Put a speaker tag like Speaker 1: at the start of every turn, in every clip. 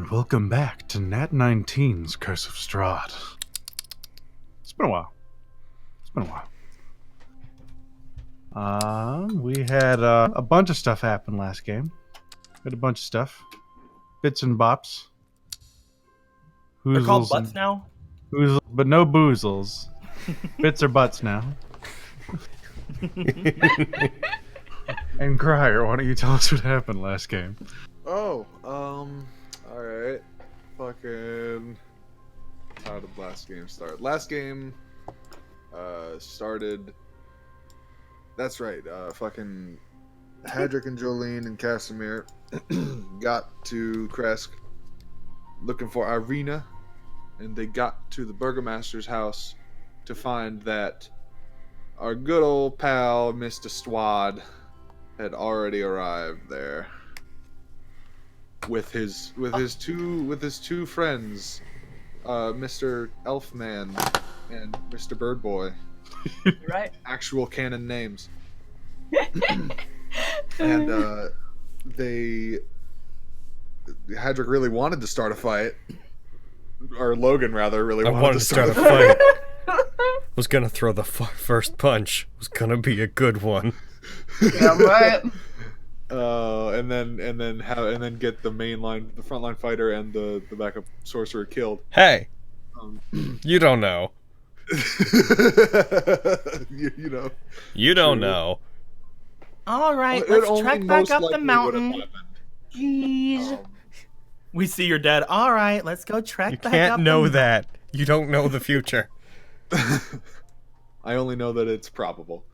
Speaker 1: and welcome back to Nat19's Curse of Strahd. It's been a while. We had a bunch of stuff happen last game. We had a bunch of stuff. Bits and bops.
Speaker 2: They're called butts now?
Speaker 1: Hoozles, but no boozles. Bits or butts now. And Crier, why don't you tell us what happened last game?
Speaker 3: Alright. Fucking... How did last game start? Last game, started... That's right, fucking... Hadrick and Jolene and Casimir got to Kresk looking for Irina, and they got to the Burgomaster's house to find that our good old pal, Mr. Strahd, had already arrived there with his two friends, Mr. Elfman and Mr. Birdboy.
Speaker 2: Right.
Speaker 3: Actual canon names. And Hadrick really wanted to start a fight, or Logan rather really wanted to start a fight.
Speaker 4: Was gonna throw the first punch. Was gonna be a good one.
Speaker 5: Yeah, right.
Speaker 3: And then get the frontline fighter and the backup sorcerer killed.
Speaker 4: Hey, you don't know.
Speaker 3: you know.
Speaker 4: You don't know.
Speaker 2: All right,
Speaker 3: Well,
Speaker 2: let's trek back up the mountain.
Speaker 5: Jeez.
Speaker 2: We see your dad. All right, let's go trek
Speaker 4: You
Speaker 2: back up.
Speaker 4: can't know that. You don't know the future.
Speaker 3: I only know that it's probable.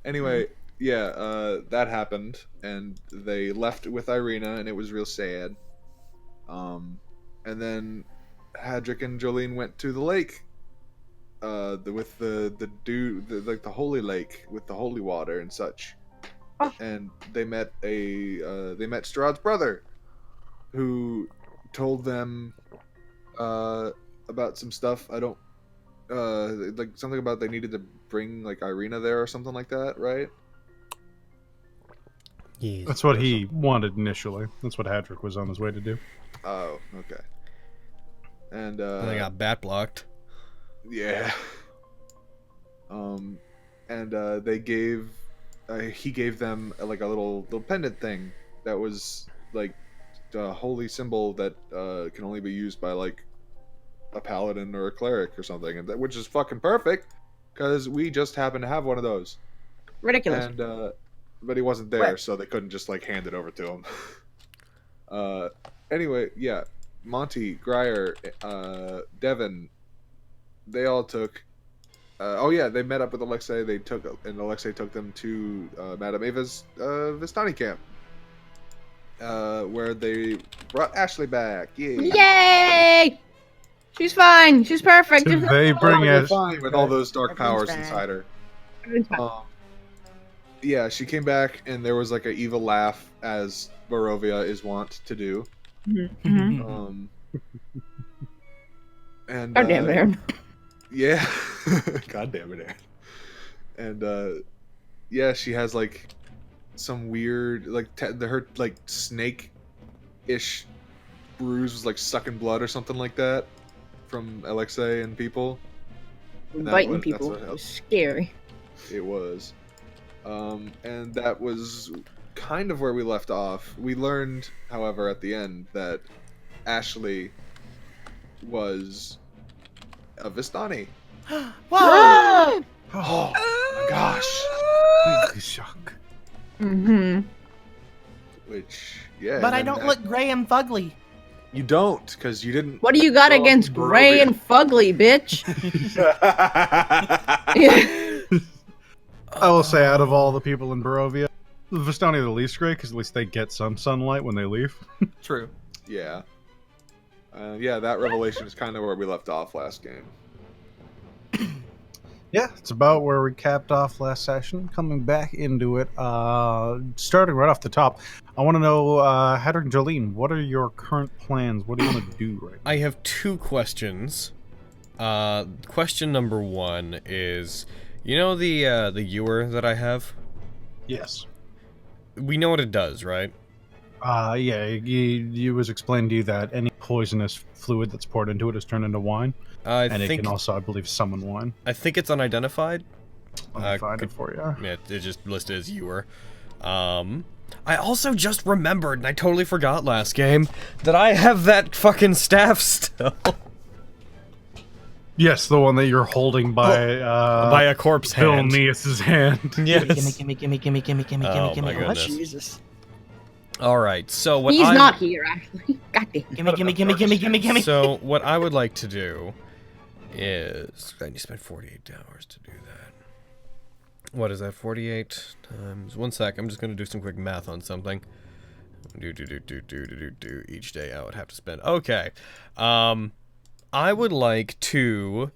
Speaker 3: Anyway, yeah, that happened, and they left with Irina, and it was real sad. And then Hadrick and Jolene went to the lake, with the holy lake with the holy water and such.
Speaker 5: Oh.
Speaker 3: And they met Strahd's brother, who told them about some stuff. I don't like something about they needed to bring like Irina there or something like that, right?
Speaker 4: Yes.
Speaker 1: That's what he wanted initially. That's what Hadrick was on his way to do.
Speaker 3: Oh, okay. And
Speaker 4: They got bat blocked.
Speaker 3: yeah. And they gave he gave them like a little pendant thing that was like a holy symbol that can only be used by like a paladin or a cleric or something, and which is fucking perfect because we just happen to have one of those.
Speaker 5: Ridiculous.
Speaker 3: And but he wasn't there,
Speaker 5: What?
Speaker 3: so they couldn't just like hand it over to him. Anyway, yeah, Monty, Grier, Devin, they all took. They met up with Alexei. And Alexei took them to Madame Eva's Vistani camp, where they brought Ashley back.
Speaker 5: Yay! She's fine. She's perfect.
Speaker 1: Did they bring
Speaker 3: You're
Speaker 1: us?
Speaker 3: fine with all those dark powers
Speaker 5: Everything's
Speaker 3: inside her.
Speaker 5: Everything's fine.
Speaker 3: Yeah, she came back, and there was like an evil laugh, as Barovia is wont to do.
Speaker 5: Mhm.
Speaker 3: And
Speaker 5: God damn it, Aaron.
Speaker 3: yeah, god damn it, Aaron. And yeah, she has like some weird like her like snake-ish bruise was like sucking blood or something like that from Alexei and people. And that
Speaker 5: Biting
Speaker 3: was- that's
Speaker 5: people.
Speaker 3: what helped.
Speaker 5: It's scary.
Speaker 3: It was. And that was kind of where we left off. We learned, however, at the end that Ashley was a Vistani.
Speaker 2: Whoa!
Speaker 5: Ah!
Speaker 3: Oh my gosh.
Speaker 1: Holy shock.
Speaker 5: Mm-hmm.
Speaker 3: Which, yeah.
Speaker 2: But I
Speaker 3: and
Speaker 2: don't
Speaker 3: then
Speaker 2: look gray and fugly.
Speaker 3: You don't, because you didn't.
Speaker 5: What do you got
Speaker 3: Well,
Speaker 5: against Gray
Speaker 3: Barovia.
Speaker 5: and Fugly, bitch? Yeah.
Speaker 1: I will say, out of all the people in Barovia, the Vistani are the least great because at least they get some sunlight when they leave.
Speaker 2: True.
Speaker 3: Yeah. Yeah, that revelation is kind of where we left off last game.
Speaker 1: Yeah, it's about where we capped off last session. Coming back into it, starting right off the top, I want to know, Hadrick and Jolene, what are your current plans? What do you want to do right now?
Speaker 4: I have two questions. Question number one is, you know the ewer that I have?
Speaker 1: Yes.
Speaker 4: We know what it does, right?
Speaker 1: Yeah, it was explained to you that any poisonous fluid that's poured into it is turned into wine, and it can also, I believe, summon wine.
Speaker 4: I think it's unidentified.
Speaker 1: Let me find it for you.
Speaker 4: Yeah, it's just listed as ewer. I also just remembered, and I totally forgot last game, that I have that fucking staff still.
Speaker 1: Yes, the one that you're holding by
Speaker 4: a corpse hand.
Speaker 1: Vilnius's hand.
Speaker 4: Yes.
Speaker 2: Gimme.
Speaker 4: Oh, my
Speaker 2: Oh,
Speaker 4: goodness.
Speaker 2: Jesus.
Speaker 4: Alright, so what
Speaker 5: He's not here, actually. God damn.
Speaker 2: Gimme.
Speaker 4: So, what I would like to do is... I need to spend 48 hours to do that. What is that, 48 times... 1 sec, I'm just going to do some quick math on something. Each day I would have to spend... Okay. I would like to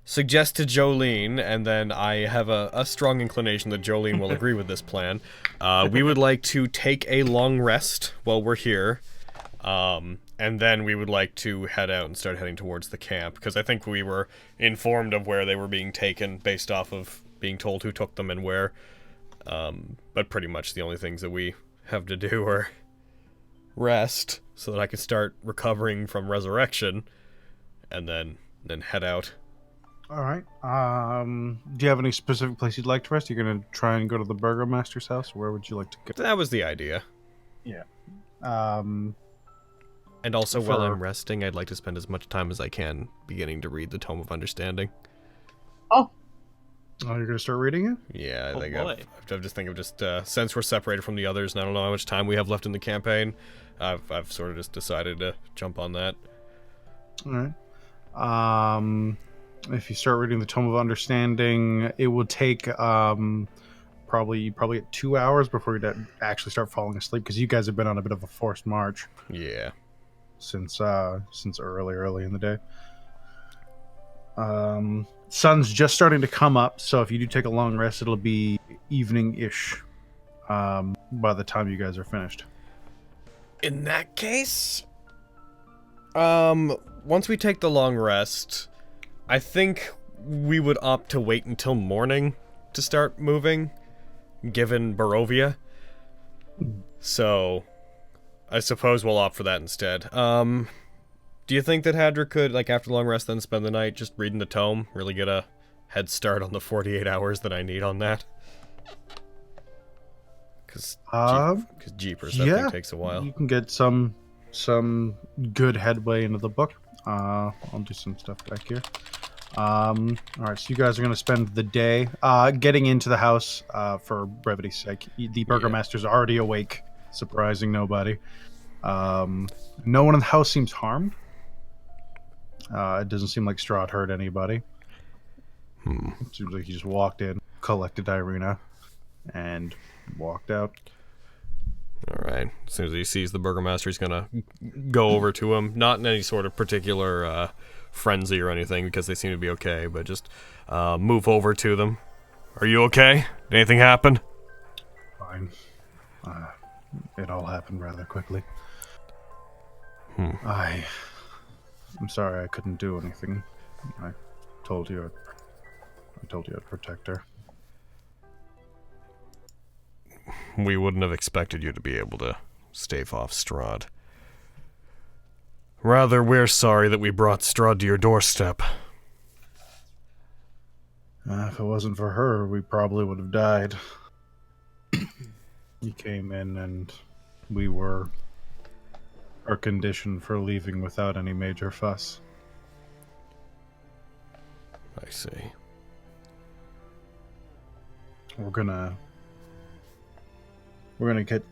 Speaker 4: suggest to Jolene, and then I have a strong inclination that Jolene will agree with this plan. We would like to take a long rest while we're here, and then we would like to head out and start heading towards the camp, because I think we were informed of where they were being taken based off of being told who took them and where. But pretty much the only things that we have to do are rest, so that I can start recovering from resurrection, and then head out.
Speaker 1: All right. Do you have any specific place you'd like to rest? You're gonna try and go to the burgomaster's house. Where would you like to go?
Speaker 4: That was the idea.
Speaker 1: Yeah.
Speaker 4: And also, while I'm resting, I'd like to spend as much time as I can beginning to read the Tome of Understanding.
Speaker 5: Oh,
Speaker 1: you're gonna start reading it?
Speaker 4: Yeah,
Speaker 2: Oh, boy.
Speaker 4: I've just since we're separated from the others, and I don't know how much time we have left in the campaign, I've sort of just decided to jump on that.
Speaker 1: All right. If you start reading the Tome of Understanding, it will take probably 2 hours before you actually start falling asleep, because you guys have been on a bit of a forced march.
Speaker 4: Yeah.
Speaker 1: Since early in the day. Sun's just starting to come up, so if you do take a long rest, it'll be evening-ish by the time you guys are finished.
Speaker 4: In that case, once we take the long rest, I think we would opt to wait until morning to start moving, given Barovia. So, I suppose we'll opt for that instead. Do you think that Hadric could, like, after the long rest, then spend the night just reading the tome? Really get a head start on the 48 hours that I need on that? Because Jeepers, that thing takes a while.
Speaker 1: You can get some good headway into the book. I'll do some stuff back here. Alright, so you guys are going to spend the day getting into the house for brevity's sake. The burgomaster's already awake, surprising nobody. No one in the house seems harmed. It doesn't seem like Strahd hurt anybody. It seems like he just walked in, collected Irina, and walked out.
Speaker 4: Alright, as soon as he sees the burgomaster, he's gonna go over to him. Not in any sort of particular frenzy or anything, because they seem to be okay, but just move over to them. Are you okay? Did anything happen?
Speaker 1: Fine. It all happened rather quickly. I'm sorry I couldn't do anything. I told you I'd protect her.
Speaker 4: We wouldn't have expected you to be able to stave off Strahd. Rather, we're sorry that we brought Strahd to your doorstep.
Speaker 1: If it wasn't for her, we probably would have died. He came in and we were our condition for leaving without any major fuss.
Speaker 4: I see.
Speaker 1: We're gonna get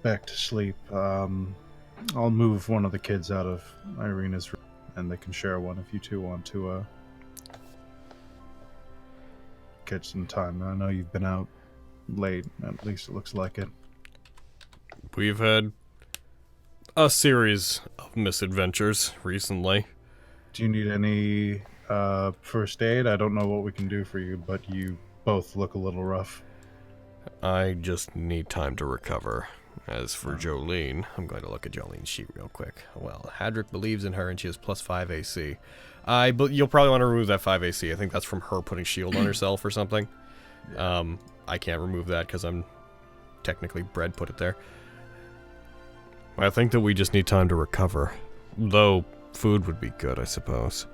Speaker 1: back to sleep. I'll move one of the kids out of Irina's room, and they can share one if you two want to catch some time. I know you've been out late, at least it looks like it.
Speaker 4: We've had a series of misadventures recently.
Speaker 1: Do you need any first aid? I don't know what we can do for you, but you both look a little rough.
Speaker 4: I just need time to recover. As for Jolene, I'm going to look at Jolene's sheet real quick. Well, Hadric believes in her and she has +5 AC. You'll probably want to remove that 5 AC. I think that's from her putting shield on herself or something. I can't remove that because I'm technically bred put it there. I think that we just need time to recover. Though, food would be good, I suppose.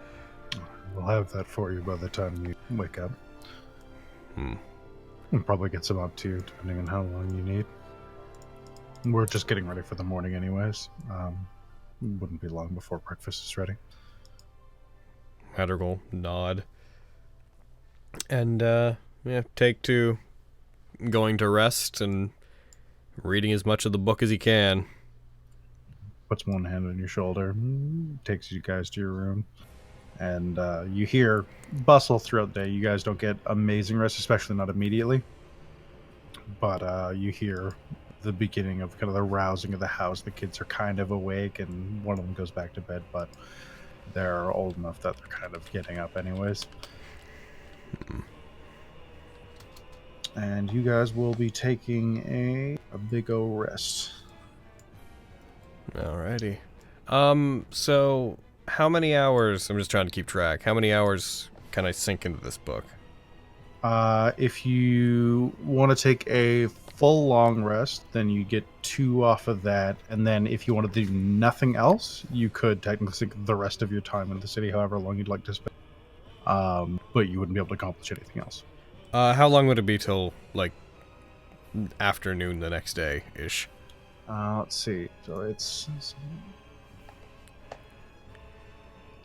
Speaker 1: We'll have that for you by the time you wake up. We'll probably get some up to you, depending on how long you need. We're just getting ready for the morning anyways. Wouldn't be long before breakfast is ready.
Speaker 4: Madrigal nod. And, yeah, take to going to rest and reading as much of the book as he can.
Speaker 1: Puts one hand on your shoulder, takes you guys to your room, and you hear bustle throughout the day. You guys don't get amazing rest, especially not immediately, but you hear the beginning of kind of the rousing of the house. The kids are kind of awake, and one of them goes back to bed, but they're old enough that they're kind of getting up anyways. And you guys will be taking a big ol' rest.
Speaker 4: Alrighty. So how many hours, I'm just trying to keep track, how many hours can I sink into this book?
Speaker 1: If you want to take a full long rest, then you get 2 off of that, and then if you want to do nothing else, you could technically sink the rest of your time in the city, however long you'd like to spend. But you wouldn't be able to accomplish anything else.
Speaker 4: How long would it be till, like, afternoon the next day-ish?
Speaker 1: Let's see.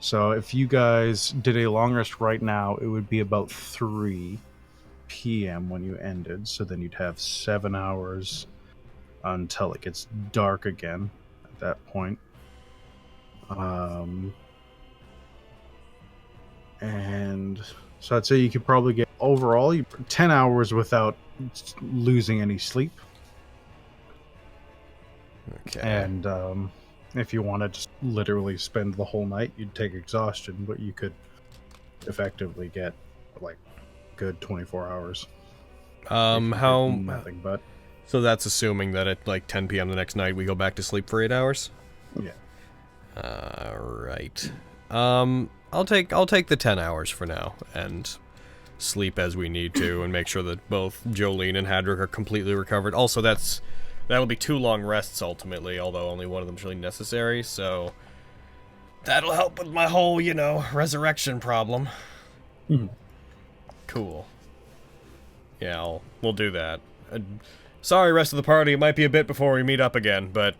Speaker 1: So if you guys did a long rest right now, it would be about 3 p.m. when you ended. So then you'd have 7 hours until it gets dark again at that point. And so I'd say you could probably get overall 10 hours without losing any sleep.
Speaker 4: Okay.
Speaker 1: And if you want to just literally spend the whole night, you'd take exhaustion, but you could effectively get like good 24 hours.
Speaker 4: How
Speaker 1: nothing but.
Speaker 4: So that's assuming that at like 10 p.m. the next night we go back to sleep for 8 hours?
Speaker 1: Yeah.
Speaker 4: Right. I'll take the 10 hours for now and sleep as we need to and make sure that both Jolene and Hadrick are completely recovered. Also, that'll be 2 long rests ultimately, although only one of them's really necessary, so that'll help with my whole, resurrection problem. Cool. Yeah, we'll do that. Sorry, rest of the party, it might be a bit before we meet up again, but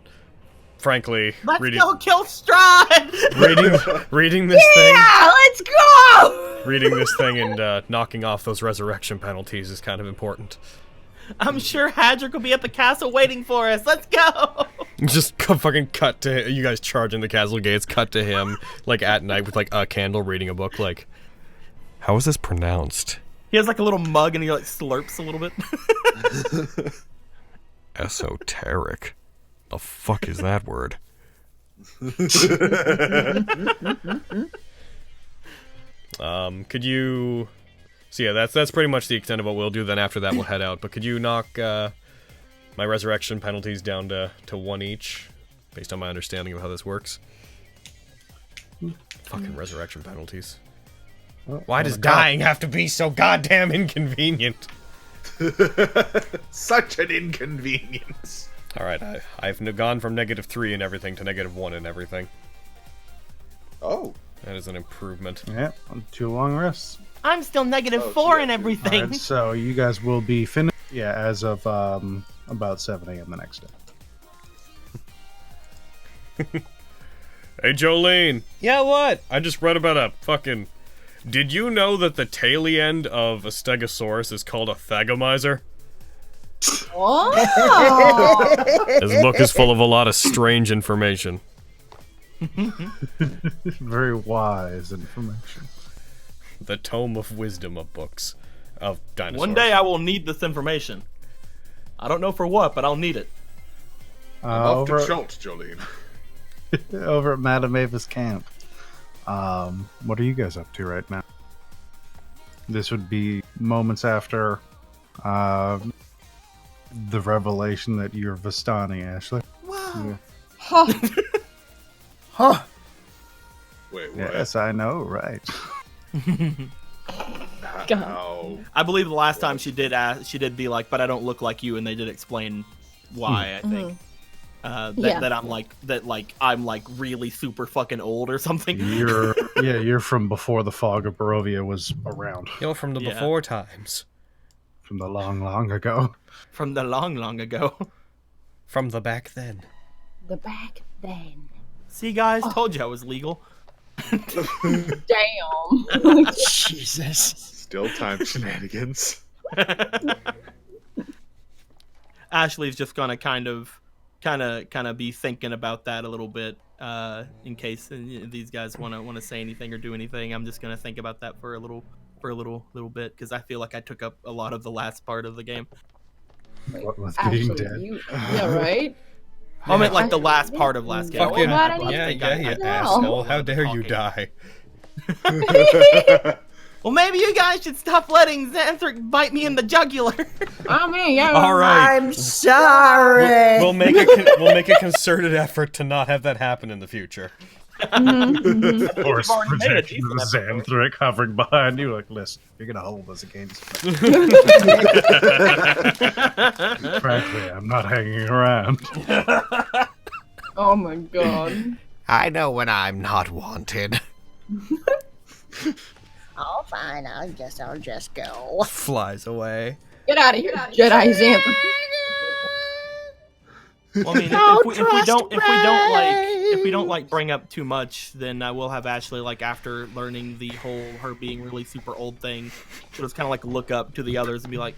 Speaker 4: frankly,
Speaker 2: Let's go kill Strahd!
Speaker 4: reading this thing.
Speaker 5: Yeah, let's go!
Speaker 4: Reading this thing and knocking off those resurrection penalties is kind of important.
Speaker 2: I'm sure Hadrick will be at the castle waiting for us. Let's go!
Speaker 4: Just fucking cut to you guys charging the castle gates, cut to him, like, at night with, like, a candle reading a book, like, how is this pronounced?
Speaker 2: He has, like, a little mug and he, like, slurps a little bit.
Speaker 4: Esoteric. The fuck is that word? Could you... So yeah, that's pretty much the extent of what we'll do. Then after that, we'll head out. But could you knock my resurrection penalties down to 1 each, based on my understanding of how this works? Fucking resurrection penalties. Why does dying have to be so goddamn inconvenient?
Speaker 3: Such an inconvenience.
Speaker 4: Alright, I've gone from -3 and everything to -1 and everything.
Speaker 3: Oh.
Speaker 4: That is an improvement.
Speaker 1: Yeah, 2 long rests.
Speaker 2: I'm still -4 and everything.
Speaker 1: Alright, so you guys will be finished, as of about 7 a.m. the next day.
Speaker 4: Hey, Jolene. Yeah, what? I just read about a fucking... Did you know that the taily end of a stegosaurus is called a thagomizer?
Speaker 5: Oh!
Speaker 4: This book is full of a lot of strange information.
Speaker 1: Very wise information.
Speaker 4: The Tome of Wisdom of books. Of dinosaurs.
Speaker 2: One day I will need this information. I don't know for what, but I'll need it.
Speaker 3: Off to Schultz, Jolene.
Speaker 1: Over at Madame Eva's camp. What are you guys up to right now? This would be moments after the revelation that you're Vistani, Ashley.
Speaker 2: Wow.
Speaker 5: Huh.
Speaker 1: Huh.
Speaker 3: Wait, what?
Speaker 1: Yes, I know, right?
Speaker 3: How?
Speaker 2: I believe the last time she did be like, but I don't look like you, and they did explain why, I think. that I'm like really super fucking old or something.
Speaker 1: You're from before the fog of Barovia was around.
Speaker 4: You're from the before times.
Speaker 1: From the long, long ago.
Speaker 2: From the long, long ago.
Speaker 4: From the back then.
Speaker 5: The back then.
Speaker 2: See, guys, told you I was legal.
Speaker 5: Damn.
Speaker 6: Jesus.
Speaker 3: Still time shenanigans.
Speaker 2: Ashley's just gonna kind of be thinking about that a little bit, in case these guys want to say anything or do anything. I'm just gonna think about that for a little bit, because I feel like I took up a lot of the last part of the game.
Speaker 1: What with
Speaker 5: Actually,
Speaker 1: being dead?
Speaker 5: yeah, right?
Speaker 2: I meant like the last part of last game.
Speaker 4: Fucking,
Speaker 5: Well,
Speaker 4: yeah, you
Speaker 5: know.
Speaker 4: asshole. How dare you die?
Speaker 2: Well, maybe you guys should stop letting Xanthric bite me in the jugular.
Speaker 5: I mean, yeah.
Speaker 4: All right.
Speaker 6: I'm sorry.
Speaker 4: We'll make a concerted effort to not have that happen in the future.
Speaker 1: Force
Speaker 2: already made a
Speaker 1: projection of
Speaker 2: decent episode.
Speaker 1: Xanthric hovering behind you, like, listen, you're gonna hold us against me. Frankly, I'm not hanging around.
Speaker 5: Oh my god.
Speaker 6: I know when I'm not wanted.
Speaker 7: Oh, fine. I'll just go.
Speaker 4: Flies away.
Speaker 5: Get out of here, Jedi Xanthric.
Speaker 2: Well, I mean, if we don't like bring up too much, then I will have Ashley, like, after learning the whole her being really super old thing, she'll just kind of like look up to the others and be like,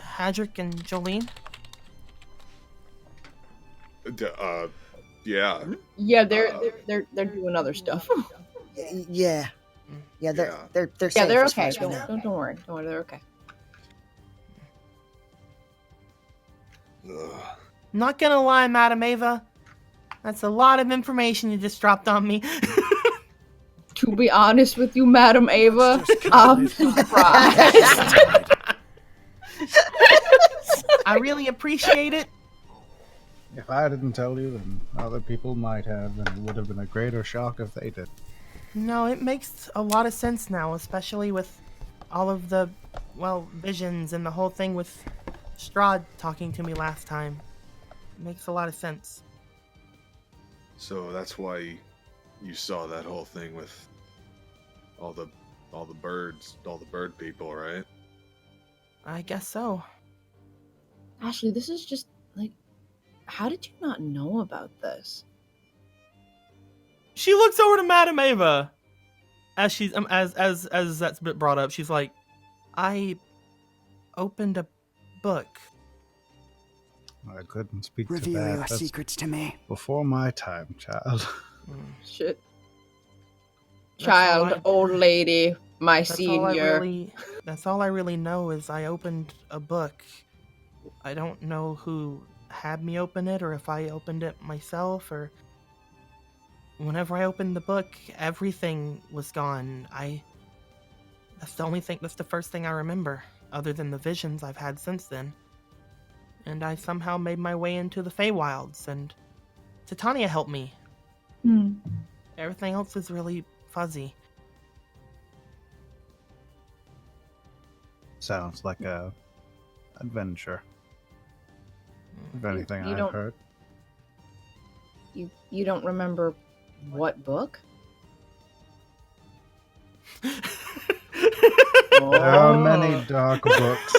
Speaker 2: Hadrick and Jolene.
Speaker 3: Yeah.
Speaker 5: Yeah, they're doing other stuff.
Speaker 6: Yeah. Yeah, they're
Speaker 5: Yeah,
Speaker 6: safe
Speaker 5: they're
Speaker 6: as far
Speaker 5: okay.
Speaker 6: as we know.
Speaker 5: Don't worry. Don't worry, they're okay.
Speaker 2: Not gonna lie, Madame Eva, that's a lot of information you just dropped on me.
Speaker 5: To be honest with you, Madame Eva, I'm surprised.
Speaker 2: I really appreciate it.
Speaker 1: If I didn't tell you, then other people might have, and it would have been a greater shock if they did.
Speaker 2: No, it makes a lot of sense now, especially with all of the, well, visions and the whole thing with Strahd talking to me last time. It makes a lot of sense.
Speaker 3: So that's why you saw that whole thing with all the birds, all the bird people, right?
Speaker 2: I guess so.
Speaker 5: Ashley, this is just like, how did you not know about this?
Speaker 2: She looks over to Madame Eva as she's as that's been brought up. She's like, I opened a book.
Speaker 1: I couldn't speak to
Speaker 6: Reveal
Speaker 1: that.
Speaker 6: your
Speaker 1: That's
Speaker 6: secrets to me.
Speaker 1: before my time, child.
Speaker 5: Shit.
Speaker 2: That's
Speaker 5: Child,
Speaker 2: all
Speaker 5: old lady, my
Speaker 2: That's
Speaker 5: senior.
Speaker 2: That's all I really know is I opened a book. I don't know who had me open it or if I opened it myself or whenever I opened the book, everything was gone. That's the first thing I remember, other than the visions I've had since then. And I somehow made my way into the Feywilds, and Titania helped me.
Speaker 5: Hmm.
Speaker 2: Everything else is really fuzzy.
Speaker 1: Sounds like a adventure. If anything,
Speaker 5: You
Speaker 1: I've
Speaker 5: don't-
Speaker 1: heard.
Speaker 5: You don't remember what book?
Speaker 1: There are many dark books.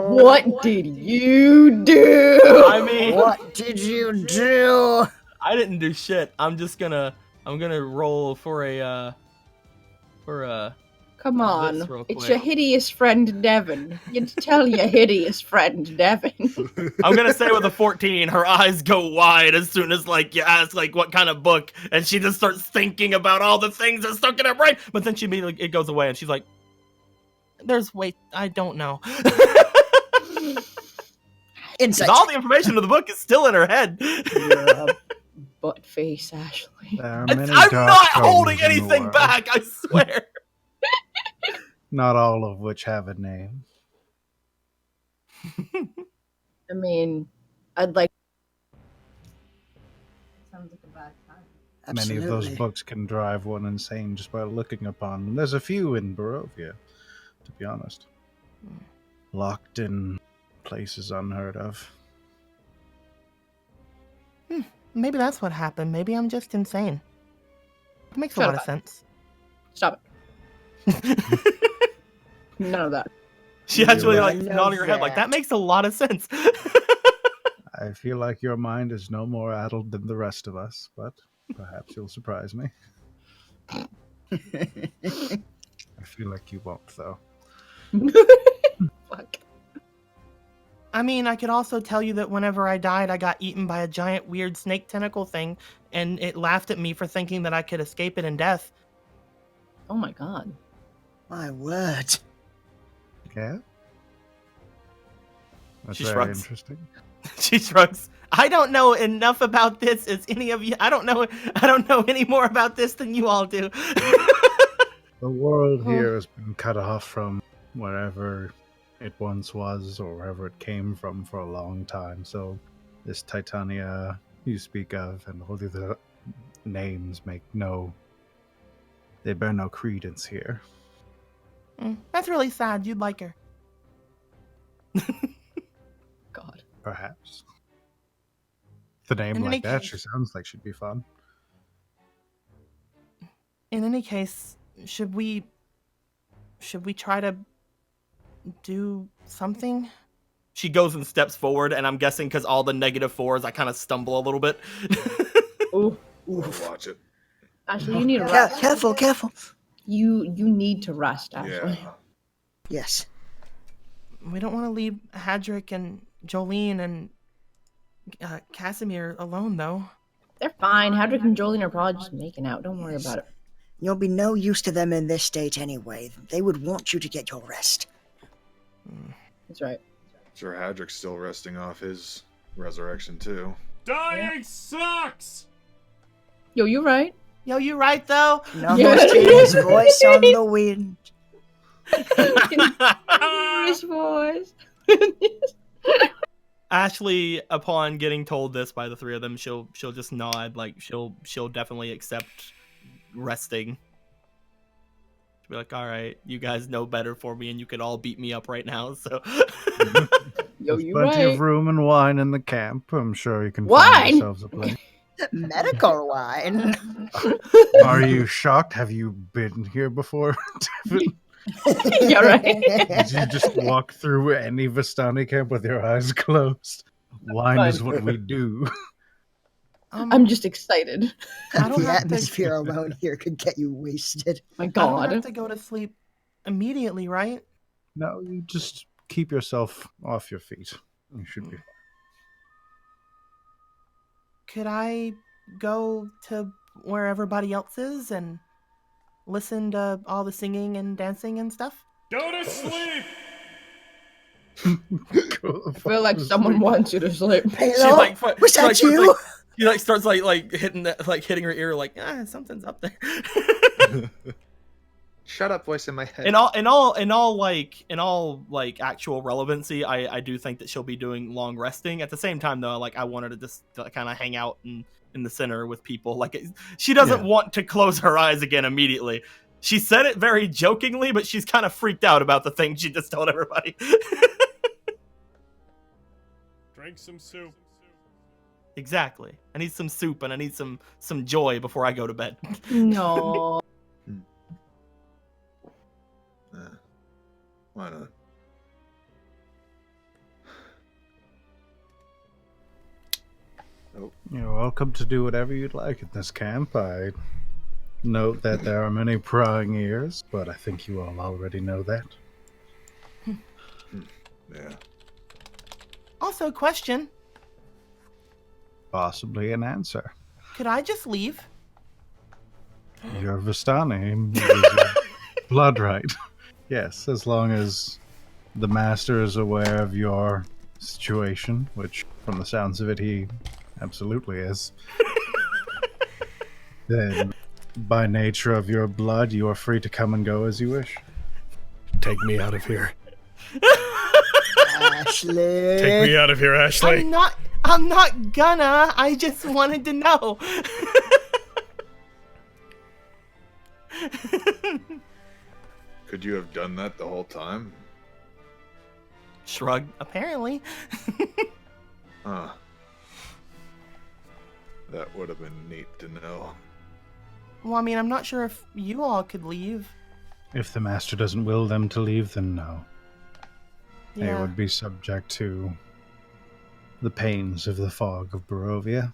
Speaker 5: What did you do?
Speaker 2: I mean,
Speaker 6: What did you do?
Speaker 2: I didn't do shit. I'm gonna roll for a
Speaker 5: Come on,
Speaker 2: This real
Speaker 5: it's
Speaker 2: quick.
Speaker 5: your hideous friend Devin. You tell your hideous friend Devin.
Speaker 2: I'm gonna say with a 14, her eyes go wide as soon as like you ask like what kind of book, and she just starts thinking about all the things that stuck in her brain. But then she immediately it goes away, and she's like, I don't know."
Speaker 6: Insight.
Speaker 2: 'Cause all the information of the book is still in her head.
Speaker 5: You're a butt face, Ashley.
Speaker 1: There are
Speaker 2: I'm
Speaker 1: many
Speaker 2: not
Speaker 1: dark
Speaker 2: holding
Speaker 1: tomes in the
Speaker 2: anything
Speaker 1: world,
Speaker 2: back. I swear.
Speaker 1: Not all of which have a name.
Speaker 5: I mean, I'd like. Sounds like a bad time.
Speaker 1: Many of those
Speaker 6: Absolutely.
Speaker 1: books can drive one insane just by looking upon them. There's a few in Barovia, to be honest. Locked in places unheard of.
Speaker 2: Maybe that's what happened. Maybe I'm just insane. It makes a
Speaker 5: Shut
Speaker 2: lot of
Speaker 5: up.
Speaker 2: sense.
Speaker 5: Stop it. None of that.
Speaker 2: She actually like
Speaker 7: None of
Speaker 2: nodding her head like that makes a lot of sense.
Speaker 1: I feel like your mind is no more addled than the rest of us, but perhaps you'll surprise me. I feel like you won't, though.
Speaker 5: Fuck.
Speaker 2: I mean, I could also tell you that whenever I died, I got eaten by a giant weird snake tentacle thing, and it laughed at me for thinking that I could escape it in death.
Speaker 5: Oh my god.
Speaker 7: My word.
Speaker 1: Yeah? That's
Speaker 2: She
Speaker 1: very
Speaker 2: shrugs.
Speaker 1: interesting.
Speaker 2: She shrugs. I don't know enough about this as any of you. I don't know any more about this than you all do.
Speaker 1: The world here has been cut off from wherever it once was or wherever it came from for a long time. So this Titania you speak of and all the other names they bear no credence here.
Speaker 2: That's really sad. You'd like her.
Speaker 5: God.
Speaker 1: Perhaps. The name
Speaker 2: In any
Speaker 1: like that,
Speaker 2: case-
Speaker 1: she sounds like she'd be fun.
Speaker 2: In any case, should we try to do something? She goes and steps forward, and I'm guessing because all the -4s, I kind of stumble a little bit.
Speaker 5: Ooh.
Speaker 3: Oof. Watch it.
Speaker 5: Ashley, you need to rest.
Speaker 7: Careful.
Speaker 5: You need to rest, Ashley.
Speaker 3: Yeah.
Speaker 7: Yes.
Speaker 2: We don't want to leave Hadrick and Jolene and Casimir alone, though.
Speaker 5: They're fine. Hadrick and Jolene are probably just making out. Don't worry about it.
Speaker 7: You'll be no use to them in this state anyway. They would want you to get your rest.
Speaker 5: That's right.
Speaker 3: Sir Hadrick's still resting off his resurrection, too.
Speaker 8: Dying sucks!
Speaker 5: Yo, you right.
Speaker 2: Yo, you right, though?
Speaker 7: No
Speaker 5: Yeah.
Speaker 7: more stealing his voice on the wind.
Speaker 5: His voice.
Speaker 2: Ashley, upon getting told this by the three of them, she'll just nod, like she'll definitely accept resting. She'll be like, all right, you guys know better for me, and you could all beat me up right now, so.
Speaker 5: Yo,
Speaker 1: There's
Speaker 5: you
Speaker 1: plenty
Speaker 5: right.
Speaker 1: of room and wine in the camp. I'm sure you can
Speaker 5: Wine?
Speaker 1: find yourselves a place.
Speaker 7: Medical wine.
Speaker 1: Are you shocked? Have you been here before?
Speaker 5: Yeah, right.
Speaker 1: Did you just walk through any Vistani camp with your eyes closed? Wine is what we do.
Speaker 5: I'm just excited.
Speaker 2: I don't
Speaker 7: The
Speaker 2: have to-
Speaker 7: atmosphere alone here could get you wasted.
Speaker 5: My
Speaker 2: I don't have
Speaker 5: god.
Speaker 2: to go to sleep immediately, right?
Speaker 1: No, you just keep yourself off your feet. You should be.
Speaker 2: Could I go to where everybody else is and listen to all the singing and dancing and stuff?
Speaker 8: Go to sleep!
Speaker 1: Cool.
Speaker 5: I feel like someone wants you to sleep.
Speaker 7: Hello?
Speaker 2: like,
Speaker 7: Was
Speaker 2: she,
Speaker 7: that
Speaker 2: like,
Speaker 7: you?
Speaker 2: starts hitting her ear like something's up there.
Speaker 3: Shut up, voice in my head.
Speaker 2: in all actual relevancy, I do think that she'll be doing long resting. At the same time, though, like I want her to just kind of hang out in the center with people. Like she doesn't want to close her eyes again immediately. She said it very jokingly, but she's kind of freaked out about the thing she just told everybody.
Speaker 8: Drink some soup.
Speaker 2: Exactly. I need some soup and I need some joy before I go to bed.
Speaker 5: No.
Speaker 3: Why not?
Speaker 1: You're welcome to do whatever you'd like at this camp. I note that there are many prying ears, but I think you all already know that.
Speaker 3: Yeah.
Speaker 2: Also, question.
Speaker 1: Possibly an answer.
Speaker 2: Could I just leave?
Speaker 1: You're Vistani. Your blood right. Yes, as long as the master is aware of your situation, which from the sounds of it he absolutely is. Then by nature of your blood you are free to come and go as you wish.
Speaker 4: Take me out of here.
Speaker 7: Ashley.
Speaker 4: Take me out of here, Ashley.
Speaker 2: I'm not gonna. I just wanted to know.
Speaker 3: Could you have done that the whole time?
Speaker 2: Shrug. Apparently.
Speaker 3: Huh. That would have been neat to know.
Speaker 2: Well, I mean, I'm not sure if you all could leave.
Speaker 1: If the master doesn't will them to leave, then no. They
Speaker 2: Yeah.
Speaker 1: would be subject to the pains of the fog of Barovia.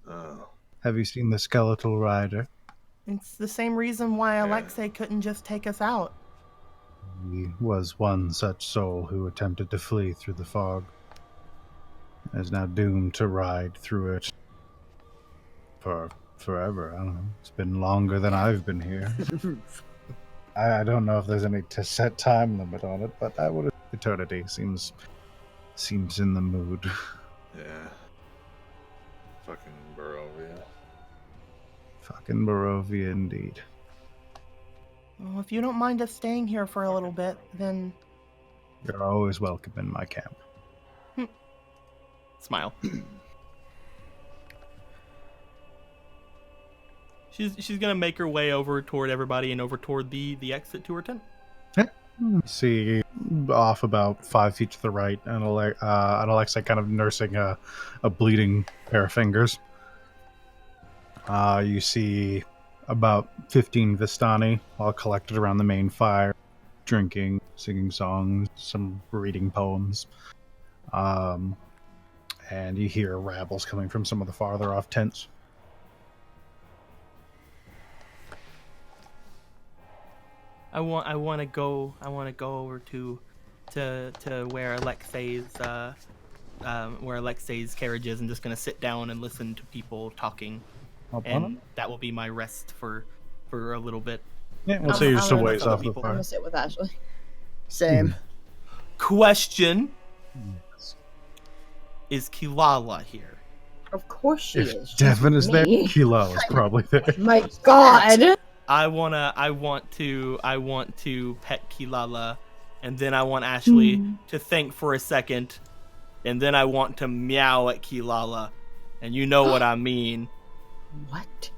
Speaker 3: Oh.
Speaker 1: Have you seen the skeletal rider?
Speaker 2: It's the same reason why Alexei couldn't just take us out.
Speaker 1: He was one such soul who attempted to flee through the fog, and is now doomed to ride through it for forever. I don't know. It's been longer than I've been here. I don't know if there's any set time limit on it, but I would. Eternity seems in the mood.
Speaker 3: Yeah. Fucking Barovia.
Speaker 1: Fucking Barovia, indeed.
Speaker 2: Well, if you don't mind us staying here for a little bit, then...
Speaker 1: You're always welcome in my camp.
Speaker 2: Smile. She's gonna make her way over toward everybody and over toward the exit to her tent.
Speaker 1: See, off about 5 feet to the right, and Alexei kind of nursing a bleeding pair of fingers. You see about 15 Vistani, all collected around the main fire, drinking, singing songs, some reading poems. And you hear rabbles coming from some of the farther off tents.
Speaker 2: I want to go over to where Alexei's carriage is, and just gonna sit down and listen to people talking, and that will be my rest for a little bit.
Speaker 1: Yeah, we'll say you're still ways off the
Speaker 5: I'm
Speaker 1: fire.
Speaker 5: gonna sit with Ashley.
Speaker 6: Same.
Speaker 2: Question: Is Kilala here?
Speaker 5: Of course she is.
Speaker 1: If Devin is there,
Speaker 5: Me.
Speaker 1: Kilo is probably there.
Speaker 5: My God.
Speaker 2: I want to pet Kilala, and then I want Ashley to think for a second, and then I want to meow at Kilala, and you know what I mean.
Speaker 5: What?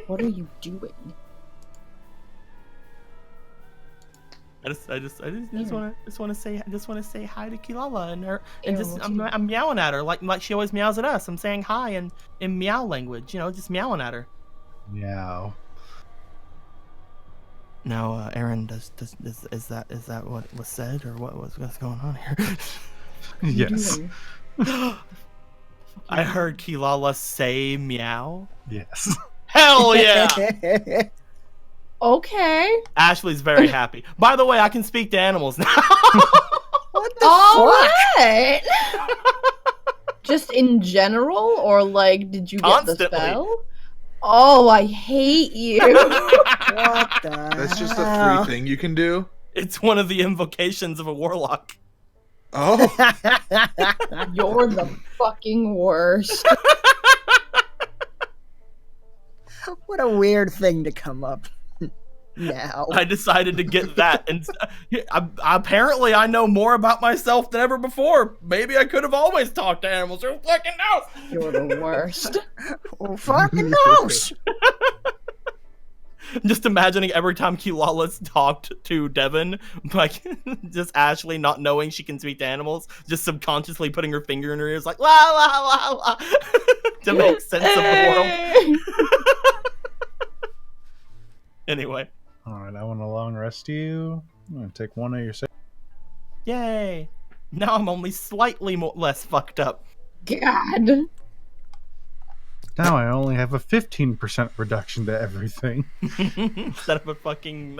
Speaker 5: What are you doing?
Speaker 2: I just want to say hi to Kilala and her, and I'm meowing at her like she always meows at us. I'm saying hi in meow language, just meowing at her.
Speaker 1: Meow.
Speaker 2: Now, Aaron, is that what was said, or what's going on here?
Speaker 1: Yes.
Speaker 2: I heard Kilala say meow.
Speaker 1: Yes.
Speaker 2: Hell yeah!
Speaker 5: Okay.
Speaker 2: Ashley's very happy. By the way, I can speak to animals now.
Speaker 6: What the
Speaker 5: All
Speaker 6: fuck?
Speaker 5: right. Just in general, or like, did you get
Speaker 2: Constantly.
Speaker 5: the spell? Oh, I hate you.
Speaker 6: What the
Speaker 3: That's just a
Speaker 6: hell?
Speaker 3: free thing you can do?
Speaker 2: It's one of the invocations of a warlock.
Speaker 3: Oh!
Speaker 5: You're the fucking worst.
Speaker 6: What a weird thing to come up now.
Speaker 2: I decided to get that, and apparently I know more about myself than ever before. Maybe I could have always talked to animals. Who fucking knows?
Speaker 5: You're the worst.
Speaker 6: Who fucking knows?
Speaker 2: Just imagining every time Kilala's talked to Devin, like just Ashley not knowing she can speak to animals, just subconsciously putting her finger in her ears, like la la la la, to make sense of the world. Anyway.
Speaker 1: Alright, I want to long rest you. I'm going to take one of your saves.
Speaker 2: Yay! Now I'm only slightly less fucked up.
Speaker 5: God.
Speaker 1: Now I only have a 15% reduction to everything.
Speaker 2: Instead of a fucking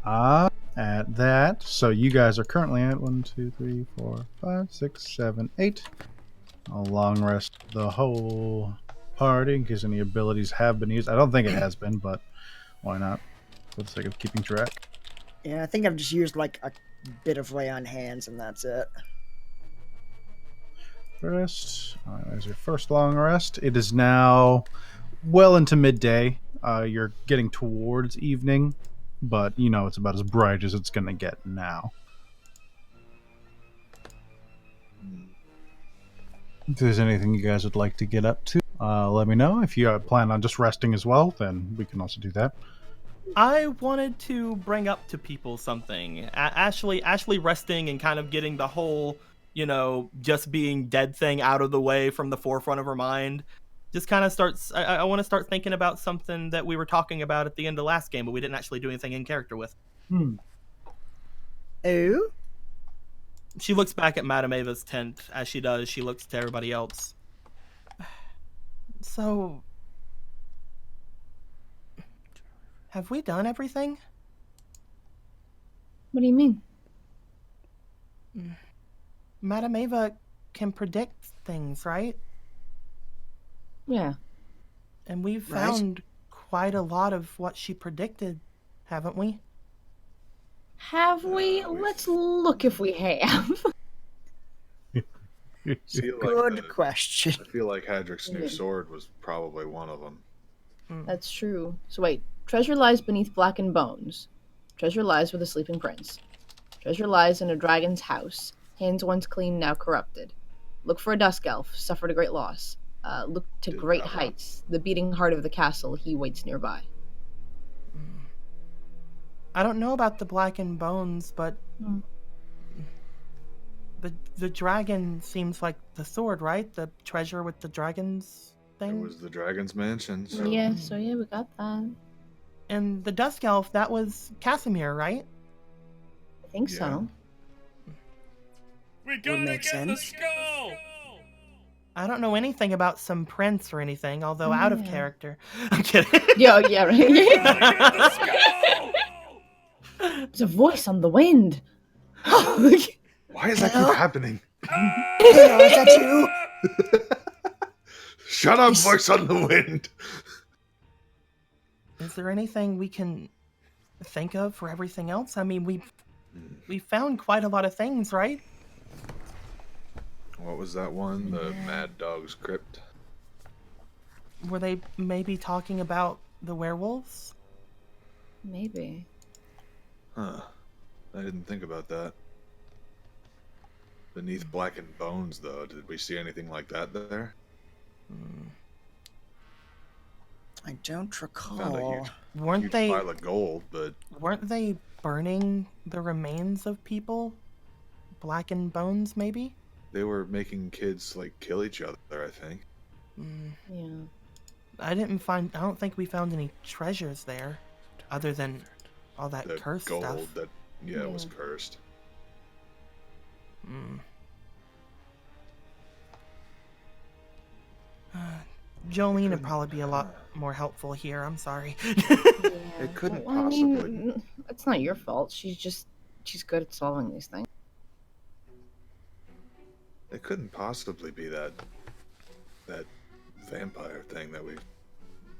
Speaker 1: At that, so you guys are currently at 1, 2, 3, 4, 5, 6, 7, 8. I'll long rest the whole party in case any abilities have been used. I don't think it has been, but why not? For the sake of keeping track.
Speaker 6: Yeah, I think I've just used like a bit of lay on hands and that's it.
Speaker 1: Rest. Alright, there's your first long rest. It is now well into midday. You're getting towards evening, but it's about as bright as it's going to get now. If there's anything you guys would like to get up to, let me know. If you plan on just resting as well, then we can also do that.
Speaker 2: I wanted to bring up to people something. Ashley resting and kind of getting the whole just being dead thing out of the way from the forefront of her mind, just kind of starts. I want to start thinking about something that we were talking about at the end of the last game, but we didn't actually do anything in character with.
Speaker 7: Oh?
Speaker 2: She looks back at Madame Eva's tent. As she does, she looks to everybody else. So, have we done everything?
Speaker 5: What do you mean?
Speaker 2: Madame Eva can predict things, right?
Speaker 5: Yeah.
Speaker 2: And we've
Speaker 7: Right.
Speaker 2: found quite a lot of what she predicted, haven't we?
Speaker 5: Have we? Let's look if we have.
Speaker 3: See, like,
Speaker 7: Good question.
Speaker 3: I feel like Hadrick's new sword was probably one of them.
Speaker 5: That's true. So wait, treasure lies beneath blackened bones. Treasure lies with a sleeping prince. Treasure lies in a dragon's house. Hands once clean, now corrupted. Look for a dusk elf. Suffered a great loss. Look to
Speaker 3: Did
Speaker 5: great
Speaker 3: that one.
Speaker 5: heights. The beating heart of the castle. He waits nearby.
Speaker 2: I don't know about the blackened bones, but the dragon seems like the sword, right? The treasure with the dragons
Speaker 3: It
Speaker 2: thing.
Speaker 3: was the Dragon's Mansion. So
Speaker 5: Yeah. So yeah, we got that.
Speaker 2: And the dusk elf, that was Casimir, right?
Speaker 5: I think
Speaker 3: Yeah.
Speaker 5: so.
Speaker 8: We gotta
Speaker 7: make
Speaker 8: get the
Speaker 7: sense.
Speaker 8: skull!
Speaker 2: I don't know anything about some prince or anything, although out of
Speaker 5: Yeah.
Speaker 2: character. I'm kidding.
Speaker 5: Yeah. Yeah. Right.
Speaker 8: Gotta get the skull!
Speaker 5: There's a voice on the wind.
Speaker 3: why does that keep
Speaker 7: Hello?
Speaker 3: happening?
Speaker 7: Hello, is that you?
Speaker 3: Shut up, voice on the wind.
Speaker 2: Is there anything we can think of for everything else? I mean, we found quite a lot of things, right?
Speaker 3: What was that one? The Mad Dog's Crypt.
Speaker 2: Were they maybe talking about the werewolves?
Speaker 5: Maybe.
Speaker 3: Huh. I didn't think about that. Beneath blackened bones, though, did we see anything like that there?
Speaker 7: I don't
Speaker 3: Found a
Speaker 7: recall.
Speaker 3: huge,
Speaker 2: Weren't
Speaker 3: huge
Speaker 2: they
Speaker 3: pile of gold, but
Speaker 2: weren't they burning the remains of people? Blackened bones, maybe?
Speaker 3: they were making kids like kill each other, I think.
Speaker 5: Yeah.
Speaker 2: I don't think we found any treasures there, other than all that
Speaker 3: The
Speaker 2: cursed
Speaker 3: gold
Speaker 2: stuff.
Speaker 3: that was cursed.
Speaker 2: Jolene would probably be a lot more helpful here. I'm sorry.
Speaker 3: It couldn't
Speaker 5: Well, I
Speaker 3: possibly.
Speaker 5: mean, it's not your fault. She's good at solving these things.
Speaker 3: It couldn't possibly be that vampire thing that we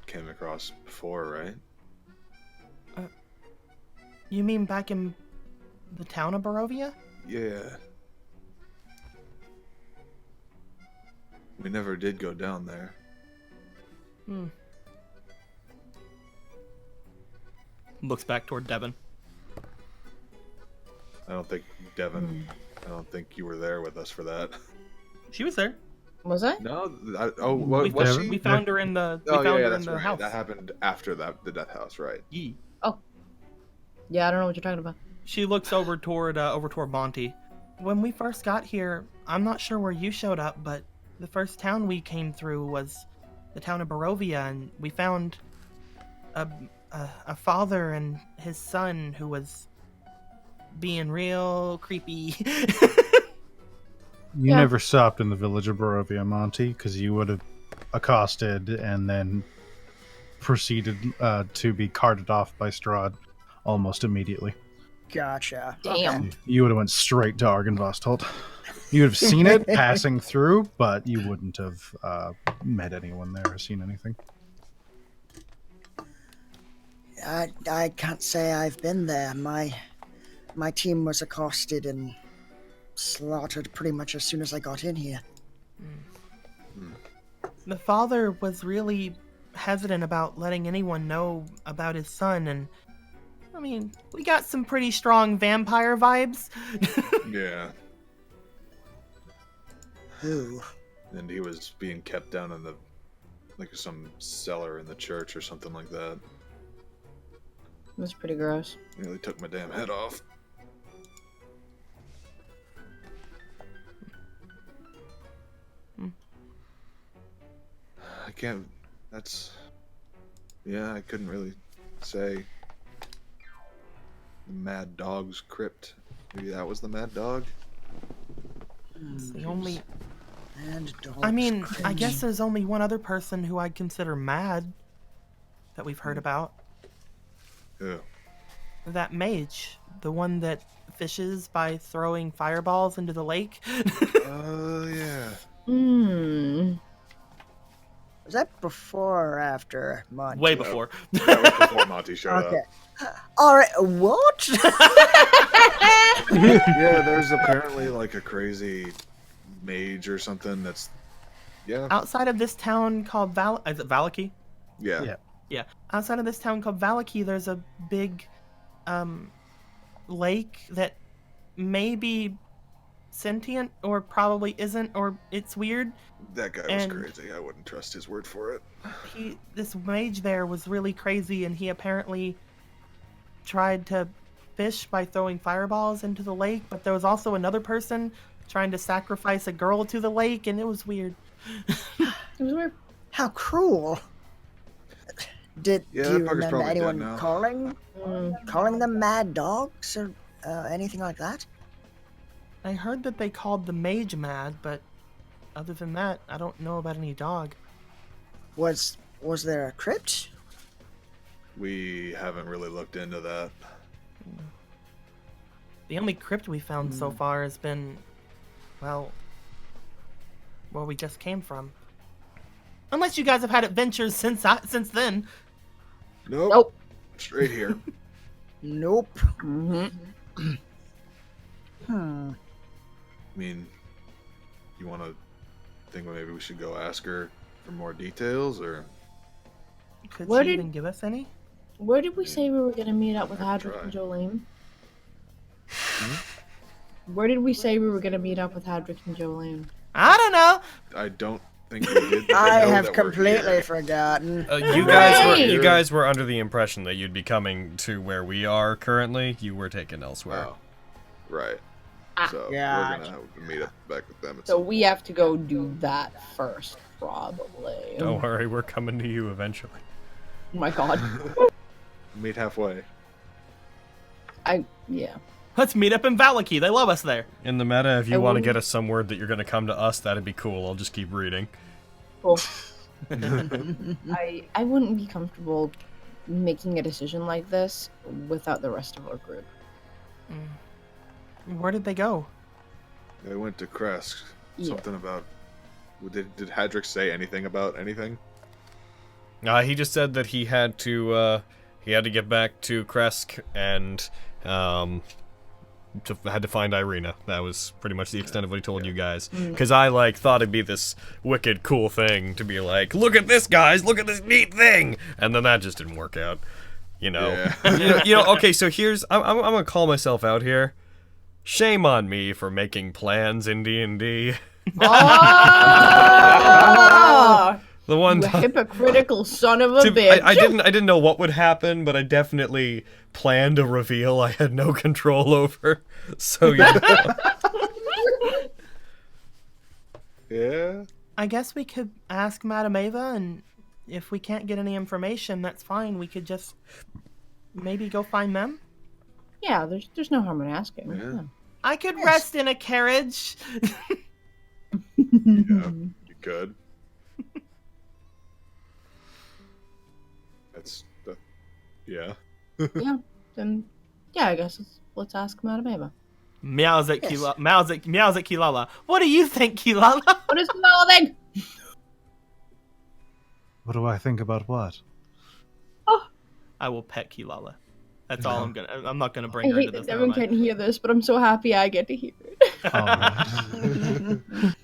Speaker 3: came across before, right?
Speaker 2: You mean back in the town of Barovia?
Speaker 3: Yeah. We never did go down there.
Speaker 2: Looks back toward Devin.
Speaker 3: I don't think Devin. I don't think you were there with us for that.
Speaker 2: She was there.
Speaker 5: Was I?
Speaker 3: No.
Speaker 2: We,
Speaker 3: Was
Speaker 2: found,
Speaker 3: she?
Speaker 2: we found her in the. We
Speaker 3: Oh
Speaker 2: found
Speaker 3: yeah,
Speaker 2: her in
Speaker 3: that's
Speaker 2: the
Speaker 3: right.
Speaker 2: house.
Speaker 3: That happened after the death house, right?
Speaker 2: Yee.
Speaker 5: Yeah, I don't know what you're talking about.
Speaker 2: She looks over toward Monty. When we first got here, I'm not sure where you showed up, but the first town we came through was the town of Barovia, and we found a father and his son who was being real creepy.
Speaker 1: You
Speaker 5: Yeah.
Speaker 1: never stopped in the village of Barovia, Monty, because you would have accosted and then proceeded to be carted off by Strahd almost immediately.
Speaker 7: Gotcha.
Speaker 5: Damn.
Speaker 7: Okay.
Speaker 1: You would have went straight to Argynvostold. You would have seen it passing through, but you wouldn't have met anyone there or seen anything.
Speaker 7: I can't say I've been there. My team was accosted and slaughtered pretty much as soon as I got in here.
Speaker 2: The father was really hesitant about letting anyone know about his son, and I mean, we got some pretty strong vampire vibes.
Speaker 3: Yeah.
Speaker 7: Who?
Speaker 3: And he was being kept down in some cellar in the church or something like that.
Speaker 5: It was pretty gross.
Speaker 3: Nearly took my damn head off. can't. That's. Yeah, I couldn't really say. The Mad Dog's crypt. Maybe that was the Mad Dog.
Speaker 2: It's the only.
Speaker 7: And
Speaker 2: I mean,
Speaker 7: dogs
Speaker 2: I guess
Speaker 7: cringe.
Speaker 2: there's only one other person who I'd consider mad that we've heard about.
Speaker 3: Yeah.
Speaker 2: That mage, the one that fishes by throwing fireballs into the lake.
Speaker 3: Oh yeah.
Speaker 5: Hmm.
Speaker 7: Was that before or after Monty?
Speaker 2: Way before.
Speaker 3: That was before Monty showed
Speaker 7: Okay.
Speaker 3: up.
Speaker 7: All right. What?
Speaker 3: Yeah, there's apparently like a crazy mage or something that's. Yeah.
Speaker 2: Outside of this town called is it Vallaki?
Speaker 3: Yeah.
Speaker 1: Yeah.
Speaker 2: Yeah. Outside of this town called Vallaki, there's a big lake that may be sentient or probably isn't, or it's weird.
Speaker 3: That guy was
Speaker 2: And-
Speaker 3: crazy. I wouldn't trust his word for it.
Speaker 2: This mage there was really crazy, and he apparently tried to fish by throwing fireballs into the lake, but there was also another person trying to sacrifice a girl to the lake, and it was weird.
Speaker 5: It was weird.
Speaker 7: How cruel. Do
Speaker 3: Yeah,
Speaker 7: you
Speaker 3: that bugger's
Speaker 7: remember
Speaker 3: probably dead
Speaker 7: anyone
Speaker 3: now.
Speaker 7: calling them mad dogs or anything like that?
Speaker 2: I heard that they called the mage mad, but other than that, I don't know about any dog.
Speaker 7: Was there a crypt?
Speaker 3: We haven't really looked into that.
Speaker 2: The only crypt we found so far has been, well, where we just came from. Unless you guys have had adventures since then.
Speaker 3: Nope.
Speaker 5: Nope.
Speaker 3: Straight here.
Speaker 7: Nope.
Speaker 5: Mm-hmm.
Speaker 7: Hmm.
Speaker 3: I mean, you want to think maybe we should go ask her for more details, or
Speaker 2: Could
Speaker 5: Where
Speaker 2: she
Speaker 5: did-
Speaker 2: even give us any?
Speaker 5: Where did we say we were gonna meet up with
Speaker 3: I can
Speaker 5: Hadrick and
Speaker 3: try.
Speaker 5: Jolene? Where did we say we were gonna meet up with Hadrick and Jolene?
Speaker 2: I don't know.
Speaker 3: I don't think we did. They
Speaker 7: I
Speaker 3: know
Speaker 7: have
Speaker 3: that we're
Speaker 7: completely
Speaker 3: here.
Speaker 7: forgotten.
Speaker 4: You
Speaker 5: Hooray!
Speaker 4: guys were under the impression that you'd be coming to where we are currently. You were taken elsewhere.
Speaker 3: Oh, right.
Speaker 5: Ah.
Speaker 3: So
Speaker 7: Gotcha.
Speaker 3: we're gonna have to meet up back with them. At
Speaker 5: So
Speaker 3: some
Speaker 5: we have to go do that first, probably.
Speaker 4: Don't worry, we're coming to you eventually.
Speaker 5: Oh my god.
Speaker 3: meet halfway.
Speaker 5: Yeah.
Speaker 2: Let's meet up in Vallaki. They love us there.
Speaker 4: In the meta, if you
Speaker 5: I
Speaker 4: want to
Speaker 5: wouldn't-
Speaker 4: get us some word that you're going to come to us, that'd be cool. I'll just keep reading.
Speaker 5: Cool. I wouldn't be comfortable making a decision like this without the rest of our group.
Speaker 2: Where did they go?
Speaker 3: They went to Kresk.
Speaker 5: Yeah.
Speaker 3: Something about. Did Hadrick say anything about anything?
Speaker 4: He just said that he had to get back to Kresk and had to find Irina. That was pretty much the extent of what he told you guys. Because I thought it'd be this wicked cool thing to be like, look at this, guys, look at this neat thing, and then that just didn't work out. You know.
Speaker 3: Yeah.
Speaker 4: you know. Okay, so here's I'm gonna call myself out here. Shame on me for making plans in D&D.
Speaker 5: Oh!
Speaker 4: The one
Speaker 5: You
Speaker 4: time.
Speaker 5: hypocritical son of a bitch.
Speaker 4: I didn't know what would happen, but I definitely planned a reveal I had no control over. So yeah.
Speaker 3: Yeah.
Speaker 2: I guess we could ask Madame Eva, and if we can't get any information, that's fine. We could just maybe go find them.
Speaker 5: Yeah, there's no harm in asking.
Speaker 3: Yeah.
Speaker 2: I could rest in a carriage.
Speaker 3: Yeah. You could. Yeah.
Speaker 5: Yeah. Then, yeah, I guess let's ask Madame Eva.
Speaker 2: Meows at
Speaker 7: Yes.
Speaker 2: meows at Kilala. What do you think, Kilala?
Speaker 5: What is the thing?
Speaker 1: What do I think about what?
Speaker 2: I will pet Kilala. That's all I'm gonna. I'm not gonna
Speaker 5: I
Speaker 2: bring her
Speaker 5: hate
Speaker 2: into
Speaker 5: that
Speaker 2: this.
Speaker 5: everyone
Speaker 2: Never
Speaker 5: can't hear this, but I'm so happy I get to hear it.
Speaker 1: All right.
Speaker 2: mind.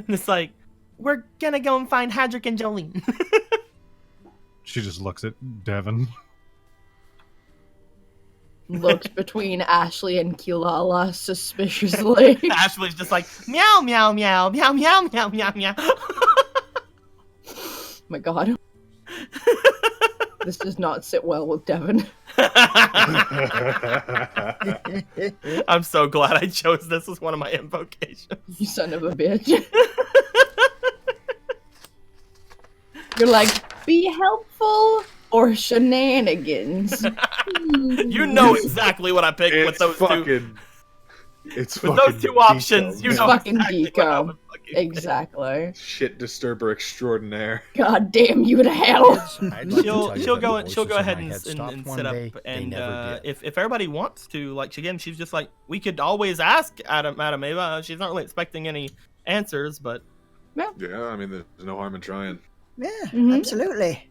Speaker 2: It's like we're gonna go and find Hadrick and Jolene.
Speaker 1: She just looks at Devin.
Speaker 5: Looks between Ashley and Kilala suspiciously.
Speaker 2: Ashley's just like meow meow meow meow meow meow meow meow.
Speaker 5: My god. This does not sit well with Devin.
Speaker 2: I'm so glad I chose this as one of my invocations.
Speaker 5: You son of a bitch. You're like, be helpful or shenanigans.
Speaker 2: You know exactly what I picked with
Speaker 3: It's
Speaker 2: those two.
Speaker 3: fucking. It's
Speaker 2: With
Speaker 3: fucking
Speaker 2: those two options, you
Speaker 3: man.
Speaker 2: know
Speaker 5: Fucking
Speaker 2: exactly what I
Speaker 5: Geeko.
Speaker 2: would fucking pick.
Speaker 5: Exactly.
Speaker 3: Shit disturber extraordinaire.
Speaker 5: God damn you to hell.
Speaker 9: I'd like to tell you
Speaker 2: She'll
Speaker 9: that
Speaker 2: go
Speaker 9: the
Speaker 2: she'll go
Speaker 9: voices in
Speaker 2: ahead
Speaker 9: my
Speaker 2: and,
Speaker 9: head
Speaker 2: and,
Speaker 9: stopped
Speaker 2: and
Speaker 9: one
Speaker 2: sit up
Speaker 9: day, they
Speaker 2: and
Speaker 9: never did.
Speaker 2: if everybody wants to, like, again, she's just like, we could always ask Madame Eva. She's not really expecting any answers, but
Speaker 3: Yeah, I mean, there's no harm in trying.
Speaker 7: Yeah,
Speaker 5: Mhm.
Speaker 7: absolutely.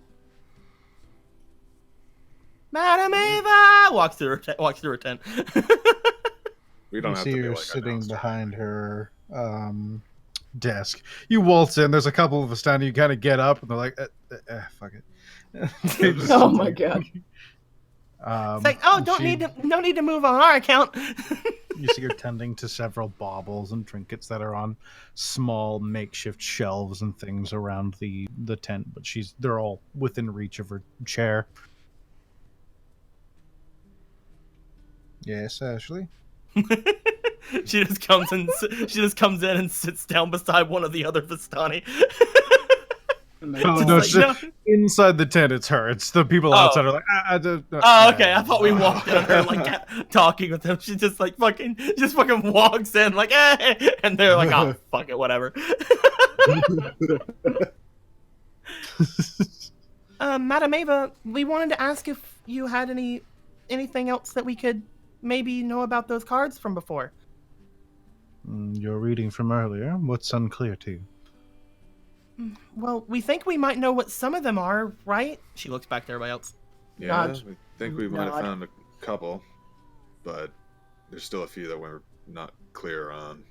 Speaker 2: Madame Eva walks through her tent.
Speaker 3: We don't
Speaker 1: You
Speaker 3: have
Speaker 1: see
Speaker 3: to be
Speaker 1: her
Speaker 3: like
Speaker 1: sitting
Speaker 3: announced or
Speaker 1: behind her desk. You waltz in. There's a couple of us down. You kind of get up, and they're like, "Fuck it." They just
Speaker 5: Oh
Speaker 1: sit
Speaker 5: my
Speaker 1: there.
Speaker 5: god.
Speaker 2: It's like, oh,
Speaker 1: she-
Speaker 2: no need to move on our account.
Speaker 1: You see her tending to several baubles and trinkets that are on small makeshift shelves and things around the tent, but they're all within reach of her chair. Yes, Ashley.
Speaker 2: She just comes in and sits down beside one of the other Vistani.
Speaker 1: Oh, no, inside the tent, it's her. It's the people outside are like,
Speaker 2: Oh, okay. I thought we walked in on her like talking with them. She just like fucking walks in like, hey, and they're like, oh, fuck it, whatever. Madame Eva, we wanted to ask if you had anything else that we could maybe know about those cards from before.
Speaker 1: Your reading from earlier. What's unclear to you?
Speaker 2: Well, we think we might know what some of them are, right? She looks back to everybody else.
Speaker 3: Yeah,
Speaker 5: Nod.
Speaker 3: we think we might have
Speaker 5: Nod.
Speaker 3: found a couple, but there's still a few that we're not clear on.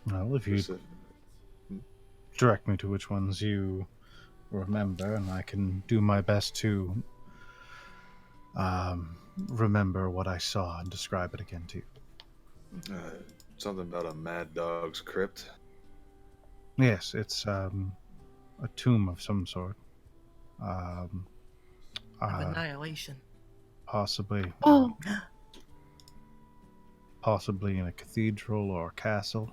Speaker 1: Well, if you
Speaker 3: There's a-
Speaker 1: direct me to which ones you remember, and I can do my best to remember what I saw and describe it again to you.
Speaker 3: Something about a mad dog's crypt.
Speaker 1: Yes, it's a tomb of some sort.
Speaker 2: Annihilation.
Speaker 1: Possibly
Speaker 5: Oh.
Speaker 1: possibly in a cathedral or a castle.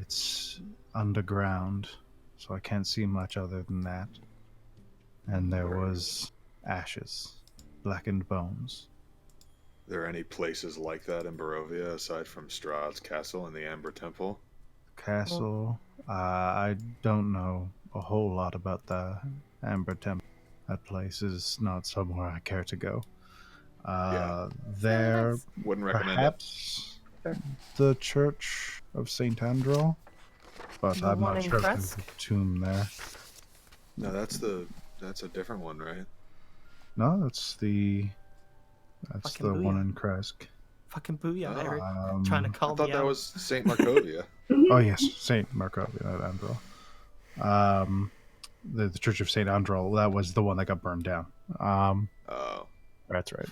Speaker 1: It's underground, so I can't see much other than that. And there was ashes, blackened bones.
Speaker 3: There any places like that in Barovia aside from Strahd's castle and the Amber Temple?
Speaker 1: Castle, I don't know a whole lot about the Amber Temple. That place is not somewhere I care to go. There,
Speaker 3: Wouldn't recommend
Speaker 1: perhaps the Church of Saint Andro, but
Speaker 2: The
Speaker 1: I'm
Speaker 2: one
Speaker 1: not
Speaker 2: in
Speaker 1: sure if there's
Speaker 2: Kresk?
Speaker 1: a tomb there.
Speaker 3: No, that's a different one, right?
Speaker 1: No, that's the
Speaker 2: Fucking
Speaker 1: one
Speaker 2: booyah.
Speaker 1: in Kresk.
Speaker 2: Fucking booyah,
Speaker 3: Oh,
Speaker 2: Eric.
Speaker 1: Um,
Speaker 2: Trying to
Speaker 3: I
Speaker 2: call
Speaker 3: thought
Speaker 2: me
Speaker 3: that
Speaker 2: out.
Speaker 3: was Saint Markovia.
Speaker 1: Oh yes, Saint Markovia, not Andro. The Church of Saint Andro, that was the one that got burned down.
Speaker 3: Oh,
Speaker 1: That's right.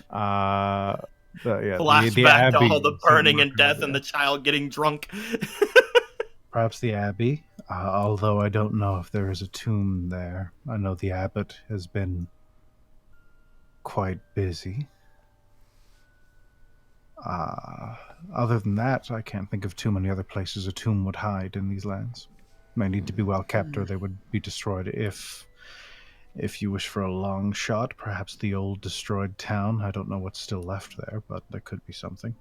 Speaker 1: Yeah,
Speaker 2: Flashback
Speaker 1: the
Speaker 2: to
Speaker 1: Abbey
Speaker 2: all the
Speaker 1: of Saint
Speaker 2: burning and death and
Speaker 1: Markovia.
Speaker 2: the child getting drunk.
Speaker 1: Perhaps the Abbey, although I don't know if there is a tomb there. I know the abbot has been quite busy. Other than that, I can't think of too many other places a tomb would hide in these lands. May need to be well kept, or they would be destroyed. If you wish for a long shot, perhaps the old destroyed town. I don't know what's still left there, but there could be something.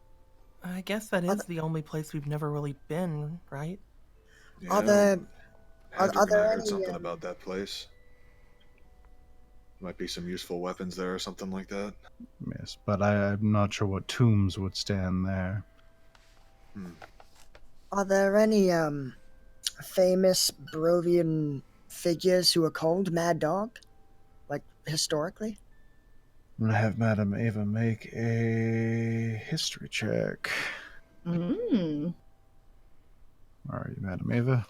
Speaker 2: I guess that is the only place we've never really been, right?
Speaker 3: yeah.
Speaker 7: Are there
Speaker 3: Hedrick
Speaker 7: are
Speaker 3: and I
Speaker 7: there
Speaker 3: heard
Speaker 7: any,
Speaker 3: something about that place. Might be some useful weapons there or something like that.
Speaker 1: Yes, but I'm not sure what tombs would stand there.
Speaker 7: are there any famous Barovian figures who are called Mad Dog? Like historically?
Speaker 1: I'm gonna have Madame Eva make a history check.
Speaker 5: Mm.
Speaker 1: All right, Madame Eva.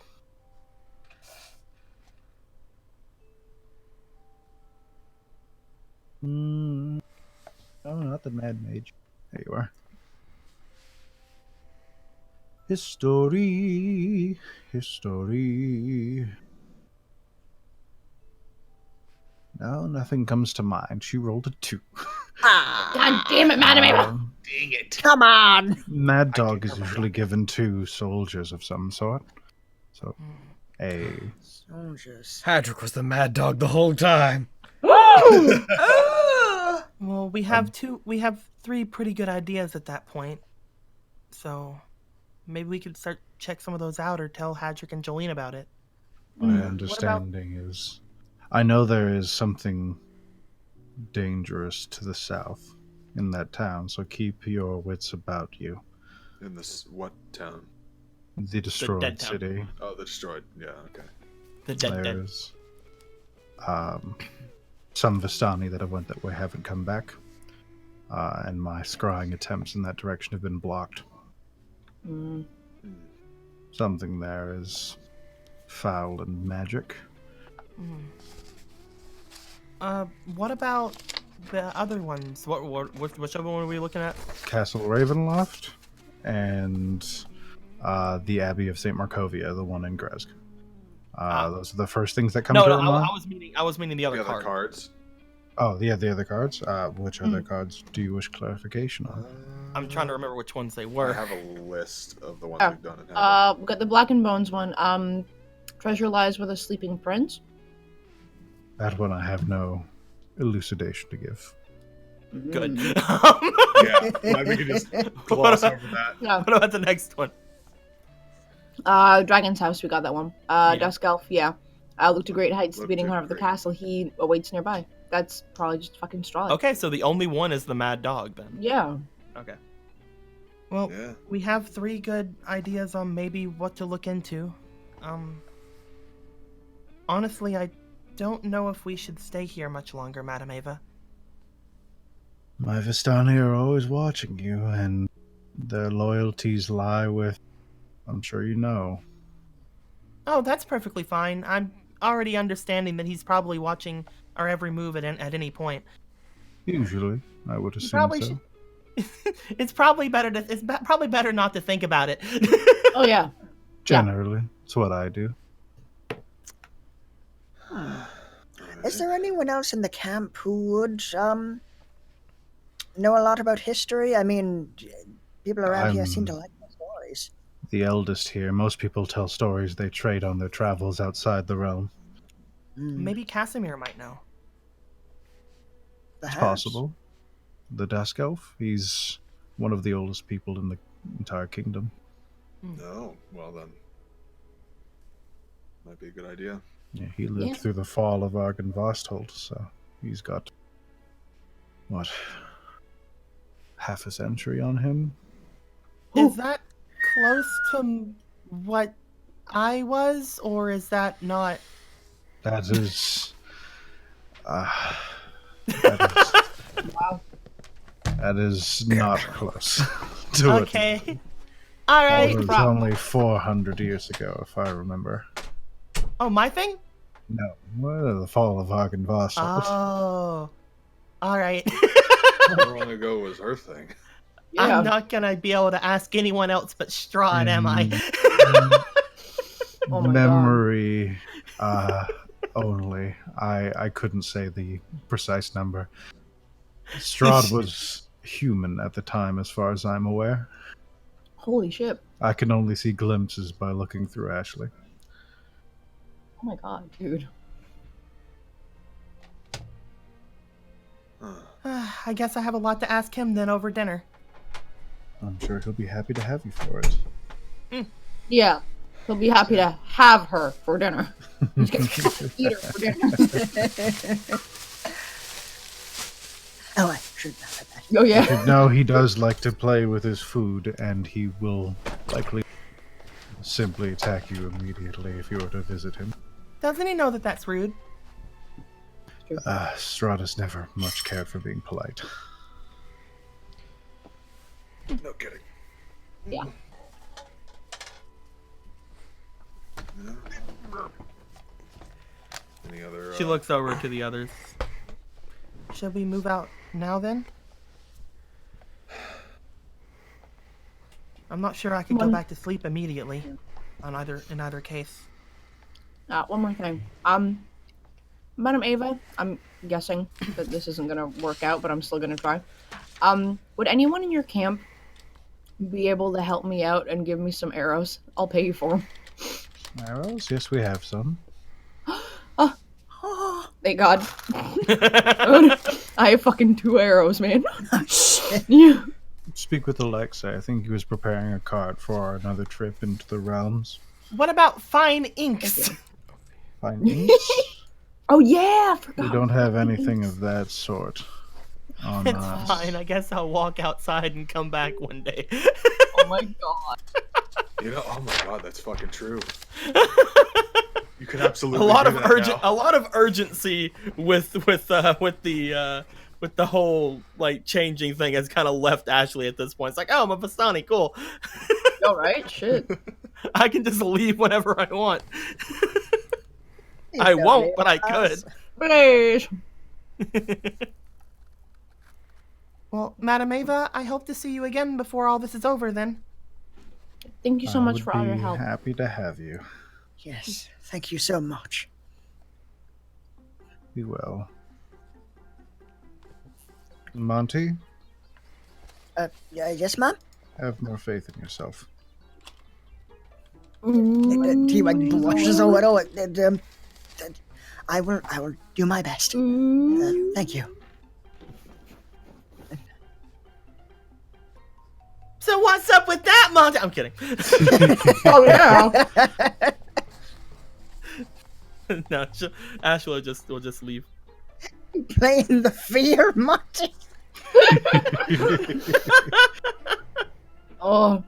Speaker 1: Oh, not the Mad Mage. There you are. History. No, nothing comes to mind. She rolled a 2.
Speaker 5: God damn it, Madame Eva!
Speaker 3: Dang it.
Speaker 6: Come on.
Speaker 1: Mad Dog is usually given to soldiers of some sort. So, a
Speaker 7: Soldiers.
Speaker 4: Hadrick was the mad dog the whole time.
Speaker 2: Well, we have three pretty good ideas at that point. So maybe we could check some of those out or tell Hadrick and Jolene about it.
Speaker 1: my understanding is, I know there is something dangerous to the south in that town, so keep your wits about you.
Speaker 3: In this what town?
Speaker 1: The destroyed
Speaker 2: dead town.
Speaker 1: city.
Speaker 3: Oh, the destroyed. Yeah, okay.
Speaker 2: The dead.
Speaker 1: There's some Vistani that have went that way haven't come back, and my scrying attempts in that direction have been blocked. Something there is foul and magic.
Speaker 2: What about the other ones? Which other one are we looking at?
Speaker 1: Castle Ravenloft and the Abbey of St. Markovia, the one in Kresk. Those are the first things that come to
Speaker 2: No,
Speaker 1: mind.
Speaker 2: I was meaning the other
Speaker 3: The
Speaker 2: card.
Speaker 3: other cards.
Speaker 1: Oh, yeah, the other cards. Which other cards do you wish clarification on?
Speaker 2: I'm trying to remember which ones they
Speaker 3: I
Speaker 2: were.
Speaker 3: have a list of the ones
Speaker 5: Oh.
Speaker 3: we've done. And
Speaker 5: We got the Black and Bones one. Treasure lies with a sleeping prince.
Speaker 1: That one I have no elucidation to give.
Speaker 2: Good.
Speaker 3: yeah, we can just gloss over that.
Speaker 5: Yeah.
Speaker 2: What about the next one?
Speaker 5: Dragon's House, we got that one. Dusk Elf, yeah. Look to great heights,
Speaker 3: Look
Speaker 5: beating
Speaker 3: to
Speaker 5: heart of the
Speaker 3: great-
Speaker 5: castle. He awaits nearby. That's probably just fucking Strahd.
Speaker 2: Okay, so the only one is the Mad Dog then.
Speaker 5: Yeah.
Speaker 2: Okay. Well,
Speaker 3: Yeah.
Speaker 2: we have three good ideas on maybe what to look into. Honestly, I don't know if we should stay here much longer, Madame Eva.
Speaker 1: My Vistani are always watching you, and their loyalties lie with, I'm sure you know.
Speaker 2: Oh, that's perfectly fine. I'm already understanding that he's probably watching our every move at any point.
Speaker 1: Usually, I would assume
Speaker 2: Probably
Speaker 1: so.
Speaker 2: It's probably probably better not to think about it.
Speaker 5: Oh, yeah.
Speaker 1: Generally, it's what I do.
Speaker 7: Is there anyone else in the camp who would know a lot about history? I mean, people around here seem to like the stories.
Speaker 1: The eldest here. Most people tell stories they trade on their travels outside the realm.
Speaker 2: Maybe Casimir might know.
Speaker 1: It's
Speaker 7: Perhaps.
Speaker 1: possible. The Dusk Elf, he's one of the oldest people in the entire kingdom.
Speaker 3: No, well then. Might be a good idea.
Speaker 1: Yeah, he lived
Speaker 5: Yeah.
Speaker 1: through the fall of Argynvostholt, so he's got, what, half a century on him?
Speaker 2: Is that close to what I was, or is that not?
Speaker 1: That is... that is not close to it.
Speaker 2: Okay. All right.
Speaker 1: It was only 400 years ago, if I remember.
Speaker 2: Oh, my thing?
Speaker 1: No, well, the fall of Argynvostholt.
Speaker 2: Oh. All right.
Speaker 3: How long ago was her thing?
Speaker 5: Yeah.
Speaker 2: I'm not gonna be able to ask anyone else but Strahd, am I?
Speaker 5: Oh my God.
Speaker 1: Memory only. I couldn't say the precise number. Strahd was human at the time, as far as I'm aware.
Speaker 5: Holy shit.
Speaker 1: I can only see glimpses by looking through Ashley.
Speaker 5: Oh my God, dude.
Speaker 2: I guess I have a lot to ask him then over dinner.
Speaker 1: I'm sure he'll be happy to have you for it.
Speaker 5: Yeah. He'll be happy to have her for dinner. He's gonna eat her for dinner.
Speaker 7: Oh, I shouldn't have said that.
Speaker 5: Oh, yeah.
Speaker 1: No, he does like to play with his food, and he will likely simply attack you immediately if you were to visit him.
Speaker 2: Doesn't he know that that's rude?
Speaker 1: Strahd has never much cared for being polite.
Speaker 3: No kidding.
Speaker 5: Yeah.
Speaker 3: Any other?
Speaker 2: She looks over to the others. Shall we move out now then? I'm not sure I can go back to sleep immediately in either case.
Speaker 5: One more thing. Madame Eva, I'm guessing that this isn't gonna work out, but I'm still gonna try. Would anyone in your camp be able to help me out and give me some arrows? I'll pay you for them.
Speaker 1: Arrows? Yes, we have some.
Speaker 5: Oh, thank God. I have fucking 2 arrows, man. Yeah.
Speaker 1: Speak with Alexa. I think he was preparing a cart for another trip into the realms.
Speaker 2: What about fine inks?
Speaker 1: Fine inks?
Speaker 5: Oh yeah, I forgot.
Speaker 1: We don't have anything of that sort on
Speaker 2: It's
Speaker 1: us.
Speaker 2: fine. I guess I'll walk outside and come back one day.
Speaker 5: Oh my God.
Speaker 3: You know, oh my God, that's fucking true. You could absolutely
Speaker 2: a lot
Speaker 3: do
Speaker 2: of
Speaker 3: that now.
Speaker 2: a lot of urgency with the whole like changing thing has kind of left Ashley at this point. It's like, oh, I'm a Vistani, cool.
Speaker 5: All right, shit.
Speaker 2: I can just leave whenever I want.
Speaker 7: You
Speaker 2: I
Speaker 7: don't
Speaker 2: won't,
Speaker 7: need
Speaker 2: but I
Speaker 7: us.
Speaker 2: could.
Speaker 5: Please.
Speaker 2: Well, Madame Eva, I hope to see you again before all this is over. Then.
Speaker 5: Thank you so
Speaker 1: I
Speaker 5: much
Speaker 1: would
Speaker 5: for all your
Speaker 1: be
Speaker 5: help.
Speaker 1: happy to have you.
Speaker 7: Yes, thank you so much.
Speaker 1: Be well. Monty,
Speaker 7: Yes, ma'am?
Speaker 1: have more faith in yourself.
Speaker 7: He like blushes a little. I will do my best. Thank you.
Speaker 2: So what's up with that, Monty? I'm kidding.
Speaker 5: Oh yeah.
Speaker 2: No, Ashley will just leave.
Speaker 7: Playing the fear, Monty.
Speaker 5: Oh,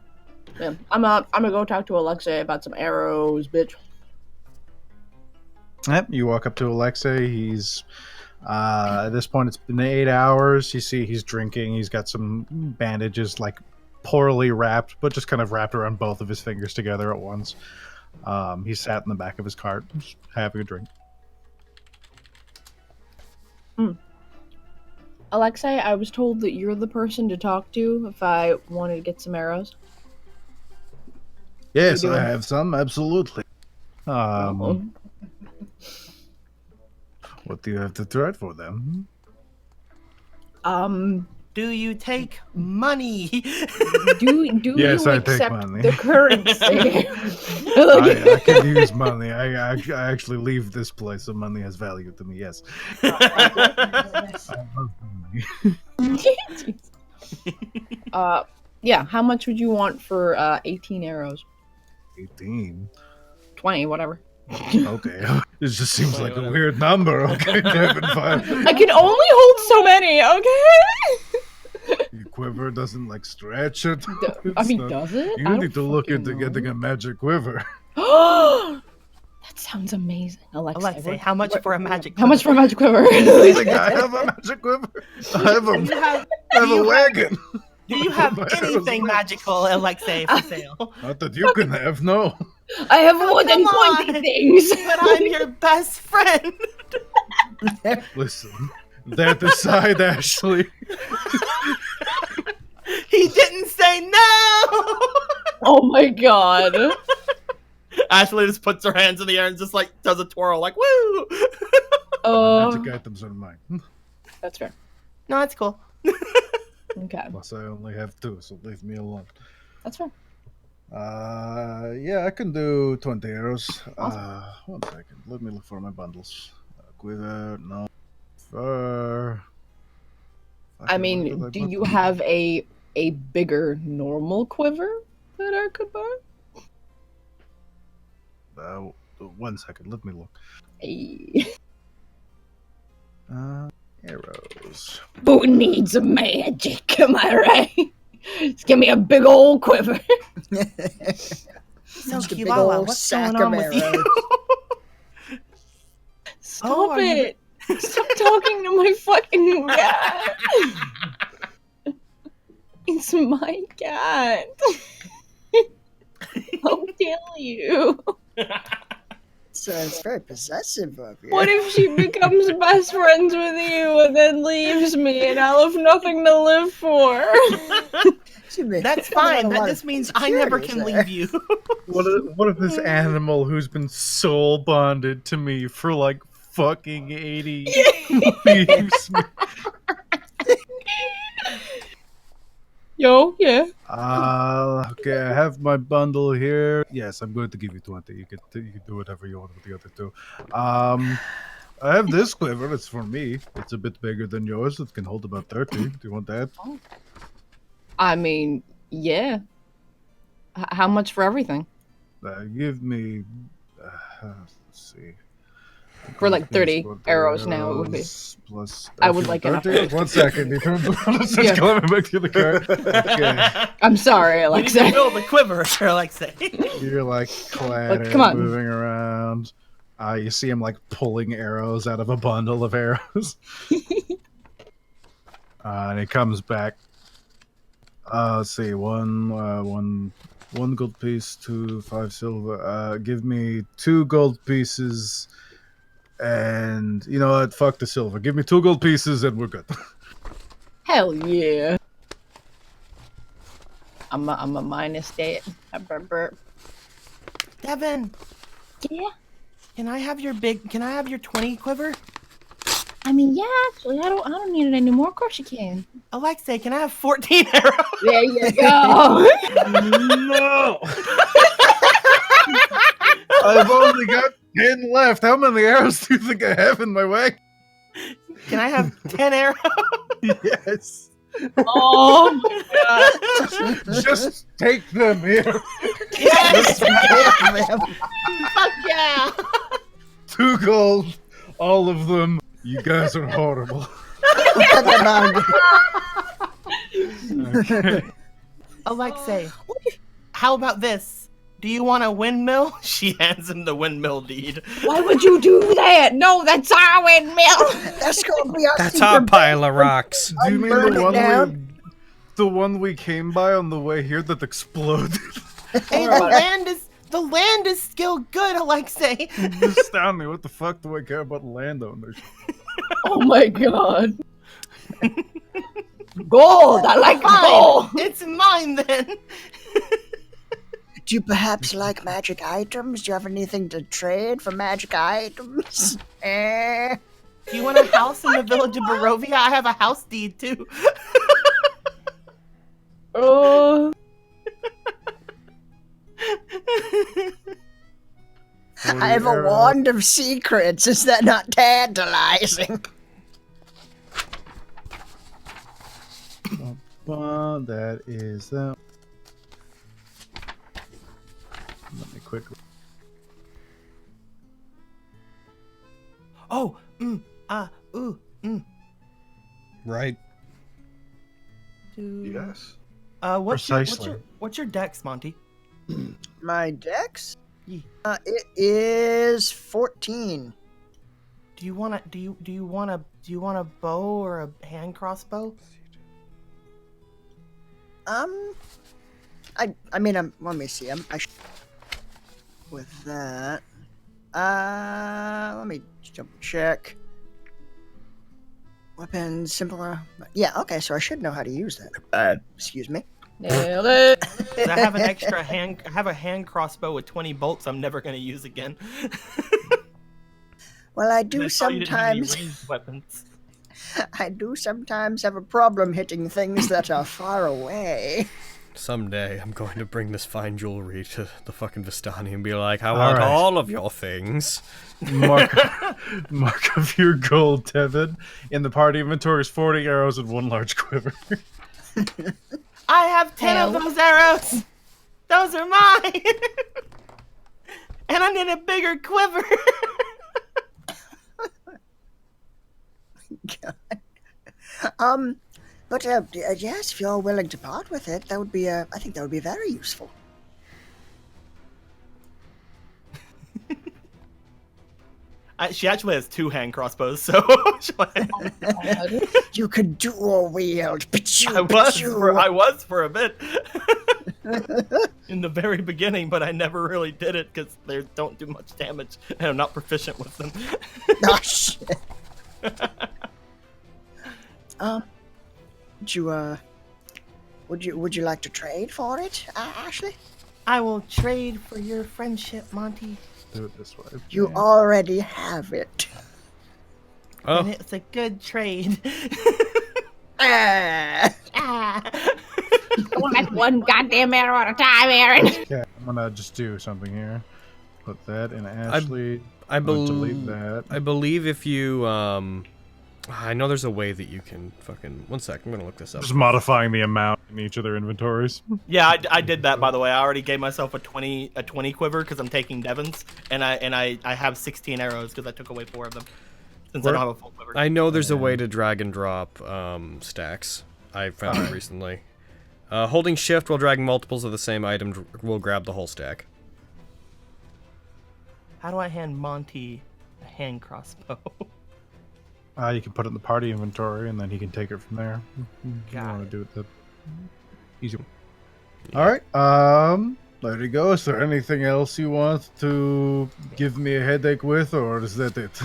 Speaker 5: man. I'm gonna go talk to Alexa about some arrows, bitch.
Speaker 1: Yep, you walk up to Alexei. He's at this point it's been 8 hours. You see he's drinking. He's got some bandages like poorly wrapped, but just kind of wrapped around both of his fingers together at once. He sat in the back of his cart, just having a drink.
Speaker 5: Alexei, I was told that you're the person to talk to if I wanted to get some arrows.
Speaker 1: Yes,
Speaker 5: you
Speaker 1: I
Speaker 5: doing?
Speaker 1: have some, absolutely. What do you have to thread for them?
Speaker 2: Do you take money?
Speaker 5: Do
Speaker 1: Yes,
Speaker 5: you
Speaker 1: I take
Speaker 5: accept
Speaker 1: money.
Speaker 5: the currency?
Speaker 1: I can use money. I actually leave this place, so money has value to me. Yes. I love money.
Speaker 5: Yeah. How much would you want for 18 arrows?
Speaker 1: 18.
Speaker 5: 20, whatever.
Speaker 1: Okay. It just seems like a weird number. Okay, Kevin, fine.
Speaker 5: I can only hold so many. Okay.
Speaker 1: Your quiver doesn't like stretch it.
Speaker 5: I mean, does it?
Speaker 1: You need to look into getting a magic quiver.
Speaker 5: That sounds amazing,
Speaker 2: Alexei, how much for a magic?
Speaker 5: How much for a magic quiver?
Speaker 1: Like, I have a magic quiver. I have a wagon.
Speaker 2: Do you have
Speaker 1: My arrows
Speaker 2: anything
Speaker 1: left.
Speaker 2: magical, Alexei, for sale?
Speaker 1: Not that you can have, no.
Speaker 5: I have more than
Speaker 2: come
Speaker 5: 20
Speaker 2: on.
Speaker 5: things.
Speaker 2: But I'm your best friend.
Speaker 1: Listen, they're the side, Ashley.
Speaker 2: He didn't say no.
Speaker 5: Oh my god.
Speaker 2: Ashley just puts her hands in the air and just like does a twirl, like woo.
Speaker 1: Magic items are mine.
Speaker 5: That's fair.
Speaker 2: No, that's cool.
Speaker 5: Okay,
Speaker 1: Plus, I only have 2, so leave me alone.
Speaker 5: that's fair.
Speaker 1: Yeah, I can do 20 arrows. 1 second. Let me look for my bundles. Quiver, no. Fur.
Speaker 5: I mean, do you have a bigger normal quiver that I could buy?
Speaker 1: 1 second. Let me look.
Speaker 5: Hey.
Speaker 1: Arrows.
Speaker 5: Who needs magic? Am I right? Just give me a big old quiver.
Speaker 2: So
Speaker 7: Just a big
Speaker 2: Chihuahua,
Speaker 7: old
Speaker 2: what's
Speaker 7: sack
Speaker 2: going on
Speaker 7: of
Speaker 2: with you?
Speaker 7: arrows.
Speaker 5: Stop
Speaker 2: Oh, are you-
Speaker 5: it! Stop talking to my fucking cat. It's my cat. I'll kill you.
Speaker 7: So it's very possessive of you.
Speaker 5: What if she becomes best friends with you and then leaves me and I'll have nothing to live for?
Speaker 2: That's fine. That just means I never can leave you.
Speaker 1: What if this animal who's been soul bonded to me for like fucking 80 leaves me?
Speaker 5: Yo, yeah.
Speaker 1: Okay, I have my bundle here. Yes, I'm going to give you 20. You can do whatever you want with the other two. I have this quiver. It's for me. It's a bit bigger than yours. It can hold about 30. Do you want that?
Speaker 5: I mean, yeah. How much for everything?
Speaker 1: Give me. Let's see.
Speaker 5: For like 30 arrows now, it would be.
Speaker 1: Plus,
Speaker 5: I would like it.
Speaker 1: 30? 1 second. He turns around and says,
Speaker 5: Yeah.
Speaker 1: "Let me back to the car." Okay.
Speaker 5: I'm sorry,
Speaker 2: We need to
Speaker 5: Alexa.
Speaker 2: build the quiver, Alexa.
Speaker 1: You're like clattering,
Speaker 5: come on.
Speaker 1: moving around. You see him like pulling arrows out of a bundle of arrows. And he comes back. Let's see, one gold piece, 5 silver. Give me 2 gold pieces, and you know what? Fuck the silver. Give me 2 gold pieces, and we're good.
Speaker 5: Hell yeah. I'm a minus that.
Speaker 2: Devin,
Speaker 5: Yeah.
Speaker 2: can I have your 20 quiver?
Speaker 5: I mean, yeah. Actually, I don't need it anymore. Of course you can.
Speaker 2: Alexa, can I have 14 arrows?
Speaker 5: There you go.
Speaker 1: No! I've only got 10 left. How many arrows do you think I have in my wagon?
Speaker 2: Can I have 10 arrows?
Speaker 1: Yes.
Speaker 5: Oh my god.
Speaker 1: Just take them here.
Speaker 2: Yes!
Speaker 5: Fuck yeah.
Speaker 1: 2 gold. All of them. You guys are horrible. Okay.
Speaker 2: Alexa, how about this? Do you want a windmill? She hands him the windmill deed.
Speaker 5: Why would you do that? No, that's our windmill.
Speaker 7: That's gonna be our
Speaker 4: That's our pile of rocks.
Speaker 1: Do you mean
Speaker 7: burn
Speaker 1: the
Speaker 7: it
Speaker 1: one
Speaker 7: down.
Speaker 1: the one we came by on the way here that exploded?
Speaker 2: Hey, the land is still good, Alexa.
Speaker 1: Vistani, what the fuck do I care about landowners?
Speaker 5: Oh my god. Gold. I like gold.
Speaker 2: It's mine then.
Speaker 7: Do you perhaps like magic items? Do you have anything to trade for magic items?
Speaker 2: Do you want a house in the village of Barovia? I have a house deed too.
Speaker 5: Oh.
Speaker 7: I have a wand of secrets. Is that not tantalizing?
Speaker 1: That is that. Let me quickly.
Speaker 2: Oh,
Speaker 4: Right.
Speaker 3: Yes.
Speaker 2: What's your dex, Monty?
Speaker 7: My dex?
Speaker 2: Yeah.
Speaker 7: It is 14.
Speaker 2: Do you want a bow or a hand crossbow?
Speaker 7: I mean, let me see. With that. Let me double check. Weapons, simpler. Yeah, okay, so I should know how to use that. Excuse me.
Speaker 5: Nailed it.
Speaker 2: 'Cause I have an extra hand. I have a hand crossbow with 20 bolts. I'm never gonna use again.
Speaker 7: Well, I
Speaker 2: And
Speaker 7: do
Speaker 2: I saw you didn't have any
Speaker 7: sometimes.
Speaker 2: ranged weapons.
Speaker 7: I do sometimes have a problem hitting things that are far away.
Speaker 4: Someday I'm going to bring this fine jewelry to the fucking Vistani and be like, I want
Speaker 1: right.
Speaker 4: all of your things.
Speaker 1: Mark of your gold, Devin. In the party inventory is 40 arrows and 1 large quiver.
Speaker 2: I have 10 of those arrows. Those are mine. And I need a bigger quiver.
Speaker 7: But yes, if you're willing to part with it, that would be I think that would be very useful.
Speaker 2: She actually has 2 hand crossbows, so
Speaker 7: You could dual wield.
Speaker 2: I was for a bit in the very beginning, but I never really did it because they don't do much damage, and I'm not proficient with them.
Speaker 7: Oh shit. Would you like to trade for it, Ashley?
Speaker 2: I will trade for your friendship, Monty.
Speaker 1: Do it this way.
Speaker 7: You already have it.
Speaker 4: Oh,
Speaker 2: And it's a good trade.
Speaker 7: Ah.
Speaker 2: Ah.
Speaker 5: one goddamn arrow at a time, Aaron.
Speaker 1: Okay, I'm gonna just do something here. Put that in Ashley.
Speaker 4: I
Speaker 1: delete that.
Speaker 4: I believe if you I know there's a way that you can fucking 1 sec. I'm gonna look this up.
Speaker 1: Just modifying the amount in each of their inventories.
Speaker 9: Yeah, I did that, by the way. I already gave myself a 20 quiver because I'm taking Devon's, and I have 16 arrows because I took away 4 of them since I don't have a full quiver.
Speaker 4: I know there's a way to drag and drop stacks. I found it recently. Holding shift while dragging multiples of the same item will grab the whole stack.
Speaker 2: How do I hand Monty a hand crossbow?
Speaker 1: You can put it in the party inventory, and then he can take it from there. You want to do it the easy one. All right. There you go. Is there anything else you want to give me a headache with, or is that it?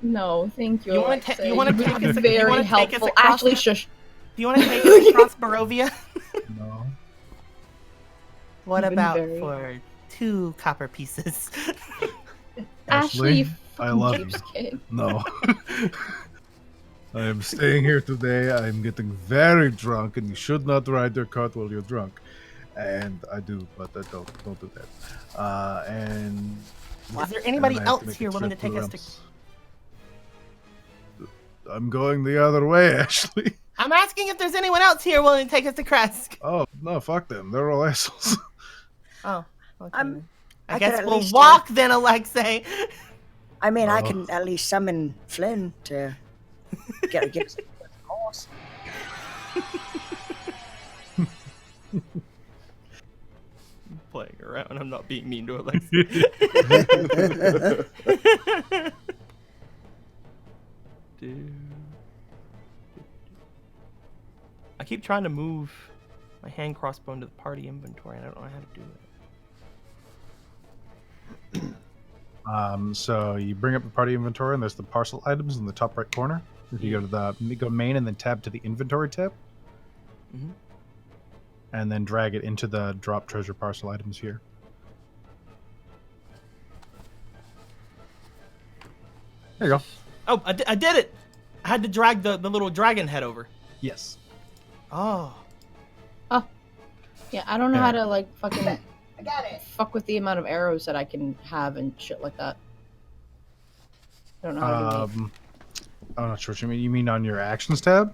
Speaker 5: No, thank you.
Speaker 2: You wanna
Speaker 5: Alexa.
Speaker 2: you wanna
Speaker 5: You've
Speaker 2: take
Speaker 5: been
Speaker 2: us- you
Speaker 5: very
Speaker 2: wanna take us
Speaker 5: helpful.
Speaker 2: across
Speaker 5: Ashley,
Speaker 2: the-
Speaker 5: shush.
Speaker 2: Do you want to take us across Barovia?
Speaker 1: No.
Speaker 2: What
Speaker 5: You've been
Speaker 2: about
Speaker 5: very-
Speaker 2: for 2 copper pieces?
Speaker 5: Ashley, you
Speaker 1: I
Speaker 5: fucking
Speaker 1: love you.
Speaker 5: cheapskate.
Speaker 1: No. I am staying here today. I am getting very drunk, and you should not ride your cart while you're drunk. And I do, but I don't do that. And
Speaker 2: Is there anybody
Speaker 1: and I have
Speaker 2: else
Speaker 1: make a
Speaker 2: here willing to
Speaker 1: trip
Speaker 2: take us to?
Speaker 1: Rums. I'm going the other way, Ashley.
Speaker 2: I'm asking if there's anyone else here willing to take us to Kresk.
Speaker 1: Oh no, fuck them. They're all assholes.
Speaker 2: Oh, okay.
Speaker 7: I'm-
Speaker 2: I
Speaker 7: I
Speaker 2: guess
Speaker 7: could at
Speaker 2: we'll
Speaker 7: least,
Speaker 2: walk then, Alexei.
Speaker 7: I mean, I
Speaker 1: Oh.
Speaker 7: can at least summon Flynn to get the horse.
Speaker 2: Playing around. I'm not being mean to Alexei. I keep trying to move my hand crossbow into the party inventory, and I don't know how to do it.
Speaker 1: So you bring up the party inventory, and there's the parcel items in the top right corner. If you go to go main and then tab to the inventory tab,
Speaker 2: Mhm.
Speaker 1: and then drag it into the drop treasure parcel items here. There you go.
Speaker 2: Oh, I did it! I had to drag the little dragon head over.
Speaker 1: Yes.
Speaker 2: Oh.
Speaker 5: Yeah, I don't know how to like fucking
Speaker 7: I got it.
Speaker 5: fuck with the amount of arrows that I can have and shit like that. I don't know how to do it.
Speaker 1: I'm not sure what you mean. You mean on your actions tab?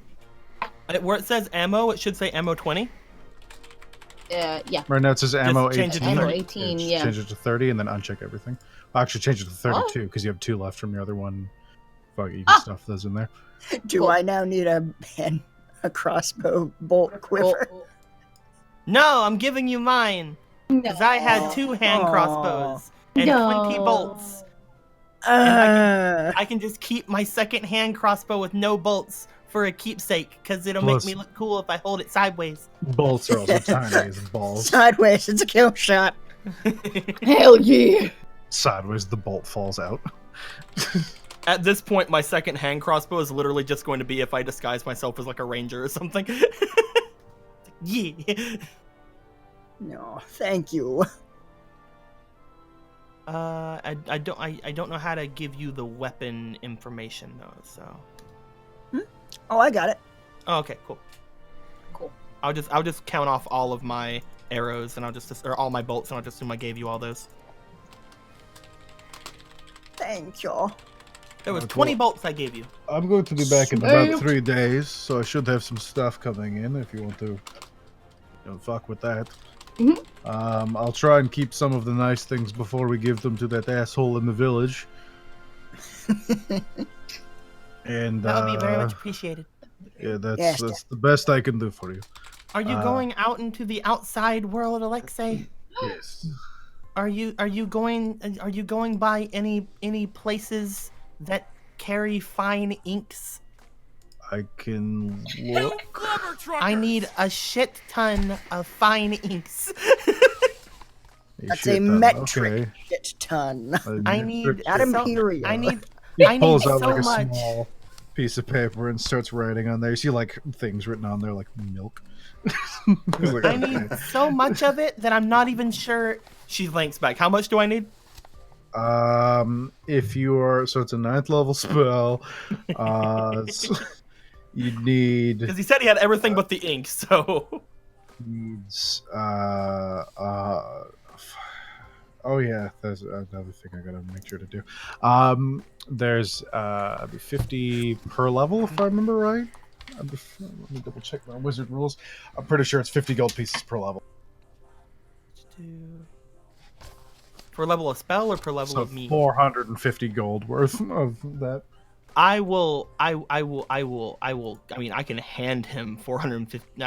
Speaker 2: Where it says ammo, it should say ammo 20.
Speaker 5: Yeah.
Speaker 1: Right now it says ammo
Speaker 2: change it
Speaker 1: 18.
Speaker 2: to
Speaker 5: Ammo 18,
Speaker 1: Just
Speaker 5: yeah.
Speaker 1: Change it to 30 and then uncheck everything. Well, actually, change it to 32 because you have 2 left from your other one. Fuck it, you can stuff those in there.
Speaker 7: Do
Speaker 5: Cool.
Speaker 7: I now need a crossbow bolt quiver?
Speaker 2: No, I'm giving you mine. Because I had 2 hand
Speaker 7: Aw.
Speaker 2: crossbows and 20 bolts. I can just keep my second hand crossbow with no bolts for a keepsake, because it'll
Speaker 1: Plus-
Speaker 2: make me look cool if I hold it sideways.
Speaker 1: Bolts are also tiny as balls.
Speaker 7: Sideways, it's a kill shot.
Speaker 5: Hell yeah!
Speaker 1: Sideways, the bolt falls out.
Speaker 2: At this point, my second hand crossbow is literally just going to be if I disguise myself as like a ranger or something. Yeah.
Speaker 7: No, thank you.
Speaker 2: I don't know how to give you the weapon information though. So.
Speaker 7: Oh, I got it.
Speaker 2: Oh, okay, cool.
Speaker 5: Cool.
Speaker 2: I'll just count off all of my arrows and or all my bolts, and I'll just assume I gave you all those.
Speaker 7: Thank you.
Speaker 2: There was
Speaker 1: Oh, cool.
Speaker 2: 20 bolts I gave you.
Speaker 1: I'm going to be back in
Speaker 5: Sweet.
Speaker 1: about 3 days, so I should have some stuff coming in if you want to fuck with that.
Speaker 5: Mhm.
Speaker 1: I'll try and keep some of the nice things before we give them to that asshole in the village. And
Speaker 2: That would be very much appreciated.
Speaker 1: yeah,
Speaker 7: Yes.
Speaker 1: that's the best I can do for you.
Speaker 2: Are you going out into the outside world, Alexei?
Speaker 1: Yes.
Speaker 2: Are you going by any places that carry fine inks?
Speaker 1: I can look.
Speaker 8: Clever trucker.
Speaker 2: I need a shit ton of fine inks.
Speaker 7: That's
Speaker 1: Shit
Speaker 7: a
Speaker 1: ton,
Speaker 7: metric
Speaker 1: okay.
Speaker 7: shit ton.
Speaker 2: I need
Speaker 7: Not
Speaker 2: so-
Speaker 7: imperial.
Speaker 2: I need
Speaker 1: He pulls out
Speaker 2: so
Speaker 1: like a
Speaker 2: much.
Speaker 1: small piece of paper and starts writing on there. You see like things written on there like milk. He's like,
Speaker 2: I
Speaker 1: "Okay."
Speaker 2: need so much of it that I'm not even sure. She links back. How much do I need?
Speaker 1: If you are, so it's a 9th level spell. You need.
Speaker 2: Because he said he had everything but the ink. So
Speaker 1: needs oh yeah, there's another thing I gotta make sure to do. There's 50 per level if I remember right. Let me double check my wizard rules. I'm pretty sure it's 50 gold pieces per level.
Speaker 9: Per level of spell or per level
Speaker 1: So
Speaker 9: of me?
Speaker 1: 450 gold worth of that.
Speaker 9: I mean, I can hand him 450.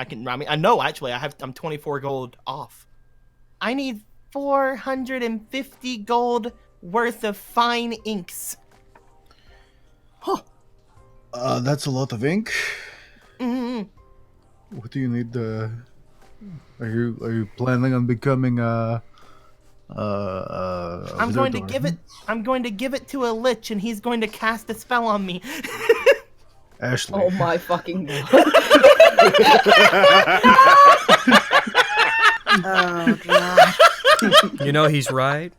Speaker 9: I'm 24 gold off. I need 450 gold worth of fine inks.
Speaker 1: That's a lot of ink.
Speaker 9: Mm-hmm.
Speaker 1: What do you need? Are you planning on becoming
Speaker 9: I'm going to give it to a lich, and he's going to cast a spell on me.
Speaker 1: Ashley?
Speaker 5: Oh my fucking god.
Speaker 7: Oh god.
Speaker 4: You know he's right.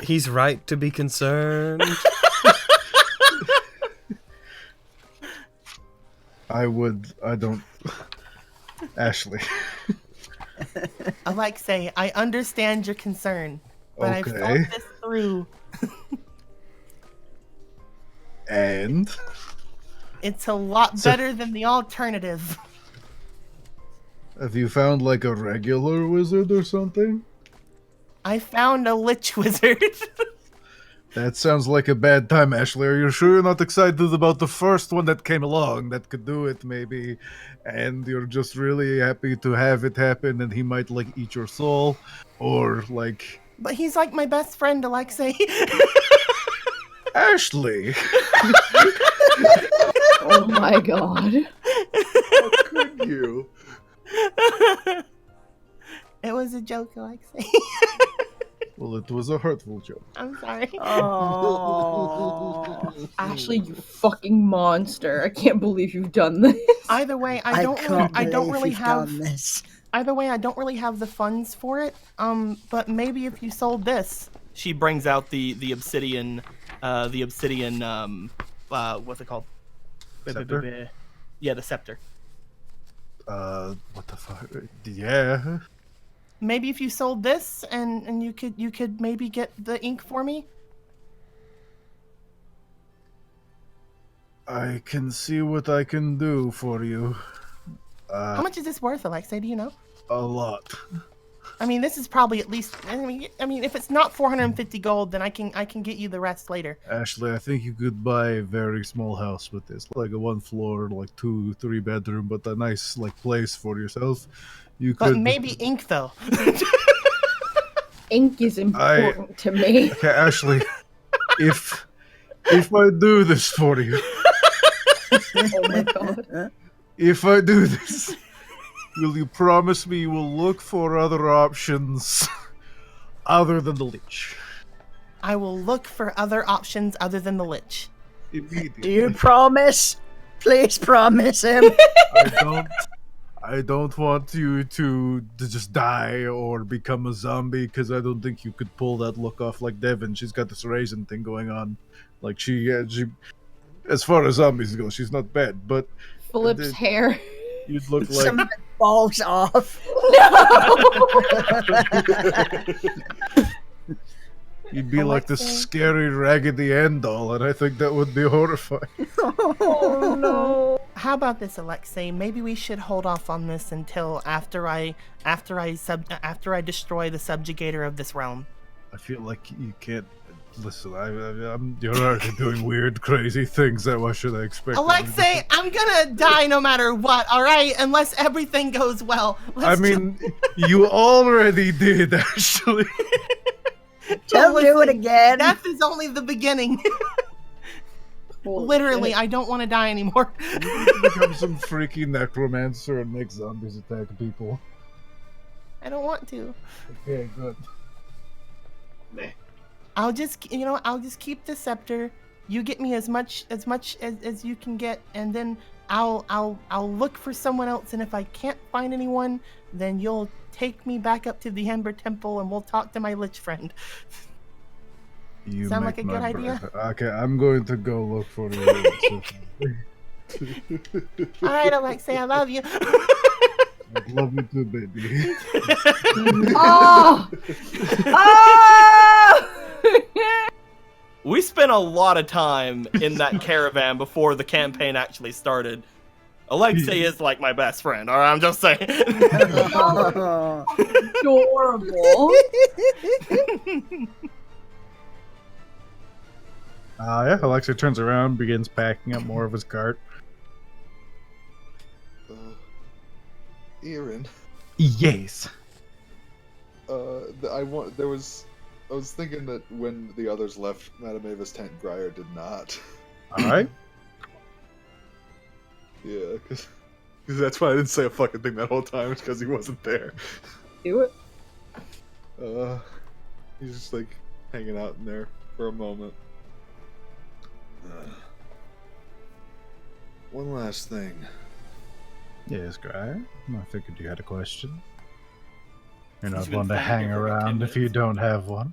Speaker 4: He's right to be concerned.
Speaker 1: I don't. Ashley.
Speaker 9: Alexei, I understand your concern, but I've thought
Speaker 1: Okay.
Speaker 9: this through.
Speaker 1: And
Speaker 9: It's a lot better than the alternative.
Speaker 1: have you found like a regular wizard or something?
Speaker 9: I found a lich wizard.
Speaker 1: That sounds like a bad time, Ashley. Are you sure you're not excited about the first one that came along that could do it, maybe? And you're just really happy to have it happen, and he might like eat your soul, or like
Speaker 9: But he's like my best friend, Alexei.
Speaker 1: Ashley.
Speaker 5: Oh my god.
Speaker 3: How could you?
Speaker 9: It was a joke, Alexei.
Speaker 1: Well, it was a hurtful joke.
Speaker 9: I'm sorry.
Speaker 5: Oh. Ashley, you fucking monster. I can't believe you've done this.
Speaker 9: Either way, I don't really have
Speaker 7: this.
Speaker 9: Either way, I don't really have the funds for it. But maybe if you sold this. She brings out the obsidian what's it called?
Speaker 1: Scepter?
Speaker 9: Yeah, the scepter.
Speaker 1: What the fuck? Yeah.
Speaker 9: Maybe if you sold this and you could maybe get the ink for me.
Speaker 1: I can see what I can do for you.
Speaker 9: How much is this worth, Alexei? Do you know?
Speaker 1: A lot.
Speaker 9: I mean, this is probably at least. I mean, if it's not 450 gold, then I can get you the rest later.
Speaker 1: Ashley, I think you could buy a very small house with this, like a 1 floor, like 2-3 bedroom, but a nice like place for yourself. You
Speaker 9: But
Speaker 1: could.
Speaker 9: maybe ink though.
Speaker 5: Ink is important to me.
Speaker 1: Okay, Ashley, if I do this for you,
Speaker 5: Oh my god.
Speaker 1: if I do this, will you promise me you will look for other options other than the leech?
Speaker 9: I will look for other options other than the lich.
Speaker 1: Immediately.
Speaker 7: Do you promise? Please promise him.
Speaker 1: I don't want you to just die or become a zombie, because I don't think you could pull that look off like Devin. She's got this raisin thing going on. Like she as far as zombies go, she's not bad, but
Speaker 5: Philip's hair.
Speaker 1: you'd look like
Speaker 7: Some of it falls off.
Speaker 1: you'd be like this
Speaker 9: Alexei.
Speaker 1: scary Raggedy Ann doll, and I think that would be horrifying.
Speaker 5: Oh no.
Speaker 9: How about this, Alexei? Maybe we should hold off on this until after I destroy the subjugator of this realm.
Speaker 1: I feel like you can't listen. You're already doing weird, crazy things. What should I expect?
Speaker 9: Alexei, I'm gonna die no matter what, alright? Unless everything goes well.
Speaker 1: I mean, you already did, actually.
Speaker 7: Don't do it again.
Speaker 9: Death is only the beginning.
Speaker 5: Holy
Speaker 9: Literally,
Speaker 5: shit.
Speaker 9: I don't want to die anymore.
Speaker 1: You need to become some freaky necromancer and make zombies attack people.
Speaker 9: I don't want to.
Speaker 1: Okay, good.
Speaker 9: I'll just keep the scepter. You get me as much as you can get, and then I'll look for someone else. And if I can't find anyone, then you'll take me back up to the Ember Temple, and we'll talk to my lich friend.
Speaker 1: You
Speaker 9: Sound
Speaker 1: make
Speaker 9: like a good
Speaker 1: my
Speaker 9: idea?
Speaker 1: breath. Okay, I'm going to go look for you.
Speaker 9: All right, Alexei, I love you.
Speaker 1: Love you too, baby.
Speaker 5: Oh! Oh!
Speaker 2: We spent a lot of time in that caravan before the campaign actually started. Alexei is like my best friend, all right? I'm just saying.
Speaker 5: Adorable.
Speaker 1: Yeah, Alexa turns around, begins packing up more of his cart.
Speaker 3: Aaron,
Speaker 1: Yes.
Speaker 3: I was thinking that when the others left Madame Eva's tent, Grier did not.
Speaker 1: All right.
Speaker 3: Yeah, because that's why I didn't say a fucking thing that whole time. It's because he wasn't there.
Speaker 5: Do it.
Speaker 3: He's just like hanging out in there for a moment. One last thing.
Speaker 1: Yes, Grier. I figured you had a question. You're not
Speaker 2: He's been
Speaker 1: one to
Speaker 2: thinking
Speaker 1: hang
Speaker 2: for about 10
Speaker 1: around if you
Speaker 2: minutes.
Speaker 1: don't have one.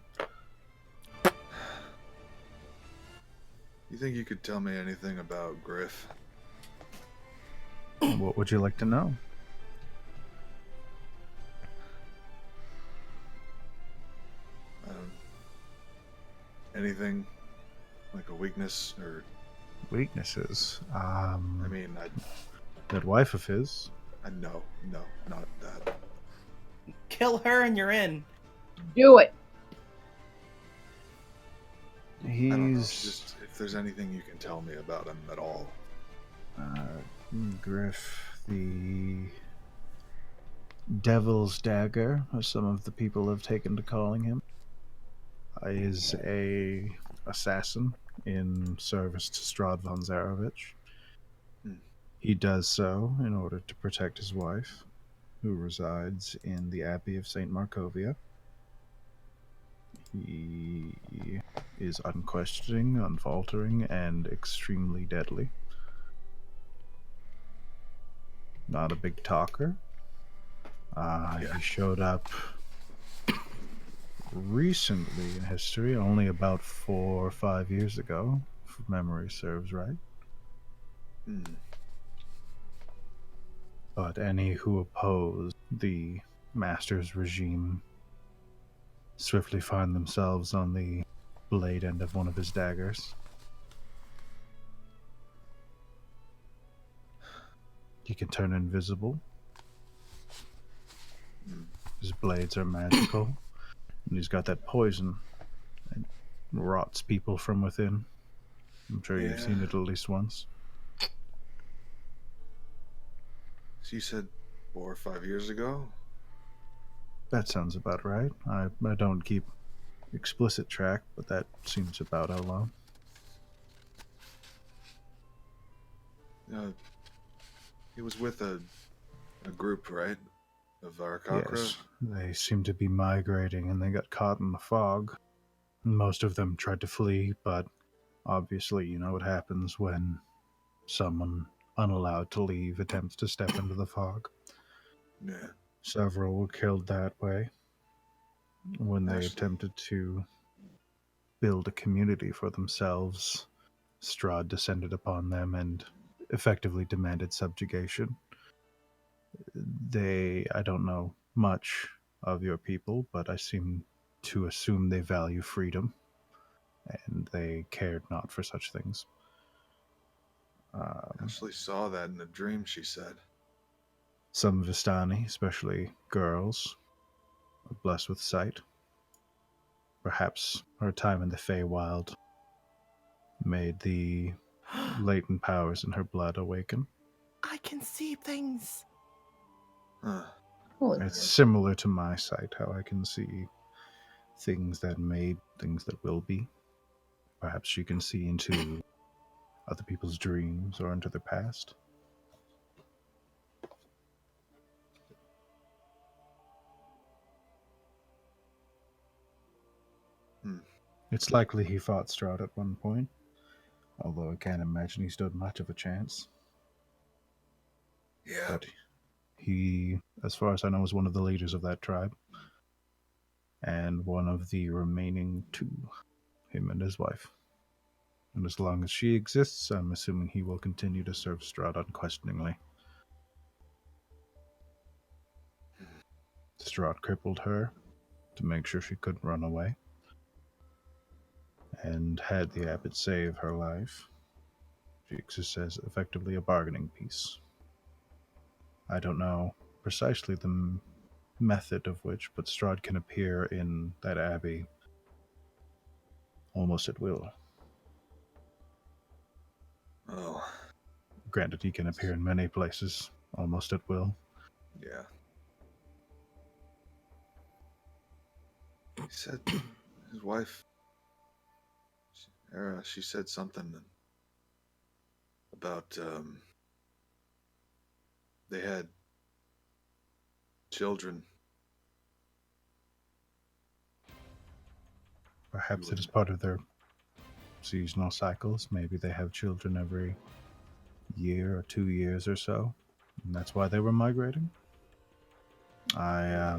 Speaker 3: You think you could tell me anything about Griff?
Speaker 1: What would you like to know?
Speaker 3: Anything like a weakness or?
Speaker 1: Weaknesses.
Speaker 3: I mean,
Speaker 1: That wife of his.
Speaker 3: no, not that.
Speaker 2: Kill her and you're in.
Speaker 5: Do it.
Speaker 3: I don't know.
Speaker 1: He's
Speaker 3: Just if there's anything you can tell me about him at all.
Speaker 1: Griff, the Devil's Dagger, as some of the people have taken to calling him, is a assassin in service to Strahd von Zarovich. He does so in order to protect his wife, who resides in the Abbey of St. Markovia. He is unquestioning, unfaltering, and extremely deadly. Not a big talker. He showed up recently in history, only about 4 or 5 years ago, if memory serves right. But any who oppose the Master's regime swiftly find themselves on the blade end of one of his daggers. He can turn invisible. His blades are magical. And he's got that poison that rots people from within. I'm sure you've seen it at least once.
Speaker 3: So you said 4 or 5 years ago?
Speaker 1: That sounds about right. I don't keep explicit track, but that seems about how long.
Speaker 3: He was with a group, right? Of Tarokka?
Speaker 1: Yes, they seem to be migrating and they got caught in the fog. Most of them tried to flee, but obviously you know what happens when someone unallowed to leave attempts to step into the fog.
Speaker 3: Yeah.
Speaker 1: Several were killed that way when they
Speaker 3: Ashley.
Speaker 1: attempted to build a community for themselves. Strahd descended upon them and effectively demanded subjugation. I don't know much of your people, but I seem to assume they value freedom, and they cared not for such things.
Speaker 3: Ashley saw that in a dream, she said.
Speaker 1: Some Vistani, especially girls, are blessed with sight. Perhaps her time in the Feywild made the latent powers in her blood awaken.
Speaker 9: I can see things.
Speaker 5: Holy
Speaker 1: It's similar to my sight, how I can see things that made, things that will be. Perhaps she can see into other people's dreams or into their past. It's likely he fought Strahd at one point, although I can't imagine he stood much of a chance.
Speaker 3: Yeah.
Speaker 1: But he, as far as I know, was one of the leaders of that tribe, and one of the remaining two, him and his wife. And as long as she exists, I'm assuming he will continue to serve Strahd unquestioningly. Strahd crippled her to make sure she couldn't run away, and had the abbot save her life. She exists as effectively a bargaining piece. I don't know precisely the method of which, but Strahd can appear in that abbey almost at will.
Speaker 3: Oh,
Speaker 1: Granted, he can appear in many places almost at will.
Speaker 3: yeah. He said his wife, Era, she said something about they had children.
Speaker 1: Perhaps it is part of their seasonal cycles. Maybe they have children every year or 2 years or so, and that's why they were migrating. I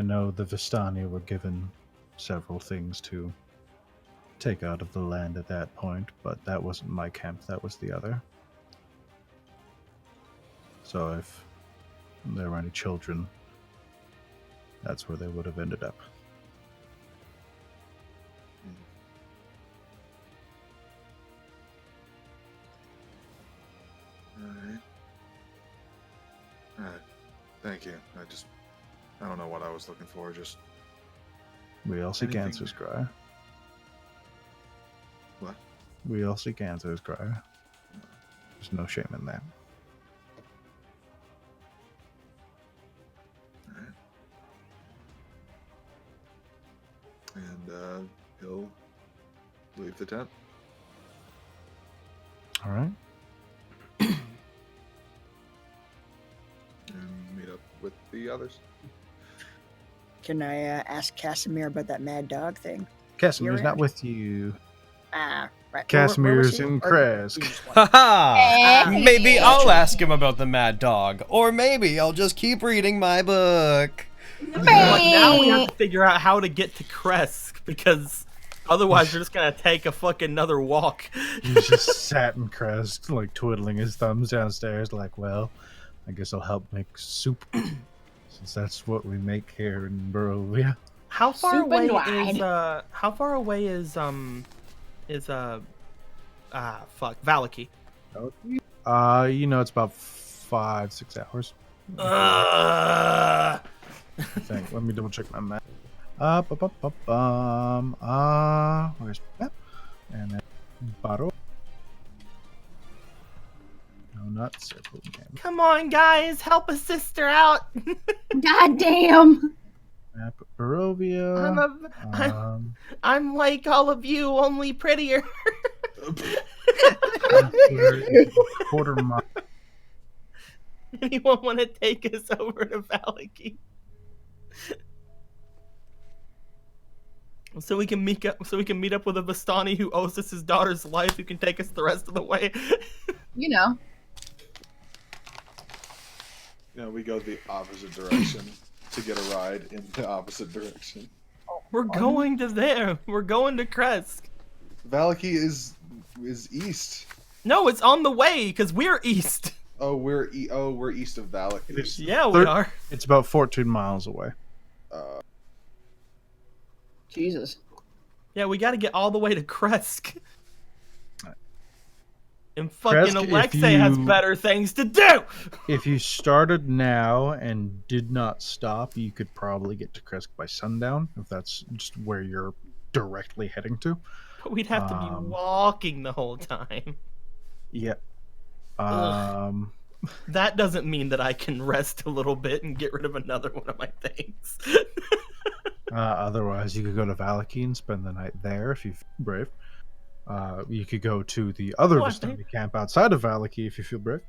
Speaker 1: know the Vistani were given several things to take out of the land at that point, but that wasn't my camp, that was the other. So if there were any children, that's where they would have ended up.
Speaker 3: Alright. Thank you. I don't know what I was looking for, just...
Speaker 1: We all seek
Speaker 3: Anything-
Speaker 1: answers, Gryer.
Speaker 3: What?
Speaker 1: We all seek answers, Gryer. There's no shame in that.
Speaker 3: Alright. And, he'll leave the tent.
Speaker 1: Alright.
Speaker 3: And meet up with the others.
Speaker 7: Can I ask Casimir about that mad dog thing?
Speaker 1: Casimir's
Speaker 7: You're
Speaker 1: not
Speaker 7: in.
Speaker 1: with you.
Speaker 7: Ah, right.
Speaker 1: Casimir's
Speaker 7: Where was
Speaker 1: in
Speaker 7: he? Or-
Speaker 1: Kresk.
Speaker 7: he just went.
Speaker 4: Haha!
Speaker 5: Hey.
Speaker 4: Maybe I'll ask him about the mad dog, or maybe I'll just keep reading my book.
Speaker 2: But now we have to figure out how to get to Kresk, because otherwise we're just gonna take a fucking another walk.
Speaker 1: He just sat in Kresk, like twiddling his thumbs downstairs, like, well, I guess I'll help make soup, since that's what we make here in Barovia.
Speaker 2: How far
Speaker 5: Soup
Speaker 2: away
Speaker 5: and wine.
Speaker 2: is Vallaki?
Speaker 1: It's about 5-6 hours.
Speaker 2: Uh,
Speaker 1: I think. Let me double check my map. Where's map? And then Baro. No, not circle game.
Speaker 2: Come on, guys, help a sister out.
Speaker 5: God damn.
Speaker 1: Map Barovia.
Speaker 2: I'm like all of you, only prettier.
Speaker 1: Quarter mile.
Speaker 2: Anyone want to take us over to Vallaki? So we can meet up with a Vistani who owes us his daughter's life, who can take us the rest of the way.
Speaker 5: You know.
Speaker 3: We go the opposite direction to get a ride in the opposite direction.
Speaker 2: We're going to there. We're going to Kresk.
Speaker 3: Vallaki is east.
Speaker 2: No, it's on the way because we're east.
Speaker 3: Oh, we're east of Vallaki.
Speaker 2: Yeah, we are.
Speaker 1: It's about 14 miles away.
Speaker 5: Jesus.
Speaker 2: Yeah, we got to get all the way to Kresk. And fucking
Speaker 1: Kresk, if
Speaker 2: Alexei has
Speaker 1: you-
Speaker 2: better things to do.
Speaker 1: If you started now and did not stop, you could probably get to Kresk by sundown, if that's just where you're directly heading to.
Speaker 2: But we'd have to be walking the whole time.
Speaker 1: Yep.
Speaker 2: That doesn't mean that I can rest a little bit and get rid of another one of my things.
Speaker 1: Otherwise, you could go to Vallaki and spend the night there if you feel brave. You could go to the other Vistani camp outside of Vallaki if you feel brave.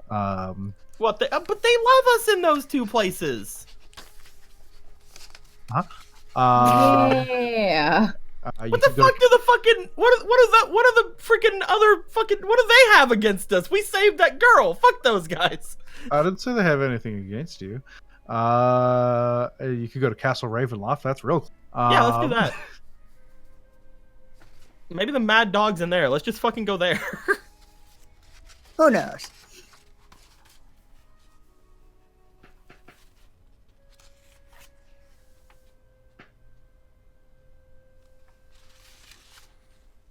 Speaker 2: But they love us in those two places.
Speaker 5: Yeah.
Speaker 2: What the fuck do the fucking what are the freaking other fucking what do they have against us? We saved that girl. Fuck those guys.
Speaker 1: I didn't say they have anything against you. You could go to Castle Ravenloft. That's real.
Speaker 2: Yeah, let's do that. Maybe the mad dog's in there. Let's just fucking go there.
Speaker 7: Who knows?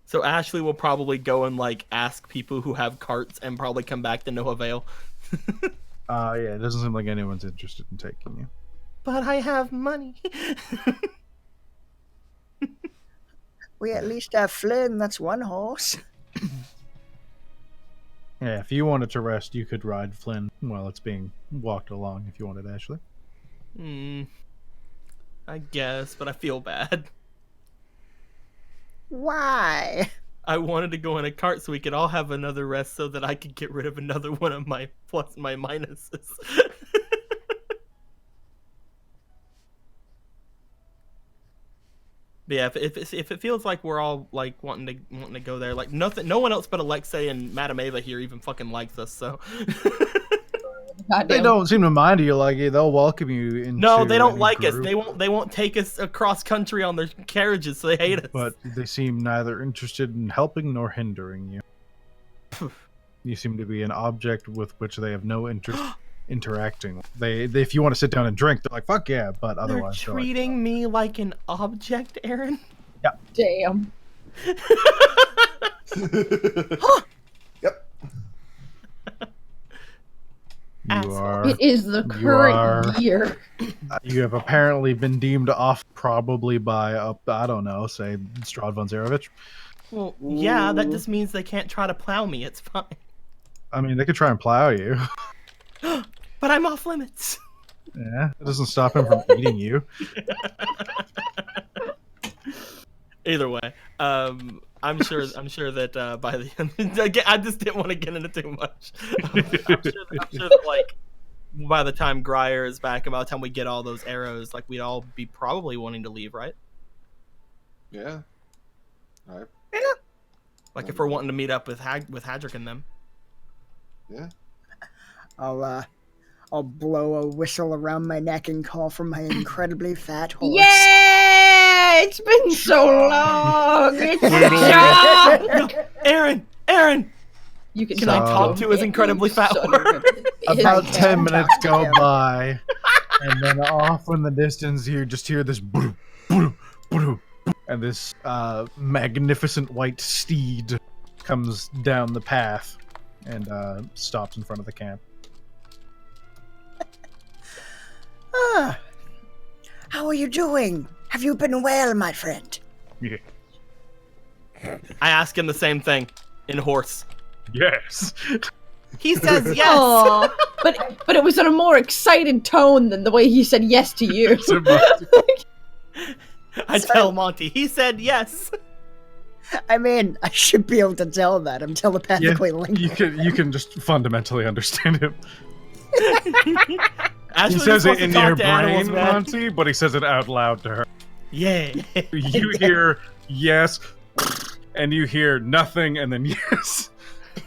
Speaker 2: So Ashley will probably go and like ask people who have carts and probably come back to no avail.
Speaker 1: Yeah, it doesn't seem like anyone's interested in taking you.
Speaker 2: But I have money.
Speaker 7: We at least have Flynn, that's one horse.
Speaker 1: Yeah, if you wanted to rest, you could ride Flynn while it's being walked along if you wanted, Ashley.
Speaker 2: I guess, but I feel bad.
Speaker 7: Why?
Speaker 2: I wanted to go in a cart so we could all have another rest so that I could get rid of another one of my minuses. But yeah, if it feels like we're all like wanting to go there, like no one else but Alexei and Madame Eva here even fucking likes us, so
Speaker 1: They don't seem to mind you like it. They'll welcome you into
Speaker 2: no, they don't
Speaker 1: any
Speaker 2: like us.
Speaker 1: group,
Speaker 2: They won't take us across country on their carriages, so they hate us.
Speaker 1: but they seem neither interested in helping nor hindering you. You seem to be an object with which they have no interest interacting. They if you want to sit down and drink, they're like, fuck yeah, but
Speaker 2: They're
Speaker 1: otherwise
Speaker 2: treating me like an object, Aaron.
Speaker 5: Damn.
Speaker 3: Yep.
Speaker 1: you are
Speaker 5: It is the current year.
Speaker 1: you have apparently been deemed off probably by I don't know, say Strahd von Zarevich.
Speaker 2: Well, yeah, that just means they can't try to plow me. It's fine.
Speaker 1: I mean, they could try and plow you.
Speaker 2: But I'm off limits.
Speaker 1: Yeah, it doesn't stop him from eating you.
Speaker 2: Either way, I'm sure that by the end, I just didn't want to get into too much. I'm sure that like by the time Grier is back and by the time we get all those arrows, like we'd all be probably wanting to leave, right?
Speaker 3: Yeah. All right.
Speaker 2: Like if we're wanting to meet up with Hadrick and them.
Speaker 3: Yeah.
Speaker 7: I'll blow a whistle around my neck and call for my incredibly fat horse.
Speaker 5: Yeah! It's been so long! It's
Speaker 2: Aaron!
Speaker 5: You can
Speaker 2: Can I talk to his incredibly fat horse?
Speaker 1: About 10 minutes go by, and then off in the distance you just hear this boom, boom, boom, and this magnificent white steed comes down the path and stops in front of the camp.
Speaker 7: Ah, how are you doing? Have you been well, my friend?
Speaker 1: Yeah.
Speaker 2: I ask him the same thing in horse.
Speaker 1: Yes.
Speaker 2: He says yes.
Speaker 5: Aw, but it was in a more excited tone than the way he said yes to you.
Speaker 2: I tell Monty, he said yes.
Speaker 7: I mean, I should be able to tell that. I'm telepathically linked.
Speaker 1: You can just fundamentally understand him.
Speaker 2: Ashley
Speaker 1: He says
Speaker 2: was
Speaker 1: it in
Speaker 2: supposed to
Speaker 1: your
Speaker 2: talk to animals,
Speaker 1: brain,
Speaker 2: man.
Speaker 1: Monty, but he says it out loud to her.
Speaker 2: Yeah.
Speaker 1: You hear yes, and you hear nothing, and then yes.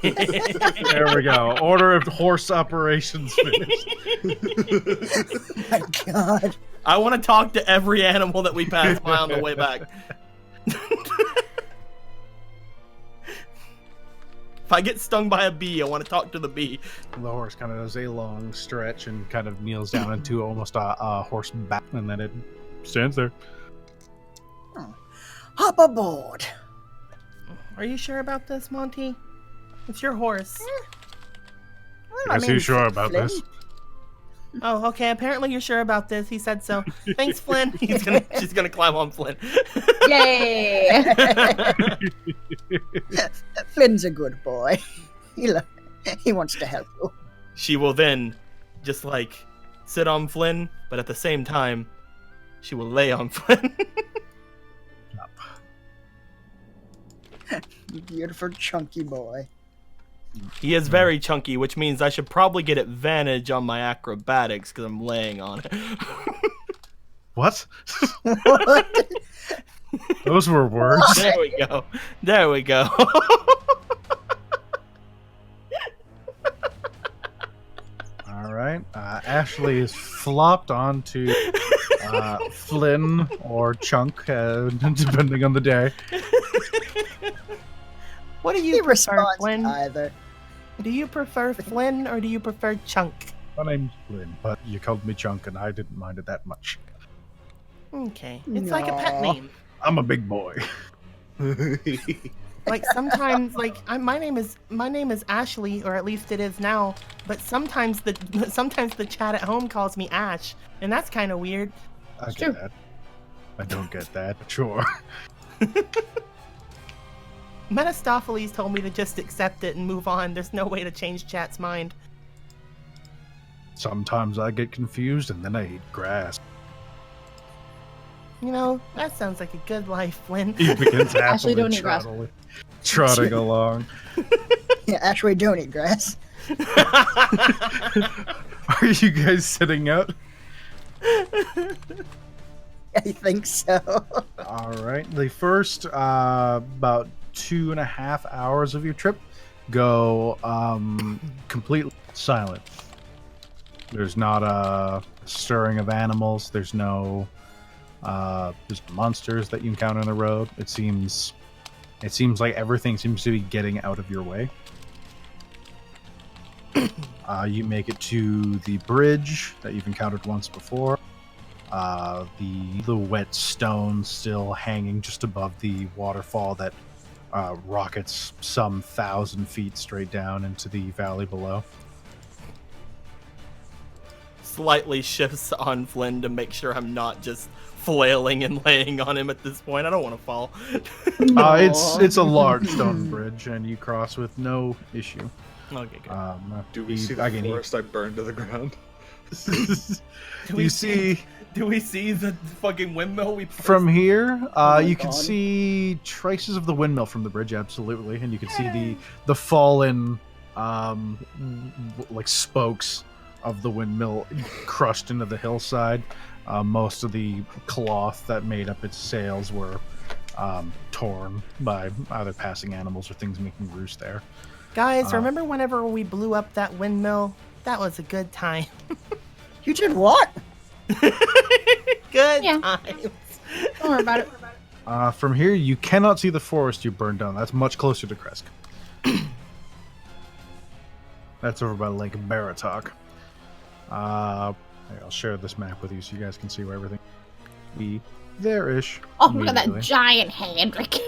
Speaker 1: There we go. Order of horse operations finished.
Speaker 7: Oh my god.
Speaker 2: I want to talk to every animal that we pass by on the way back. If I get stung by a bee, I want to talk to the bee.
Speaker 1: The horse kind of does a long stretch and kind of kneels down into almost a horse back, and then it stands there.
Speaker 7: Hop aboard.
Speaker 2: Are you sure about this, Monty? It's your horse.
Speaker 7: Well,
Speaker 1: Is he sure about
Speaker 7: Flynn,
Speaker 1: this?
Speaker 2: Oh, okay. Apparently you're sure about this. He said so. Thanks, Flynn. She's gonna climb on Flynn.
Speaker 5: Yay!
Speaker 7: Flynn's a good boy. He wants to help you.
Speaker 2: She will then just like sit on Flynn, but at the same time, she will lay on Flynn.
Speaker 7: Beautiful chunky boy.
Speaker 2: He is very chunky, which means I should probably get advantage on my acrobatics because I'm laying on it.
Speaker 1: What?
Speaker 7: What?
Speaker 1: Those were words.
Speaker 2: There we go. There we go.
Speaker 1: All right. Ashley is flopped onto Flynn or Chunk, depending on the day.
Speaker 2: What do
Speaker 6: He
Speaker 2: you prefer,
Speaker 6: responds
Speaker 2: Flynn?
Speaker 6: either.
Speaker 2: Do you prefer Flynn or do you prefer Chunk?
Speaker 1: My name's Flynn, but you called me Chunk, and I didn't mind it that much.
Speaker 2: Okay, it's like a pet
Speaker 6: No.
Speaker 2: name.
Speaker 1: I'm a big boy.
Speaker 2: Like sometimes, my name is Ashley, or at least it is now. But sometimes the chat at home calls me Ash, and that's kind of weird.
Speaker 1: I
Speaker 5: It's
Speaker 1: get
Speaker 5: true.
Speaker 1: that. I don't get that, but sure.
Speaker 2: Metastopheles told me to just accept it and move on. There's no way to change chat's mind.
Speaker 1: Sometimes I get confused, and then I eat grass.
Speaker 2: You know, that sounds like a good life, Flynn.
Speaker 1: He begins
Speaker 5: Ashley,
Speaker 1: happily
Speaker 5: don't eat grass.
Speaker 1: trotting along.
Speaker 6: Yeah, actually, don't eat grass.
Speaker 1: Are you guys sitting out?
Speaker 6: I think so.
Speaker 1: All right. The first about 2.5 hours of your trip go completely silent. There's not a stirring of animals. There's no just monsters that you encounter on the road. It seems like everything seems to be getting out of your way. You make it to the bridge that you've encountered once before. The wet stone still hanging just above the waterfall that rockets some 1,000 feet straight down into the valley below.
Speaker 2: Slightly shifts on Flynn to make sure I'm not just flailing and laying on him at this point. I don't want to fall.
Speaker 1: It's a large stone bridge, and you cross with no issue.
Speaker 2: Okay, good.
Speaker 3: Do we see the forest I burned to the ground?
Speaker 2: Do we see the fucking windmill we
Speaker 1: From here,
Speaker 6: my
Speaker 1: you can
Speaker 6: God.
Speaker 1: see traces of the windmill from the bridge, absolutely, and you can see the fallen like spokes of the windmill crushed into the hillside. Most of the cloth that made up its sails were torn by either passing animals or things making roost there.
Speaker 2: Guys, remember whenever we blew up that windmill? That was a good time.
Speaker 6: You did what?
Speaker 2: Good
Speaker 5: Yeah.
Speaker 2: times.
Speaker 5: Don't worry about it.
Speaker 1: From here, you cannot see the forest you burned down. That's much closer to Kresk. That's over by Lake Baratok. I'll share this map with you so you guys can see where everything be there-ish.
Speaker 5: Oh, look at that
Speaker 1: immediately.
Speaker 5: giant Handrick.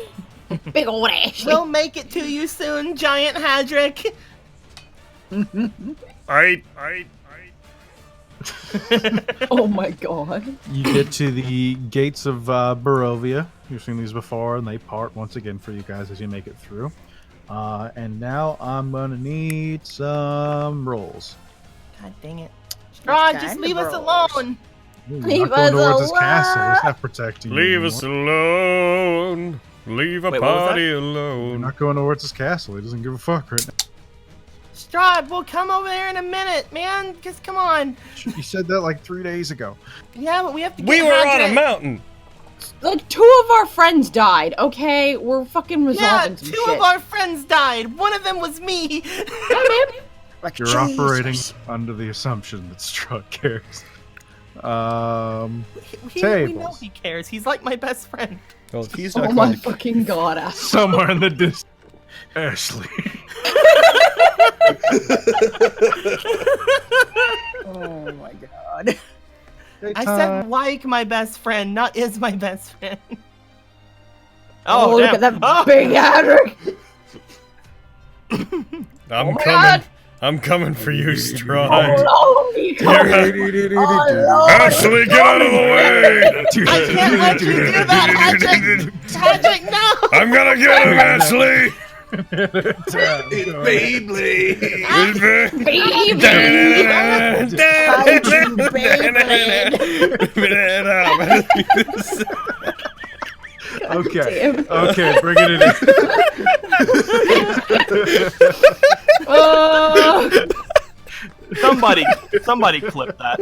Speaker 5: Big old Ashley.
Speaker 2: We'll make it to you soon, Giant Hadrick.
Speaker 8: Alright.
Speaker 5: Oh my god.
Speaker 1: You get to the gates of Barovia. You've seen these before, and they part once again for you guys as you make it through. And now I'm gonna need some rolls.
Speaker 2: God dang it. Strahd, just
Speaker 6: kind
Speaker 2: leave
Speaker 6: of
Speaker 2: us
Speaker 6: rolls.
Speaker 2: alone.
Speaker 1: Ooh,
Speaker 5: Leave
Speaker 1: not going
Speaker 5: us
Speaker 1: towards this castle.
Speaker 5: alone.
Speaker 1: It's not protecting you
Speaker 8: Leave
Speaker 1: anymore.
Speaker 8: us alone. Leave a
Speaker 2: Wait, what was
Speaker 8: party
Speaker 1: You're
Speaker 8: alone.
Speaker 1: not going towards this castle. He doesn't give a fuck right now.
Speaker 2: Strahd, we'll come over there in a minute, man. Just come on.
Speaker 1: You said that like 3 days ago.
Speaker 2: Yeah, but we have to get
Speaker 8: We were on a
Speaker 2: Hadrick.
Speaker 8: mountain.
Speaker 5: Like, 2 of our friends died, okay? We're fucking
Speaker 2: Yeah,
Speaker 5: resolving some
Speaker 2: 2
Speaker 5: shit.
Speaker 2: of our friends died. One of them was me.
Speaker 6: Like,
Speaker 1: You're
Speaker 6: Jesus.
Speaker 1: operating under the assumption that Strahd cares.
Speaker 2: We know
Speaker 1: Tables.
Speaker 2: he cares. He's like my best friend.
Speaker 4: Well, if he's
Speaker 5: Oh
Speaker 4: not
Speaker 5: my
Speaker 4: going to...
Speaker 5: fucking god, Ashley.
Speaker 1: Somewhere in the distance. Ashley.
Speaker 6: Oh my god.
Speaker 2: I said like my best friend, not is my best friend.
Speaker 5: Oh, look
Speaker 2: damn.
Speaker 5: at that
Speaker 2: Oh.
Speaker 5: big Handrick.
Speaker 8: I'm
Speaker 5: Oh my
Speaker 8: coming.
Speaker 5: God.
Speaker 8: I'm coming for you,
Speaker 5: Oh,
Speaker 8: Strahd.
Speaker 5: no, he coming. Oh,
Speaker 8: Ashley, get out of the way!
Speaker 2: I can't let you do that, Hadrick. Hadrick, no.
Speaker 8: I'm gonna get him, Ashley!
Speaker 3: Beyblade!
Speaker 1: Okay.
Speaker 5: Damn.
Speaker 1: Okay, bring it in.
Speaker 5: Oh.
Speaker 2: Somebody clip that.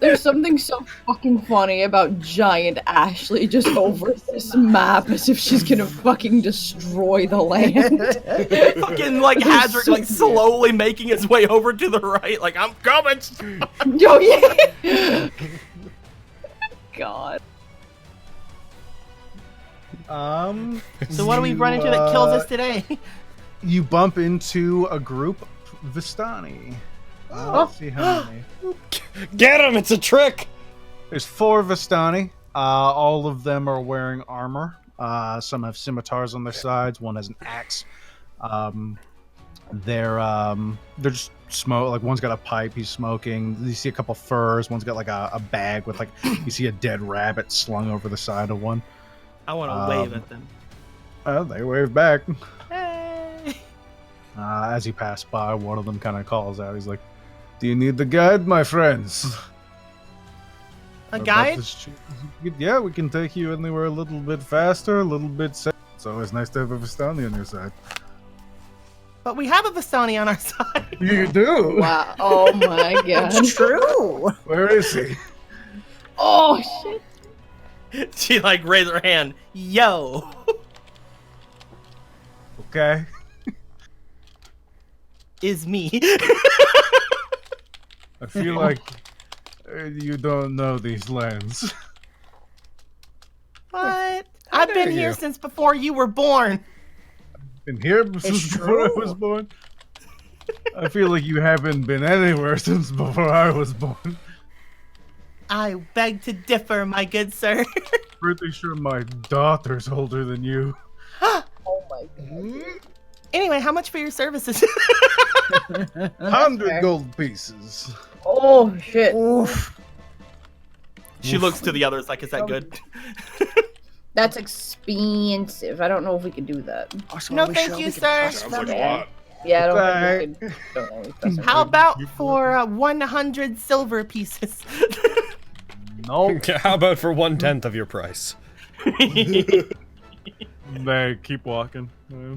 Speaker 5: There's something so fucking funny about giant Ashley just over this map as if she's gonna fucking destroy the land.
Speaker 2: Fucking like Hadrick, like slowly making his way over to the right. Like I'm coming.
Speaker 5: Oh yeah. God.
Speaker 2: So what do we run into that kills us today?
Speaker 1: You bump into a group of Vistani. Let's see how many.
Speaker 4: Get him! It's a trick!
Speaker 1: There's 4 Vistani. All of them are wearing armor. Some have scimitars on their sides. One has an axe. They're just smoke. Like one's got a pipe. He's smoking. You see a couple furs. One's got like a bag with like you see a dead rabbit slung over the side of one.
Speaker 2: I want to wave at them.
Speaker 1: They wave back.
Speaker 2: Hey!
Speaker 1: As you pass by, one of them kind of calls out. He's like, "Do you need the guide, my friends?"
Speaker 2: A guide?
Speaker 1: Yeah, we can take you anywhere a little bit faster, a little bit safer. It's always nice to have a Vistani on your side.
Speaker 2: But we have a Vistani on our side.
Speaker 1: You do?
Speaker 5: Wow. Oh my god.
Speaker 6: It's true.
Speaker 1: Where is he?
Speaker 5: Oh shit.
Speaker 2: She like raised her hand. Yo.
Speaker 1: Okay.
Speaker 2: Is me.
Speaker 1: I feel like you don't know these lands.
Speaker 2: What? I've been
Speaker 1: dare
Speaker 2: here
Speaker 1: you.
Speaker 2: since before you were born.
Speaker 1: Been here since before I
Speaker 6: true.
Speaker 1: was born. I feel like you haven't been anywhere since before I was born.
Speaker 2: I beg to differ, my good sir.
Speaker 1: Pretty sure my daughter's older than you.
Speaker 5: Oh my god.
Speaker 2: Anyway, how much for your services?
Speaker 1: 100 gold pieces.
Speaker 5: Oh shit.
Speaker 6: Oof.
Speaker 2: She looks to the others like, is that good?
Speaker 5: That's expensive. I don't know if we could do that.
Speaker 6: Also,
Speaker 2: No,
Speaker 6: are we
Speaker 2: thank
Speaker 6: sure
Speaker 2: you,
Speaker 6: we can
Speaker 2: sir.
Speaker 6: trust
Speaker 3: Sounds
Speaker 6: them?
Speaker 3: like a lot.
Speaker 5: Yeah, I don't
Speaker 1: Bye.
Speaker 5: think we could. Don't know if that's
Speaker 2: How about for 100 silver pieces?
Speaker 1: Nope.
Speaker 4: How about for 1/10 of your price?
Speaker 1: They keep walking.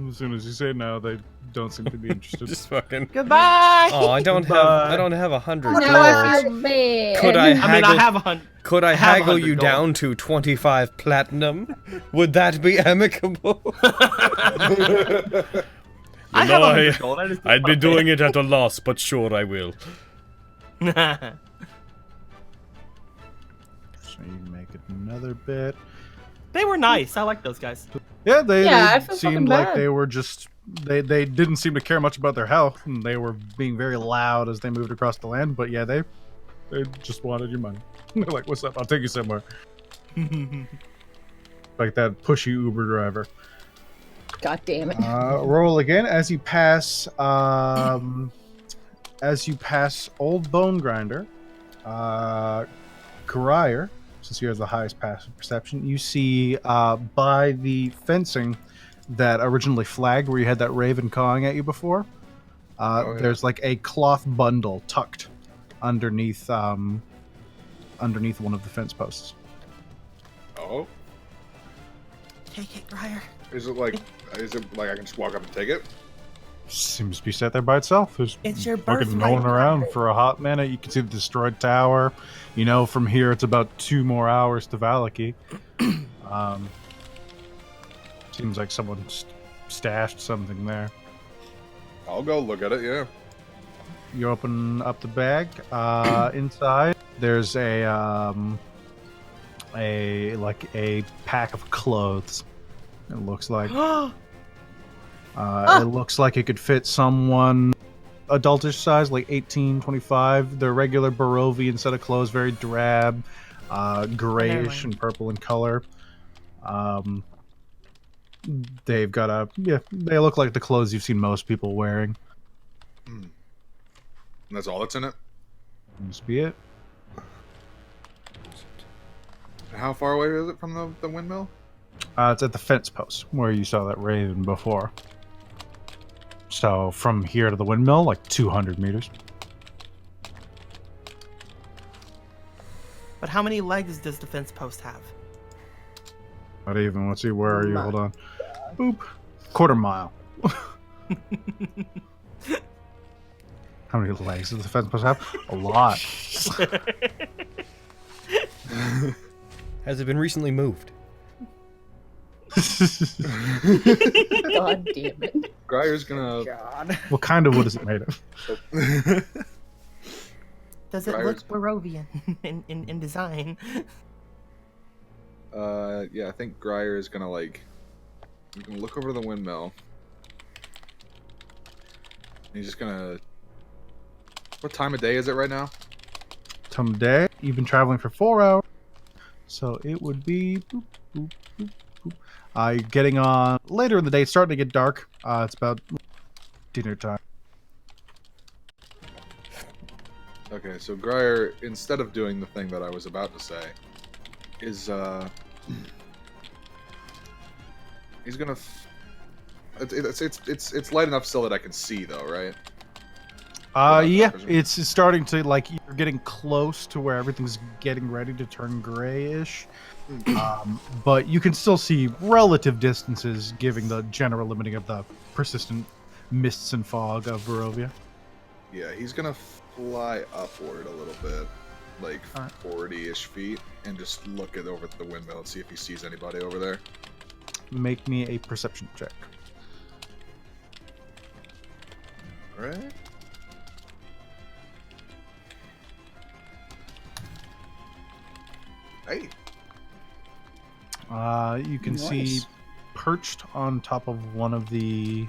Speaker 1: As soon as you say no, they don't seem to be interested.
Speaker 4: Just fucking.
Speaker 2: Goodbye.
Speaker 4: Oh, I don't have 100
Speaker 5: Now
Speaker 4: gold.
Speaker 5: I feel bad.
Speaker 4: Could I
Speaker 2: I mean, I
Speaker 4: haggle?
Speaker 2: have 100.
Speaker 4: Could I
Speaker 2: have
Speaker 4: haggle
Speaker 2: 100
Speaker 4: you
Speaker 2: gold.
Speaker 4: down to 25 platinum? Would that be amicable?
Speaker 2: I have 100 gold.
Speaker 8: I'd be doing it at a loss, but sure I will.
Speaker 1: So you make it another bit.
Speaker 2: They were nice. I like those guys.
Speaker 1: Yeah,
Speaker 5: I
Speaker 1: they
Speaker 5: feel fucking
Speaker 1: seemed like
Speaker 5: bad.
Speaker 1: they were just they didn't seem to care much about their health, and they were being very loud as they moved across the land. But yeah, they just wanted your money. They're like, "What's up? I'll take you somewhere." Like that pushy Uber driver.
Speaker 5: God damn it.
Speaker 1: Roll again as you pass. As you pass Old Bone Grinder, Grier, since you have the highest passive perception, you see by the fencing that originally flagged where you had that raven cawing at you before.
Speaker 3: Yeah.
Speaker 1: There's like a cloth bundle tucked underneath underneath one of the fence posts.
Speaker 3: Oh,
Speaker 2: Take it, Grier.
Speaker 3: is it like I can just walk up and take it?
Speaker 1: Seems to be set there by itself. There's
Speaker 2: It's your
Speaker 1: fucking
Speaker 2: birthright.
Speaker 1: no one around for a hot minute. You can see the destroyed tower. You know, from here it's about 2 more hours to Vallaki. Seems like someone stashed something there.
Speaker 3: I'll go look at it. Yeah.
Speaker 1: You open up the bag. Inside, there's a pack of clothes. It looks like. It looks like it could fit someone adultish size, like 18, 25. They're regular Barovian set of clothes, very drab, grayish and purple in color. They've got they look like the clothes you've seen most people wearing.
Speaker 3: And that's all that's in it.
Speaker 1: Must be it.
Speaker 3: How far away is it from the windmill?
Speaker 1: It's at the fence post where you saw that raven before. So from here to the windmill, like 200 meters.
Speaker 2: But how many legs does the fence post have?
Speaker 1: Not even. Let's see. Where are you? Hold on. Boop. Quarter mile. How many legs does the fence post have? A lot.
Speaker 4: Has it been recently moved?
Speaker 5: God damn it.
Speaker 3: Grier's gonna.
Speaker 6: God.
Speaker 1: What kind of wood is it made of?
Speaker 2: Does it
Speaker 3: Grier's-
Speaker 2: look Barovian in design?
Speaker 3: Yeah, I think Grier is gonna like. You can look over the windmill. He's just gonna. What time of day is it right now?
Speaker 1: Time of day. You've been traveling for 4 hours, so it would be. Boop, boop, boop, boop. Getting on later in the day. It's starting to get dark. It's about dinner time.
Speaker 3: Okay, so Grier, instead of doing the thing that I was about to say, is he's gonna. It's light enough still that I can see though, right?
Speaker 1: Yeah, it's starting to like you're getting close to where everything's getting ready to turn grayish, but you can still see relative distances, giving the general limiting of the persistent mists and fog of Barovia.
Speaker 3: Yeah, he's gonna fly upward a little bit, like 40-ish feet, and just look over at the windmill and see if he sees anybody over there.
Speaker 1: Make me a perception check.
Speaker 3: All right. Hey.
Speaker 1: You can see
Speaker 7: Nice.
Speaker 1: perched on top of one of the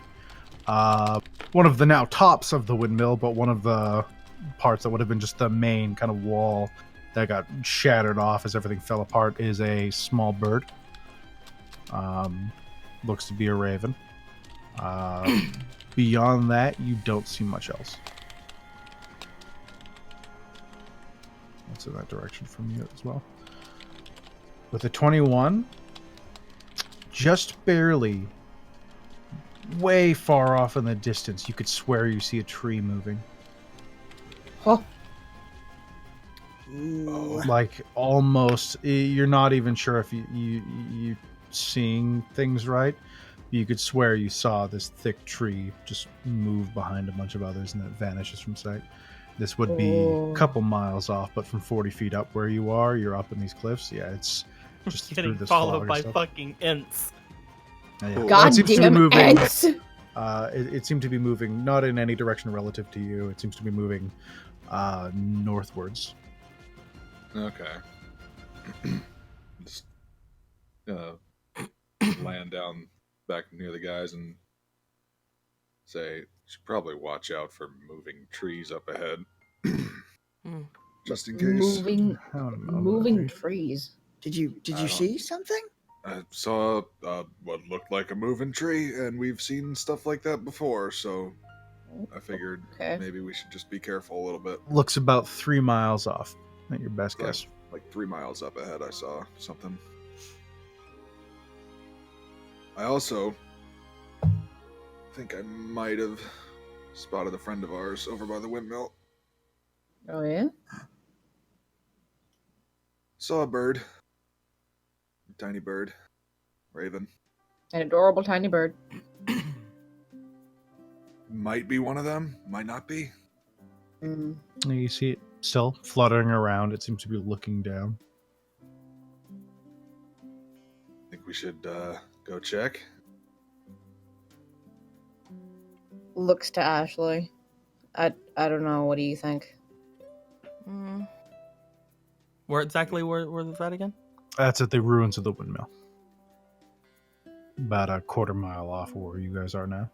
Speaker 1: now tops of the windmill, but one of the parts that would have been just the main kind of wall that got shattered off as everything fell apart is a small bird. Looks to be a raven. Beyond that, you don't see much else. That's in that direction from you as well. With a 21, just barely, way far off in the distance, you could swear you see a tree moving.
Speaker 5: Huh.
Speaker 7: Ooh.
Speaker 1: Like almost, you're not even sure if you seeing things right. You could swear you saw this thick tree just move behind a bunch of others and then it vanishes from sight. This would be a couple miles off, but from 40 feet up where you are, you're up in these cliffs. Yeah, it's just through
Speaker 2: Getting
Speaker 1: this
Speaker 2: followed
Speaker 1: fog
Speaker 2: by
Speaker 1: and stuff.
Speaker 2: fucking imps.
Speaker 1: Yeah.
Speaker 5: God
Speaker 1: It seems to be
Speaker 5: damn
Speaker 1: moving.
Speaker 5: ants!
Speaker 1: It seemed to be moving not in any direction relative to you. It seems to be moving northwards.
Speaker 3: Okay. Just land down back near the guys and say, should probably watch out for moving trees up ahead. Just in case.
Speaker 5: Moving trees.
Speaker 7: Did you see something?
Speaker 3: I saw what looked like a moving tree, and we've seen stuff like that before, so I figured maybe we should just be careful a little bit.
Speaker 1: Looks about 3 miles off. Not your best guess.
Speaker 3: Like 3 miles up ahead, I saw something. I also think I might have spotted a friend of ours over by the windmill.
Speaker 5: Oh yeah?
Speaker 3: Saw a bird. A tiny bird. Raven.
Speaker 5: An adorable tiny bird.
Speaker 3: Might be one of them. Might not be.
Speaker 1: You see it still fluttering around. It seems to be looking down.
Speaker 3: Think we should go check?
Speaker 5: Looks to Ashley. I don't know. What do you think?
Speaker 2: Where exactly was that again?
Speaker 1: That's at the ruins of the windmill. About a quarter mile off where you guys are now.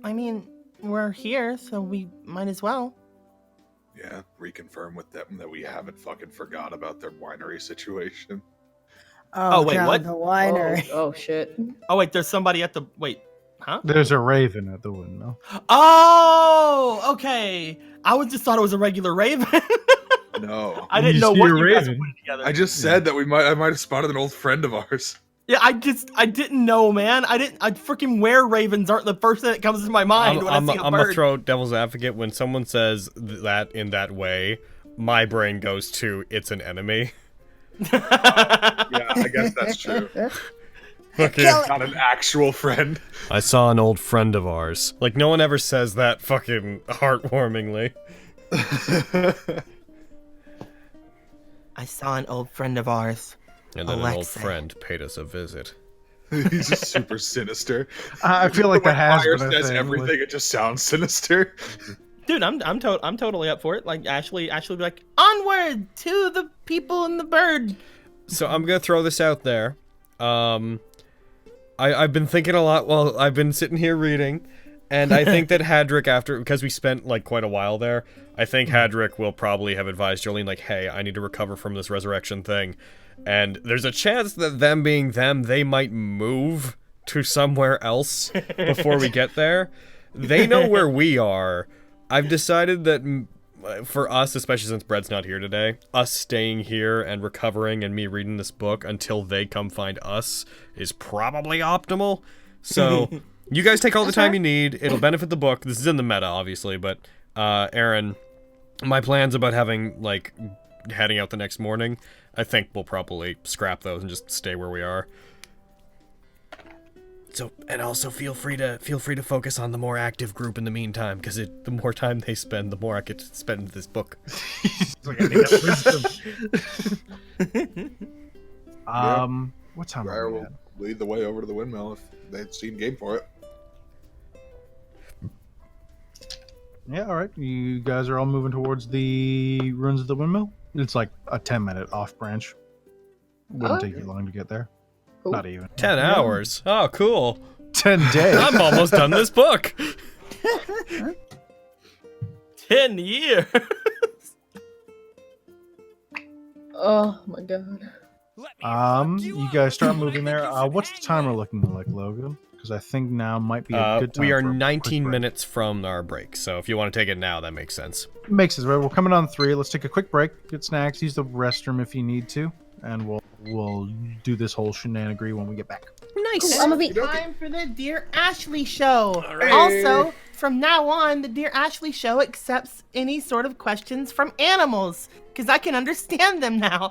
Speaker 2: I mean, we're here, so we might as well.
Speaker 3: Yeah, reconfirm with them that we haven't fucking forgot about their winery situation.
Speaker 2: Oh, wait,
Speaker 7: God,
Speaker 2: what?
Speaker 7: The winery.
Speaker 5: Oh shit.
Speaker 2: Oh wait, there's somebody at the huh?
Speaker 1: There's a raven at the windmill.
Speaker 2: Oh, okay. I just thought it was a regular raven.
Speaker 3: No.
Speaker 2: I didn't know
Speaker 1: see
Speaker 2: what
Speaker 1: a
Speaker 2: you guys were
Speaker 1: raven.
Speaker 2: putting together.
Speaker 3: I just said that I might have spotted an old friend of ours.
Speaker 2: Yeah, I didn't know, man. I freaking wear ravens aren't the first thing that comes to my mind when I see a
Speaker 4: I'm
Speaker 2: bird.
Speaker 4: gonna throw devil's advocate. When someone says that in that way, my brain goes to, it's an enemy.
Speaker 3: Yeah, I guess that's true.
Speaker 4: Okay.
Speaker 3: Not an actual friend.
Speaker 4: I saw an old friend of ours. Like, no one ever says that fucking heartwarmingly.
Speaker 2: I saw an old friend of ours.
Speaker 4: And then an old
Speaker 2: Alexei.
Speaker 4: friend paid us a visit.
Speaker 3: He's just super sinister.
Speaker 1: I feel like that has
Speaker 3: Fire
Speaker 1: been a
Speaker 3: says
Speaker 1: thing.
Speaker 3: everything, it just sounds sinister.
Speaker 2: Dude, I'm totally up for it. Like Ashley be like, onward to the people and the bird.
Speaker 4: So I'm gonna throw this out there. I've been thinking a lot while I've been sitting here reading, and I think that Hadrick, because we spent like quite a while there, I think Hadrick will probably have advised Jolene like, hey, I need to recover from this resurrection thing, and there's a chance that them being them, they might move to somewhere else before we get there. They know where we are. I've decided that for us, especially since Brett's not here today, us staying here and recovering and me reading this book until they come find us is probably optimal. So you guys take all the time you need. It'll benefit the book. This is in the meta, obviously, but Aaron, my plans about heading out the next morning, I think we'll probably scrap those and just stay where we are. So, and also feel free to focus on the more active group in the meantime, because the more time they spend, the more I get to spend with this book.
Speaker 1: Like, I need that wisdom. What time
Speaker 3: Briar
Speaker 1: are we
Speaker 3: will
Speaker 1: at?
Speaker 3: lead the way over to the windmill if they seem game for it.
Speaker 1: Yeah, all right. You guys are all moving towards the ruins of the windmill. It's like a 10-minute off branch. Wouldn't take you long to get there.
Speaker 5: Cool.
Speaker 1: Not even
Speaker 4: 10 hours. Oh, cool.
Speaker 1: 10 days.
Speaker 4: I'm almost done this book.
Speaker 2: 10 years.
Speaker 5: Oh my god.
Speaker 1: You guys start moving there. What's the timer looking like, Logan? Because I think now might be a good time.
Speaker 4: We are
Speaker 1: for a
Speaker 4: 19
Speaker 1: quick break.
Speaker 4: minutes from our break, so if you want to take it now, that makes sense.
Speaker 1: Makes sense, right? We're coming on 3. Let's take a quick break, get snacks, use the restroom if you need to, and we'll do this whole shenanigan when we get back.
Speaker 4: Nice.
Speaker 5: I'm gonna be.
Speaker 9: Time for the Dear Ashley show. Also, from now on, the Dear Ashley show accepts any sort of questions from animals, because I can understand them now.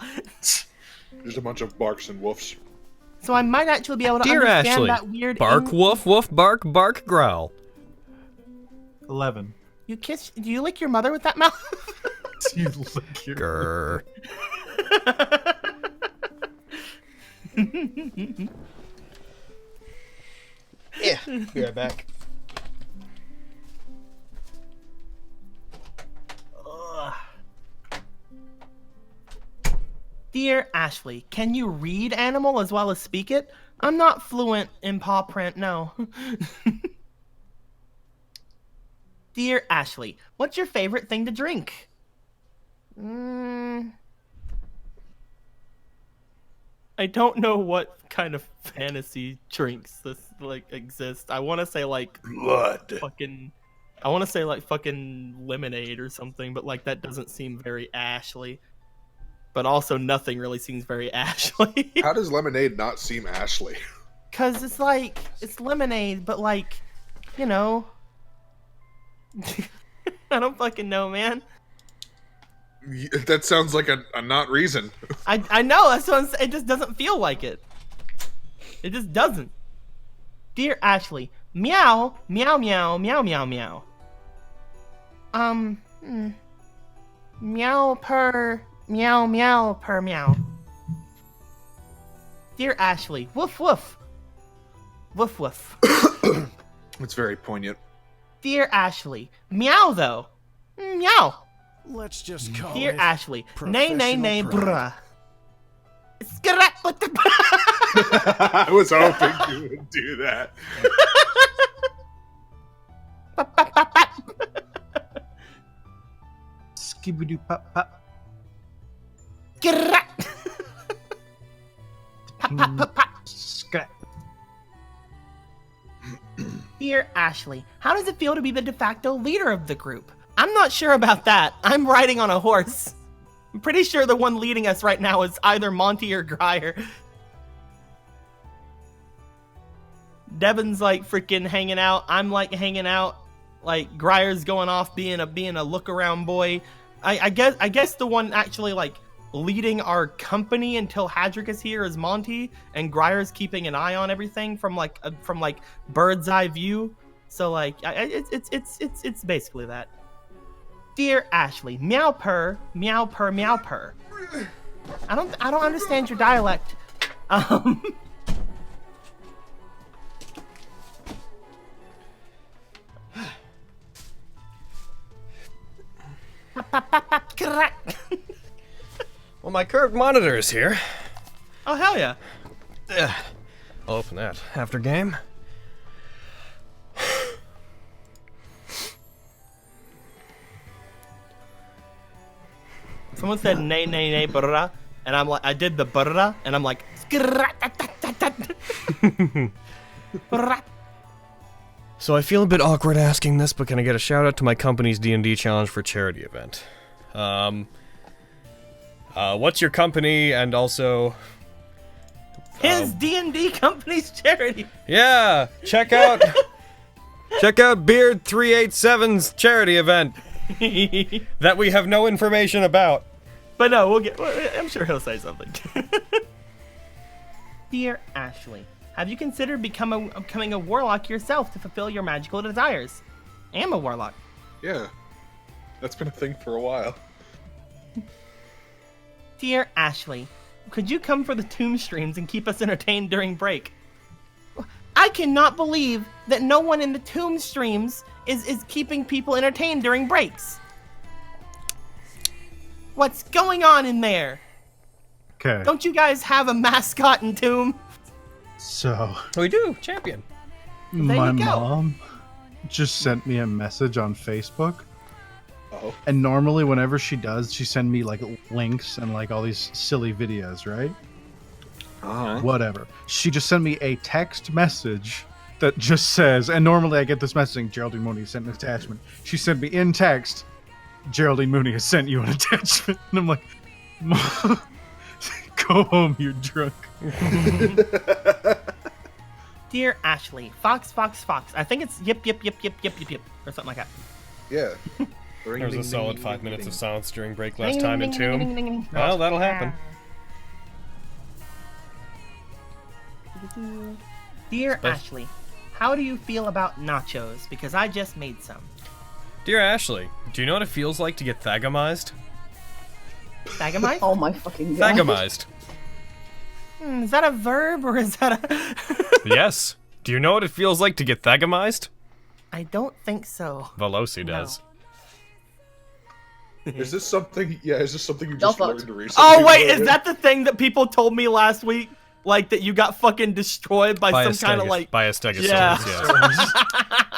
Speaker 3: There's a bunch of barks and woofs.
Speaker 9: So I might actually be able to
Speaker 4: Dear
Speaker 9: understand
Speaker 4: Ashley,
Speaker 9: that weird.
Speaker 4: bark, woof, woof, bark, bark, growl.
Speaker 1: 11.
Speaker 9: Do you lick your mother with that mouth?
Speaker 1: You lick your...
Speaker 4: Grr.
Speaker 6: Yeah, be right back.
Speaker 9: Dear Ashley, can you read animal as well as speak it? I'm not fluent in paw print, no. Dear Ashley, what's your favorite thing to drink? I don't know what kind of fantasy drinks this exist. I want to say
Speaker 3: Blood.
Speaker 9: fucking lemonade or something, but that doesn't seem very Ashley. But also nothing really seems very Ashley.
Speaker 3: How does lemonade not seem Ashley?
Speaker 9: Cause it's lemonade, but I don't fucking know, man.
Speaker 3: That sounds like a not reason.
Speaker 9: I know, that's what I'm saying. It just doesn't feel like it. It just doesn't. Dear Ashley, meow, meow, meow, meow, meow, meow. Meow per meow, meow per meow. Dear Ashley, woof woof. Woof woof.
Speaker 3: It's very poignant.
Speaker 9: Dear Ashley, meow though. Meow.
Speaker 10: Let's just call
Speaker 9: Dear
Speaker 10: it
Speaker 9: Ashley, nay nay nay
Speaker 10: professional
Speaker 9: bruh. Skrat with the
Speaker 3: I was hoping you would do that.
Speaker 1: Skibidoo pop pop.
Speaker 9: Skrat. Pop pop pop pop.
Speaker 1: Skrat.
Speaker 9: Dear Ashley, how does it feel to be the de facto leader of the group? I'm not sure about that. I'm riding on a horse. I'm pretty sure the one leading us right now is either Monty or Grier. Devin's freaking hanging out. I'm hanging out. Grier's going off being a look around boy. I guess the one actually leading our company until Hadrick is here is Monty, and Grier's keeping an eye on everything from bird's eye view. So it's basically that. Dear Ashley, meow purr, meow purr, meow purr. I don't understand your dialect.
Speaker 4: Well, my curved monitor is here.
Speaker 2: Oh, hell yeah.
Speaker 4: I'll open that after game.
Speaker 2: Someone said nay, nay, nay, brrrah, and I'm like, I did the brrrah, and I'm like, brrrah.
Speaker 4: So I feel a bit awkward asking this, but can I get a shout out to my company's D&D challenge for charity event? What's your company, and also...
Speaker 2: His D&D company's charity.
Speaker 4: Yeah, check out Beard 387's charity event that we have no information about.
Speaker 2: But no, I'm sure he'll say something. Dear Ashley, have you considered becoming a warlock yourself to fulfill your magical desires? I am a warlock.
Speaker 3: Yeah. That's been a thing for a while.
Speaker 2: Dear Ashley, could you come for the Tome streams and keep us entertained during break? I cannot believe that no one in the Tome streams is keeping people entertained during breaks. What's going on in there?
Speaker 1: Okay.
Speaker 2: Don't you guys have a mascot in Tome?
Speaker 1: So,
Speaker 4: We do, champion.
Speaker 1: my
Speaker 2: you go.
Speaker 1: mom just sent me a message on Facebook.
Speaker 3: Oh.
Speaker 1: And normally whenever she does, she send me like links and like all these silly videos, right?
Speaker 3: Uh-huh.
Speaker 1: Whatever. She just sent me a text message that just says, and normally I get this messaging, Geraldine Mooney has sent an attachment. She sent me in text, Geraldine Mooney has sent you an attachment. And I'm like, Mom, go home, you're drunk.
Speaker 2: Dear Ashley, Fox, Fox, Fox. I think it's yip, yip, yip, yip, yip, yip, yip, or something like that.
Speaker 3: Yeah.
Speaker 4: There was a solid 5 minutes of silence during break last time in Tome. Well, that'll happen.
Speaker 2: Dear Ashley, how do you feel about nachos? Because I just made some.
Speaker 4: Dear Ashley, do you know what it feels like to get thagamized?
Speaker 2: Thagamite?
Speaker 5: Oh my fucking god.
Speaker 4: Thagamized.
Speaker 2: Is that a verb or is that a...
Speaker 4: Yes. Do you know what it feels like to get thagamized?
Speaker 2: I don't think so.
Speaker 4: Veloci does.
Speaker 3: Is this something? Yeah, is this something you
Speaker 5: Y'all
Speaker 3: just learned
Speaker 5: fucked.
Speaker 3: recently?
Speaker 2: Oh wait, is that the thing that people told me last week? Like that you got fucking destroyed by some kind of like...
Speaker 4: By a stegosaurus,
Speaker 2: Yeah.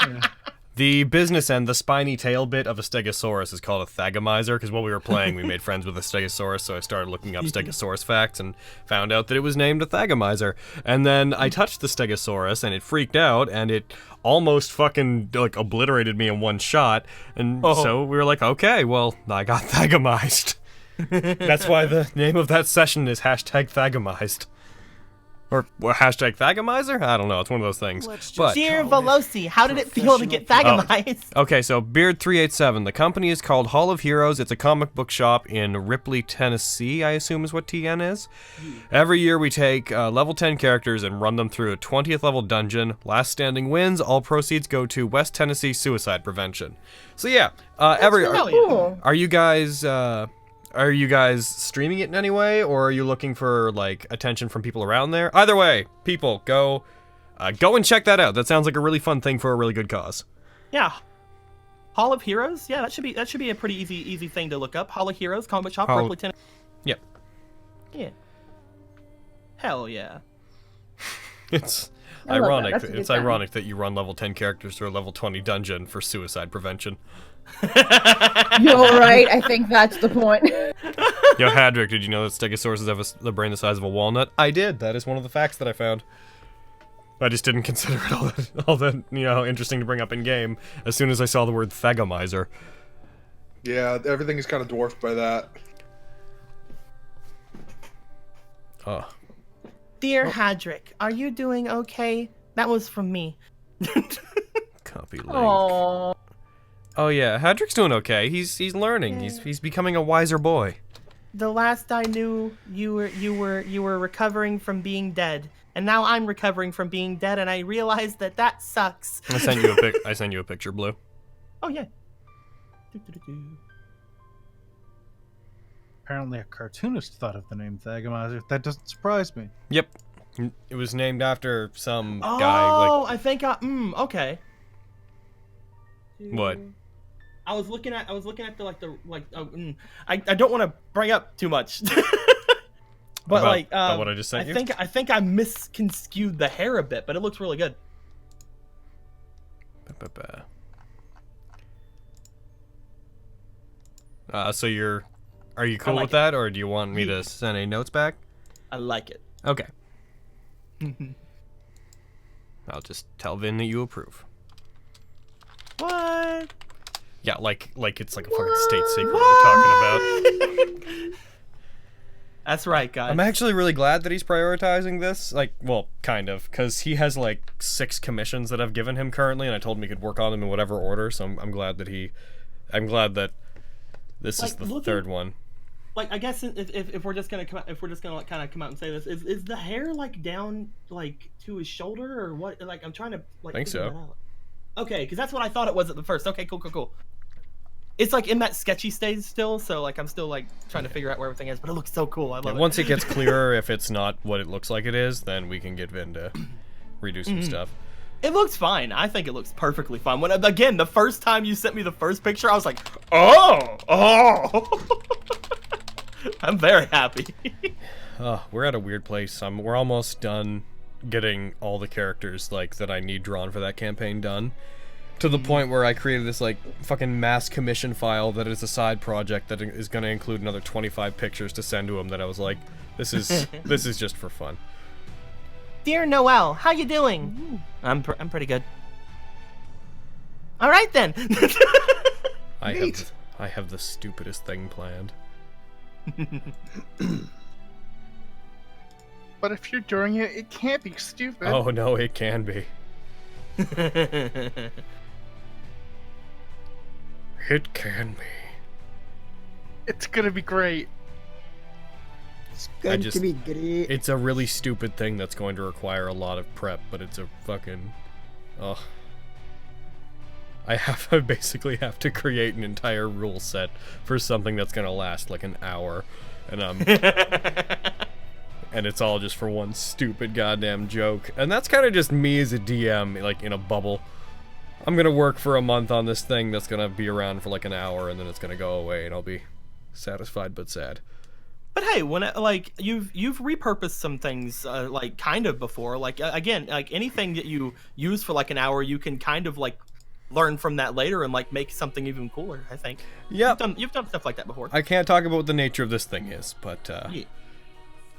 Speaker 4: yes. The business end, the spiny tail bit of a stegosaurus is called a thagamizer, because while we were playing, we made friends with a stegosaurus, so I started looking up stegosaurus facts and found out that it was named a thagamizer. And then I touched the stegosaurus, and it freaked out, and it almost fucking, like, obliterated me in one shot. And so we were like, okay, well, I got thagamized. That's why the name of that session is #thagamized. Or hashtag Thagamizer? I don't know. It's one of those things. But
Speaker 2: Dear Veloci, how did it feel to get thagamized?
Speaker 4: okay, so Beard387. The company is called Hall of Heroes. It's a comic book shop in Ripley, Tennessee, I assume is what TN is. Every year we take level 10 characters and run them through a 20th level dungeon. Last standing wins. All proceeds go to West Tennessee Suicide Prevention. So yeah,
Speaker 5: Cool.
Speaker 4: are you guys streaming it in any way, or are you looking for like attention from people around there? Either way, people, go and check that out. That sounds like a really fun thing for a really good cause.
Speaker 2: Yeah. Hall of Heroes? Yeah, that should be a pretty easy thing to look up. Hall of Heroes, comic shop, Ripley, Tennessee.
Speaker 4: Yep.
Speaker 2: Yeah. Hell yeah.
Speaker 4: It's
Speaker 5: I love that.
Speaker 4: ironic.
Speaker 5: That's a good
Speaker 4: It's
Speaker 5: time.
Speaker 4: ironic that you run level 10 characters through a level 20 dungeon for suicide prevention.
Speaker 5: You're right. I think that's the point.
Speaker 4: Yo, Hadrick, did you know that stegosauruses have the brain the size of a walnut? I did. That is one of the facts that I found. I just didn't consider it all that interesting to bring up in game as soon as I saw the word thagamizer.
Speaker 3: Yeah, everything is kind of dwarfed by that.
Speaker 4: Oh.
Speaker 2: Dear Hadrick, are you doing okay? That was from me.
Speaker 4: Copy link.
Speaker 5: Aww.
Speaker 4: Oh yeah, Hadrick's doing okay. He's learning. He's becoming a wiser boy.
Speaker 2: The last I knew, you were recovering from being dead, and now I'm recovering from being dead, and I realized that sucks.
Speaker 4: I sent you a picture, Blue.
Speaker 2: Oh yeah.
Speaker 1: Apparently a cartoonist thought of the name Thagamizer. That doesn't surprise me.
Speaker 4: Yep. It was named after some
Speaker 2: Oh,
Speaker 4: guy
Speaker 2: I think okay.
Speaker 4: What?
Speaker 2: I was looking at the I don't want to bring up too much. But
Speaker 4: About-
Speaker 2: like,
Speaker 4: about what I just sent you?
Speaker 2: I think I misconstrued the hair a bit, but it looks really good.
Speaker 4: So are you cool
Speaker 2: like
Speaker 4: with that, or do you want me to send any notes back?
Speaker 2: I like it.
Speaker 4: Okay. I'll just tell Vin that you approve.
Speaker 2: What?
Speaker 4: Yeah, like it's like a fucking state secret we're talking about.
Speaker 2: That's right, guys.
Speaker 4: I'm actually really glad that he's prioritizing this. Like, well, kind of, because he has like 6 commissions that I've given him currently, and I told him he could work on them in whatever order. So I'm glad that this is the third one.
Speaker 2: Like, I guess if we're just gonna like kind of come out and say this, is the hair like down like to his shoulder or what? Like, I'm trying to like
Speaker 4: think
Speaker 2: figure
Speaker 4: so.
Speaker 2: that out. Okay, because that's what I thought it was at the first. Okay, cool. It's like in that sketchy stage still, so like I'm still like trying to figure out where everything is, but it looks so cool. I love it.
Speaker 4: Once it gets clearer, if it's not what it looks like it is, then we can get Vin to redo some stuff.
Speaker 2: It looks fine. I think it looks perfectly fine. When again, the first time you sent me the first picture, I was like, oh. I'm very happy.
Speaker 4: We're at a weird place. We're almost done getting all the characters like that I need drawn for that campaign done. To the point where I created this like fucking mass commission file that is a side project that is going to include another 25 pictures to send to him. That I was like, this is just for fun.
Speaker 2: Dear Noelle, how you doing? I'm pretty good. All right then.
Speaker 4: I have the stupidest thing planned.
Speaker 10: But if you're doing it, it can't be stupid.
Speaker 4: Oh no, it can be. It can be.
Speaker 10: It's gonna be great.
Speaker 6: It's going to be great.
Speaker 4: It's a really stupid thing that's going to require a lot of prep, but it's a fucking... I basically have to create an entire rule set for something that's gonna last like an hour. And and it's all just for one stupid goddamn joke. And that's kind of just me as a DM, like, in a bubble. I'm gonna work for a month on this thing that's gonna be around for like an hour, and then it's gonna go away, and I'll be satisfied but sad.
Speaker 2: But hey, when like you've repurposed some things like kind of before, like again, like anything that you use for like an hour, you can kind of like learn from that later and like make something even cooler. I think.
Speaker 4: Yeah.
Speaker 2: You've done stuff like that before.
Speaker 4: I can't talk about what the nature of this thing is, but
Speaker 2: Yeah.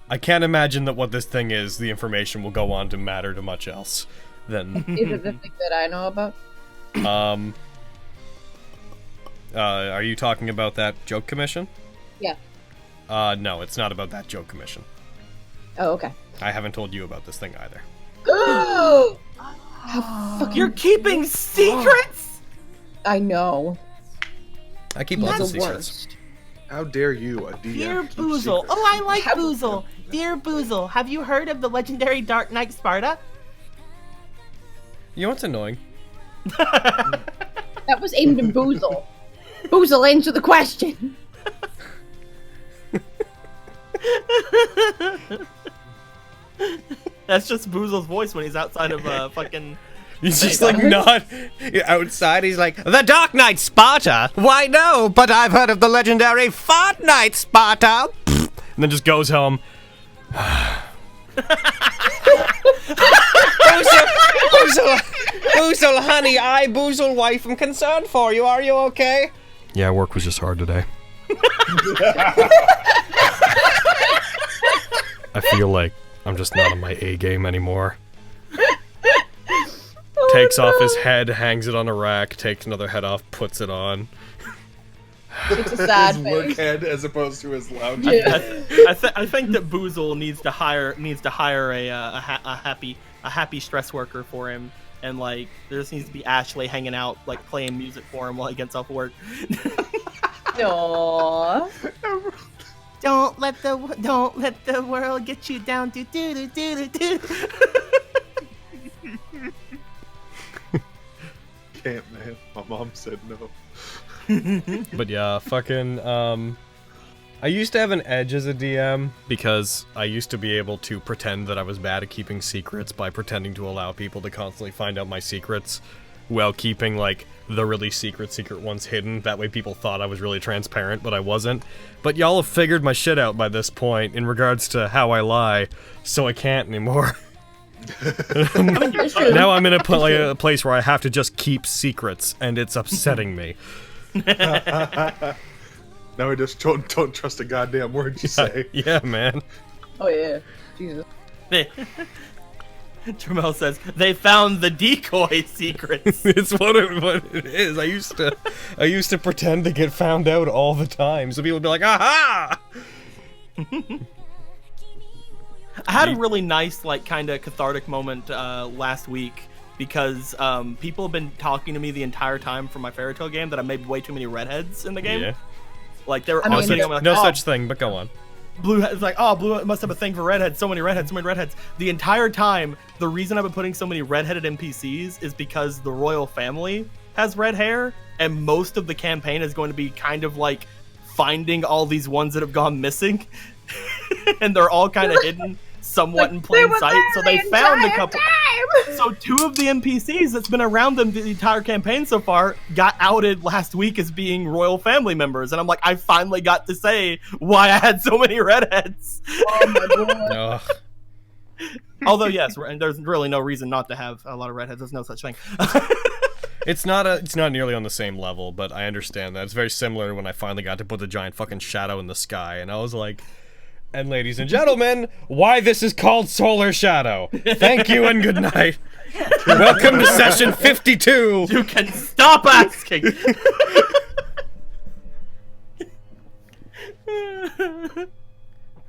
Speaker 4: I can't imagine that what this thing is, the information will go on to matter to much else. Then.
Speaker 5: Is it the thing that I know about?
Speaker 4: Are you talking about that joke commission?
Speaker 5: Yeah.
Speaker 4: No, it's not about that joke commission.
Speaker 5: Oh, okay.
Speaker 4: I haven't told you about this thing either.
Speaker 2: You're keeping secrets?
Speaker 5: I know.
Speaker 4: I keep lots of
Speaker 5: That's the
Speaker 4: secrets.
Speaker 5: worst.
Speaker 3: How dare you, a DM?
Speaker 2: Dear
Speaker 3: keep
Speaker 2: Boozle.
Speaker 3: secrets?
Speaker 2: Oh, I like Boozle. Dear Boozle, have you heard of the legendary Dark Knight Sparta?
Speaker 4: You know what's annoying?
Speaker 5: That was aimed at Boozle. Boozle, answer the question.
Speaker 2: That's just Boozle's voice when he's outside of fucking...
Speaker 4: He's just like not outside. He's like, the Dark Knight Sparta? Why no, but I've heard of the legendary Fart Knight Sparta. And then just goes home. Boozle, honey, Boozle wife, am concerned for you. Are you okay? Yeah, work was just hard today. I feel like I'm just not on my A game anymore. Takes off his head, hangs it on a rack, takes another head off, puts it on.
Speaker 5: It's a sad
Speaker 3: His work
Speaker 5: face.
Speaker 3: head as opposed to his lounge.
Speaker 5: Yeah.
Speaker 2: I think that Boozle needs to hire a happy stress worker for him, and like there just needs to be Ashley hanging out, like playing music for him while he gets off work.
Speaker 5: Aww.
Speaker 9: Don't let the world get you down. Do do do do do.
Speaker 3: Can't, man. My mom said no.
Speaker 4: But yeah, fucking, I used to have an edge as a DM, because I used to be able to pretend that I was bad at keeping secrets by pretending to allow people to constantly find out my secrets. while keeping, like, the really secret ones hidden. That way people thought I was really transparent, but I wasn't. But y'all have figured my shit out by this point in regards to how I lie, so I can't anymore. Now I'm in a place where I have to just keep secrets, and it's upsetting me.
Speaker 3: Now we just don't trust a goddamn word you say.
Speaker 4: Yeah, man.
Speaker 5: Oh yeah, Jesus.
Speaker 2: Tramel says they found the decoy secrets.
Speaker 4: It's what it is. I used to pretend to get found out all the time, so people would be like, "Aha!"
Speaker 2: I had a really nice, like, kind of cathartic moment last week because people have been talking to me the entire time from my fairy tale game that I made way too many redheads in the game.
Speaker 4: Yeah.
Speaker 2: Like they were
Speaker 5: I mean,
Speaker 4: No such thing, but go on.
Speaker 2: Blue is like, oh, Blue must have a thing for redheads. So many redheads. The entire time, the reason I've been putting so many redheaded NPCs is because the royal family has red hair, and most of the campaign is going to be kind of like finding all these ones that have gone missing, and they're all kind of hidden somewhat in plain sight. So they found a couple. So 2 of the NPCs that's been around them the entire campaign so far got outed last week as being royal family members, and I'm like, I finally got to say why I had so many redheads.
Speaker 5: Oh my god.
Speaker 2: Although yes, and there's really no reason not to have a lot of redheads. There's no such thing.
Speaker 4: It's not nearly on the same level, but I understand that. It's very similar when I finally got to put the giant fucking shadow in the sky, and I was like, and ladies and gentlemen, why this is called Solar Shadow. Thank you and good night. Welcome to session 52.
Speaker 2: You can stop asking.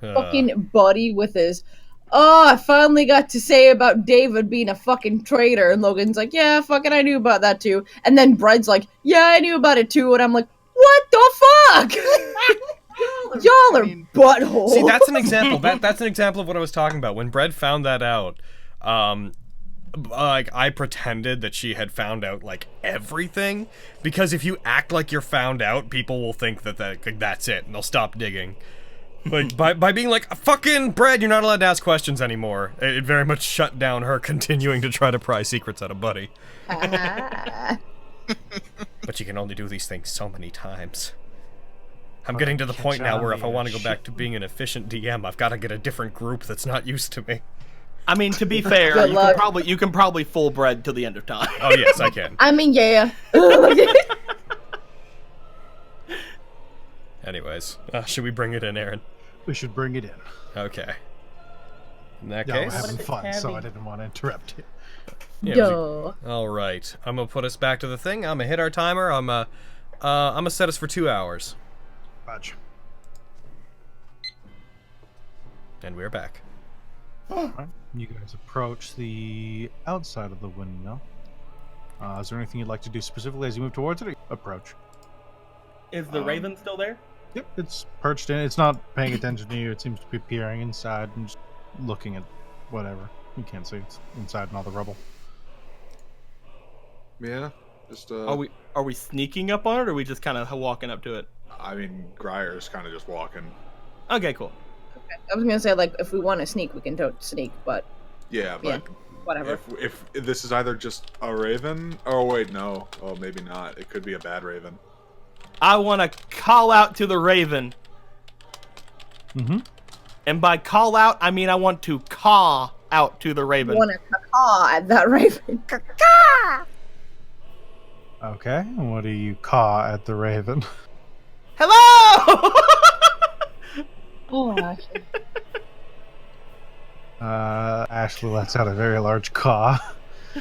Speaker 5: Fucking Buddy with his, oh, I finally got to say about David being a fucking traitor. And Logan's like, yeah, fucking I knew about that too. And then Bread's like, yeah, I knew about it too. And I'm like, what the fuck? Y'all are buttholes.
Speaker 4: See, that's an example. That's an example of what I was talking about. When Bread found that out, like, I pretended that she had found out, like, everything. Because if you act like you're found out, people will think that's it, and they'll stop digging. Like, by being like, fucking Bread, you're not allowed to ask questions anymore. It very much shut down her continuing to try to pry secrets out of Buddy. But you can only do these things so many times. I'm getting to the point now where if I want to go back to being an efficient DM, I've got to get a different group that's not used to me.
Speaker 2: I mean, to be fair, you can probably full Bread till the end of time.
Speaker 4: Oh yes, I can.
Speaker 5: I mean, yeah.
Speaker 4: Anyways, should we bring it in, Aaron?
Speaker 1: We should bring it in.
Speaker 4: Okay. In that
Speaker 1: Yeah, we're
Speaker 4: case,
Speaker 1: having fun, so I didn't want to interrupt you.
Speaker 4: yeah,
Speaker 5: Yo.
Speaker 4: all right. I'm gonna put us back to the thing. I'm gonna hit our timer. I'm gonna set us for 2 hours.
Speaker 1: Roger.
Speaker 4: And we're back.
Speaker 1: Alright, you guys approach the outside of the windmill. Is there anything you'd like to do specifically as you move towards it, or approach?
Speaker 2: Is the raven still there?
Speaker 1: Yep, it's perched in. It's not paying attention to you. It seems to be peering inside and just looking at whatever. You can't see. It's inside and all the rubble.
Speaker 3: Yeah, just
Speaker 2: Are we sneaking up on it, or are we just kind of walking up to it?
Speaker 3: I mean, Grier's kind of just walking.
Speaker 2: Okay, cool.
Speaker 5: Okay. I was gonna say, like, if we want to sneak, we can sneak, but
Speaker 3: Yeah, but
Speaker 5: yeah, whatever.
Speaker 3: if this is either just a raven, oh wait, no, oh maybe not. It could be a bad raven.
Speaker 2: I want to call out to the raven.
Speaker 1: Mm-hmm.
Speaker 2: And by call out, I mean I want to caw out to the raven.
Speaker 5: I want to caw at that raven. Caw!
Speaker 1: Okay, and what do you caw at the raven?
Speaker 2: Hello!
Speaker 5: Oh, Ashley.
Speaker 1: Ashley lets out a very large caw.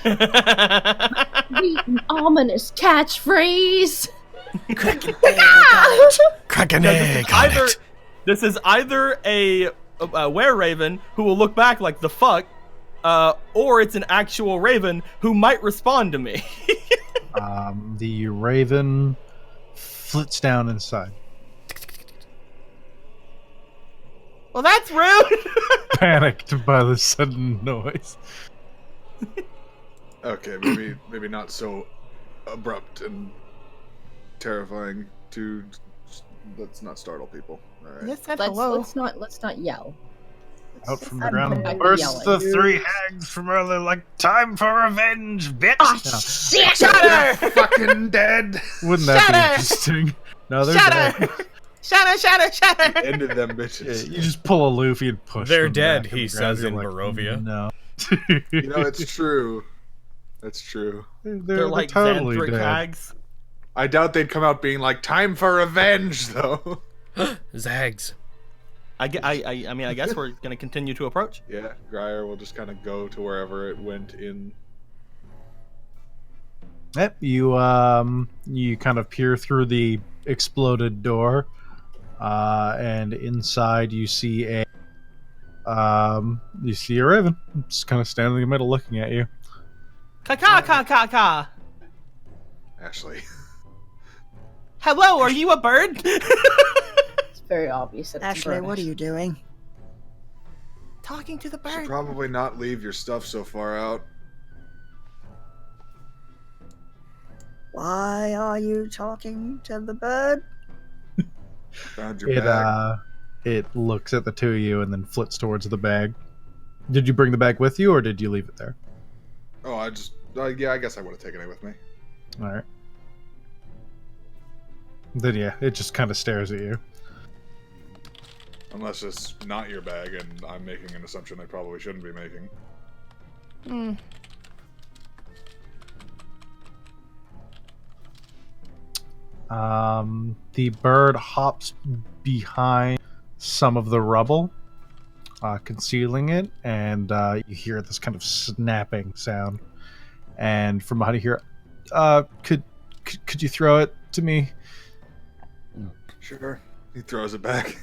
Speaker 5: An ominous catchphrase.
Speaker 4: Crack an egg
Speaker 2: This is either a were-raven who will look back like the fuck, or it's an actual raven who might respond to me.
Speaker 1: The raven flits down inside.
Speaker 2: Well, that's rude!
Speaker 1: Panicked by the sudden noise.
Speaker 3: Okay, maybe not so abrupt and terrifying. Let's not startle people. All right.
Speaker 9: Let's not
Speaker 5: Let's not yell.
Speaker 1: Out from the
Speaker 5: I'm
Speaker 1: ground
Speaker 5: back
Speaker 1: bursts the
Speaker 5: yelling.
Speaker 1: 3 hags from earlier, like, time for revenge, bitch!
Speaker 7: Oh,
Speaker 1: Yeah.
Speaker 7: shit!
Speaker 2: Shut her!
Speaker 3: Fucking dead.
Speaker 1: Wouldn't that
Speaker 2: Shut
Speaker 1: be
Speaker 2: her!
Speaker 1: interesting? No, they're
Speaker 2: Shut
Speaker 1: dead.
Speaker 2: her! Shut her! Shut her! Shut her!
Speaker 3: Ended them
Speaker 1: Yeah,
Speaker 3: bitches.
Speaker 1: you just pull a Luffy and push
Speaker 4: They're
Speaker 1: them
Speaker 4: dead,
Speaker 1: back
Speaker 4: he
Speaker 1: the ground.
Speaker 4: says
Speaker 1: You're
Speaker 4: in
Speaker 1: like,
Speaker 4: Barovia.
Speaker 1: No.
Speaker 3: You know, it's true. That's true.
Speaker 2: They're like
Speaker 1: totally
Speaker 2: Xandric
Speaker 1: dead.
Speaker 2: hags.
Speaker 3: I doubt they'd come out being like, time for revenge, though.
Speaker 4: Zags.
Speaker 2: I mean, I guess we're gonna continue to approach.
Speaker 3: Yeah, Gryer will just kind of go to wherever it went in.
Speaker 1: Yep, you kind of peer through the exploded door, and inside you see a raven just kind of standing in the middle looking at you.
Speaker 2: Ka.
Speaker 3: Ashley.
Speaker 2: Hello, are you a bird?
Speaker 5: It's very obvious that it's
Speaker 7: Ashley, what are you doing?
Speaker 2: Talking to the
Speaker 3: Should
Speaker 2: bird.
Speaker 3: probably not leave your stuff so far out.
Speaker 7: Why are you talking to the bird?
Speaker 3: Found your bag.
Speaker 1: It looks at the two of you and then flits towards the bag. Did you bring the bag with you, or did you leave it there?
Speaker 3: Oh, yeah, I guess I would have taken it with me.
Speaker 1: All right. Then yeah, it just kind of stares at you.
Speaker 3: Unless it's not your bag, and I'm making an assumption I probably shouldn't be making.
Speaker 2: Hmm.
Speaker 1: The bird hops behind some of the rubble, concealing it, and you hear this kind of snapping sound. And from behind you hear, could you throw it to me?
Speaker 3: Sure. He throws it back.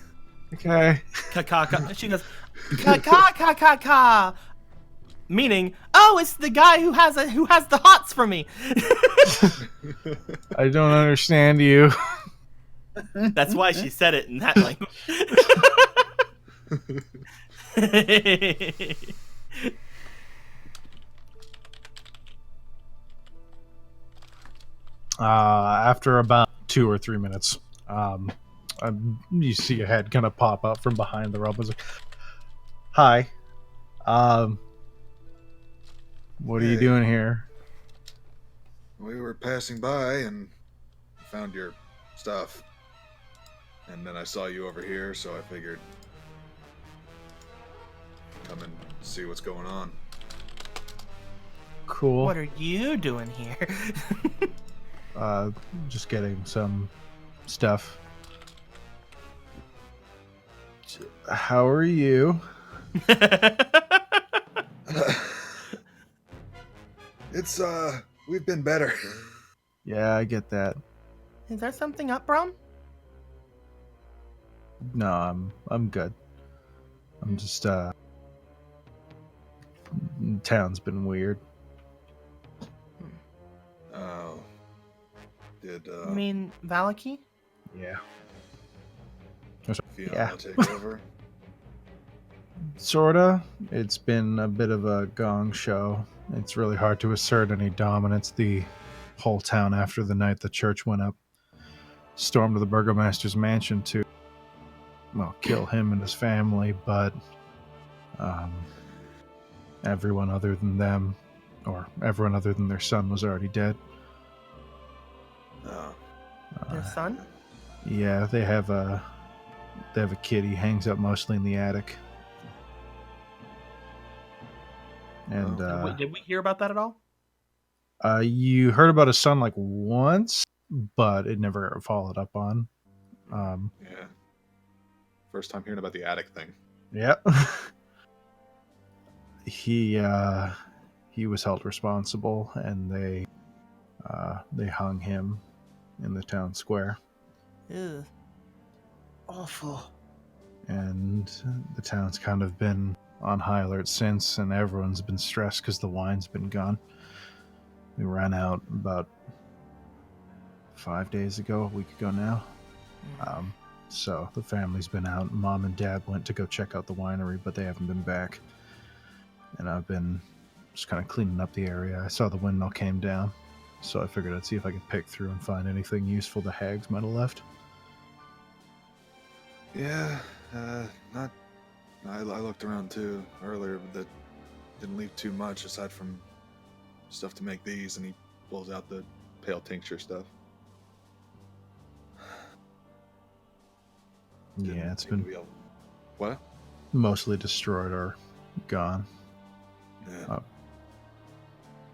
Speaker 1: Okay.
Speaker 2: Ka. She goes, ka. Meaning, oh, it's the guy who has the hots for me.
Speaker 1: I don't understand you.
Speaker 2: That's why she said it in that language.
Speaker 1: After about 2 or 3 minutes, you see a head kind of pop up from behind the rubble. It's like, hi. What are you
Speaker 3: Hey.
Speaker 1: doing here?
Speaker 3: We were passing by and found your stuff. And then I saw you over here, so I figured come and see what's going on.
Speaker 1: Cool.
Speaker 2: What are you doing here?
Speaker 1: Just getting some stuff. How are you?
Speaker 3: It's, we've been better.
Speaker 1: Yeah, I get that.
Speaker 2: Is there something up, Brom?
Speaker 1: No, I'm good. I'm just town's been weird.
Speaker 3: Oh. Did,
Speaker 2: You mean Vallaki?
Speaker 1: Yeah.
Speaker 3: Fiona
Speaker 1: yeah.
Speaker 3: take over?
Speaker 1: Sorta. It's been a bit of a gong show. It's really hard to assert any dominance. The whole town, after the night the church went up, stormed the burgomaster's mansion to, well, kill him and his family, but everyone other than them, or everyone other than their son, was already dead.
Speaker 3: Oh.
Speaker 2: Their son?
Speaker 1: Yeah, they have a kid. He hangs out mostly in the attic. And
Speaker 2: Did we hear about that at all?
Speaker 1: you heard about his son like once, but it never followed up on.
Speaker 3: Yeah. First time hearing about the attic thing.
Speaker 1: Yep. He was held responsible, and they hung him in the town square.
Speaker 2: Ew.
Speaker 7: Awful.
Speaker 1: And the town's kind of been on high alert since, and everyone's been stressed because the wine's been gone. We ran out about 5 days ago, a week ago now. So the family's been out. Mom and Dad went to go check out the winery, but they haven't been back. And I've been just kind of cleaning up the area. I saw the windmill came down, so I figured I'd see if I could pick through and find anything useful the hags might have left.
Speaker 3: Yeah, not I looked around too earlier, but that didn't leave too much aside from stuff to make these, and he pulls out the pale tincture stuff.
Speaker 1: Yeah, it's
Speaker 3: Didn't
Speaker 1: been
Speaker 3: real- What?
Speaker 1: mostly destroyed or gone.
Speaker 3: Yeah.
Speaker 1: Oh.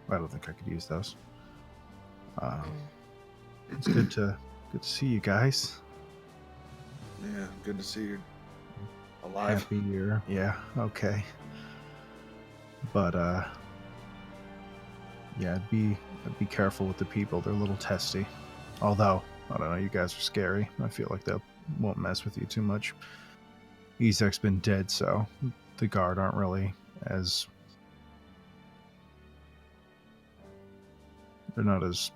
Speaker 1: I don't think I could use those. It's good to see you guys.
Speaker 3: Yeah, good to see you alive.
Speaker 1: Happy year. Yeah, okay. But yeah, be careful with the people. They're a little testy. Although, I don't know, you guys are scary. I feel like they won't mess with you too much. Isek's been dead, so the guard aren't really as... They're not as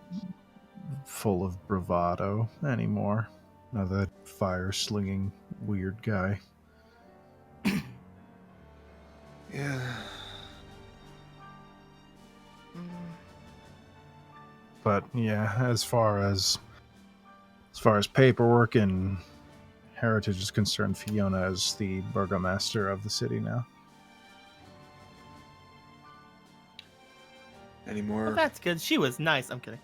Speaker 1: full of bravado anymore. Now that fire-slinging weird guy.
Speaker 3: Yeah.
Speaker 1: But yeah, as far as paperwork and heritage is concerned, Fiona is the burgomaster of the city now.
Speaker 3: Any
Speaker 2: Well,
Speaker 3: more?
Speaker 2: that's good. She was nice. I'm kidding.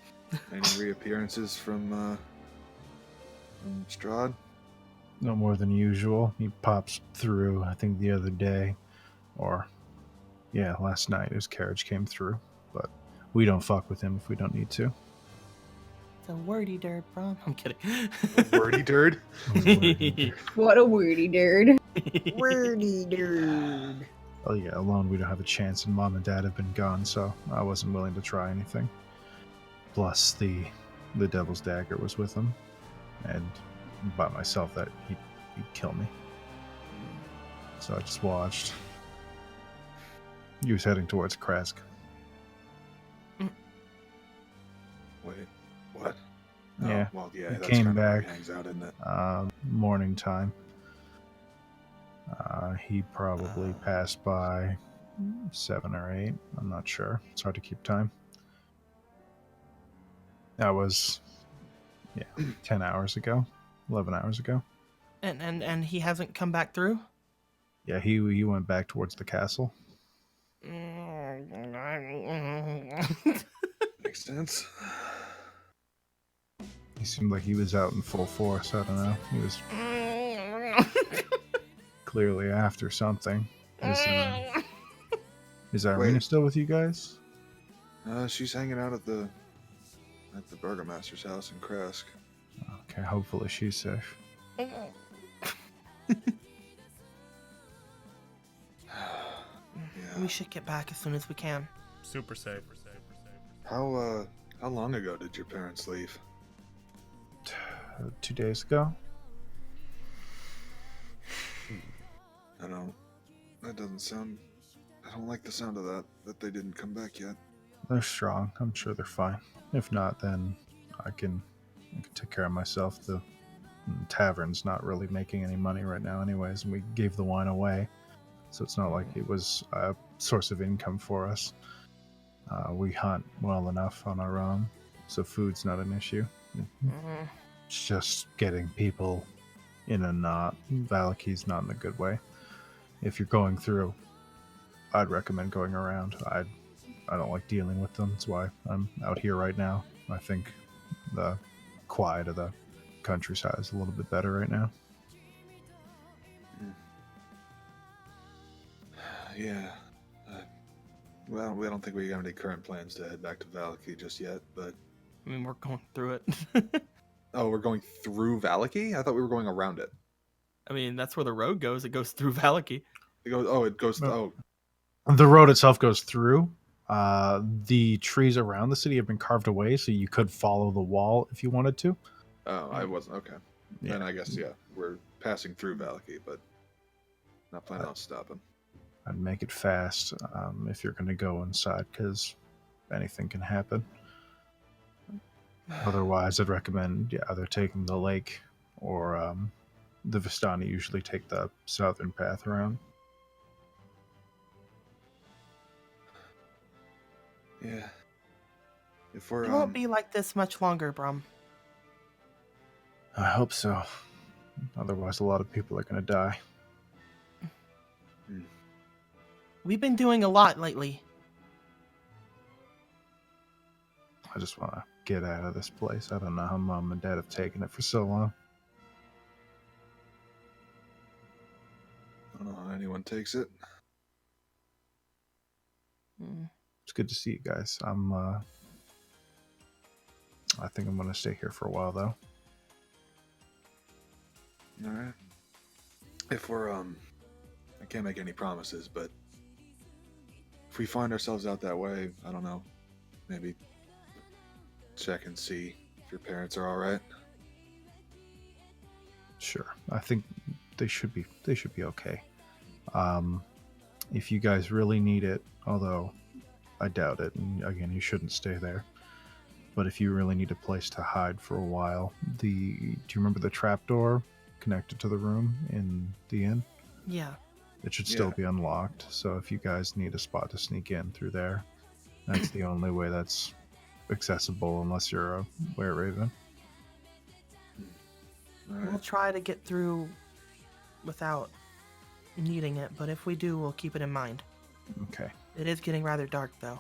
Speaker 3: Any reappearances from Strahd?
Speaker 1: No more than usual. He pops through, I think, the other day, or yeah, last night his carriage came through. But we don't fuck with him if we don't need to.
Speaker 2: It's a wordy dirt, bro. I'm kidding.
Speaker 3: Wordy dirt?
Speaker 5: What a wordy nerd.
Speaker 6: Wordy dude.
Speaker 1: Oh yeah, alone we don't have a chance, and Mom and Dad have been gone, so I wasn't willing to try anything. Plus, the Devil's Dagger was with him, and by myself, that he'd kill me. So I just watched. He was heading towards Kresk.
Speaker 3: Wait, what?
Speaker 1: Yeah.
Speaker 3: Oh, well, yeah,
Speaker 1: He
Speaker 3: that's
Speaker 1: came
Speaker 3: kind of where he
Speaker 1: back.
Speaker 3: hangs out, isn't it?
Speaker 1: Morning time. He probably passed by 7 or 8. I'm not sure. It's hard to keep time. That was, 10 hours ago, 11 hours ago.
Speaker 2: And he hasn't come back through?
Speaker 1: Yeah, he went back towards the castle.
Speaker 3: Makes sense.
Speaker 1: He seemed like he was out in full force. I don't know. He was clearly after something. Is Irina
Speaker 3: Wait.
Speaker 1: still with you guys?
Speaker 3: She's hanging out at the burgomaster's house in Kresk.
Speaker 1: Okay, hopefully she's safe.
Speaker 2: We should get back as soon as we can.
Speaker 4: Super safe.
Speaker 3: How long ago did your parents leave?
Speaker 1: 2 days ago?
Speaker 3: I don't like the sound of that they didn't come back yet.
Speaker 1: They're strong. I'm sure they're fine. If not, then I can take care of myself. The tavern's not really making any money right now anyways, and we gave the wine away. So it's not like it was a source of income for us. We hunt well enough on our own, so food's not an issue. It's just getting people in a knot. Vallaki's not in a good way. If you're going through, I'd recommend going around. I don't like dealing with them. That's why I'm out here right now. I think the quiet of the countryside is a little bit better right now.
Speaker 3: Yeah. Well, we don't think we have any current plans to head back to Vallaki just yet, but...
Speaker 2: I mean, we're going through it.
Speaker 3: Oh, we're going through Vallaki? I thought we were going around it.
Speaker 2: I mean, that's where the road goes. It goes through Vallaki.
Speaker 3: It goes...
Speaker 1: The road itself goes through. The trees around the city have been carved away, so you could follow the wall if you wanted to.
Speaker 3: Oh, I wasn't. Okay.
Speaker 1: Yeah.
Speaker 3: Then I guess, we're passing through Vallaki, but not planning on stopping.
Speaker 1: I'd make it fast if you're going to go inside, because anything can happen. Otherwise, I'd recommend either taking the lake or the Vistani usually take the southern path around.
Speaker 3: Yeah. If we're
Speaker 2: It won't be like this much longer, Brum.
Speaker 1: I hope so. Otherwise, a lot of people are going to die.
Speaker 2: We've been doing a lot lately.
Speaker 1: I just want to get out of this place. I don't know how Mom and Dad have taken it for so long.
Speaker 3: I don't know how anyone takes it.
Speaker 1: It's good to see you guys. I think I'm gonna stay here for a while though.
Speaker 3: All right. If we're I can't make any promises, but if we find ourselves out that way, I don't know, maybe check and see if your parents are all right.
Speaker 1: Sure. I think they should be okay. If you guys really need it, although I doubt it, and again, you shouldn't stay there. But if you really need a place to hide for a while, do you remember the trapdoor connected to the room in the inn?
Speaker 2: Yeah.
Speaker 1: It should still be unlocked. So if you guys need a spot to sneak in through there, that's the only way that's accessible, unless you're a were-raven.
Speaker 2: We'll try to get through without needing it, but if we do, we'll keep it in mind.
Speaker 1: Okay.
Speaker 2: It is getting rather dark, though.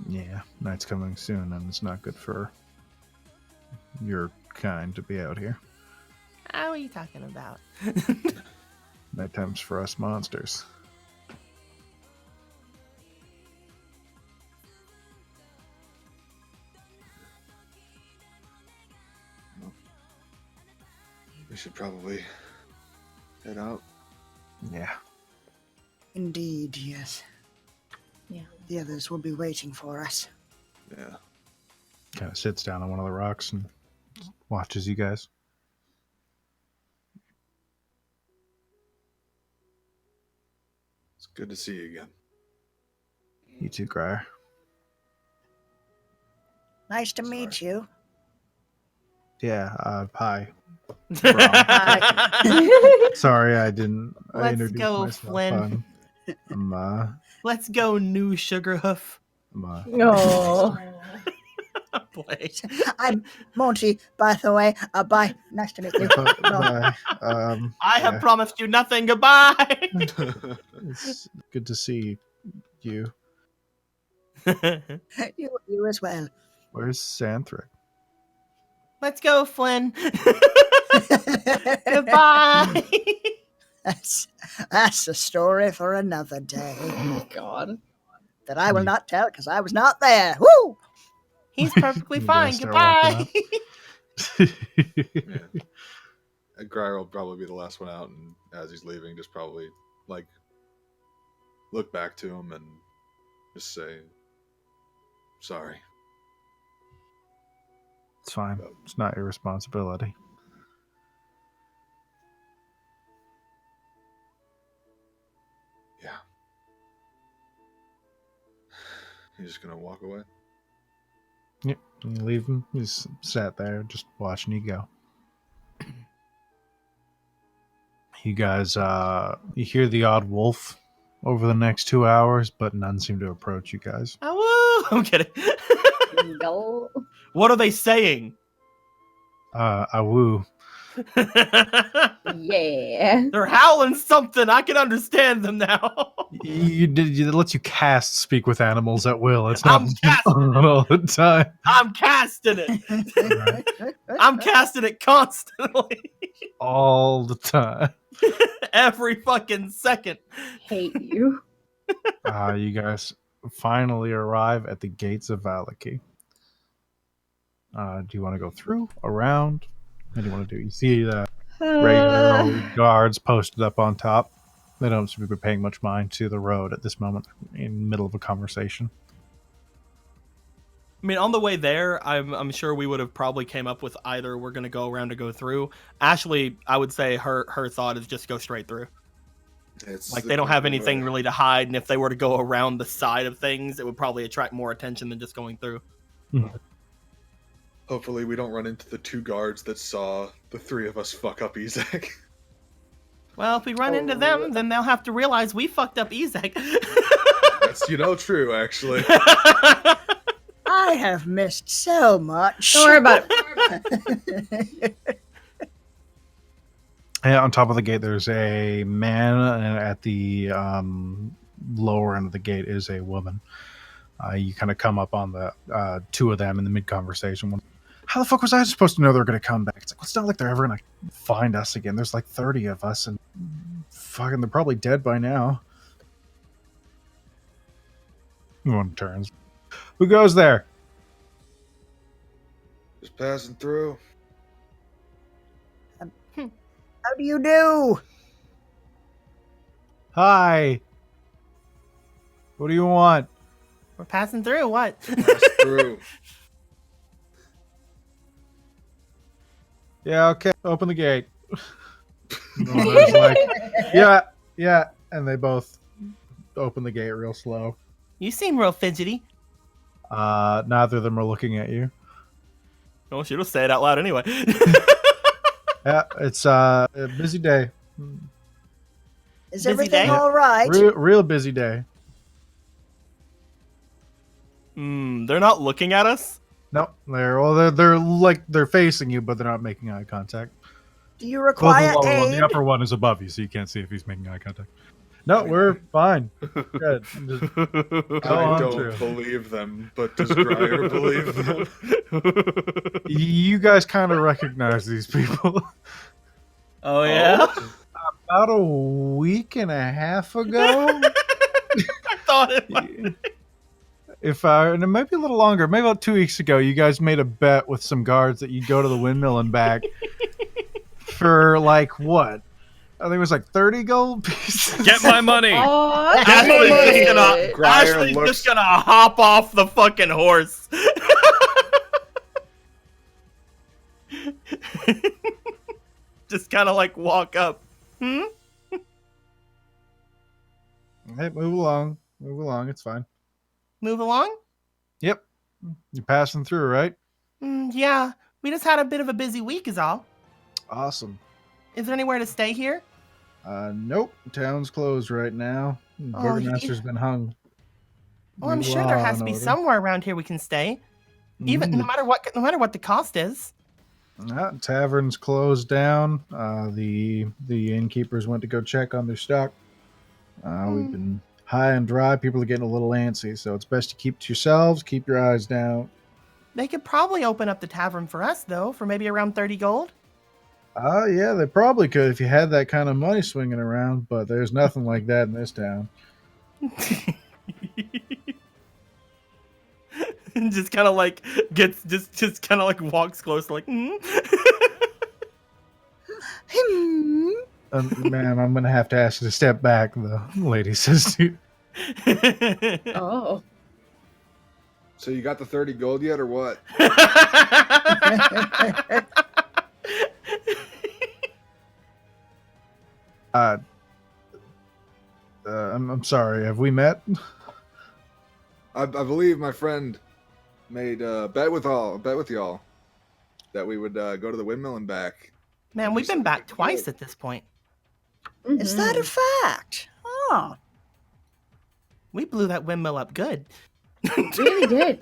Speaker 1: Yeah, night's coming soon, and it's not good for your kind to be out here.
Speaker 2: How are you talking about?
Speaker 1: Nighttime's for us monsters.
Speaker 3: We should probably head out.
Speaker 1: Yeah.
Speaker 7: Indeed, yes.
Speaker 5: Yeah.
Speaker 7: The others will be waiting for us.
Speaker 3: Yeah.
Speaker 1: Kind of sits down on one of the rocks and watches you guys.
Speaker 3: It's good to see you again.
Speaker 1: You too, Grier.
Speaker 7: Nice to meet you.
Speaker 1: Yeah, hi.
Speaker 7: Hi.
Speaker 1: Sorry, I didn't. I
Speaker 2: Let's
Speaker 1: introduced
Speaker 2: go,
Speaker 1: myself.
Speaker 2: Flynn. Let's go, new Sugarhoof.
Speaker 5: Oh.
Speaker 2: Boy.
Speaker 7: I'm Monty, by the way. Bye. Nice to meet you.
Speaker 1: Bye.
Speaker 2: I have promised you nothing. Goodbye.
Speaker 1: It's good to see you.
Speaker 7: You as well.
Speaker 1: Where's Santhric?
Speaker 2: Let's go, Flynn. Goodbye.
Speaker 7: That's a story for another day.
Speaker 5: Oh, God.
Speaker 7: That I will not tell because I was not there. Woo!
Speaker 2: He's perfectly
Speaker 1: You
Speaker 2: fine.
Speaker 1: guys start
Speaker 2: Goodbye.
Speaker 3: And Grier will probably be the last one out, and as he's leaving, just probably like look back to him and just say, "Sorry."
Speaker 1: It's fine. It's not your responsibility.
Speaker 3: Yeah. He's just gonna walk away.
Speaker 1: Yep. You leave him. He's sat there just watching you go. You guys, you hear the odd wolf over the next 2 hours, but none seem to approach you guys.
Speaker 2: Oh, woo. I'm kidding.
Speaker 5: Go.
Speaker 2: What are they saying?
Speaker 1: Awoo.
Speaker 5: Yeah.
Speaker 2: They're howling something. I can understand them now.
Speaker 1: It lets you cast speak with animals at will. It's not
Speaker 2: I'm casting
Speaker 1: on all the time.
Speaker 2: I'm casting it. I'm casting it constantly.
Speaker 1: All the time.
Speaker 2: Every fucking second.
Speaker 5: Hate you.
Speaker 1: You guys finally arrive at the gates of Vallaki. Do you want to go through, around? What do you want to do? You see the regular old guards posted up on top. They don't seem to be paying much mind to the road at this moment, in the middle of a conversation.
Speaker 2: I mean, on the way there, I'm sure we would have probably came up with either we're going to go around or go through. Ashley, I would say her thought is just go straight through.
Speaker 3: It's
Speaker 2: Like, they don't have anything really to hide, and if they were to go around the side of things, it would probably attract more attention than just going through.
Speaker 3: Hopefully, we don't run into the two guards that saw the three of us fuck up Ezek.
Speaker 2: Well, if we run into them, then they'll have to realize we fucked up Ezek.
Speaker 3: That's, true, actually.
Speaker 7: I have missed so much.
Speaker 5: Don't worry about it.
Speaker 1: Yeah, on top of the gate, there's a man at the lower end of the gate is a woman. You kind of come up on the two of them in the mid conversation. How the fuck was I supposed to know they're going to come back? It's like, well, it's not like they're ever going to find us again. There's like 30 of us, and fucking, they're probably dead by now. One turns. Who goes there?
Speaker 3: Just passing through.
Speaker 7: How do you do?
Speaker 1: Hi. What do you want?
Speaker 2: We're passing through. What?
Speaker 3: Pass through.
Speaker 1: Yeah, okay. Open the gate. There's like, yeah, and they both open the gate real slow.
Speaker 2: You seem real fidgety.
Speaker 1: Neither of them are looking at you.
Speaker 2: Oh, she'll say it out loud anyway.
Speaker 1: Yeah, it's a busy day.
Speaker 7: Is
Speaker 2: Busy
Speaker 7: everything
Speaker 2: day?
Speaker 7: all right?
Speaker 1: Real busy day.
Speaker 2: They're not looking at us?
Speaker 1: No, they're facing you, but they're not making eye contact.
Speaker 7: Do you
Speaker 1: Both
Speaker 7: require
Speaker 1: the lower one,
Speaker 7: aid?
Speaker 1: the upper one is above you, so you can't see if he's making eye contact. No, we're fine. Good. Just go
Speaker 3: I
Speaker 1: on
Speaker 3: don't
Speaker 1: through.
Speaker 3: believe them, but does Grier believe them?
Speaker 1: You guys kind of recognize these people.
Speaker 2: Oh, yeah?
Speaker 1: About a week and a half ago,
Speaker 2: I thought it might.
Speaker 1: and it might be a little longer, maybe about 2 weeks ago, you guys made a bet with some guards that you'd go to the Windmill and back for like what? I think it was like 30 gold pieces.
Speaker 4: Get my money.
Speaker 5: Oh,
Speaker 2: Ashley's just gonna hop off the fucking horse. Just kind of like walk up.
Speaker 1: Hey, move along. Move along. It's fine.
Speaker 2: Move along?
Speaker 1: Yep. You're passing through, right?
Speaker 2: Yeah, we just had a bit of a busy week is all.
Speaker 1: Awesome.
Speaker 2: Is there anywhere to stay here?
Speaker 1: Nope. Town's closed right now. Burgomaster's been hung.
Speaker 2: Well, I'm sure there has to be somewhere around here we can stay. Even no matter what the cost is.
Speaker 1: Tavern's closed down. The innkeepers went to go check on their stock. We've been high and dry. People are getting a little antsy, so it's best to keep to yourselves. Keep your eyes down.
Speaker 2: They could probably open up the tavern for us, though, for maybe around 30 gold.
Speaker 1: Yeah, they probably could if you had that kind of money swinging around, but there's nothing like that in this town.
Speaker 2: Just kind of like just kind of like walks close, like.
Speaker 7: Hmm.
Speaker 1: Ma'am, I'm gonna have to ask you to step back. The lady says to you.
Speaker 5: Oh.
Speaker 3: So you got the 30 gold yet, or what?
Speaker 1: I'm sorry. Have we met?
Speaker 3: I believe my friend made a bet with y'all that we would go to the Windmill and back.
Speaker 2: Man, we've been back twice at this point.
Speaker 7: Is that a fact? Oh.
Speaker 2: We blew that windmill up good.
Speaker 5: Really did.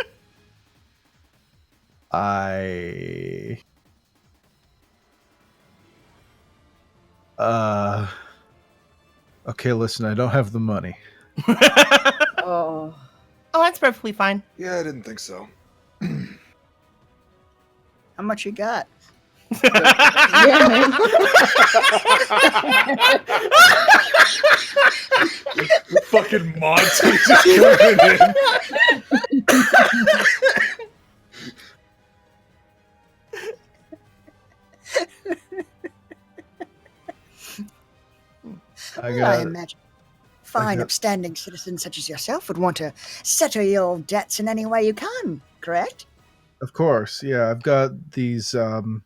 Speaker 1: Okay, listen, I don't have the money.
Speaker 5: Oh.
Speaker 2: Oh, that's perfectly fine.
Speaker 3: Yeah, I didn't think so.
Speaker 7: How much you got?
Speaker 5: Yeah, man.
Speaker 3: Fucking Monty just coming in.
Speaker 1: I
Speaker 7: I imagine fine, upstanding citizens such as yourself would want to settle your debts in any way you can, correct?
Speaker 1: Of course, yeah. I've got these 2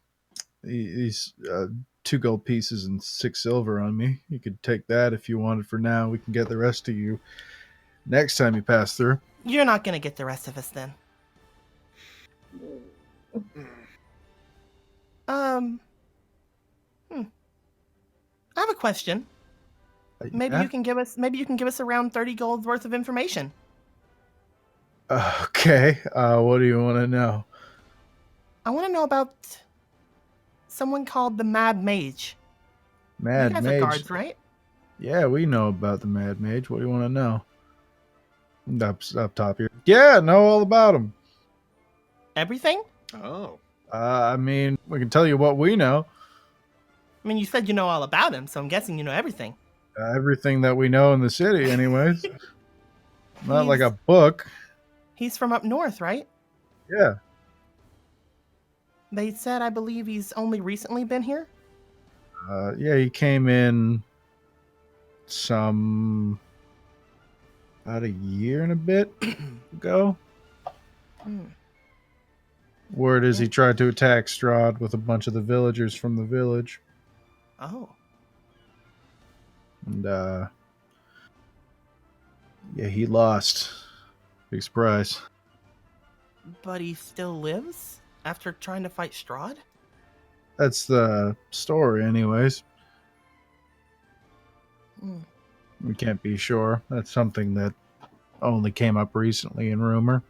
Speaker 1: gold pieces and 6 silver on me. You could take that if you wanted for now. We can get the rest to you next time you pass through.
Speaker 2: You're not gonna get the rest of us then. I have a question. Maybe you can give us around 30 gold worth of information.
Speaker 1: Okay. What do you want to know?
Speaker 2: I want to know about someone called the Mad Mage.
Speaker 1: Mad
Speaker 2: you guys
Speaker 1: Mage.
Speaker 2: are guards, right?
Speaker 1: Yeah, we know about the Mad Mage. What do you want to know? Up top here. Yeah, know all about him.
Speaker 2: Everything?
Speaker 3: Oh.
Speaker 1: I mean, we can tell you what we know.
Speaker 2: I mean, you said you know all about him, so I'm guessing you know everything.
Speaker 1: Everything that we know in the city, anyways. Not like
Speaker 2: He's-
Speaker 1: a book.
Speaker 2: He's from up north, right?
Speaker 1: Yeah.
Speaker 2: They said, I believe he's only recently been here.
Speaker 1: Yeah, he came in about a year and a bit ago.
Speaker 2: Hmm.
Speaker 1: Word is he tried to attack Strahd with a bunch of the villagers from the village.
Speaker 2: Oh.
Speaker 1: And, yeah, he lost. Big surprise.
Speaker 2: But he still lives after trying to fight Strahd?
Speaker 1: That's the story, anyways.
Speaker 2: Hmm.
Speaker 1: We can't be sure. That's something that only came up recently in rumor.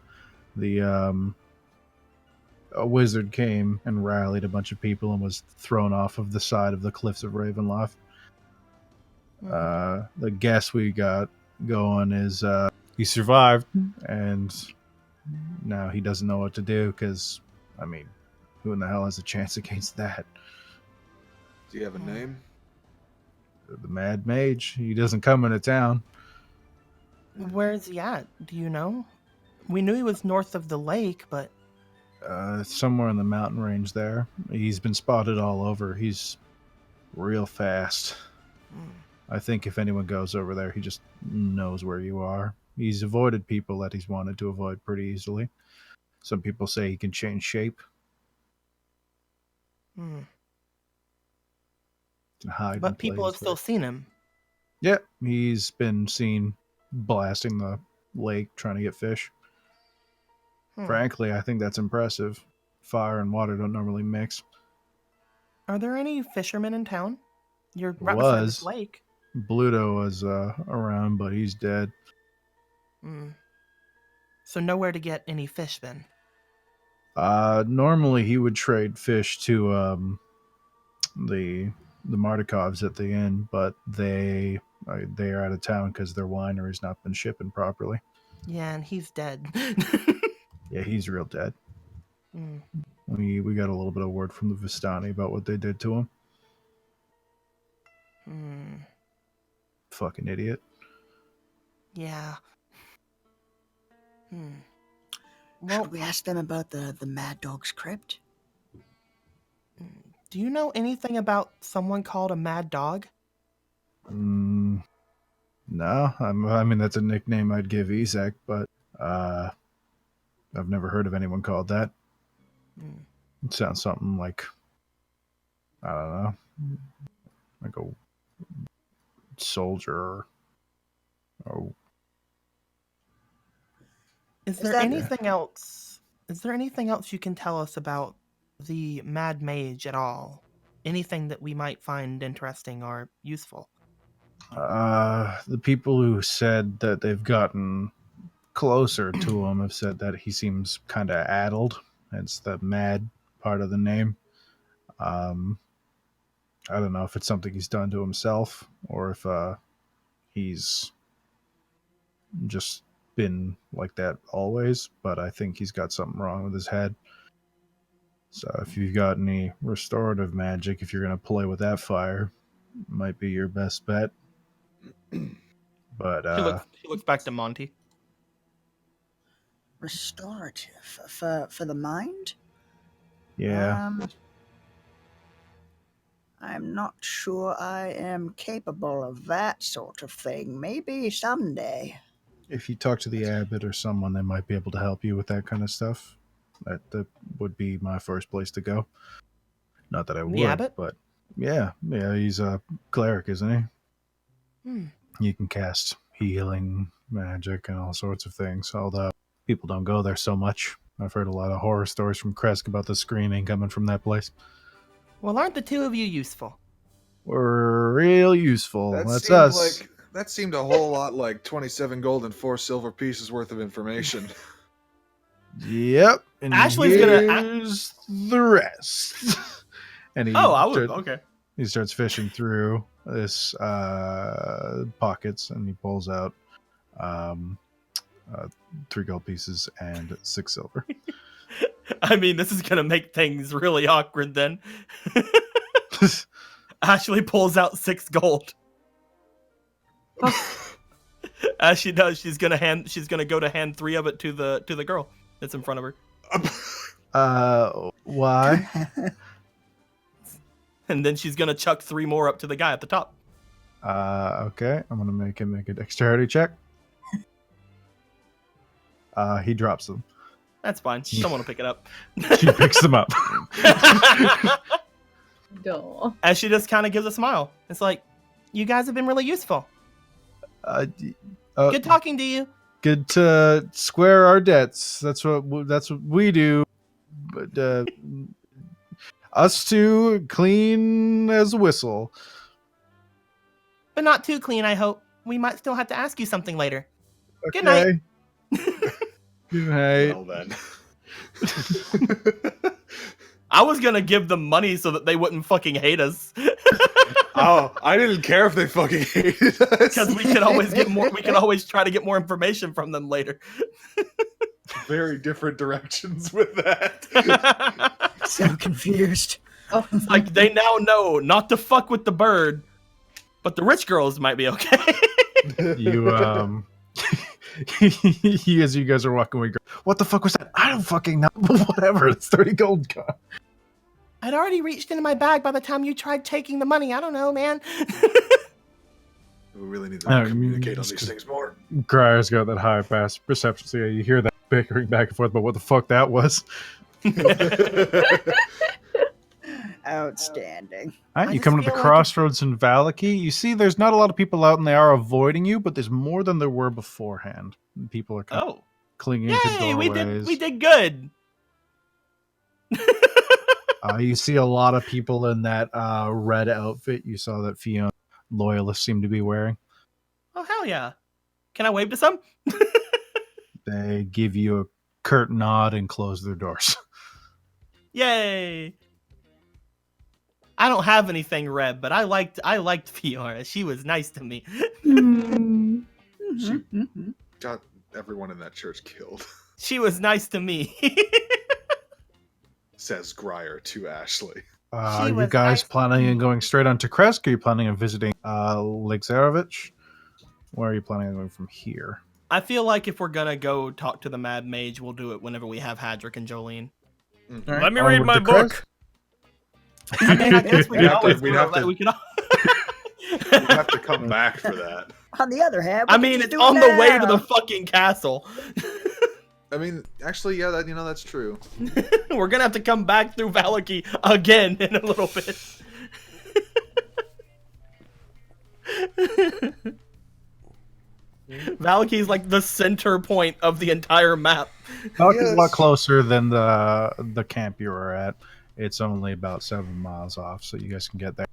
Speaker 1: A wizard came and rallied a bunch of people and was thrown off of the side of the cliffs of Ravenloft. The guess we got going is he survived, and now he doesn't know what to do because, I mean, who in the hell has a chance against that?
Speaker 3: Do you have a name?
Speaker 1: The Mad Mage. He doesn't come into town.
Speaker 2: Where is he at? Do you know? We knew he was north of the lake, but
Speaker 1: Somewhere in the mountain range there. He's been spotted all over. He's real fast. I think if anyone goes over there, he just knows where you are. He's avoided people that he's wanted to avoid pretty easily. Some people say he can change shape. Can hide.
Speaker 2: but
Speaker 1: in
Speaker 2: people have
Speaker 1: plain
Speaker 2: still
Speaker 1: sight.
Speaker 2: seen him.
Speaker 1: Yeah, he's been seen blasting the lake trying to get fish. Frankly, I think that's impressive. Fire and water don't normally mix.
Speaker 2: Are there any fishermen in town? You're right beside this
Speaker 1: Was.
Speaker 2: lake.
Speaker 1: Bluto was around, but he's dead.
Speaker 2: So nowhere to get any fish then.
Speaker 1: Normally he would trade fish to the Martikovs at the inn, but they are out of town because their winery's not been shipping properly.
Speaker 2: Yeah, and he's dead.
Speaker 1: Yeah, he's real dead. We got a little bit of word from the Vistani about what they did to him. Fucking idiot.
Speaker 2: Yeah.
Speaker 7: Should we ask them about the Mad Dog's crypt?
Speaker 2: Do you know anything about someone called a Mad Dog?
Speaker 1: No, I mean that's a nickname I'd give Isaac, but I've never heard of anyone called that. It sounds something like, I don't know, like a soldier or
Speaker 2: Is there anything else? Is there anything else you can tell us about the Mad Mage at all? Anything that we might find interesting or useful?
Speaker 1: The people who said that they've gotten closer to him have said that he seems kind of addled. It's the mad part of the name. I don't know if it's something he's done to himself or if he's just been like that always, but I think he's got something wrong with his head. So if you've got any restorative magic, if you're going to play with that fire, might be your best bet. But
Speaker 2: He looks back to Monty.
Speaker 7: Restorative for the mind?
Speaker 1: yeah.
Speaker 7: I'm not sure I am capable of that sort of thing. Maybe someday.
Speaker 1: If you talk to the abbot or someone, they might be able to help you with that kind of stuff. That would be my first place to go. Not that I would,
Speaker 2: abbot?
Speaker 1: but yeah, he's a cleric, isn't he? You can cast healing magic and all sorts of things, although people don't go there so much. I've heard a lot of horror stories from Kresk about the screaming coming from that place.
Speaker 2: Well, aren't the two of you useful?
Speaker 1: We're real useful. That's us.
Speaker 3: That seemed a whole lot like 27 gold and 4 silver pieces worth of information.
Speaker 1: Yep. And
Speaker 2: Ashley's
Speaker 1: here's the rest. And he
Speaker 2: okay.
Speaker 1: He starts fishing through his pockets, and he pulls out 3 gold pieces and 6 silver.
Speaker 2: I mean, this is gonna make things really awkward then. Ashley pulls out 6 gold. As she does, she's gonna go to hand 3 of it to the girl that's in front of her.
Speaker 1: Why?
Speaker 2: And then she's gonna chuck 3 more up to the guy at the top.
Speaker 1: Okay. I'm gonna make him make a dexterity check. He drops them.
Speaker 2: That's fine. Someone will pick it up.
Speaker 1: She picks them up.
Speaker 5: Go.
Speaker 2: As she just kind of gives a smile. It's like, you guys have been really useful. Good talking to you.
Speaker 1: Good to square our debts. That's what we do. But us two, clean as a whistle.
Speaker 2: But not too clean, I hope. We might still have to ask you something later.
Speaker 1: Okay.
Speaker 2: Good night.
Speaker 1: Good night.
Speaker 3: Well then.
Speaker 2: I was gonna give them money so that they wouldn't fucking hate us.
Speaker 3: Oh, I didn't care if they fucking hated us.
Speaker 2: Because we could always get more. We could always try to get more information from them later.
Speaker 3: Very different directions with that.
Speaker 6: So confused.
Speaker 5: Oh,
Speaker 2: It's like they now know not to fuck with the bird, but the rich girls might be okay.
Speaker 1: You as you guys are walking away, what the fuck was that? I don't fucking know. Whatever. It's 30 gold gone.
Speaker 2: I'd already reached into my bag by the time you tried taking the money. I don't know, man.
Speaker 3: We really need to
Speaker 1: I
Speaker 3: communicate on these things more.
Speaker 1: Grier's got that high pass perception, so yeah, you hear that bickering back and forth about what the fuck that was.
Speaker 6: Outstanding.
Speaker 1: All right,
Speaker 2: I
Speaker 1: you
Speaker 2: just
Speaker 1: come to the
Speaker 2: feel like
Speaker 1: crossroads in Vallaki. You see there's not a lot of people out and they are avoiding you, but there's more than there were beforehand. People are kind of
Speaker 2: Oh,
Speaker 1: clinging to
Speaker 2: yay!
Speaker 1: doorways.
Speaker 2: We did good.
Speaker 1: You see a lot of people in that red outfit you saw that Fiona loyalists seem to be wearing.
Speaker 2: Oh hell yeah! Can I wave to some?
Speaker 1: They give you a curt nod and close their doors.
Speaker 2: Yay! I don't have anything red, but I liked Fiora. She was nice to me.
Speaker 3: She got everyone in that church killed,
Speaker 2: She was nice to me.
Speaker 3: says Grier to Ashley.
Speaker 1: Are you
Speaker 2: was
Speaker 1: guys
Speaker 2: nice.
Speaker 1: planning on going straight on to Kresk? Or are you planning on visiting Lake Zarovich? Where are you planning on going from here?
Speaker 2: I feel like if we're gonna go talk to the Mad Mage, we'll do it whenever we have Hadrick and Jolene.
Speaker 8: Let me read
Speaker 1: Onward
Speaker 8: my
Speaker 1: to
Speaker 8: book.
Speaker 2: I mean, I guess we
Speaker 3: We'd
Speaker 2: can
Speaker 3: have to-
Speaker 2: always
Speaker 3: we'd
Speaker 2: do
Speaker 3: have
Speaker 2: it,
Speaker 3: to-
Speaker 2: like, we can al-
Speaker 3: We have to come back for that.
Speaker 6: On the other hand, we
Speaker 2: I
Speaker 6: can
Speaker 2: mean,
Speaker 6: just
Speaker 2: it's
Speaker 6: do
Speaker 2: on
Speaker 6: it
Speaker 2: the way to
Speaker 6: now.
Speaker 2: the fucking castle.
Speaker 3: I mean, actually, yeah, that's true.
Speaker 2: We're gonna have to come back through Vallaki again in a little bit. Valaki's like the center point of the entire map.
Speaker 1: Vallaka's a lot
Speaker 3: Yes.
Speaker 1: closer than the camp you were at. It's only about 7 miles off, so you guys can get there.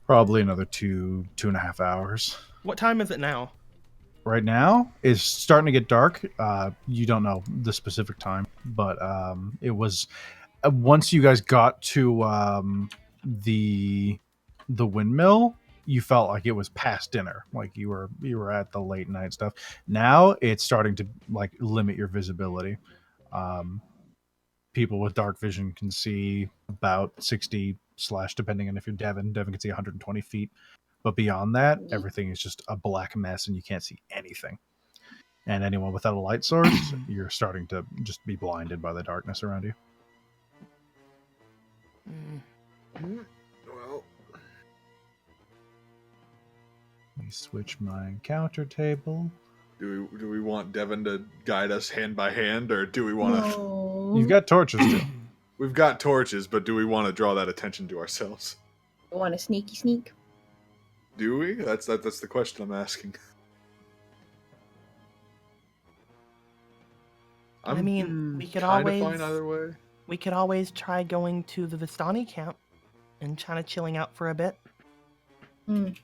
Speaker 1: Probably another 2.5 hours.
Speaker 2: What time is it now?
Speaker 1: Right now, it's starting to get dark. You don't know the specific time, but it was once you guys got to the Windmill, you felt like it was past dinner, like you were at the late night stuff. Now it's starting to like limit your visibility. People with dark vision can see about 60 / depending on if you're Devin can see 120 feet. But beyond that, everything is just a black mess and you can't see anything. And anyone without a light source, you're starting to just be blinded by the darkness around you.
Speaker 3: Well,
Speaker 1: Let me switch my encounter table.
Speaker 3: do we want Devin to guide us hand by hand, or do we want to?
Speaker 5: No.
Speaker 1: You've got torches too.
Speaker 3: We've got torches, but do we want to draw that attention to ourselves?
Speaker 5: You want a sneaky sneak?
Speaker 3: Do we? That's the question I'm asking.
Speaker 2: I mean, we could
Speaker 3: kinda
Speaker 2: always
Speaker 3: fine either way.
Speaker 2: we could always try going to the Vistani camp and kind of chilling out for a bit.
Speaker 5: Mm.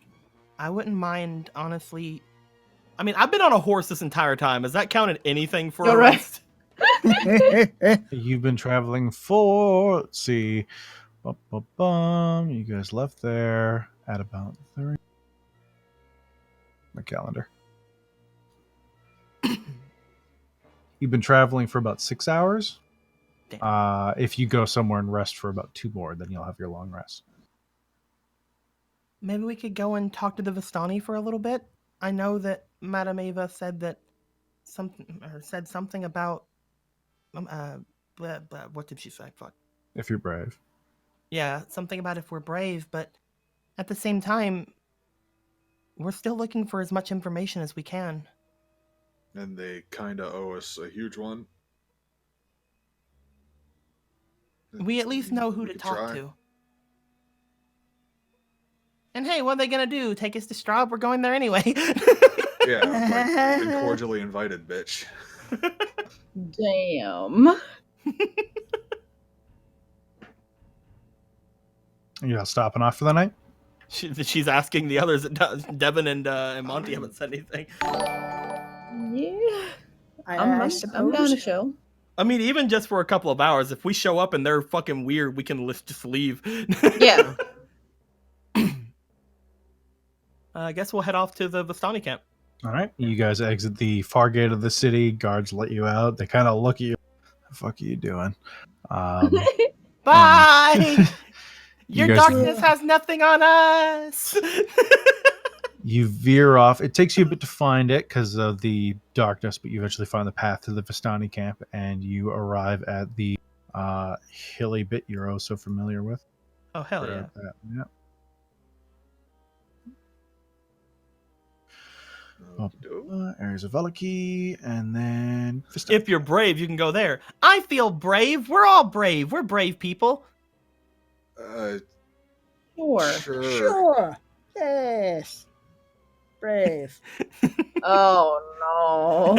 Speaker 2: I wouldn't mind, honestly. I mean, I've been on a horse this entire time. Has that counted anything for a
Speaker 5: You're right.
Speaker 2: rest?
Speaker 1: You've been traveling for, let's see, You guys left there at about 3. My calendar. You've been traveling for about 6 hours. If you go somewhere and rest for about 2 more, then you'll have your long rest.
Speaker 2: Maybe we could go and talk to the Vistani for a little bit. I know that Madame Eva said that something about what did she say? Fuck.
Speaker 1: If you're brave.
Speaker 2: Yeah, something about if we're brave, but at the same time, we're still looking for as much information as we can.
Speaker 3: And they kind of owe us a huge one.
Speaker 2: We at least know who to talk to. And hey, what are they gonna do? Take us to Strahd? We're going there anyway.
Speaker 3: Yeah, like, been cordially invited, bitch.
Speaker 5: Damn.
Speaker 1: You stopping off for the night?
Speaker 2: She's asking the others. Devin and Monty haven't said anything.
Speaker 5: Yeah. I'm down to show.
Speaker 2: I mean, even just for a couple of hours, if we show up and they're fucking weird, we can just leave.
Speaker 5: Yeah.
Speaker 2: I guess we'll head off to the Vistani camp.
Speaker 1: All right. You guys exit the far gate of the city. Guards let you out. They kind of look at you. What the fuck are you doing?
Speaker 2: Bye! Your
Speaker 1: guys-
Speaker 2: darkness has nothing on us!
Speaker 1: You veer off. It takes you a bit to find it because of the darkness, but you eventually find the path to the Vistani camp, and you arrive at the hilly bit you're oh so familiar with.
Speaker 2: Oh, hell yeah.
Speaker 1: Yeah. Areas of Vallaki, and then Vistani.
Speaker 2: If you're brave, you can go there. I feel brave. We're all brave. We're brave people.
Speaker 7: Sure. Yes. Brave.
Speaker 5: Oh no.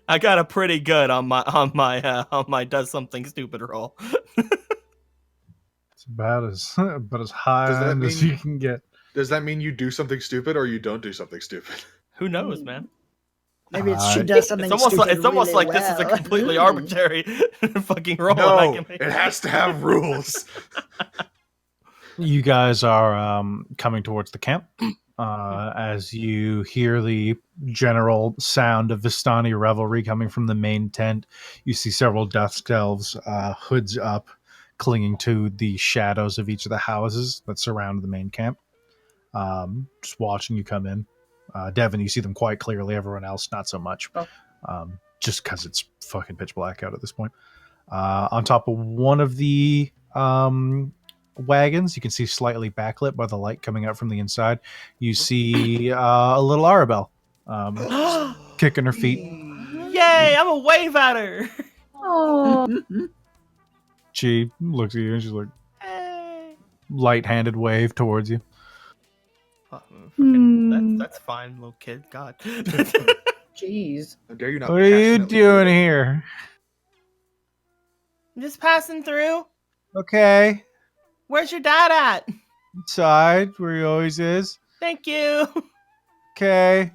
Speaker 2: I got a pretty good on my does something stupid roll.
Speaker 1: It's about as high end as you can get.
Speaker 3: Does that mean you do something stupid or you don't do something stupid?
Speaker 2: Who knows, man?
Speaker 7: Maybe she does something
Speaker 2: It's almost like
Speaker 7: really
Speaker 2: this is a
Speaker 7: well.
Speaker 2: completely arbitrary fucking roll.
Speaker 3: No,
Speaker 2: and I can make
Speaker 3: it has to have rules.
Speaker 1: You guys are coming towards the camp as you hear the general sound of Vistani revelry coming from the main tent. You see several dusk elves, hoods up, clinging to the shadows of each of the houses that surround the main camp. Just watching you come in. Devin, you see them quite clearly. Everyone else, not so much. Just because it's fucking pitch black out at this point. On top of one of the wagons, you can see slightly backlit by the light coming out from the inside. You see a little Arabelle kicking her feet.
Speaker 2: Yay! I'm a wave at her.
Speaker 5: Oh.
Speaker 1: She looks at you and she's like,
Speaker 2: Hey.
Speaker 1: light-handed wave towards you.
Speaker 2: That's fine, little kid. God.
Speaker 5: Jeez.
Speaker 3: How dare you not?
Speaker 1: What are you
Speaker 3: passionately
Speaker 1: doing
Speaker 3: do it?
Speaker 1: here?
Speaker 2: I'm just passing through.
Speaker 1: Okay.
Speaker 2: Where's your dad at?
Speaker 1: Inside, where he always is.
Speaker 2: Thank you.
Speaker 1: Okay.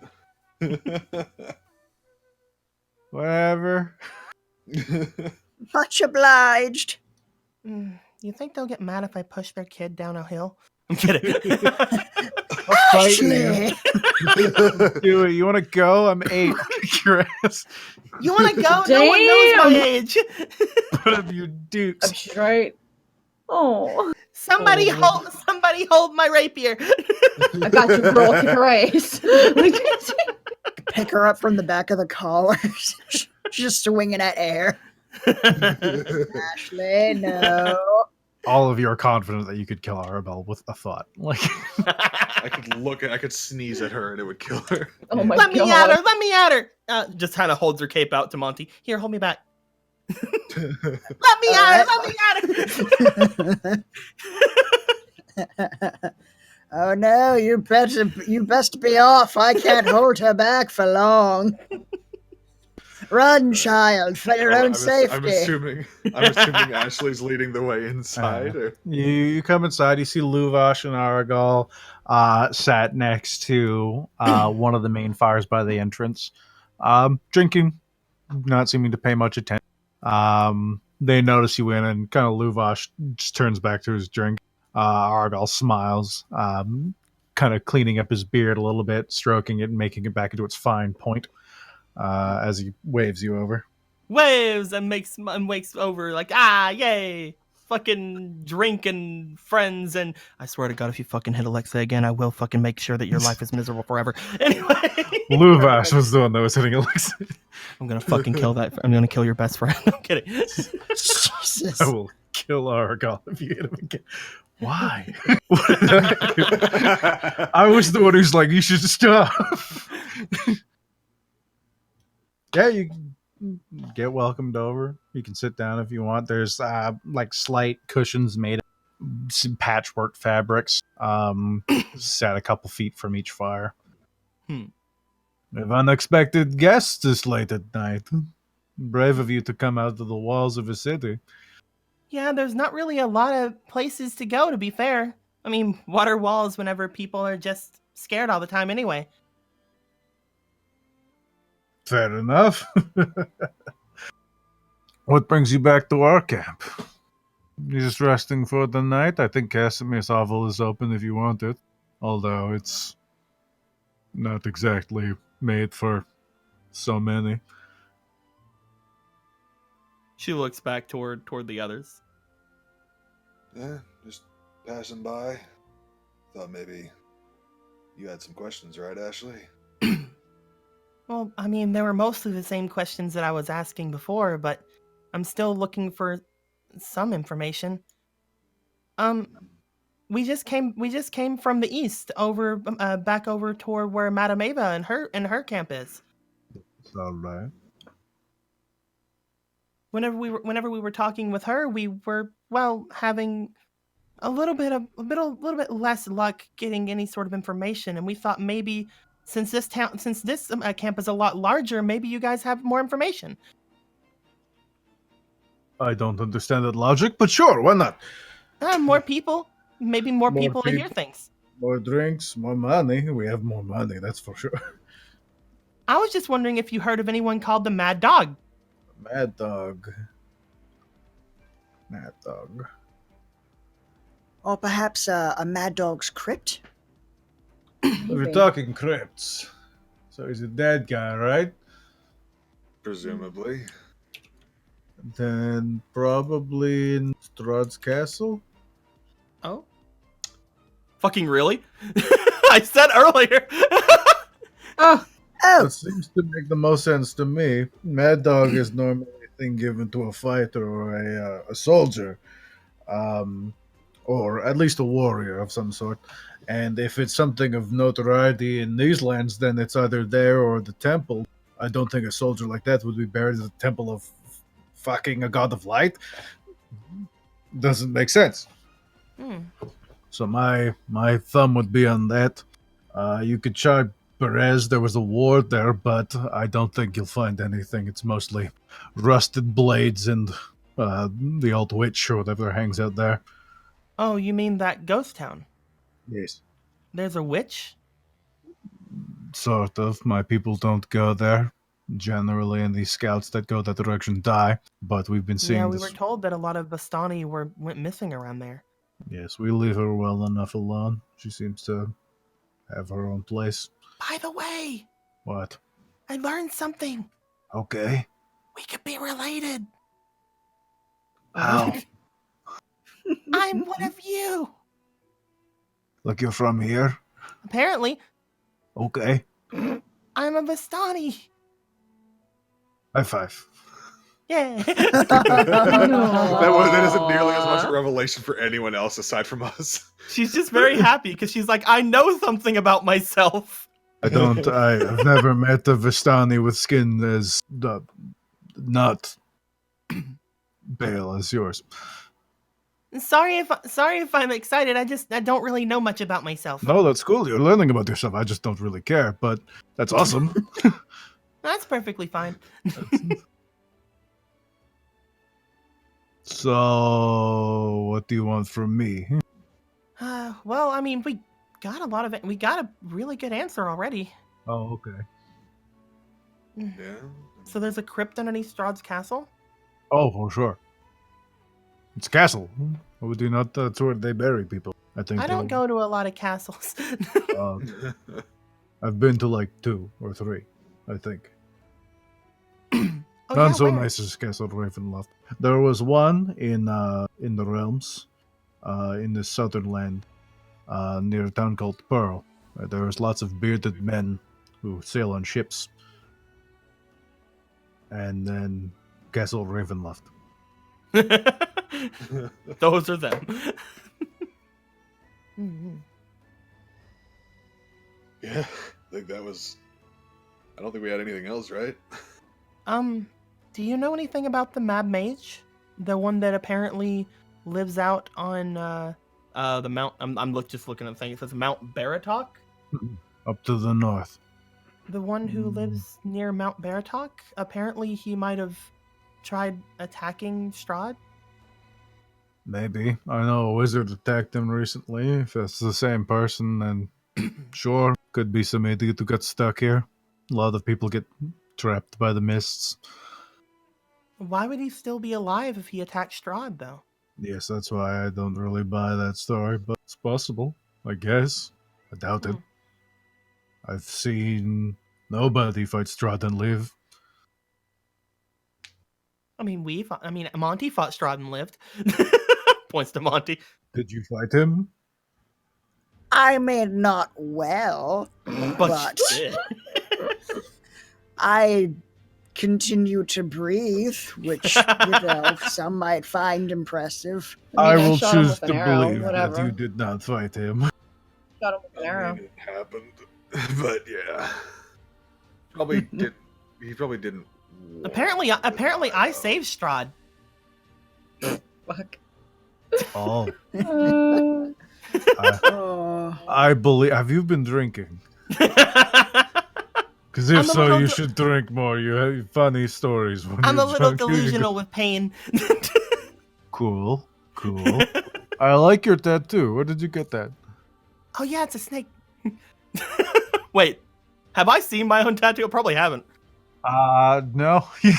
Speaker 1: Whatever.
Speaker 7: Much obliged.
Speaker 2: You think they'll get mad if I push their kid down a hill? I'm kidding.
Speaker 7: Ashley.
Speaker 1: Do it. You want to go? I'm 8. Your ass.
Speaker 2: You want to go? No one knows my
Speaker 5: Damn.
Speaker 2: age.
Speaker 1: What have you dukes?
Speaker 5: That's right. Oh.
Speaker 2: Somebody hold my rapier.
Speaker 5: I got you, girl. Kick her ass.
Speaker 7: Pick her up from the back of the collar. She's just swinging at air. Ashley, no.
Speaker 1: All of you are confident that you could kill Arabelle with a thought. Like,
Speaker 3: I could sneeze at her and it would kill her.
Speaker 5: Oh my
Speaker 2: Let
Speaker 5: god.
Speaker 2: me at her. Let me at her. Just kind of holds her cape out to Monty. Here, hold me back. Let me at her. Let me at her.
Speaker 7: Oh no, you best be off. I can't hold her back for long. Run, child, for your own safety.
Speaker 3: I'm assuming Ashley's leading the way inside. Or...
Speaker 1: you come inside, you see Luvash and Aragal sat next to one of the main fires by the entrance, drinking, not seeming to pay much attention. they notice you in, and kind of Luvash just turns back to his drink. Argal smiles, kind of cleaning up his beard a little bit, stroking it, and making it back into its fine point as he waves you over.
Speaker 2: Waves and wakes over like, yay, fucking drinking friends. And I swear to God, if you fucking hit Alexa again, I will fucking make sure that your life is miserable forever. Anyway,
Speaker 1: Luvash was the one that was hitting Alexa.
Speaker 2: I'm gonna fucking kill that. I'm gonna kill your best friend. I'm kidding.
Speaker 7: Jesus.
Speaker 1: I will kill Argal if you hit him again. Why? I was the one who's like, you should stop. Yeah, you get welcomed over. You can sit down if you want. There's like slight cushions made of some patchwork fabrics, set a couple feet from each fire. We have unexpected guests this late at night. Brave of you to come out of the walls of a city.
Speaker 2: Yeah, there's not really a lot of places to go, to be fair. I mean, water walls whenever people are just scared all the time anyway.
Speaker 1: Fair enough. What brings you back to our camp? You just resting for the night? I think Casimir's Hovel is open if you want it. Although it's not exactly made for so many.
Speaker 2: She looks back toward the others.
Speaker 3: Yeah, just passing by. Thought maybe you had some questions, right, Ashley?
Speaker 2: Well, I mean, they were mostly the same questions that I was asking before, but I'm still looking for some information. We just came from the east over back over toward where Madame Eva and her camp is.
Speaker 1: It's all right.
Speaker 2: Whenever we were talking with her, we were having a little bit less luck getting any sort of information, and we thought maybe since this camp is a lot larger, maybe you guys have more information.
Speaker 1: I don't understand that logic, but sure, why not?
Speaker 2: More people, maybe more
Speaker 1: More
Speaker 2: people to hear
Speaker 1: people.
Speaker 2: things.
Speaker 1: More drinks, more money. We have more money, that's for sure.
Speaker 2: I was just wondering if you heard of anyone called the Mad Dog.
Speaker 1: Mad Dog. Mad Dog.
Speaker 7: Or perhaps a Mad Dog's crypt?
Speaker 1: We're talking crypts. So he's a dead guy, right?
Speaker 3: Presumably.
Speaker 1: Then probably in Strahd's castle?
Speaker 2: Oh. Fucking really? I said earlier.
Speaker 7: Oh.
Speaker 1: That seems to make the most sense to me. Mad Dog is normally a thing given to a fighter or a soldier. Or at least a warrior of some sort. And if it's something of notoriety in these lands, then it's either there or the temple. I don't think a soldier like that would be buried in the temple of fucking a god of light. Doesn't make sense. So my thumb would be on that. You could try Perez. There was a ward there, but I don't think you'll find anything. It's mostly rusted blades and the old witch or whatever hangs out there.
Speaker 2: Oh, you mean that ghost town?
Speaker 1: Yes.
Speaker 2: There's a witch?
Speaker 1: Sort of. My people don't go there. Generally, and these scouts that go that direction die. But we've been seeing
Speaker 2: Yeah, we
Speaker 1: this.
Speaker 2: were told that a lot of Vistani went missing around there.
Speaker 1: Yes, we leave her well enough alone. She seems to have her own place.
Speaker 2: By the way,
Speaker 1: What?
Speaker 2: I learned something.
Speaker 1: Okay.
Speaker 2: We could be related.
Speaker 1: How?
Speaker 2: I'm one of you.
Speaker 1: Like you're from here?
Speaker 2: Apparently,
Speaker 1: Okay.
Speaker 2: I'm a Vistani.
Speaker 1: High five.
Speaker 2: Yeah.
Speaker 3: That isn't nearly as much a revelation for anyone else aside from us.
Speaker 2: She's just very happy because she's like, I know something about myself.
Speaker 1: I've never met a Vistani with skin as not pale as yours.
Speaker 2: Sorry if I'm excited. I don't really know much about myself.
Speaker 1: No, that's cool. You're learning about yourself. I just don't really care, but that's awesome.
Speaker 2: That's perfectly fine.
Speaker 1: So, what do you want from me?
Speaker 2: Well, I mean, we got a really good answer already.
Speaker 1: Oh, okay.
Speaker 3: Yeah.
Speaker 2: So there's a crypt underneath Strahd's castle?
Speaker 1: Oh, for sure. It's a castle. Or would you not? That's where they bury people. I think.
Speaker 2: I don't go to a lot of castles.
Speaker 1: I've been to like 2 or 3, I think.
Speaker 2: Oh,
Speaker 1: Not
Speaker 2: yeah,
Speaker 1: so
Speaker 2: where?
Speaker 1: nice as Castle Ravenloft. There was one in the realms, in the southern land, near a town called Pearl. There was lots of bearded men who sail on ships. And then Castle Ravenloft.
Speaker 2: Those are them. Mhm.
Speaker 3: Yeah, I think that was. I don't think we had anything else, right?
Speaker 2: Do you know anything about the Mad Mage? The one that apparently lives out on the mount. I'm just looking at the thing. It says Mount Baratok.
Speaker 1: Up to the north.
Speaker 2: The one who lives near Mount Baratok. Apparently, he might have tried attacking Strahd.
Speaker 1: Maybe. I know a wizard attacked him recently. If that's the same person, then sure. Could be some idiot who got stuck here. A lot of people get trapped by the mists.
Speaker 2: Why would he still be alive if he attacked Strahd, though?
Speaker 1: Yes, that's why I don't really buy that story, but it's possible, I guess. I doubt it. I've seen nobody fight Strahd and live.
Speaker 2: I mean, Monty fought Strahd and lived. Points to Monty.
Speaker 1: Did you fight him?
Speaker 7: I mean, not well, but I continue to breathe, which, some might find impressive.
Speaker 1: I
Speaker 5: mean,
Speaker 1: will
Speaker 5: shot him
Speaker 1: choose
Speaker 5: with
Speaker 1: to
Speaker 5: an arrow,
Speaker 1: believe that
Speaker 5: whatever.
Speaker 1: you did not fight him.
Speaker 5: Shot him with an arrow.
Speaker 3: It happened, but yeah, probably did. He probably didn't.
Speaker 2: Apparently, I saved Strahd.
Speaker 5: Fuck.
Speaker 1: Oh.
Speaker 7: Oh.
Speaker 1: I believe. Have you been drinking? Because if
Speaker 2: I'm a
Speaker 1: so,
Speaker 2: little
Speaker 1: you
Speaker 2: de-
Speaker 1: should drink more. You have funny stories when
Speaker 2: I'm
Speaker 1: you're
Speaker 2: a little
Speaker 1: drunk. You
Speaker 2: delusional with pain.
Speaker 1: Cool. I like your tattoo. Where did you get that?
Speaker 2: Oh yeah, it's a snake. Wait, have I seen my own tattoo? I probably haven't.
Speaker 1: No.
Speaker 2: I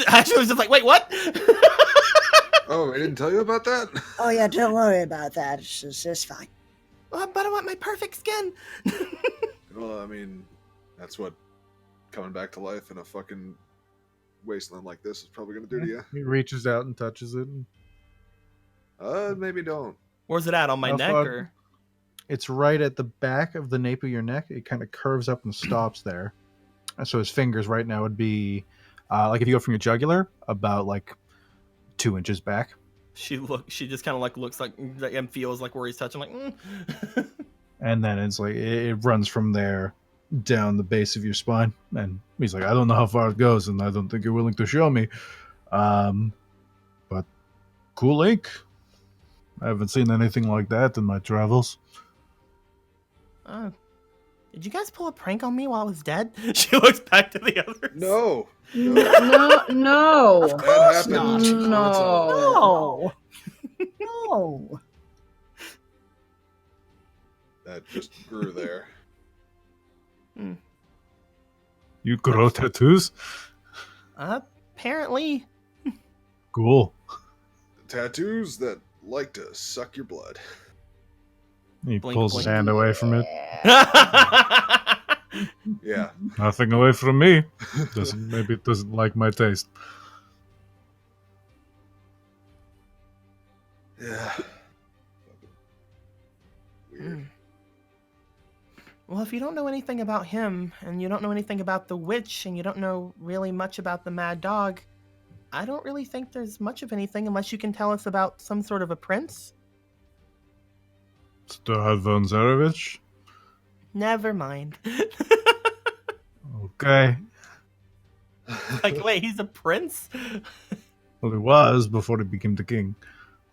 Speaker 2: actually was just like, wait, what?
Speaker 3: Oh, I didn't tell you about that.
Speaker 7: Oh, yeah, don't worry about that. It's fine.
Speaker 2: But I want my perfect skin.
Speaker 3: Well, I mean, that's what coming back to life in a fucking wasteland like this is probably gonna do to you.
Speaker 1: He reaches out and touches it.
Speaker 3: Maybe don't.
Speaker 2: Where's it at? On my
Speaker 1: How
Speaker 2: neck
Speaker 1: far-
Speaker 2: or?
Speaker 1: It's right at the back of the nape of your neck. It kind of curves up and stops there. And so his fingers right now would be, like if you go from your jugular, about like 2 inches back.
Speaker 2: She just kind of like looks like and feels like where he's touching. Like,
Speaker 1: And then it's like it runs from there down the base of your spine. And he's like, I don't know how far it goes, and I don't think you're willing to show me. But cool ink. I haven't seen anything like that in my travels.
Speaker 2: Did you guys pull a prank on me while I was dead? She looks back to the others.
Speaker 3: No.
Speaker 5: No.
Speaker 7: Of
Speaker 3: That
Speaker 7: course
Speaker 3: happened.
Speaker 7: not.
Speaker 3: on its own.
Speaker 7: No. No.
Speaker 3: That just grew there.
Speaker 1: You grow tattoos?
Speaker 2: Apparently.
Speaker 1: Cool.
Speaker 3: Tattoos that like to suck your blood.
Speaker 1: He
Speaker 2: Blink,
Speaker 1: pulls his
Speaker 2: blink.
Speaker 1: hand away from it.
Speaker 3: Yeah.
Speaker 1: Nothing away from me. Maybe it doesn't like my taste.
Speaker 3: Yeah. Weird.
Speaker 2: Well, if you don't know anything about him, and you don't know anything about the witch, and you don't know really much about the mad dog, I don't really think there's much of anything unless you can tell us about some sort of a prince.
Speaker 1: Strahd von Zarevich?
Speaker 2: Never mind.
Speaker 1: Okay.
Speaker 2: Like, wait, he's a prince?
Speaker 1: Well, he was before he became the king.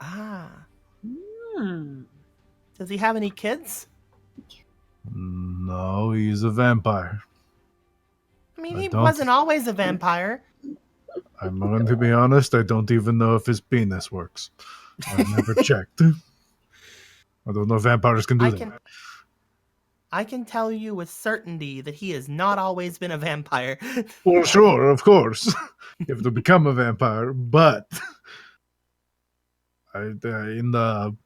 Speaker 2: Ah. Does he have any kids?
Speaker 1: No, he's a vampire.
Speaker 2: I mean,
Speaker 1: I
Speaker 2: he
Speaker 1: don't-
Speaker 2: wasn't always a vampire.
Speaker 1: I'm going to be honest, I don't even know if his penis works. I've never checked. I don't know if vampires can do that.
Speaker 2: I can tell you with certainty that he has not always been a vampire.
Speaker 1: Well, sure, of course. You have to become a vampire, but In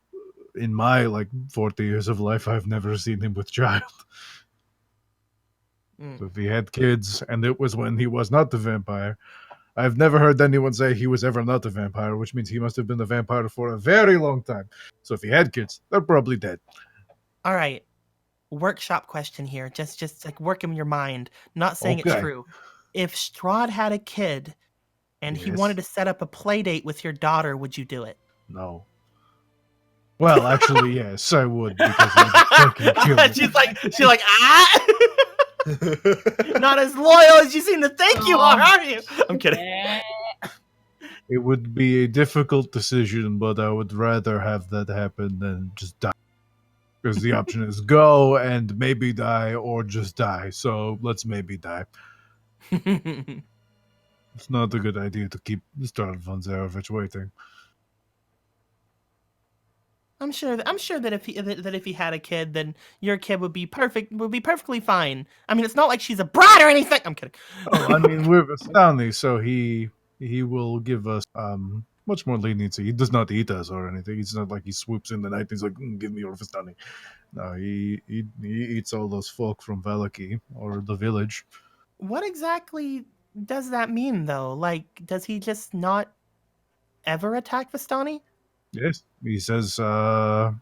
Speaker 1: my like 40 years of life, I've never seen him with child. So if he had kids, and it was when he was not the vampire, I've never heard anyone say he was ever not a vampire, which means he must have been a vampire for a very long time. So if he had kids, they're probably dead.
Speaker 2: All right. Workshop question here. Just like work in your mind. Not saying it's
Speaker 1: Okay.
Speaker 2: true. If Strahd had a kid and he
Speaker 1: Yes.
Speaker 2: wanted to set up a play date with your daughter, would you do it?
Speaker 1: No. Well, actually, yes, I would, because he would fucking kill me.
Speaker 2: she's like, ah! Not as loyal as you seem to think you are you? I'm kidding.
Speaker 1: It would be a difficult decision, but I would rather have that happen than just die. Because the option is go and maybe die or just die. So let's maybe die. It's not a good idea to keep Strahd von Zarevich waiting.
Speaker 2: I'm sure that if he had a kid, then your kid would be perfectly fine. I mean, it's not like she's a brat or anything. I'm kidding.
Speaker 1: Oh, I mean, we're Vistani, so he will give us much more leniency. He does not eat us or anything. It's not like he swoops in the night and he's like, give me your Vistani. No, he eats all those folk from Vallaki or the village.
Speaker 2: What exactly does that mean, though? Like, does he just not ever attack Vistani?
Speaker 1: Yes, he says there's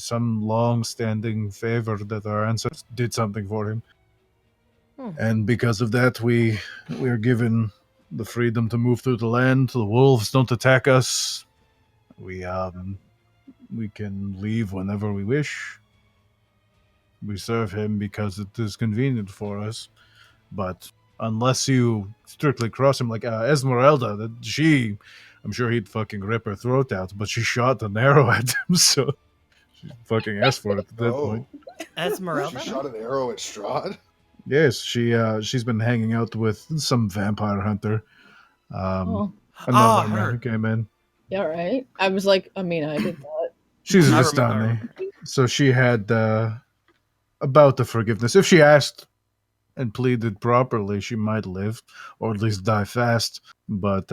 Speaker 1: some long-standing favor that our ancestors did something for him. And because of that, we are given the freedom to move through the land. The wolves don't attack us. We can leave whenever we wish. We serve him because it is convenient for us. But unless you strictly cross him, like Esmeralda, I'm sure he'd fucking rip her throat out, but she shot an arrow at him, so she fucking asked for it at that point.
Speaker 2: Esmeralda?
Speaker 3: She shot an arrow at Strahd?
Speaker 1: Yes, she's been hanging out with some vampire hunter. Another man who came in.
Speaker 5: Yeah, right. I was like, I mean, I did that.
Speaker 1: She's a Vistani. So she had about the forgiveness. If she asked and pleaded properly, she might live, or at least die fast. But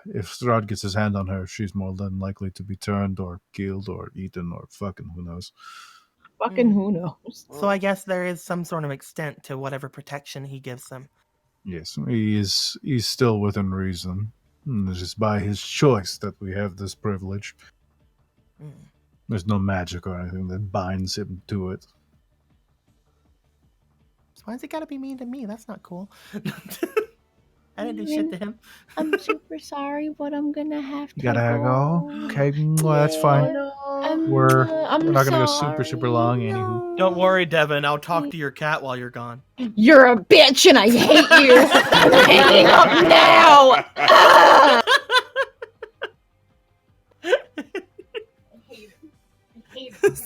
Speaker 1: if Strahd gets his hand on her, she's more than likely to be turned or killed or eaten or fucking who knows.
Speaker 5: Fucking who knows?
Speaker 2: So I guess there is some sort of extent to whatever protection he gives them.
Speaker 1: Yes, he's still within reason. It's just by his choice that we have this privilege. There's no magic or anything that binds him to it.
Speaker 2: So why's it gotta be mean to me? That's not cool. I didn't do shit to him.
Speaker 5: I'm super sorry, but I'm gonna have to
Speaker 1: You gotta go? Okay, well, that's fine. We're not gonna go super long, anywho.
Speaker 2: Don't worry, Devin. I'll talk to your cat while you're gone.
Speaker 5: You're a bitch and I hate you. I'm hanging up now.
Speaker 3: Amazing.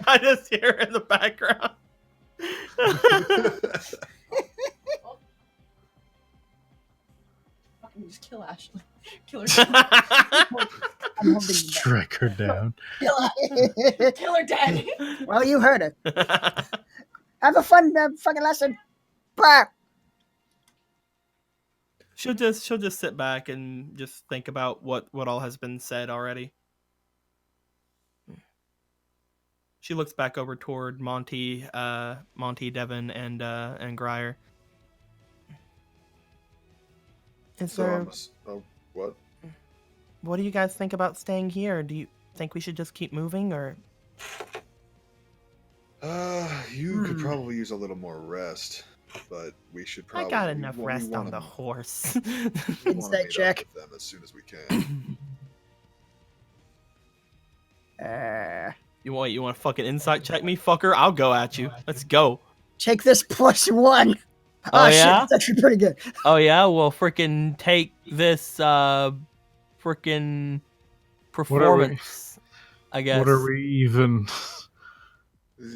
Speaker 2: I just hear it in the background.
Speaker 5: Just kill Ashley. Kill her.
Speaker 1: Strike her down.
Speaker 5: Kill her dead.
Speaker 6: Well, you heard it. Have a fun fucking lesson. Bye.
Speaker 2: She'll just sit back and just think about what all has been said already. She looks back over toward Monty, Devin, and Grier.
Speaker 3: What?
Speaker 2: What do you guys think about staying here? Do you think we should just keep moving, or?
Speaker 3: You could probably use a little more rest, but we should probably.
Speaker 2: I got enough rest on the horse.
Speaker 6: Insight check.
Speaker 3: With them as soon as we can.
Speaker 2: You want to fucking insight check me, fucker? I'll go at you. Let's go.
Speaker 6: Take this +1.
Speaker 2: Oh,
Speaker 6: Shit,
Speaker 2: yeah?
Speaker 6: that's actually pretty good.
Speaker 2: Oh yeah, well freaking take this freaking performance. I guess.
Speaker 1: What are we even?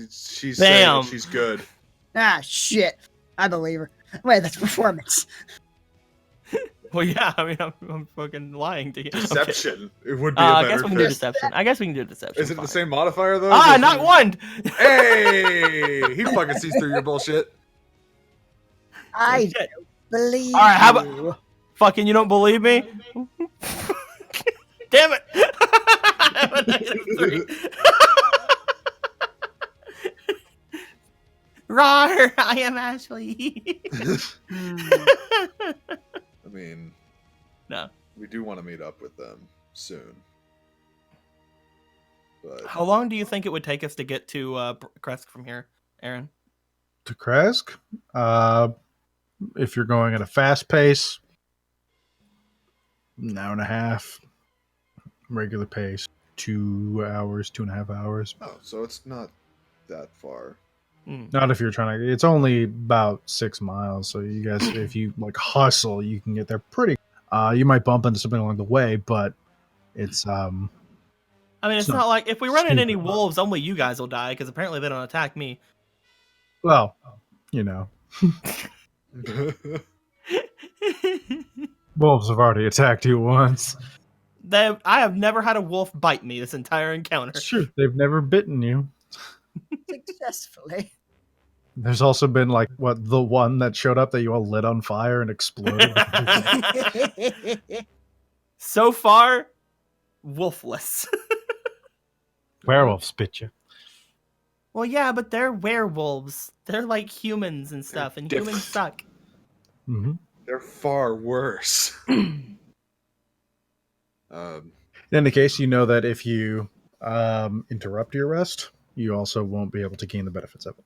Speaker 3: She's
Speaker 2: Bam.
Speaker 3: saying she's good.
Speaker 6: Ah, shit. I believe her. Wait, that's performance.
Speaker 2: Well, yeah. I mean, I'm fucking lying to you.
Speaker 3: Deception. It would be a
Speaker 2: I
Speaker 3: better
Speaker 2: guess we can do deception. I guess we can do deception.
Speaker 3: Is it
Speaker 2: Fine.
Speaker 3: the same modifier though?
Speaker 2: Ah, not one.
Speaker 3: Hey, he fucking sees through your bullshit.
Speaker 6: I
Speaker 2: Shit.
Speaker 6: believe
Speaker 2: All right, how
Speaker 6: you.
Speaker 2: about fucking? You don't believe me? 3. Rawr! I am Ashley.
Speaker 3: I mean,
Speaker 2: No.
Speaker 3: we do want to meet up with them soon. But
Speaker 2: How long do you think it would take us to get to Kresk from here, Aaron?
Speaker 1: To Kresk, if you're going at a fast pace, an hour and a half. Regular pace, 2 hours, 2.5 hours.
Speaker 3: oh, so it's not that far.
Speaker 1: Not if you're trying to. It's only about 6 miles, so you guys, if you like hustle, you can get there pretty. You might bump into something along the way, but it's
Speaker 2: I mean, it's not like if we run into any wolves, only you guys will die because apparently they don't attack me.
Speaker 1: Well, you know, wolves have already attacked you once.
Speaker 2: I have never had a wolf bite me this entire encounter.
Speaker 1: Sure, they've never bitten you.
Speaker 6: Successfully.
Speaker 1: There's also been like the one that showed up that you all lit on fire and exploded.
Speaker 2: So far, wolfless.
Speaker 1: Werewolves bit you.
Speaker 2: Well, yeah, but they're werewolves. They're like humans and stuff, and
Speaker 3: different.
Speaker 2: humans suck.
Speaker 1: Mm-hmm.
Speaker 3: They're far worse.
Speaker 1: In any case, you know that if you interrupt your rest, you also won't be able to gain the benefits of it.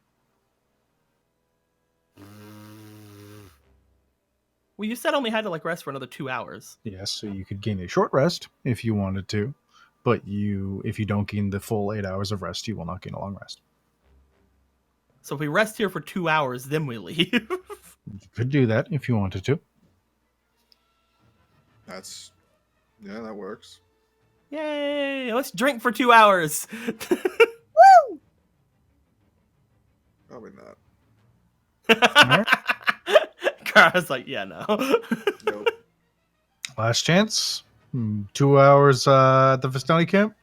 Speaker 2: Well, you said only had to like rest for another 2 hours.
Speaker 1: Yes, so you could gain a short rest if you wanted to, but if you don't gain the full 8 hours of rest, you will not gain a long rest.
Speaker 2: So if we rest here for 2 hours, then we leave.
Speaker 1: You could do that if you wanted to.
Speaker 3: Yeah, that works.
Speaker 2: Yay! Let's drink for 2 hours.
Speaker 6: Woo!
Speaker 3: Probably not.
Speaker 2: Kara's like, yeah, no.
Speaker 3: Nope.
Speaker 1: Last chance. 2 hours at the Vistani camp.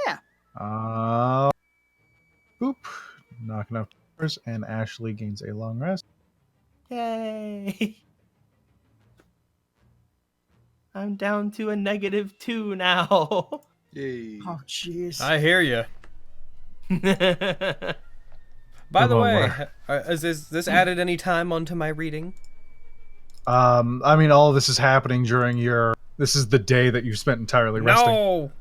Speaker 6: Yeah.
Speaker 1: Boop. Knocking out hours, and Ashley gains a long rest.
Speaker 2: Yay! I'm down to a -2 now.
Speaker 3: Yay.
Speaker 6: Oh, jeez.
Speaker 4: I hear you. By the way, is this added any time onto my reading?
Speaker 1: I mean, all of this is happening during your. This is the day that you spent entirely resting.
Speaker 4: No!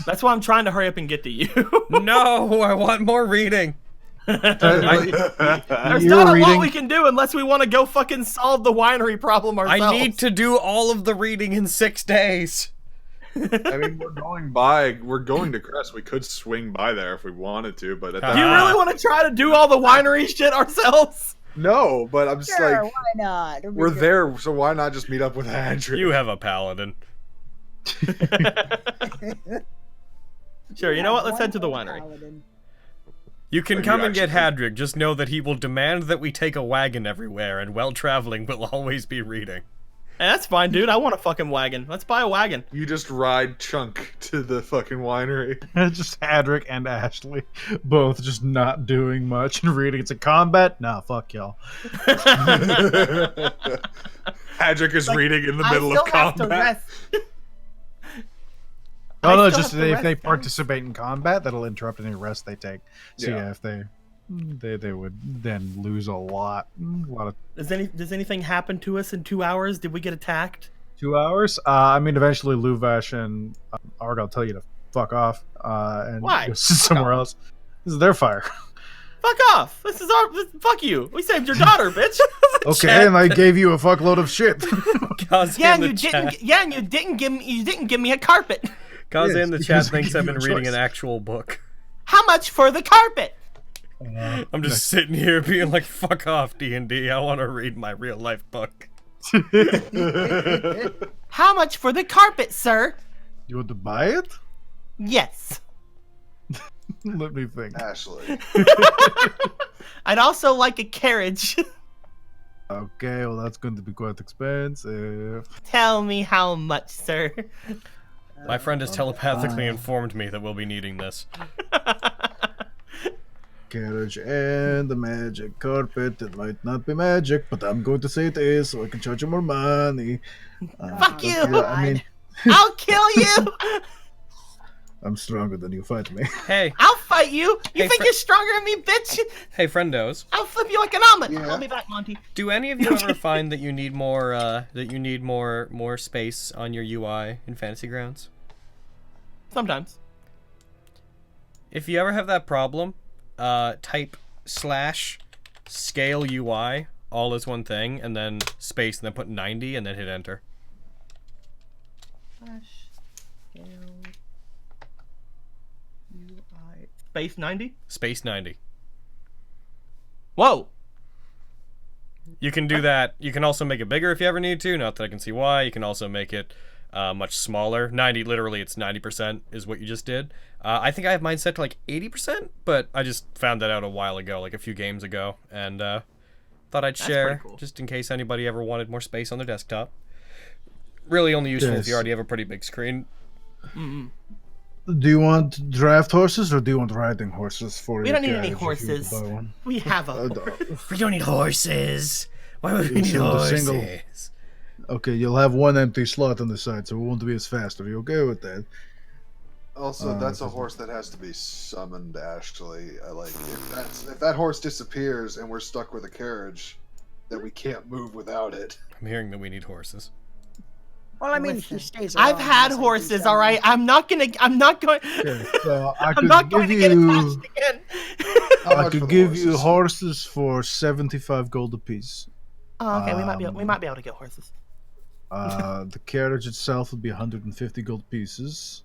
Speaker 2: That's why I'm trying to hurry up and get to you.
Speaker 4: No! I want more reading!
Speaker 2: There's not a lot we can do unless we want to go fucking solve the winery problem ourselves.
Speaker 4: I need to do all of the reading in 6 days.
Speaker 3: I mean, we're going to Kresk. We could swing by there if we wanted to, but at
Speaker 2: Do you really want to try to do all the winery shit ourselves?
Speaker 3: No, but I'm just
Speaker 6: Sure,
Speaker 3: like,
Speaker 6: why not? It'll be
Speaker 3: we're
Speaker 6: good.
Speaker 3: there, so why not just meet up with Andrew?
Speaker 4: You have a paladin.
Speaker 2: Sure, you know what? Let's head to the winery.
Speaker 6: Paladin.
Speaker 4: You can
Speaker 3: But
Speaker 4: come
Speaker 3: you
Speaker 4: and get
Speaker 3: actually-
Speaker 4: Hadrig, just know that he will demand that we take a wagon everywhere, and while traveling, we'll always be reading.
Speaker 2: Hey, that's fine, dude. I want a fucking wagon. Let's buy a wagon.
Speaker 3: You just ride Chunk to the fucking winery.
Speaker 1: Just Hadrick and Ashley, both just not doing much and reading. It's a combat? Nah, fuck y'all.
Speaker 3: Hadrick is reading in the
Speaker 9: I
Speaker 3: middle
Speaker 9: still
Speaker 3: of
Speaker 9: have to
Speaker 3: combat.
Speaker 9: rest.
Speaker 1: Oh no,
Speaker 9: still
Speaker 1: just
Speaker 9: have to
Speaker 1: if they
Speaker 9: rest,
Speaker 1: participate in combat, that'll interrupt any rest they take. So
Speaker 3: Yeah.
Speaker 1: yeah, if they would then lose a lot of.
Speaker 2: Does anything happen to us in 2 hours? Did we get attacked?
Speaker 1: 2 hours. I mean, eventually Luvash and Arg will tell you to fuck off and
Speaker 2: Why?
Speaker 1: go somewhere else. This is their fire.
Speaker 2: Fuck off! Fuck you! We saved your daughter, bitch.
Speaker 1: Okay, and I gave you a fuckload of shit.
Speaker 4: Kaze
Speaker 2: Yeah,
Speaker 4: in
Speaker 2: and
Speaker 4: the
Speaker 2: you
Speaker 4: chat.
Speaker 2: didn't. Yeah, and you didn't give me a carpet.
Speaker 4: Kaze
Speaker 1: Yes,
Speaker 4: in the
Speaker 1: because
Speaker 4: chat
Speaker 1: I
Speaker 4: thinks
Speaker 1: gave
Speaker 4: I've
Speaker 1: you
Speaker 4: been
Speaker 1: a
Speaker 4: reading
Speaker 1: choice.
Speaker 4: an actual book.
Speaker 2: How much for the carpet?
Speaker 4: I'm just sitting here being like, fuck off, D&D. I want to read my real life book.
Speaker 2: How much for the carpet, sir?
Speaker 1: You want to buy it?
Speaker 2: Yes.
Speaker 1: Let me think.
Speaker 3: Ashley.
Speaker 2: I'd also like a carriage.
Speaker 1: Okay, well that's going to be quite expensive.
Speaker 2: Tell me how much, sir.
Speaker 4: My friend has telepathically informed me that we'll be needing this.
Speaker 1: Carriage and the magic carpet. It might not be magic, but I'm going to say it is, so I can charge you more money.
Speaker 2: Fuck you!
Speaker 1: I mean,
Speaker 2: I'll kill you.
Speaker 1: I'm stronger than you. Fight me.
Speaker 4: Hey,
Speaker 2: I'll fight you. You
Speaker 4: Hey,
Speaker 2: think you're stronger than me, bitch?
Speaker 4: hey, friendos.
Speaker 2: I'll flip you like an omelet.
Speaker 3: Yeah.
Speaker 2: I'll be back, Monty.
Speaker 4: Do any of you ever find that you need more space on your UI in Fantasy Grounds?
Speaker 2: Sometimes.
Speaker 4: If you ever have that problem, type /scale UI all as one thing, and then space, and then put 90, and then hit enter.
Speaker 2: Space 90?
Speaker 4: Space 90.
Speaker 2: Whoa!
Speaker 4: You can do that. You can also make it bigger if you ever need to. Not that I can see why. You can also make it much smaller. 90, literally, it's 90% is what you just did. I think I have mine set to like 80%, but I just found that out a while ago, like a few games ago, and thought I'd share
Speaker 2: pretty cool.
Speaker 4: just in case anybody ever wanted more space on their desktop. Really only useful if you already have a pretty big screen.
Speaker 2: Mm-hmm.
Speaker 1: Do you want draft horses or do you want riding horses for
Speaker 2: We
Speaker 1: your
Speaker 2: don't need any
Speaker 1: carriage if you
Speaker 2: horses.
Speaker 1: buy one?
Speaker 2: We have a
Speaker 4: We don't need horses. Why would we
Speaker 1: You
Speaker 4: need
Speaker 1: said the
Speaker 4: horses?
Speaker 1: single- Okay, you'll have one empty slot on the side, so it won't be as fast. Are you okay with that?
Speaker 3: Also, that's a horse that has to be summoned. Actually, like if that horse disappears and we're stuck with a carriage, then we can't move without it.
Speaker 4: I'm hearing that we need horses.
Speaker 7: Well, I mean,
Speaker 2: Listen,
Speaker 7: he stays
Speaker 2: I've
Speaker 7: around,
Speaker 2: had
Speaker 7: so he
Speaker 2: horses,
Speaker 7: can
Speaker 2: all right? I'm not going...
Speaker 1: Okay, so I
Speaker 2: I'm
Speaker 1: could
Speaker 2: not going to
Speaker 1: give
Speaker 2: get
Speaker 1: you.
Speaker 2: attached again.
Speaker 3: How
Speaker 1: I
Speaker 3: much for
Speaker 1: could
Speaker 3: the
Speaker 1: give you
Speaker 3: horses?
Speaker 1: horses for 75 gold apiece.
Speaker 2: Oh, okay, we might be able to get horses.
Speaker 1: The carriage itself would be 150 gold pieces.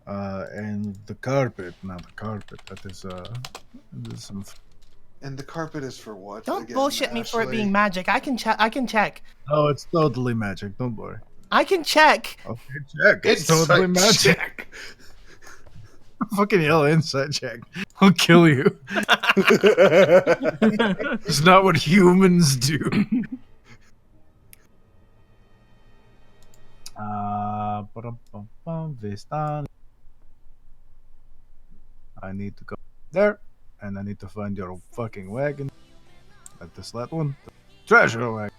Speaker 1: And the carpet, not the carpet. That is some.
Speaker 3: And the carpet is for what?
Speaker 2: Don't
Speaker 3: again,
Speaker 2: bullshit me for it
Speaker 3: Ashley?
Speaker 2: being magic. I can check.
Speaker 1: Oh, it's totally magic. Don't worry.
Speaker 2: I can check.
Speaker 1: Okay, check. It's totally
Speaker 3: Inside
Speaker 1: magic.
Speaker 3: check.
Speaker 1: Fucking yell inside check. I'll kill you. It's not what humans do. Vistani. I need to go there, and I need to find your fucking wagon. Like this last one. The treasure wagon.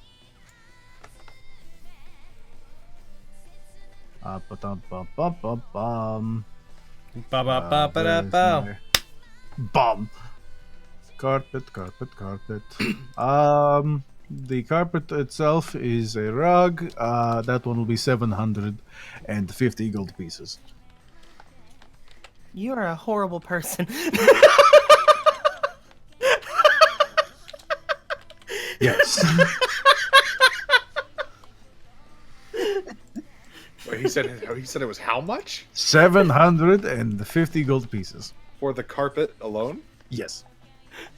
Speaker 1: Ba-dum-bum-bum-bum-bum.
Speaker 4: Ba-ba-ba-ba-da-ba.
Speaker 1: Bomb. Carpet. The carpet itself is a rug. That one will be 750 gold pieces.
Speaker 2: You are a horrible person.
Speaker 1: Yes.
Speaker 3: Wait, he said it was how much
Speaker 1: 750 gold pieces.
Speaker 3: for the carpet alone?
Speaker 1: Yes.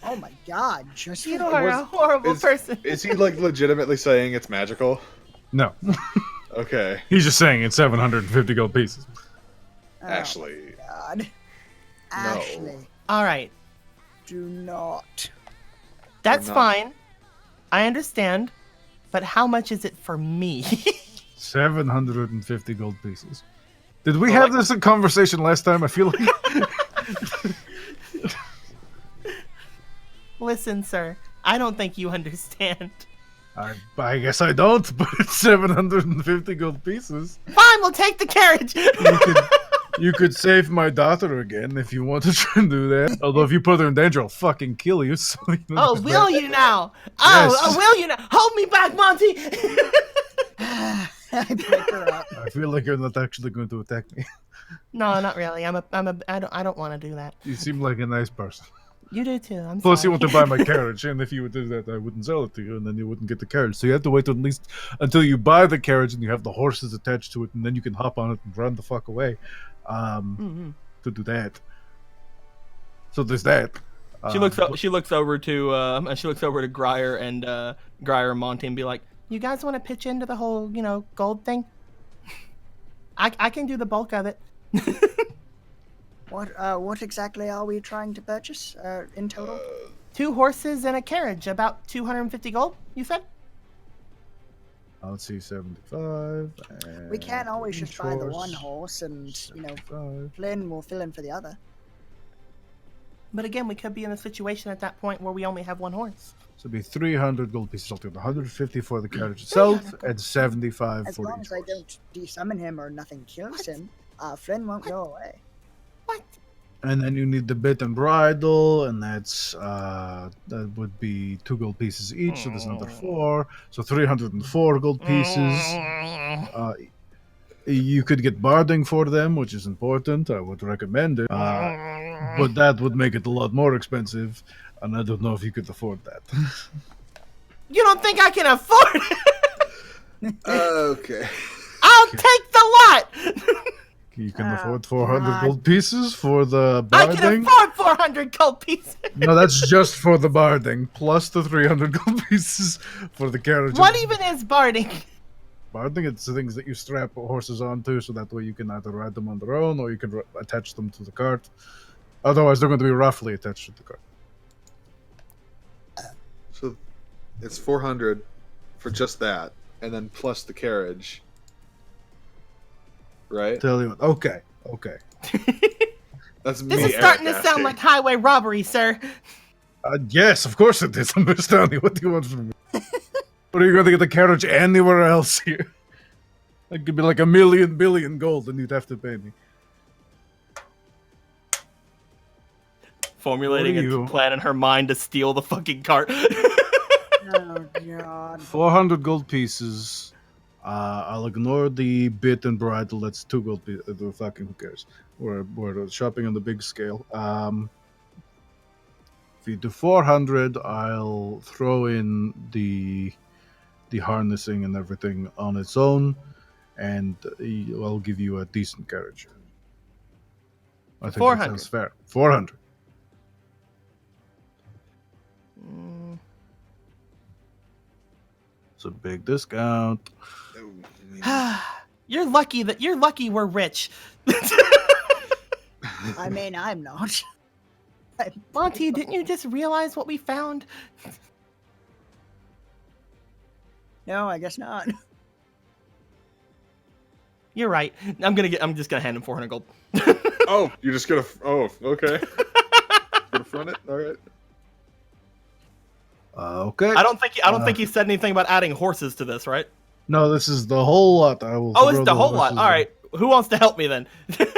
Speaker 7: Oh my god, just
Speaker 2: You
Speaker 7: for
Speaker 2: are a horrible person.
Speaker 3: Is he like legitimately saying it's magical?
Speaker 1: No.
Speaker 3: Okay,
Speaker 1: He's just saying it's 750 gold pieces.
Speaker 3: Ashley.
Speaker 7: God. Ashley,
Speaker 2: All right,
Speaker 7: do not.
Speaker 2: that's
Speaker 3: not.
Speaker 2: fine. I understand, but how much is it for me?
Speaker 1: 750 gold pieces. Did we have this conversation last time? I feel like.
Speaker 2: Listen, sir, I don't think you understand.
Speaker 1: I guess I don't, but it's 750 gold pieces.
Speaker 2: Fine, we'll take the carriage.
Speaker 1: You could save my daughter again if you want to try and do that. Although if you put her in danger, I'll fucking kill you. So, you know,
Speaker 2: Oh,
Speaker 1: there's
Speaker 2: will
Speaker 1: that.
Speaker 2: you now?
Speaker 1: Yes.
Speaker 2: Oh, will you now? Hold me back, Monty.
Speaker 7: I pick her up.
Speaker 1: I feel like you're not actually going to attack me.
Speaker 2: No, not really. I don't want to do that.
Speaker 1: You seem like a nice person.
Speaker 2: You do too. I'm
Speaker 1: Plus, you
Speaker 2: sorry.
Speaker 1: want to buy my carriage, and if you would do that, I wouldn't sell it to you, and then you wouldn't get the carriage. So you have to wait at least until you buy the carriage and you have the horses attached to it, and then you can hop on it and run the fuck away. To do that. So there's that.
Speaker 2: She looks over to Grier and Grier and Monty and be like, "You guys want to pitch into the whole, gold thing? I can do the bulk of it."
Speaker 7: What exactly are we trying to purchase in total?
Speaker 2: 2 horses and a carriage, about 250 gold. You said?
Speaker 1: Let's see, 75.
Speaker 7: We can't always just buy the one
Speaker 1: horse.
Speaker 7: horse and,
Speaker 1: 75.
Speaker 7: Flynn will fill in for the other.
Speaker 2: But again, we could be in a situation at that point where we only have 1 horse.
Speaker 1: So it'd be 300 gold pieces altogether. 150 for the carriage itself, and 75
Speaker 7: As
Speaker 1: for
Speaker 7: long
Speaker 1: each
Speaker 7: as I
Speaker 1: horse.
Speaker 7: don't desummon him or nothing kills him, Flynn won't go away.
Speaker 9: What?
Speaker 1: And then you need the bit and bridle, and that's that would be 2 gold pieces each, so there's another 4. So 304 gold pieces. You could get barding for them, which is important. I would recommend it. But that would make it a lot more expensive, and I don't know if you could afford that.
Speaker 9: You don't think I can afford it?
Speaker 3: Okay.
Speaker 9: I'll take the lot!
Speaker 1: You can afford 400 gold pieces for the barding.
Speaker 9: I can afford 400 gold pieces!
Speaker 1: No, that's just for the barding, plus the 300 gold pieces for the carriage.
Speaker 9: What even is barding?
Speaker 1: Barding, it's the things that you strap horses onto, so that way you can either ride them on their own, or you can attach them to the cart. Otherwise, they're going to be roughly attached to the cart.
Speaker 3: So it's 400 for just that, and then plus the carriage. Right?
Speaker 1: Tell you what. Okay.
Speaker 3: That's me.
Speaker 9: This is starting to sound like highway robbery, sir.
Speaker 1: Yes, of course it is. I'm Vistani. What do you want from me? What are you going to get the carriage anywhere else here? It could be like $1 billion gold, and you'd have to pay me.
Speaker 2: Formulating a plan in her mind to steal the fucking cart.
Speaker 7: Oh, God.
Speaker 1: 400 gold pieces. I'll ignore the bit and bridle. That's 2 gold pieces. Fucking who cares? We're shopping on the big scale. If you do 400, I'll throw in the harnessing and everything on its own, and I'll give you a decent carriage. I think
Speaker 2: 400.
Speaker 1: that sounds fair. 400. It's a big discount.
Speaker 9: You're lucky we're rich.
Speaker 7: I mean, I'm not.
Speaker 9: Monty, didn't you just realize what we found?
Speaker 7: No, I guess not.
Speaker 9: You're right. I'm just gonna hand him 400 gold.
Speaker 3: Oh, you're just gonna. Oh, okay. Gonna front it. All right.
Speaker 1: Okay.
Speaker 9: I don't think he said anything about adding horses to this, right?
Speaker 1: No, this is the whole lot. I will.
Speaker 9: Oh, it's the whole lot. All right. Who wants to help me then? Because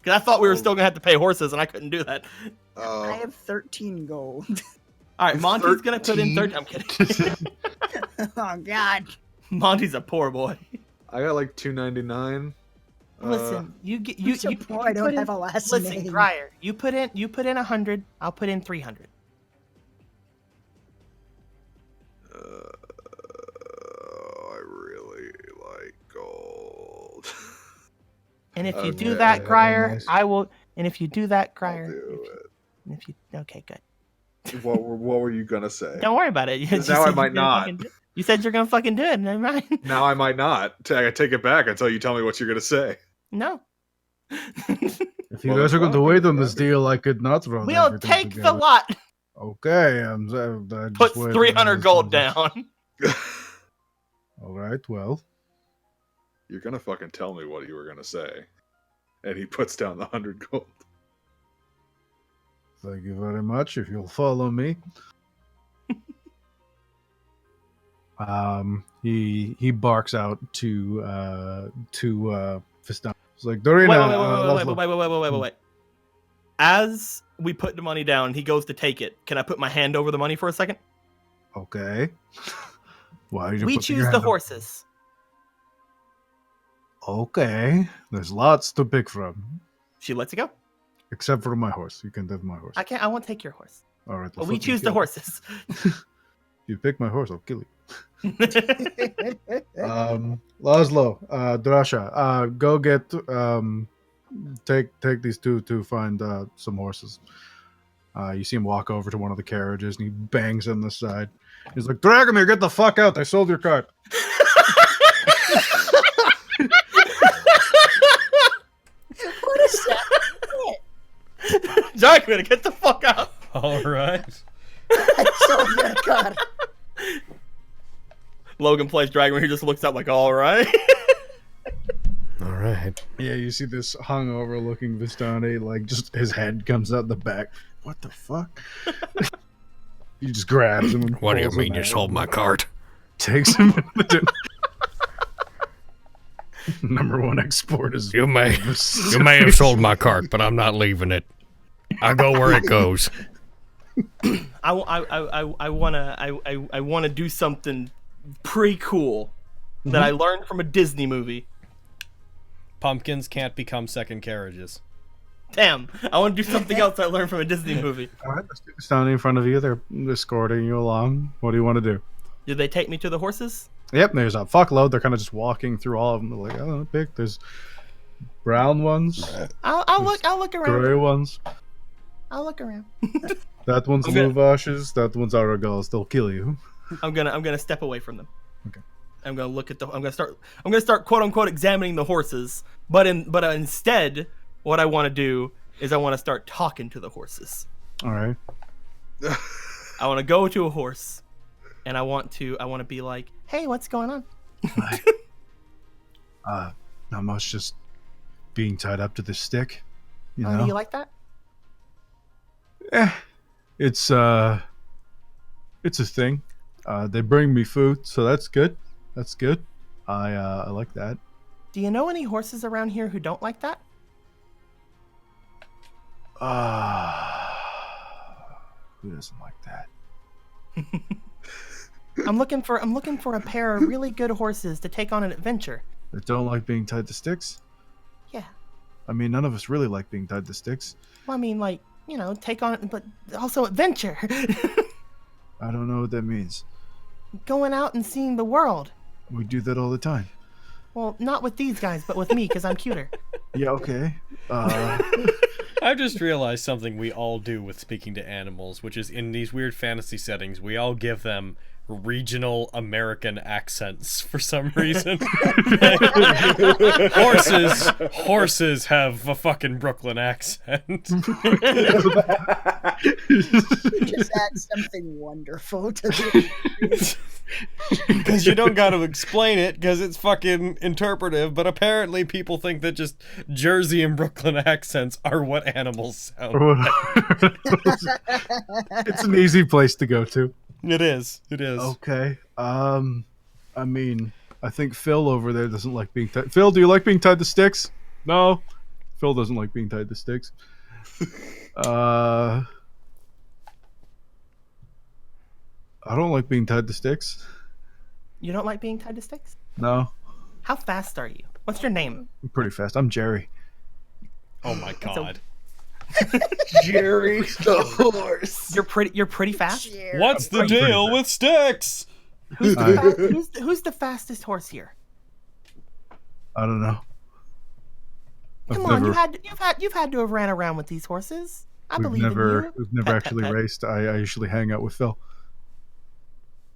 Speaker 9: I thought we were still gonna have to pay horses, and I couldn't do that.
Speaker 7: I have 13 gold.
Speaker 9: All right, Monty's gonna put in 30. I'm kidding.
Speaker 7: Oh, God.
Speaker 9: Monty's a poor boy.
Speaker 3: I got like 299.
Speaker 9: Listen, you
Speaker 7: poor I don't have a last
Speaker 9: listen,
Speaker 7: name.
Speaker 9: Grier, you put in 100. I'll put in 300.
Speaker 3: I really like gold.
Speaker 9: And if you do
Speaker 3: Okay,
Speaker 9: that, Grier,
Speaker 1: nice.
Speaker 9: I will. And if you do that,
Speaker 3: I'll
Speaker 9: Grier,
Speaker 3: do
Speaker 9: if you okay, good.
Speaker 3: it. What were you gonna say?
Speaker 9: Don't worry about it. You
Speaker 3: Now
Speaker 9: just
Speaker 3: I
Speaker 9: said
Speaker 3: might
Speaker 9: you're gonna
Speaker 3: not.
Speaker 9: fucking you said you're gonna fucking do it. Never mind.
Speaker 3: Now I might not. I take it back until you tell me what you're gonna say.
Speaker 9: No.
Speaker 1: If you guys are going to wait on this deal, I could not run.
Speaker 9: We'll
Speaker 1: everything
Speaker 9: take
Speaker 1: together.
Speaker 9: the lot.
Speaker 1: Okay, I just
Speaker 9: Puts
Speaker 1: waited
Speaker 9: 300
Speaker 1: on
Speaker 9: gold
Speaker 1: this.
Speaker 9: down.
Speaker 1: All right, well,
Speaker 3: You're gonna fucking tell me what you were gonna say. And he puts down the 100 gold.
Speaker 1: thank you very much. If you'll follow me. He barks out to Vistani. He's like, Dorina.
Speaker 2: Wait. As we put the money down, he goes to take it. Can I put my hand over the money for a second?
Speaker 1: Okay. Why did you
Speaker 9: We
Speaker 1: put your
Speaker 9: choose
Speaker 1: hand
Speaker 9: the
Speaker 1: up?
Speaker 9: horses.
Speaker 1: Okay. There's lots to pick from.
Speaker 2: She lets it go.
Speaker 1: Except for my horse. You can have my horse.
Speaker 9: I won't take your horse.
Speaker 1: All right.
Speaker 9: But we choose the horses.
Speaker 1: You pick my horse, I'll kill you. Laszlo, Drasha, go get take these two to find some horses. You see him walk over to one of the carriages and he bangs on the side. He's like, Dragomir, get the fuck out! I sold your cart.
Speaker 7: What is that?
Speaker 2: Dragomir, get the fuck out!
Speaker 4: All right.
Speaker 7: I sold your card.
Speaker 2: Logan plays Dragomir. He just looks up like, all right.
Speaker 4: All right.
Speaker 1: Yeah, you see this hungover looking Vistani, like just his head comes out the back. What the fuck? He just grabs him and
Speaker 8: What do you
Speaker 1: pulls him
Speaker 8: mean you
Speaker 1: out.
Speaker 8: sold my cart?
Speaker 1: Takes him in the Number one export is
Speaker 8: You may have sold my cart, but I'm not leaving it. I go where it goes.
Speaker 2: I wanna do something pretty cool that I learned from a Disney movie.
Speaker 4: Pumpkins can't become second carriages.
Speaker 2: Damn, I want to do something else I learned from a Disney movie.
Speaker 1: All right, let's do standing in front of you. They're escorting you along. What do you want to do?
Speaker 2: Did they take me to the horses?
Speaker 1: Yep, there's a fuckload. They're kind of just walking through all of them. They're like, oh, pick. There's brown ones,
Speaker 2: I'll look around.
Speaker 1: gray ones.
Speaker 2: I'll look around.
Speaker 1: That one's
Speaker 2: Okay.
Speaker 1: Luvashes. That one's Aragals. They'll kill you.
Speaker 2: I'm gonna step away from them.
Speaker 1: Okay.
Speaker 2: I'm gonna start quote unquote examining the horses. But instead, what I want to do is I want to start talking to the horses.
Speaker 1: All right.
Speaker 2: I want to go to a horse, and I want to be like, hey, what's going on?
Speaker 1: Not much. Just being tied up to this stick. You
Speaker 2: Oh,
Speaker 1: know.
Speaker 2: do you like that?
Speaker 1: It's a thing. They bring me food, so that's good. That's good. I like that.
Speaker 2: Do you know any horses around here who don't like that?
Speaker 1: Who doesn't like that?
Speaker 2: I'm looking for a pair of really good horses to take on an adventure.
Speaker 1: That don't like being tied to sticks?
Speaker 2: Yeah.
Speaker 1: I mean, none of us really like being tied to sticks.
Speaker 2: Well, I mean, like, take on, but also adventure.
Speaker 1: I don't know what that means.
Speaker 2: Going out and seeing the world.
Speaker 1: We do that all the time.
Speaker 2: Well, not with these guys, but with me, because I'm cuter.
Speaker 1: Yeah, okay.
Speaker 4: I just realized something we all do with speaking to animals, which is in these weird fantasy settings, we all give them regional American accents for some reason. Horses have a fucking Brooklyn accent.
Speaker 7: Just add something wonderful to the.
Speaker 4: Because you don't got to explain it, because it's fucking interpretive, but apparently people think that just Jersey and Brooklyn accents are what animals sound like.
Speaker 1: It's an easy place to go to.
Speaker 4: It is.
Speaker 1: Okay. I mean, I think Phil over there doesn't like being tied. Phil, do you like being tied to sticks? No. Phil doesn't like being tied to sticks. I don't like being tied to sticks.
Speaker 2: You don't like being tied to sticks?
Speaker 1: No.
Speaker 2: How fast are you? What's your name?
Speaker 1: I'm pretty fast. I'm Jerry.
Speaker 4: Oh my god.
Speaker 3: Jerry the horse.
Speaker 2: You're pretty fast?
Speaker 4: What's the deal with sticks?
Speaker 2: Who's the fastest horse here?
Speaker 1: I don't know.
Speaker 2: Come on, you've had to have ran around with these horses. I believe in you.
Speaker 1: We've never actually raced. I usually hang out with Phil.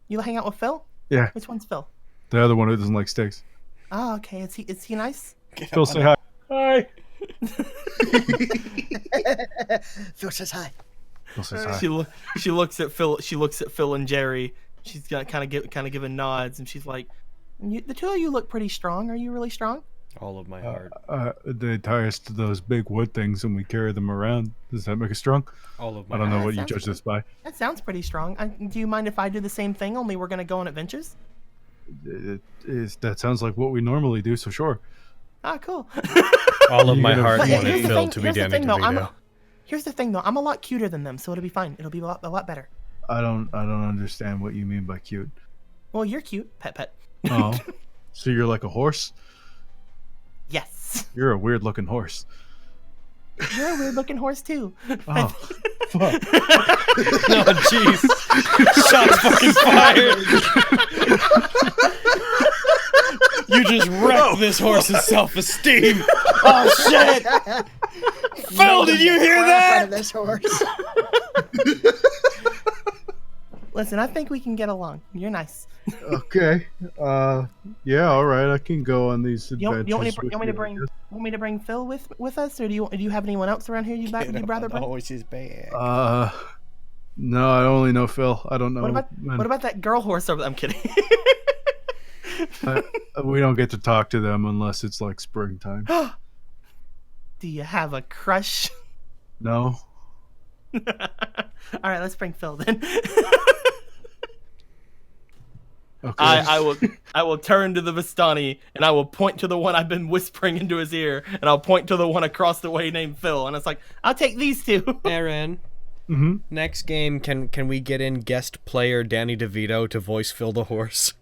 Speaker 2: You hang out with Phil?
Speaker 1: Yeah.
Speaker 2: Which one's Phil?
Speaker 1: The other one who doesn't like sticks.
Speaker 2: Oh, okay. Is he nice?
Speaker 1: Phil, say hi.
Speaker 4: Hi.
Speaker 7: Phil says hi.
Speaker 1: Phil says hi.
Speaker 2: She looks at Phil. She looks at Phil and Jerry. She's got kind of giving nods, and she's like, "The two of you look pretty strong. Are you really strong?"
Speaker 4: All of my heart.
Speaker 1: They tie us to those big wood things and we carry them around. Does that make us strong?
Speaker 4: All of my
Speaker 1: I don't know
Speaker 2: heart.
Speaker 1: what you judge this by.
Speaker 2: That sounds pretty strong. Do you mind if I do the same thing? Only we're gonna go on adventures.
Speaker 1: That sounds like what we normally do, so sure.
Speaker 2: Ah, cool.
Speaker 4: All of my heart
Speaker 2: But
Speaker 4: wanted Phil to be Danny DeVito.
Speaker 2: Here's the thing, though. I'm a lot cuter than them, so it'll be fine. It'll be a lot better.
Speaker 1: I don't understand what you mean by cute.
Speaker 2: Well, you're cute, pet.
Speaker 1: Oh, so you're like a horse?
Speaker 2: Yes.
Speaker 1: You're a weird looking horse.
Speaker 2: You're a weird looking horse too.
Speaker 1: Oh, fuck.
Speaker 4: Oh, jeez. Shots fucking fired. You just wrecked this horse's self-esteem. Oh, shit. Phil, did you hear that?
Speaker 7: This horse.
Speaker 2: Listen, I think we can get along. You're nice.
Speaker 1: Okay. Yeah, all right. I can go on these adventures.
Speaker 2: You want me to bring Phil with us, or do you have anyone else around here you'd rather bring?
Speaker 4: Oh, she's bad.
Speaker 1: No, I only know Phil. I don't know.
Speaker 2: What about that girl horse over there? I'm kidding.
Speaker 1: We don't get to talk to them unless it's like springtime.
Speaker 2: Do you have a crush?
Speaker 1: No.
Speaker 2: All right, let's bring Phil then.
Speaker 1: Okay.
Speaker 2: I will turn to the Vistani and I will point to the one I've been whispering into his ear, and I'll point to the one across the way named Phil, and it's like, I'll take these two.
Speaker 4: Aaron.
Speaker 1: Mm-hmm.
Speaker 4: Next game, can we get in guest player Danny DeVito to voice Phil the horse?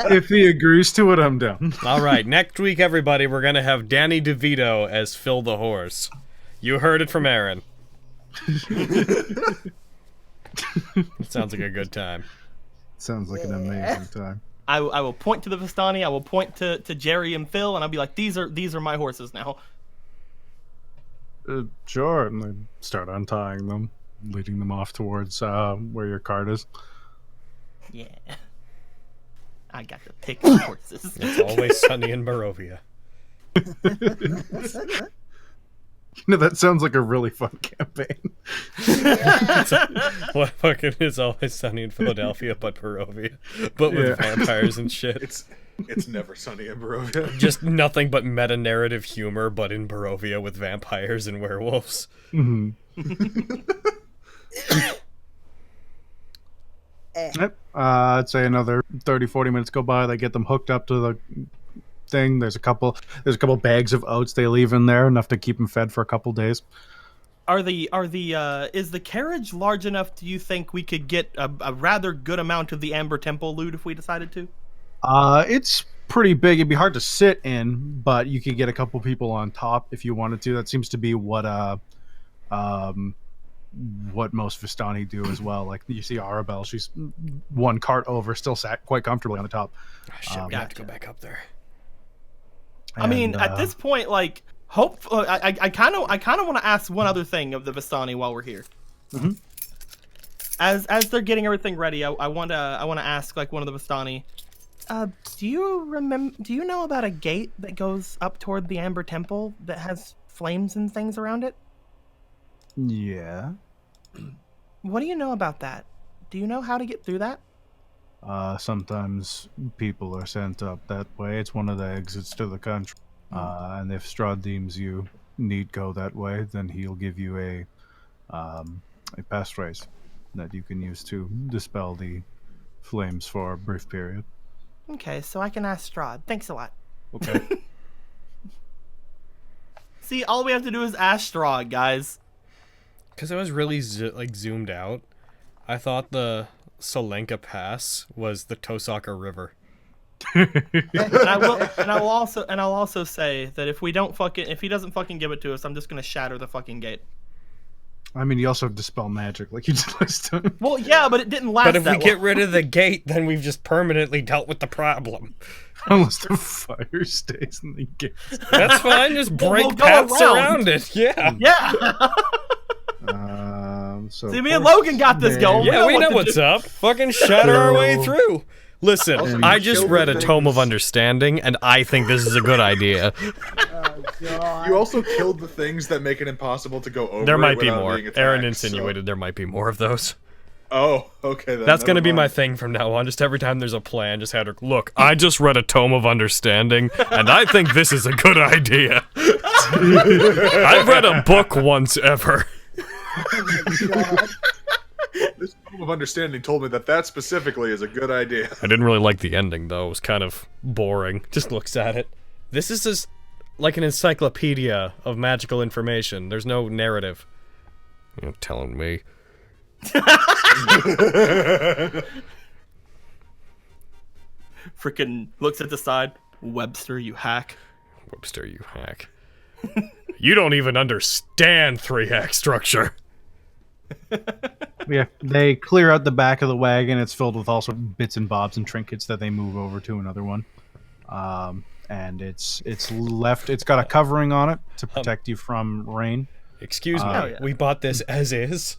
Speaker 1: If he agrees to it, I'm down.
Speaker 4: All right, next week, everybody, we're gonna have Danny DeVito as Phil the horse. You heard it from Aaron. It sounds like a good time.
Speaker 1: Sounds like an amazing time.
Speaker 2: I will point to the Vistani, I will point to Jerry and Phil, and I'll be like, these are my horses now.
Speaker 1: Sure, and then start untying them, leading them off towards where your cart is.
Speaker 2: Yeah. I got to pick the horses.
Speaker 4: It's always sunny in Barovia.
Speaker 1: You know, that sounds like a really fun campaign.
Speaker 4: What fucking is always sunny in Philadelphia but Barovia, but with vampires and shit.
Speaker 3: It's never sunny in Barovia.
Speaker 4: Just nothing but meta-narrative humor, but in Barovia with vampires and werewolves.
Speaker 1: Mm-hmm. Yep. I'd say another 30-40 minutes go by. They get them hooked up to the thing. There's a couple bags of oats they leave in there, enough to keep them fed for a couple days.
Speaker 2: Is the carriage large enough? Do you think we could get a rather good amount of the Amber Temple loot if we decided to?
Speaker 1: It's pretty big. It'd be hard to sit in, but you could get a couple people on top if you wanted to. That seems to be what most Vistani do as well. Like, you see Arabelle, she's one cart over, still sat quite comfortably on the top.
Speaker 4: Oh, shit, we have to go back up there.
Speaker 2: I mean, at this point, like, I kind of want to ask one other thing of the Vistani while we're here.
Speaker 1: Mm-hmm.
Speaker 2: As they're getting everything ready, I want to ask, like, one of the Vistani. Do you know about a gate that goes up toward the Amber Temple that has flames and things around it?
Speaker 1: Yeah.
Speaker 2: What do you know about that? Do you know how to get through that?
Speaker 1: Sometimes people are sent up that way. It's one of the exits to the country. And if Strahd deems you need go that way, then he'll give you a passphrase that you can use to dispel the flames for a brief period.
Speaker 2: Okay, so I can ask Strahd. Thanks a lot.
Speaker 1: Okay.
Speaker 2: See, all we have to do is ask Strahd, guys.
Speaker 4: Because I was really zoomed out, I thought the Solenka Pass was the Tosaka River.
Speaker 2: and I'll also say that if he doesn't fucking give it to us, I'm just gonna shatter the fucking gate.
Speaker 1: I mean, you also have dispel magic like you did last time.
Speaker 2: Well, yeah, but it didn't last.
Speaker 4: But if
Speaker 2: that
Speaker 4: we get
Speaker 2: long.
Speaker 4: rid of the gate, then we've just permanently dealt with the problem.
Speaker 1: Unless the fire stays in the gate.
Speaker 4: That's fine. Just break
Speaker 2: we'll go
Speaker 4: paths
Speaker 2: around.
Speaker 4: around it. Yeah.
Speaker 2: Yeah.
Speaker 1: So
Speaker 2: See, me and Logan got this going.
Speaker 4: Yeah, we know what's up. Fucking shatter our way through. Listen,
Speaker 3: Also,
Speaker 4: I
Speaker 3: you
Speaker 4: just
Speaker 3: killed
Speaker 4: read
Speaker 3: the
Speaker 4: a Tome of
Speaker 3: things.
Speaker 4: Understanding, and I think this is a good idea.
Speaker 6: Oh, God.
Speaker 3: You also killed the things that make it impossible to go over.
Speaker 4: There
Speaker 3: it
Speaker 4: might be
Speaker 3: without
Speaker 4: more.
Speaker 3: being attacked,
Speaker 4: Aaron
Speaker 3: so-
Speaker 4: insinuated there might be more of those.
Speaker 3: Oh, okay. Then
Speaker 4: That's gonna
Speaker 3: never
Speaker 4: be my
Speaker 3: mind.
Speaker 4: thing from now on. Just every time there's a plan, just have her look. I just read a Tome of Understanding, and I think this is a good idea. I've read a book once ever.
Speaker 3: This Tome of Understanding told me that specifically is a good idea.
Speaker 4: I didn't really like the ending though. It was kind of boring. Just looks at it. This is just like an encyclopedia of magical information. There's no narrative. You're telling me.
Speaker 2: Freaking looks at the side. Webster, you hack.
Speaker 4: Webster, you hack. You don't even understand 3-hack structure.
Speaker 1: Yeah, they clear out the back of the wagon. It's filled with all sorts of bits and bobs and trinkets that they move over to another one. And it's left. It's got a covering on it to protect you from rain.
Speaker 4: Excuse me.
Speaker 2: yeah.
Speaker 4: We bought this as is.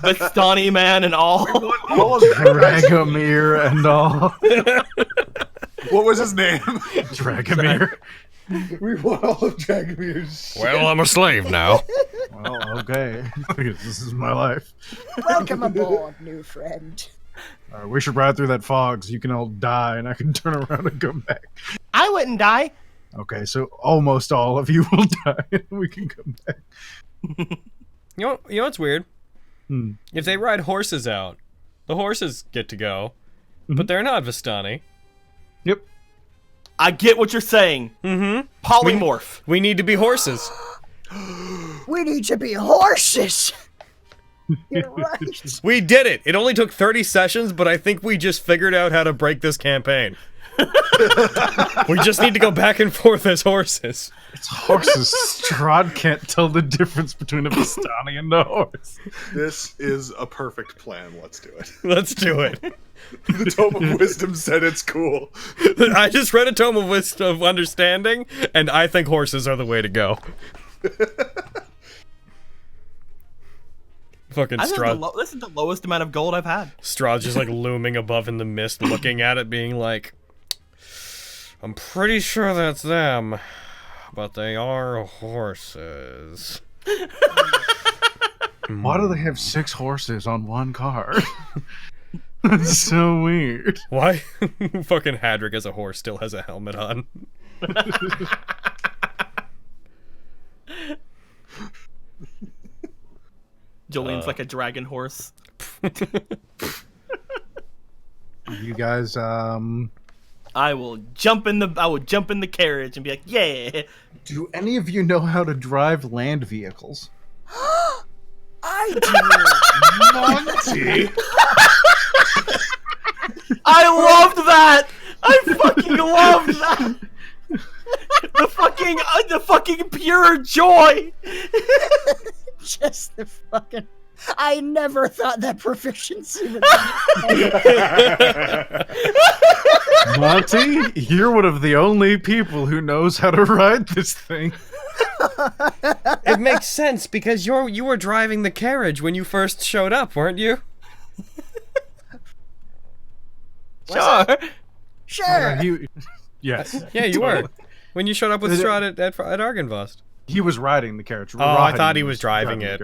Speaker 2: Vistani man and all.
Speaker 1: Dragomir and all.
Speaker 3: What was his name?
Speaker 1: Dragomir.
Speaker 3: We want all of Dragomir's shit.
Speaker 8: Well, I'm a slave now.
Speaker 1: Well, okay. This is my life.
Speaker 6: Welcome aboard, new friend.
Speaker 1: We should ride through that fog so you can all die and I can turn around and come back.
Speaker 2: I wouldn't die.
Speaker 1: Okay, so almost all of you will die and we can come back.
Speaker 4: You know what's weird? If they ride horses out, the horses get to go, but they're not Vistani.
Speaker 1: Yep.
Speaker 11: I get what you're saying.
Speaker 4: Mm-hmm.
Speaker 11: Polymorph.
Speaker 4: We need to be horses.
Speaker 7: We need to be horses. You're right.
Speaker 4: We did it. It only took 30 sessions, but I think we just figured out how to break this campaign. We just need to go back and forth as horses.
Speaker 1: It's horses. Strahd can't tell the difference between a Vistani and a horse.
Speaker 3: This is a perfect plan. Let's do it.
Speaker 4: Let's do it.
Speaker 3: The Tome of Wisdom said it's cool.
Speaker 4: I just read a Tome of Wisdom of Understanding, and I think horses are the way to go. Fucking Strahd.
Speaker 11: This is the lowest amount of gold I've had.
Speaker 4: Strahd's just like looming above in the mist, looking at it, being like, I'm pretty sure that's them, but they are horses.
Speaker 1: Why do they have 6 horses on one card? That's so weird.
Speaker 4: Why? Fucking Hadrick as a horse still has a helmet on.
Speaker 11: Jolene's like a dragon horse.
Speaker 1: You guys,
Speaker 11: I will jump in the carriage and be like, yeah.
Speaker 1: do any of you know how to drive land vehicles?
Speaker 7: I do.
Speaker 3: Monty!
Speaker 11: I loved that. I fucking loved that. The fucking pure joy.
Speaker 7: Just the fucking. I never thought that proficiency would
Speaker 1: Monty, you're one of the only people who knows how to ride this thing.
Speaker 4: It makes sense because you were driving the carriage when you first showed up, weren't you?
Speaker 11: Sure.
Speaker 7: Sure.
Speaker 1: Yes.
Speaker 4: Yeah, you were. When you showed up with Strahd at Argynvost.
Speaker 1: He was riding the carriage.
Speaker 4: Oh, I thought he was driving it.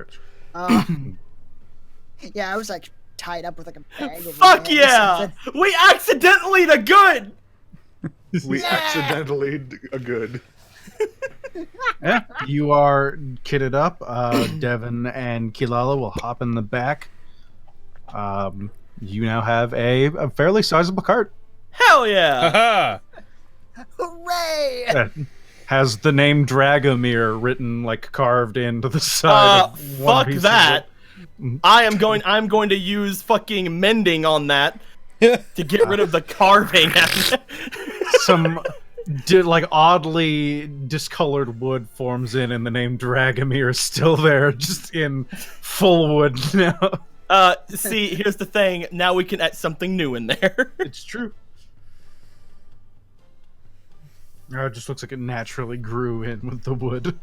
Speaker 7: Yeah, I was like tied up with like a bag. over
Speaker 11: Fuck
Speaker 7: my head or
Speaker 11: yeah!
Speaker 7: something.
Speaker 11: We accidentally the good.
Speaker 3: We accidentally a good.
Speaker 1: Yeah, you are kitted up. Devin and Kilala will hop in the back. You now have a fairly sizable cart.
Speaker 11: Hell yeah!
Speaker 4: Haha!
Speaker 7: Hooray!
Speaker 1: That has the name Dragomir written, like, carved into the side. Of one
Speaker 11: Fuck
Speaker 1: piece of
Speaker 11: that.
Speaker 1: it.
Speaker 11: I'm going to use fucking mending on that to get rid of the carving.
Speaker 1: Some like oddly discolored wood forms in, and the name Dragomir is still there, just in full wood now.
Speaker 11: See, here's the thing. Now we can add something new in there.
Speaker 1: It's true. It just looks like it naturally grew in with the wood.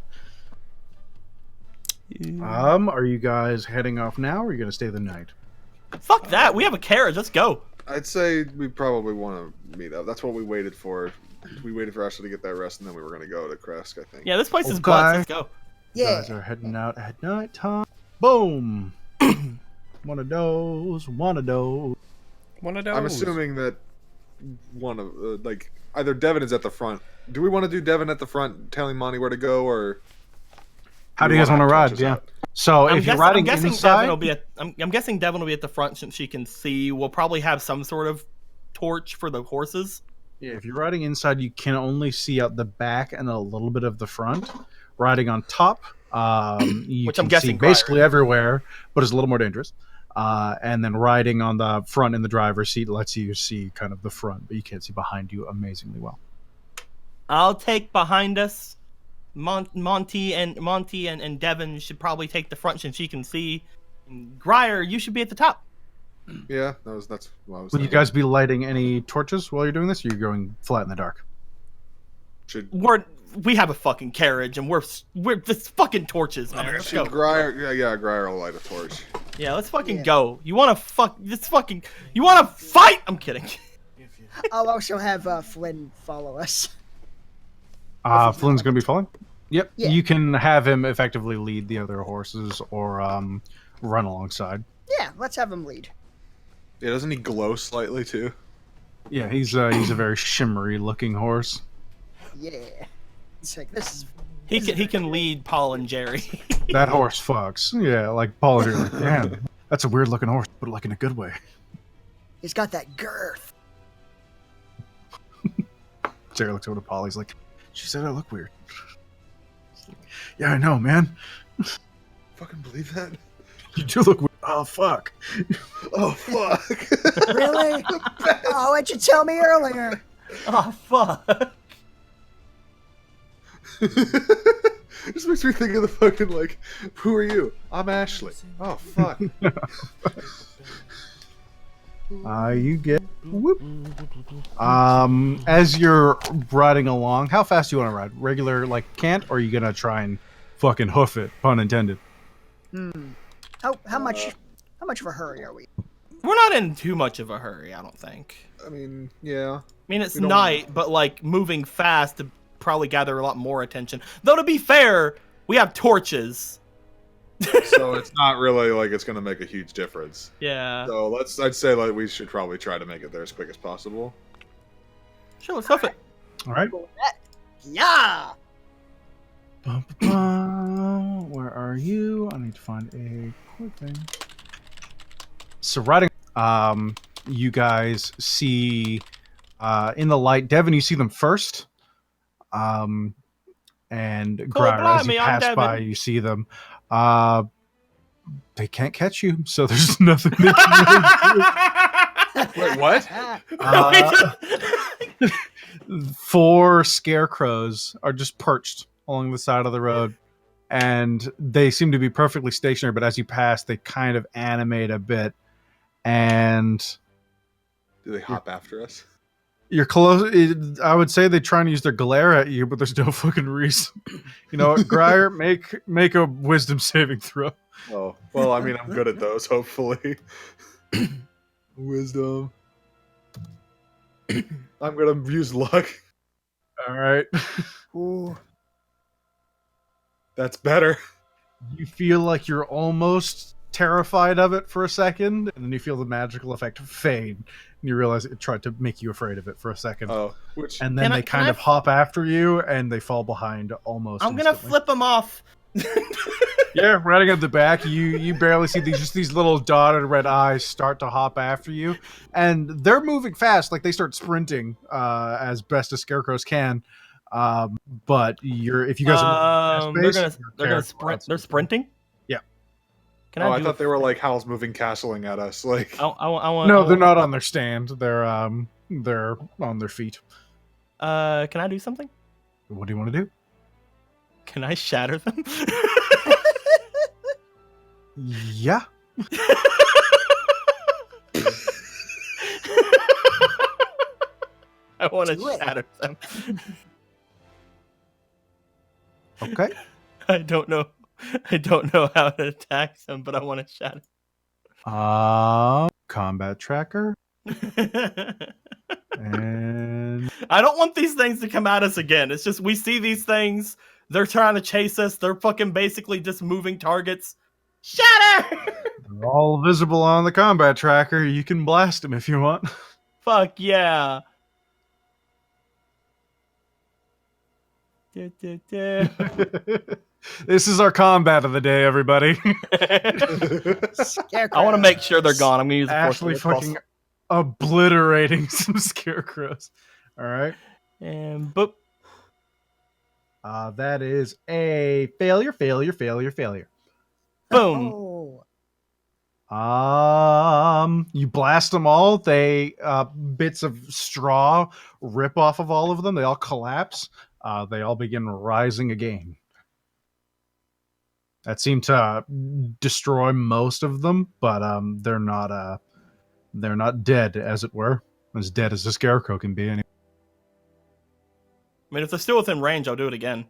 Speaker 1: Are you guys heading off now, or are you gonna stay the night?
Speaker 11: Fuck that. We have a carriage. Let's go.
Speaker 3: I'd say we probably want to meet up. That's what we waited for. We waited for Ashley to get that rest, and then we were going to go to Kresk, I think.
Speaker 11: Yeah, this place is
Speaker 1: Okay.
Speaker 11: butts. Let's go.
Speaker 1: You
Speaker 7: Yeah.
Speaker 1: guys are heading out at night time. Boom! One of those.
Speaker 4: One of those.
Speaker 3: I'm assuming that one of, like, either Devin is at the front. Do we want to do Devin at the front, telling Monty where to go, or...
Speaker 1: How do you guys want to ride? Yeah. So if you're riding inside...
Speaker 11: I'm guessing Devin will be at the front since she can see. We'll probably have some sort of torch for the horses.
Speaker 1: Yeah, if you're riding inside, you can only see out the back and a little bit of the front. Riding on top, you
Speaker 11: Which
Speaker 1: can
Speaker 11: I'm guessing
Speaker 1: see basically everywhere, but it's a little more dangerous. And then riding on the front in the driver's seat lets you see kind of the front, but you can't see behind you amazingly well.
Speaker 11: I'll take behind us. Monty and Devin should probably take the front since she can see. Grier, you should be at the top.
Speaker 3: Yeah, that's what I was
Speaker 1: Will you
Speaker 3: thinking.
Speaker 1: guys be lighting any torches while you're doing this, or you're going flat in the dark?
Speaker 11: We have a fucking carriage and we're this fucking torches, man. Let's go.
Speaker 3: Grier will light a torch.
Speaker 11: Yeah, let's fucking go. You wanna you wanna fight? I'm kidding.
Speaker 7: I'll also have Flynn follow us.
Speaker 1: Flynn's going to be following? Yep.
Speaker 7: Yeah.
Speaker 1: You can have him effectively lead the other horses or run alongside.
Speaker 7: Yeah, let's have him lead.
Speaker 3: Yeah, doesn't he glow slightly, too?
Speaker 1: Yeah, he's a very shimmery looking horse.
Speaker 7: Yeah. It's like, this is...
Speaker 11: He can lead Paul and Jerry.
Speaker 1: That horse fucks. Yeah, like Paul, you're like, damn. That's a weird looking horse, but like in a good way.
Speaker 7: He's got that girth.
Speaker 1: Jerry looks over to Polly. He's like, she said I look weird. Yeah, I know, man.
Speaker 3: Fucking believe that?
Speaker 1: You do look weird. Oh, fuck.
Speaker 3: Oh, fuck.
Speaker 7: Really? Oh, why'd you tell me earlier?
Speaker 11: Oh, fuck.
Speaker 3: This makes me think of the fucking, like, who are you? I'm Ashley. Oh, fuck.
Speaker 1: You get whoop. As you're riding along, how fast do you want to ride? Regular, like, can't, or are you gonna try and fucking hoof it, pun intended?
Speaker 7: How much of a hurry are we?
Speaker 11: We're not in too much of a hurry, I don't think.
Speaker 3: I mean, yeah.
Speaker 11: I mean, it's
Speaker 3: We don't-
Speaker 11: night, but like moving fast to probably gather a lot more attention. Though to be fair, we have torches.
Speaker 3: So it's not really like it's going to make a huge difference.
Speaker 11: Yeah.
Speaker 3: So I'd say like we should probably try to make it there as quick as possible.
Speaker 11: Sure, let's hoof it.
Speaker 1: All right.
Speaker 7: Yeah.
Speaker 1: Where are you? I need to find a quick thing. So riding, you guys see in the light. Devin, you see them first. And Grier, as you
Speaker 11: blimey, I'm
Speaker 1: pass by,
Speaker 11: Devin.
Speaker 1: you see them. They can't catch you, so there's nothing they can really do.
Speaker 3: Wait, what?
Speaker 1: Uh, 4 scarecrows are just perched along the side of the road, and they seem to be perfectly stationary, but as you pass, they kind of animate a bit, and
Speaker 3: Do they hop after us?
Speaker 1: you're close. I would say they're trying to use their glare at you, but there's no fucking reason. You know what, Grier, make a wisdom saving throw.
Speaker 3: Oh, well, I mean, I'm good at those, hopefully. Wisdom. I'm going to use luck.
Speaker 1: All right.
Speaker 7: Ooh.
Speaker 3: That's better.
Speaker 1: You feel like you're almost terrified of it for a second, and then you feel the magical effect fade, and you realize it tried to make you afraid of it for a second.
Speaker 3: Oh, which
Speaker 1: And then
Speaker 11: Can I-
Speaker 1: they
Speaker 11: can
Speaker 1: kind
Speaker 11: I
Speaker 1: of hop after you, and they fall behind almost.
Speaker 11: I'm gonna
Speaker 1: instantly.
Speaker 11: flip them off.
Speaker 1: Yeah, riding at the back, you barely see these little dotted red eyes start to hop after you, and they're moving fast, like they start sprinting as best as scarecrows can. But if you guys are moving fast-paced, your
Speaker 11: they're gonna
Speaker 1: character
Speaker 11: sprint.
Speaker 1: outspeeds
Speaker 11: They're
Speaker 1: them.
Speaker 11: sprinting.
Speaker 1: Yeah.
Speaker 11: Can
Speaker 3: I
Speaker 11: do
Speaker 3: thought they were like Howl's moving castling at us. Like,
Speaker 11: I want.
Speaker 1: No, they're not on their stand. They're on their feet.
Speaker 11: Can I do something?
Speaker 1: What do you want to do?
Speaker 11: Can I shatter them?
Speaker 1: Yeah.
Speaker 11: I want to
Speaker 7: Do it.
Speaker 11: shatter them.
Speaker 1: Okay.
Speaker 11: I don't know how to attack them, but I want to shatter.
Speaker 1: Combat tracker and
Speaker 11: I don't want these things to come at us again. It's just we see these things. They're trying to chase us. They're fucking basically just moving targets. Shatter!
Speaker 1: they're all visible on the combat tracker. You can blast them if you want.
Speaker 11: Fuck yeah.
Speaker 1: This is our combat of the day, everybody.
Speaker 7: Scarecrow.
Speaker 11: I want to make sure they're gone. I'm gonna use the force
Speaker 1: Ashley
Speaker 11: of the cross.
Speaker 1: fucking obliterating some scarecrows. All right.
Speaker 11: And boop.
Speaker 1: That is a failure.
Speaker 11: Boom.
Speaker 7: Oh.
Speaker 1: You blast them all. They bits of straw rip off of all of them. They all collapse. They all begin rising again. That seemed to destroy most of them, but they're not dead, as it were, as dead as a scarecrow can be. Anyway.
Speaker 11: I mean, if they're still within range, I'll do it again.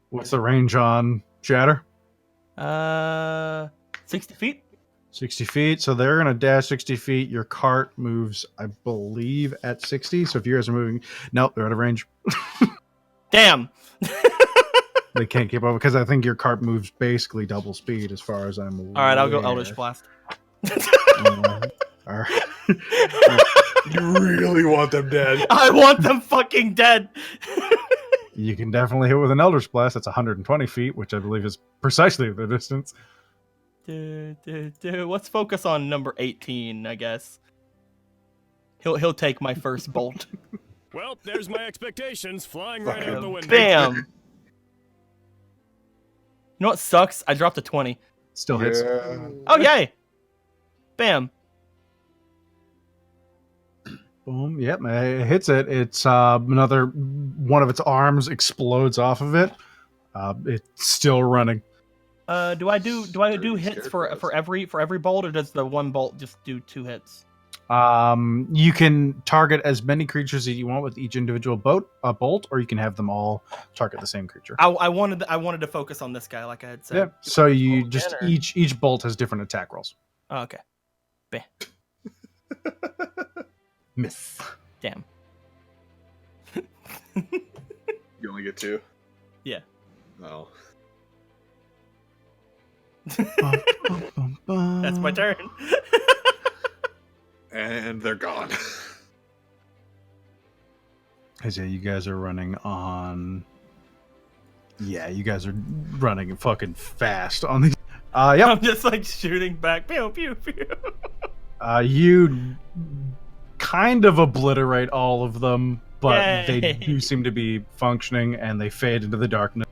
Speaker 1: What's the range on Shatter?
Speaker 11: 60 feet.
Speaker 1: 60 feet. So they're gonna dash 60 feet. Your cart moves, I believe, at 60. So if you guys are moving, nope, they're out of range.
Speaker 11: Damn.
Speaker 1: They can't keep up because I think your cart moves basically double speed, as far as I'm aware.
Speaker 11: All right, I'll go Eldritch Blast.
Speaker 1: All right.
Speaker 3: you really want them dead.
Speaker 11: I want them fucking dead.
Speaker 1: You can definitely hit with an Eldritch Blast. That's 120 feet, which I believe is precisely the distance.
Speaker 11: Let's focus on number 18, I guess. He'll take my first bolt.
Speaker 8: Well, there's my expectations flying right out the window.
Speaker 11: Bam! You know what sucks? I dropped a 20.
Speaker 1: Still hits.
Speaker 11: Oh, yay! Bam.
Speaker 1: Boom. Yep, it hits it. It's another one of its arms explodes off of it. It's still running.
Speaker 11: Do I do hits for every bolt, or does the one bolt just do 2 hits?
Speaker 1: You can target as many creatures as you want with each individual bolt, or you can have them all target the same creature.
Speaker 11: I wanted to focus on this guy, like I had said.
Speaker 1: Yeah. So you just each bolt has different attack rolls.
Speaker 11: Oh, okay. Bam.
Speaker 1: Miss.
Speaker 11: Damn.
Speaker 3: You only get 2?
Speaker 11: Yeah.
Speaker 3: Oh.
Speaker 11: That's my turn.
Speaker 3: And they're gone.
Speaker 1: Cause yeah, you guys are running on. Yeah, you guys are running fucking fast on these. Yep.
Speaker 11: I'm just like shooting back. Pew pew pew.
Speaker 1: You kind of obliterate all of them, but
Speaker 11: Yay.
Speaker 1: they do seem to be functioning, and they fade into the darkness,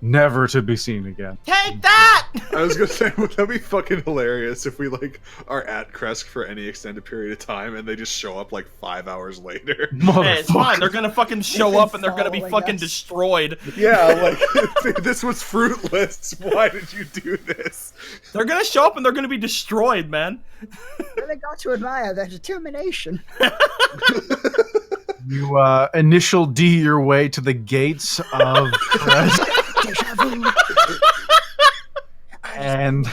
Speaker 1: never to be seen again.
Speaker 9: Take that!
Speaker 3: I was gonna say, would that be fucking hilarious if we like are at Kresk for any extended period of time and they just show up like 5 hours later?
Speaker 11: Hey, it's fine. They're gonna fucking show up and they're gonna be
Speaker 7: following
Speaker 11: fucking
Speaker 7: us.
Speaker 11: destroyed.
Speaker 3: Yeah, like this was fruitless. Why did you do this?
Speaker 11: They're gonna show up and they're gonna be destroyed, man.
Speaker 7: Really got to admire their determination.
Speaker 1: You initial D your way to the gates of Kresk.
Speaker 7: Deja vu.
Speaker 1: And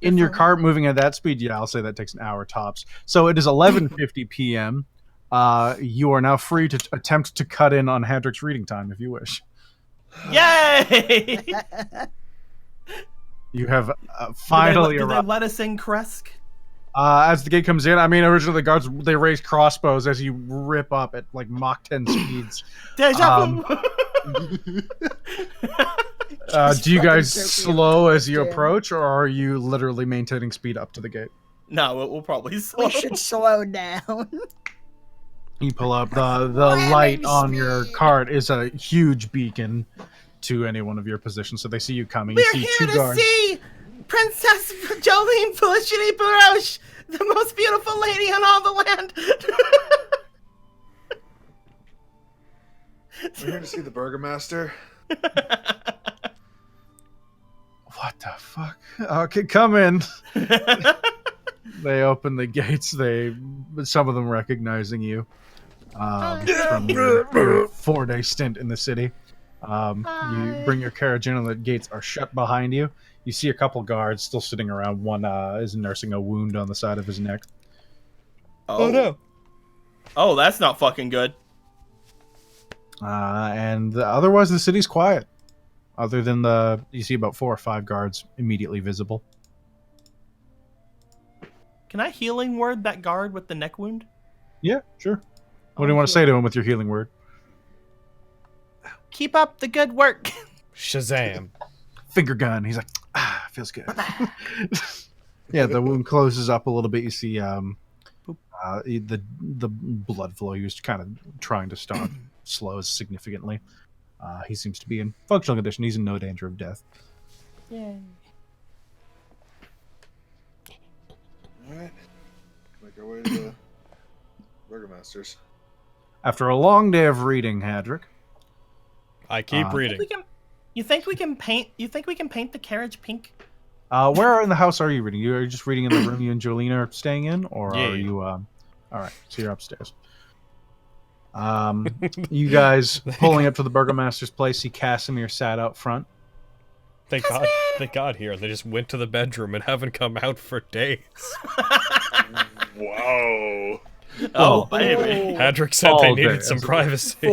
Speaker 1: in your cart moving at that speed, yeah, I'll say that takes an hour tops. So it is 11:50 p.m. You are now free to attempt to cut in on Hadrick's reading time if you wish.
Speaker 11: Yay!
Speaker 1: You have finally
Speaker 11: Did they
Speaker 1: arrived.
Speaker 11: let us in, Kresk?
Speaker 1: As the gate comes in, I mean, originally the guards, they raise crossbows as you rip up at like Mach 10 speeds.
Speaker 11: Deja vu.
Speaker 1: Do you guys
Speaker 7: fucking
Speaker 1: slow as you
Speaker 7: damn.
Speaker 1: approach, or are you literally maintaining speed up to the gate?
Speaker 11: No, we'll probably slow.
Speaker 7: We should slow down.
Speaker 1: You pull up. The light on your cart is a huge beacon to any one of your positions, so they see you coming.
Speaker 9: We're
Speaker 1: You see
Speaker 9: here
Speaker 1: two
Speaker 9: to
Speaker 1: guards.
Speaker 9: see Princess Jolene Felicity Baroche, the most beautiful lady on all the land.
Speaker 3: We're here to see the Burgomaster.
Speaker 1: What the fuck? Okay, come in. They open the gates. Some of them recognizing you from your 4-day stint in the city. You bring your carriage in, and the gates are shut behind you. You see a couple guards still sitting around. One is nursing a wound on the side of his neck.
Speaker 11: Oh no. Oh, that's not fucking good.
Speaker 1: And otherwise, the city's quiet. Other than you see about 4 or 5 guards immediately visible.
Speaker 11: Can I healing word that guard with the neck wound?
Speaker 1: Yeah, sure. What do you want to say to him with your healing word?
Speaker 9: Keep up the good work.
Speaker 8: Shazam.
Speaker 1: Finger gun. He's like, feels good. Yeah, the wound closes up a little bit. You see the blood flow he was kind of trying to stop slows significantly. He seems to be in functional condition. He's in no danger of death.
Speaker 9: Yay.
Speaker 3: Alright. Make our way to the Burgomasters.
Speaker 1: After a long day of reading, Hadrick.
Speaker 8: I keep reading.
Speaker 11: You think we can paint the carriage pink?
Speaker 1: Where in the house are you reading? Are you just reading in the room you and Jolene are staying in? Or
Speaker 8: Yeah.
Speaker 1: are you... All right, so you're upstairs. You guys pulling up to the Burgomaster's place. See Casimir sat out front.
Speaker 8: They got here. They just went to the bedroom and haven't come out for days.
Speaker 3: Whoa.
Speaker 11: Oh, baby.
Speaker 8: Hadrick said
Speaker 1: All
Speaker 8: they
Speaker 1: day,
Speaker 8: needed some
Speaker 1: as it
Speaker 8: privacy.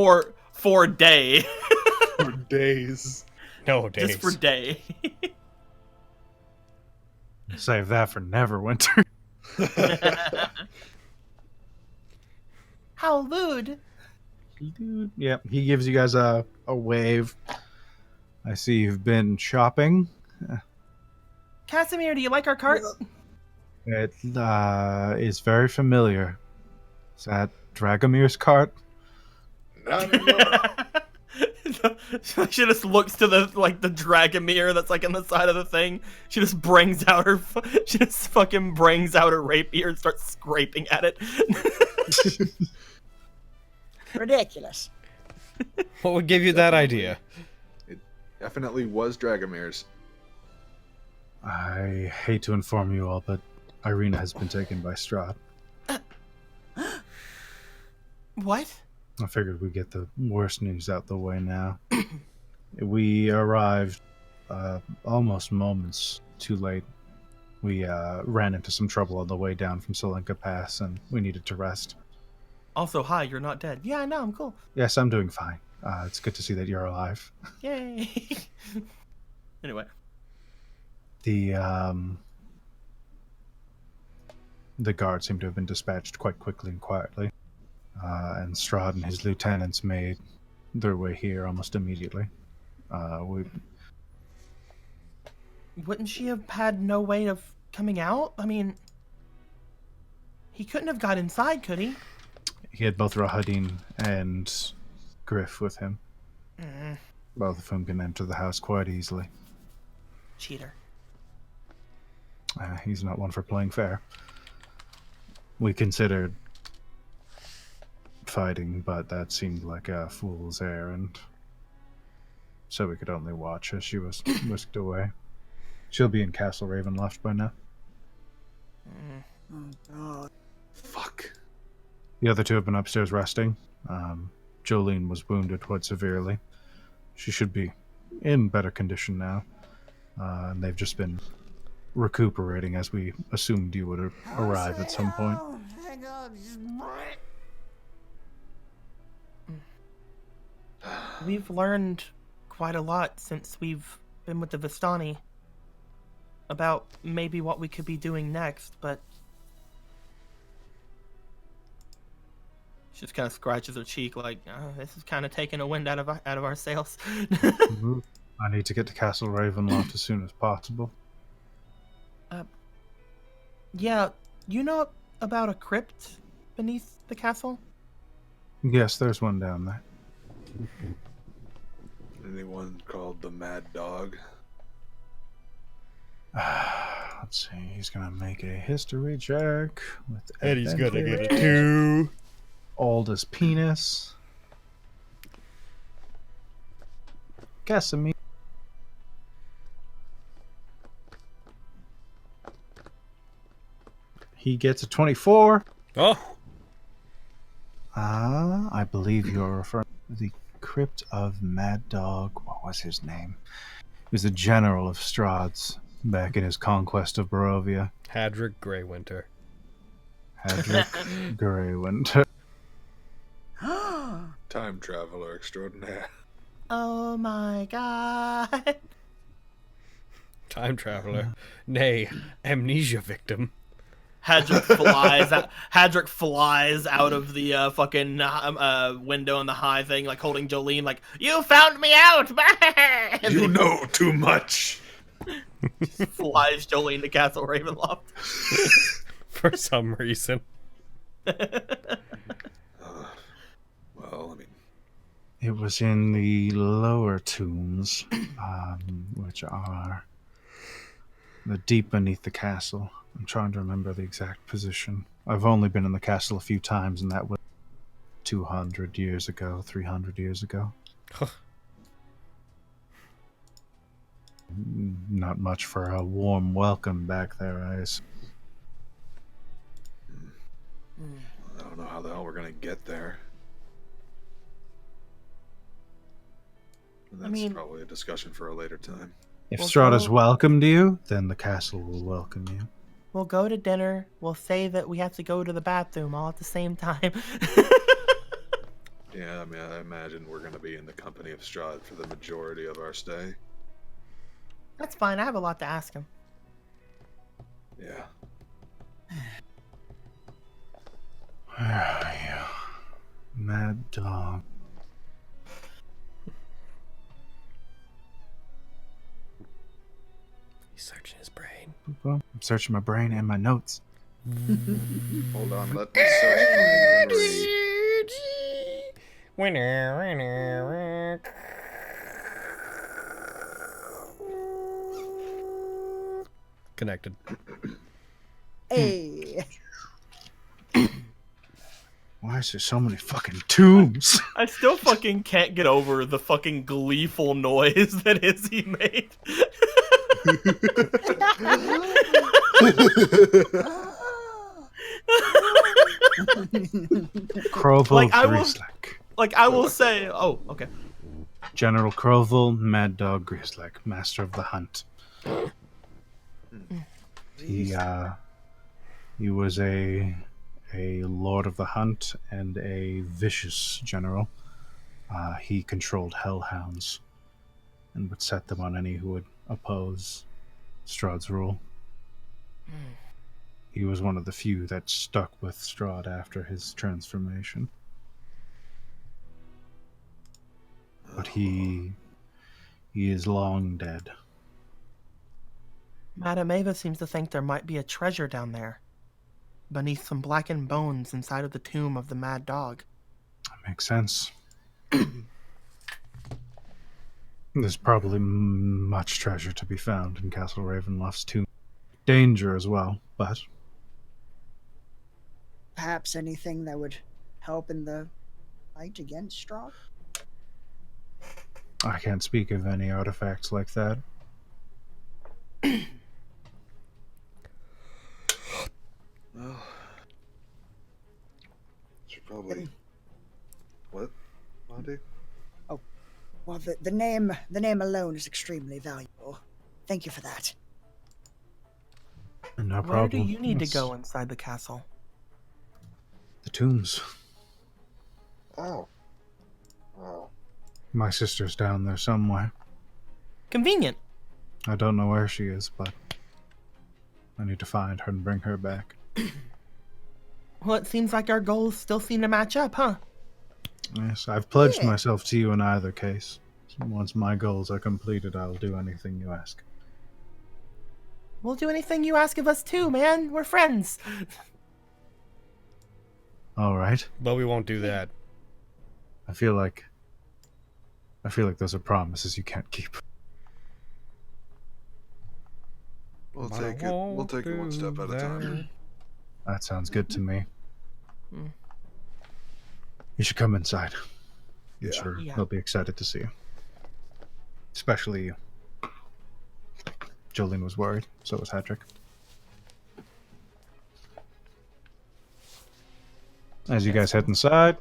Speaker 11: For day.
Speaker 3: For days.
Speaker 8: No days.
Speaker 11: Just for day.
Speaker 1: Save that for Neverwinter.
Speaker 9: How lewd.
Speaker 1: Yeah, he gives you guys a wave. I see you've been shopping.
Speaker 2: Casimir, do you like our cart?
Speaker 1: It is very familiar. Is that Dragomir's cart?
Speaker 3: Not anymore.
Speaker 11: She just looks to the Dragomir that's like in the side of the thing. She just brings out her rapier and starts scraping at it.
Speaker 6: Ridiculous.
Speaker 4: What would give you that idea?
Speaker 3: It definitely was Dragomir's.
Speaker 1: I hate to inform you all, but Irina has been taken by Strahd.
Speaker 2: What?
Speaker 1: I figured we'd get the worst news out the way now. We arrived almost moments too late. We ran into some trouble on the way down from Solenka Pass, and we needed to rest.
Speaker 11: Also, hi, you're not dead.
Speaker 2: Yeah, no, I'm cool.
Speaker 1: Yes, I'm doing fine. It's good to see that you're alive.
Speaker 2: Yay.
Speaker 11: Anyway.
Speaker 1: The guards seem to have been dispatched quite quickly and quietly. And Strahd and his lieutenants made their way here almost immediately.
Speaker 2: Wouldn't she have had no way of coming out? I mean, he couldn't have got inside, could he?
Speaker 1: He had both Rahadin and Griff with him. Both of whom can enter the house quite easily.
Speaker 2: Cheater.
Speaker 1: He's not one for playing fair. We considered fighting, but that seemed like a fool's errand. So we could only watch as she was whisked away. She'll be in Castle Ravenloft by now.
Speaker 6: Oh, God.
Speaker 3: Fuck.
Speaker 1: The other two have been upstairs resting. Jolene was wounded quite severely. She should be in better condition now. And they've just been recuperating as we assumed you would arrive at some point.
Speaker 2: We've learned quite a lot since we've been with the Vistani about maybe what we could be doing next, but
Speaker 11: She just kind of scratches her cheek like, oh, this is kind of taking a wind out of our sails.
Speaker 1: I need to get to Castle Ravenloft as soon as possible.
Speaker 2: Yeah, you know about a crypt beneath the castle?
Speaker 1: Yes, there's one down there.
Speaker 3: Anyone called the Mad Dog?
Speaker 1: Let's see, he's gonna make a history check with
Speaker 8: Eddie's gonna get
Speaker 1: advantage.
Speaker 8: a 2.
Speaker 1: Aldous Penis. Casimir. He gets a 24.
Speaker 4: Oh,
Speaker 1: I believe you're referring to the Crypt of Mad Dog. What was his name? He was the general of Strahd's back in his conquest of Barovia.
Speaker 4: Hadrick Greywinter.
Speaker 1: Hadrick Greywinter.
Speaker 3: Time traveler extraordinaire.
Speaker 2: Oh my god.
Speaker 4: Time traveler. Nay, amnesia victim.
Speaker 11: Hadrick flies out of the fucking window in the high thing, like holding Jolene, like, you found me out! And
Speaker 3: You know too much.
Speaker 11: just flies Jolene to Castle Ravenloft.
Speaker 4: For some reason.
Speaker 3: Well, I mean,
Speaker 1: It was in the lower tombs, which are the deep beneath the castle. I'm trying to remember the exact position. I've only been in the castle a few times, and that was 200 years ago, 300 years ago. Not much for a warm welcome back there, I guess.
Speaker 3: I don't know how the hell we're gonna get there. That's
Speaker 2: mean-
Speaker 3: probably a discussion for a later time.
Speaker 1: If
Speaker 2: Well,
Speaker 1: Strahd has
Speaker 2: so-
Speaker 1: welcomed you, then the castle will welcome you.
Speaker 2: We'll go to dinner. We'll say that we have to go to the bathroom all at the same time.
Speaker 3: Yeah, I mean, I imagine we're gonna be in the company of Strahd for the majority of our stay.
Speaker 2: That's fine. I have a lot to ask him.
Speaker 3: Yeah.
Speaker 1: Where are you? Mad Dog.
Speaker 4: He's searching his brain.
Speaker 1: Well, I'm searching my brain and my notes.
Speaker 3: Hold on, let me search my memory.
Speaker 4: Connected.
Speaker 6: Hey.
Speaker 1: Why is there so many fucking tombs?
Speaker 11: I still fucking can't get over the fucking gleeful noise that Izzy made.
Speaker 1: Krovel
Speaker 11: Like, I will-
Speaker 1: Grizzlack.
Speaker 11: Like, I will say... Oh, okay.
Speaker 1: General Krovel, Mad Dog Grizzlack, Master of the Hunt. He was a Lord of the Hunt and a vicious general. He controlled hellhounds and would set them on any who would oppose Strahd's rule. He was one of the few that stuck with Strahd after his transformation. But he is long dead.
Speaker 2: Madame Eva seems to think there might be a treasure down there, beneath some blackened bones inside of the tomb of the mad dog.
Speaker 1: That makes sense. There's probably much treasure to be found in Castle Ravenloft's tomb. Danger as well, but
Speaker 7: Perhaps anything that would help in the fight against Strahd?
Speaker 1: I can't speak of any artifacts like that.
Speaker 3: Well, should probably. What, Monty?
Speaker 7: Well, the name alone is extremely valuable. Thank you for that.
Speaker 1: No
Speaker 2: Where
Speaker 1: problem.
Speaker 2: do you need to
Speaker 1: It's
Speaker 2: go inside the castle?
Speaker 1: The tombs.
Speaker 3: Oh. Oh.
Speaker 1: My sister's down there somewhere.
Speaker 2: Convenient.
Speaker 1: I don't know where she is, but I need to find her and bring her back.
Speaker 2: Well, it seems like our goals still seem to match up, huh?
Speaker 1: Yes, I've pledged myself to you in either case. Once my goals are completed, I'll do anything you ask.
Speaker 2: We'll do anything you ask of us too, man. We're friends.
Speaker 1: All right.
Speaker 4: But we won't do that.
Speaker 1: I feel like those are promises you can't keep.
Speaker 3: We'll
Speaker 4: But
Speaker 3: take
Speaker 4: I
Speaker 3: it. We'll
Speaker 4: won't
Speaker 3: take it one
Speaker 4: do
Speaker 3: step at a time.
Speaker 4: that.
Speaker 1: That sounds good to me.
Speaker 2: Hmm.
Speaker 1: You should come inside. I'm
Speaker 3: Yeah.
Speaker 1: sure
Speaker 2: Yeah.
Speaker 1: they'll be excited to see you. Especially you. Jolene was worried, so was Hedrick. As you guys head inside,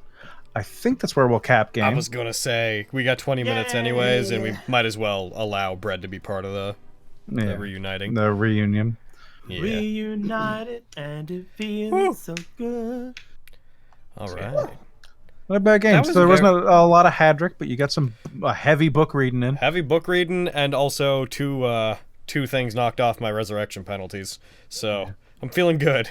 Speaker 1: I think that's where we'll cap game.
Speaker 4: I was gonna say, we got 20 minutes anyways, and we might as well allow Bread to be part of the reuniting.
Speaker 1: The reunion.
Speaker 4: Yeah.
Speaker 2: Reunited and it feels so good.
Speaker 4: Alright.
Speaker 1: Not a bad game.
Speaker 4: That
Speaker 1: So
Speaker 4: was
Speaker 1: there wasn't
Speaker 4: very-
Speaker 1: a lot of Hadrick, but you got some heavy book reading in.
Speaker 4: Heavy book reading, and also two things knocked off my resurrection penalties. So, I'm feeling good.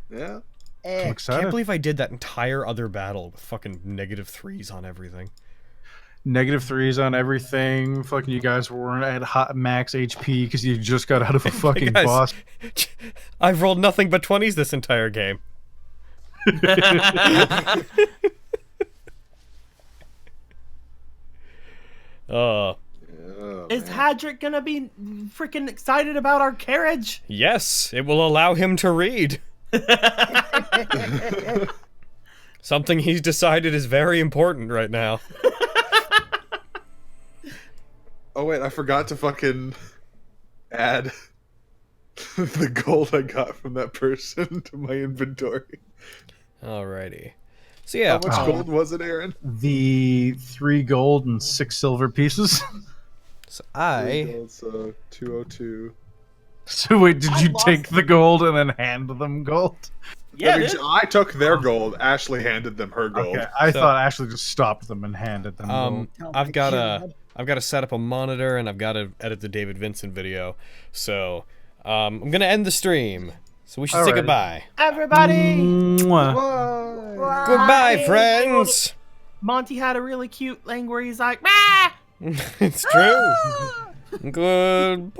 Speaker 3: Yeah.
Speaker 1: I'm excited.
Speaker 4: Can't believe I did that entire other battle with fucking -3s on everything.
Speaker 1: -3s on everything. Fucking you guys weren't at hot max HP because you just got out of a fucking
Speaker 4: Guys,
Speaker 1: boss.
Speaker 4: I've rolled nothing but 20s this entire game.
Speaker 3: Oh,
Speaker 2: Is
Speaker 3: man.
Speaker 2: Hadrick gonna be freaking excited about our carriage?
Speaker 4: Yes, it will allow him to read. Something he's decided is very important right now.
Speaker 3: Oh wait, I forgot to fucking add the gold I got from that person to my inventory.
Speaker 4: Alrighty. So yeah,
Speaker 3: How much gold was it, Aaron?
Speaker 1: The 3 gold and 6 silver pieces.
Speaker 4: so
Speaker 3: Three
Speaker 4: I
Speaker 3: gold, so 202.
Speaker 1: So wait, did you take the gold and then hand them gold?
Speaker 11: Yeah,
Speaker 3: I, mean,
Speaker 11: dude.
Speaker 3: I took their gold. Ashley handed them her gold.
Speaker 1: Okay, I
Speaker 4: So-
Speaker 1: thought Ashley just stopped them and handed them gold.
Speaker 7: Oh
Speaker 4: I've
Speaker 7: my
Speaker 4: got
Speaker 7: God.
Speaker 4: to set up a monitor and I've got to edit the David Vincent video. So I'm gonna end the stream. So we should say
Speaker 1: Alrighty.
Speaker 4: goodbye.
Speaker 2: Everybody!
Speaker 1: Mwah.
Speaker 4: Goodbye, friends.
Speaker 2: Monty had a really cute thing where he's like, "Ah!"
Speaker 4: It's true. Goodbye.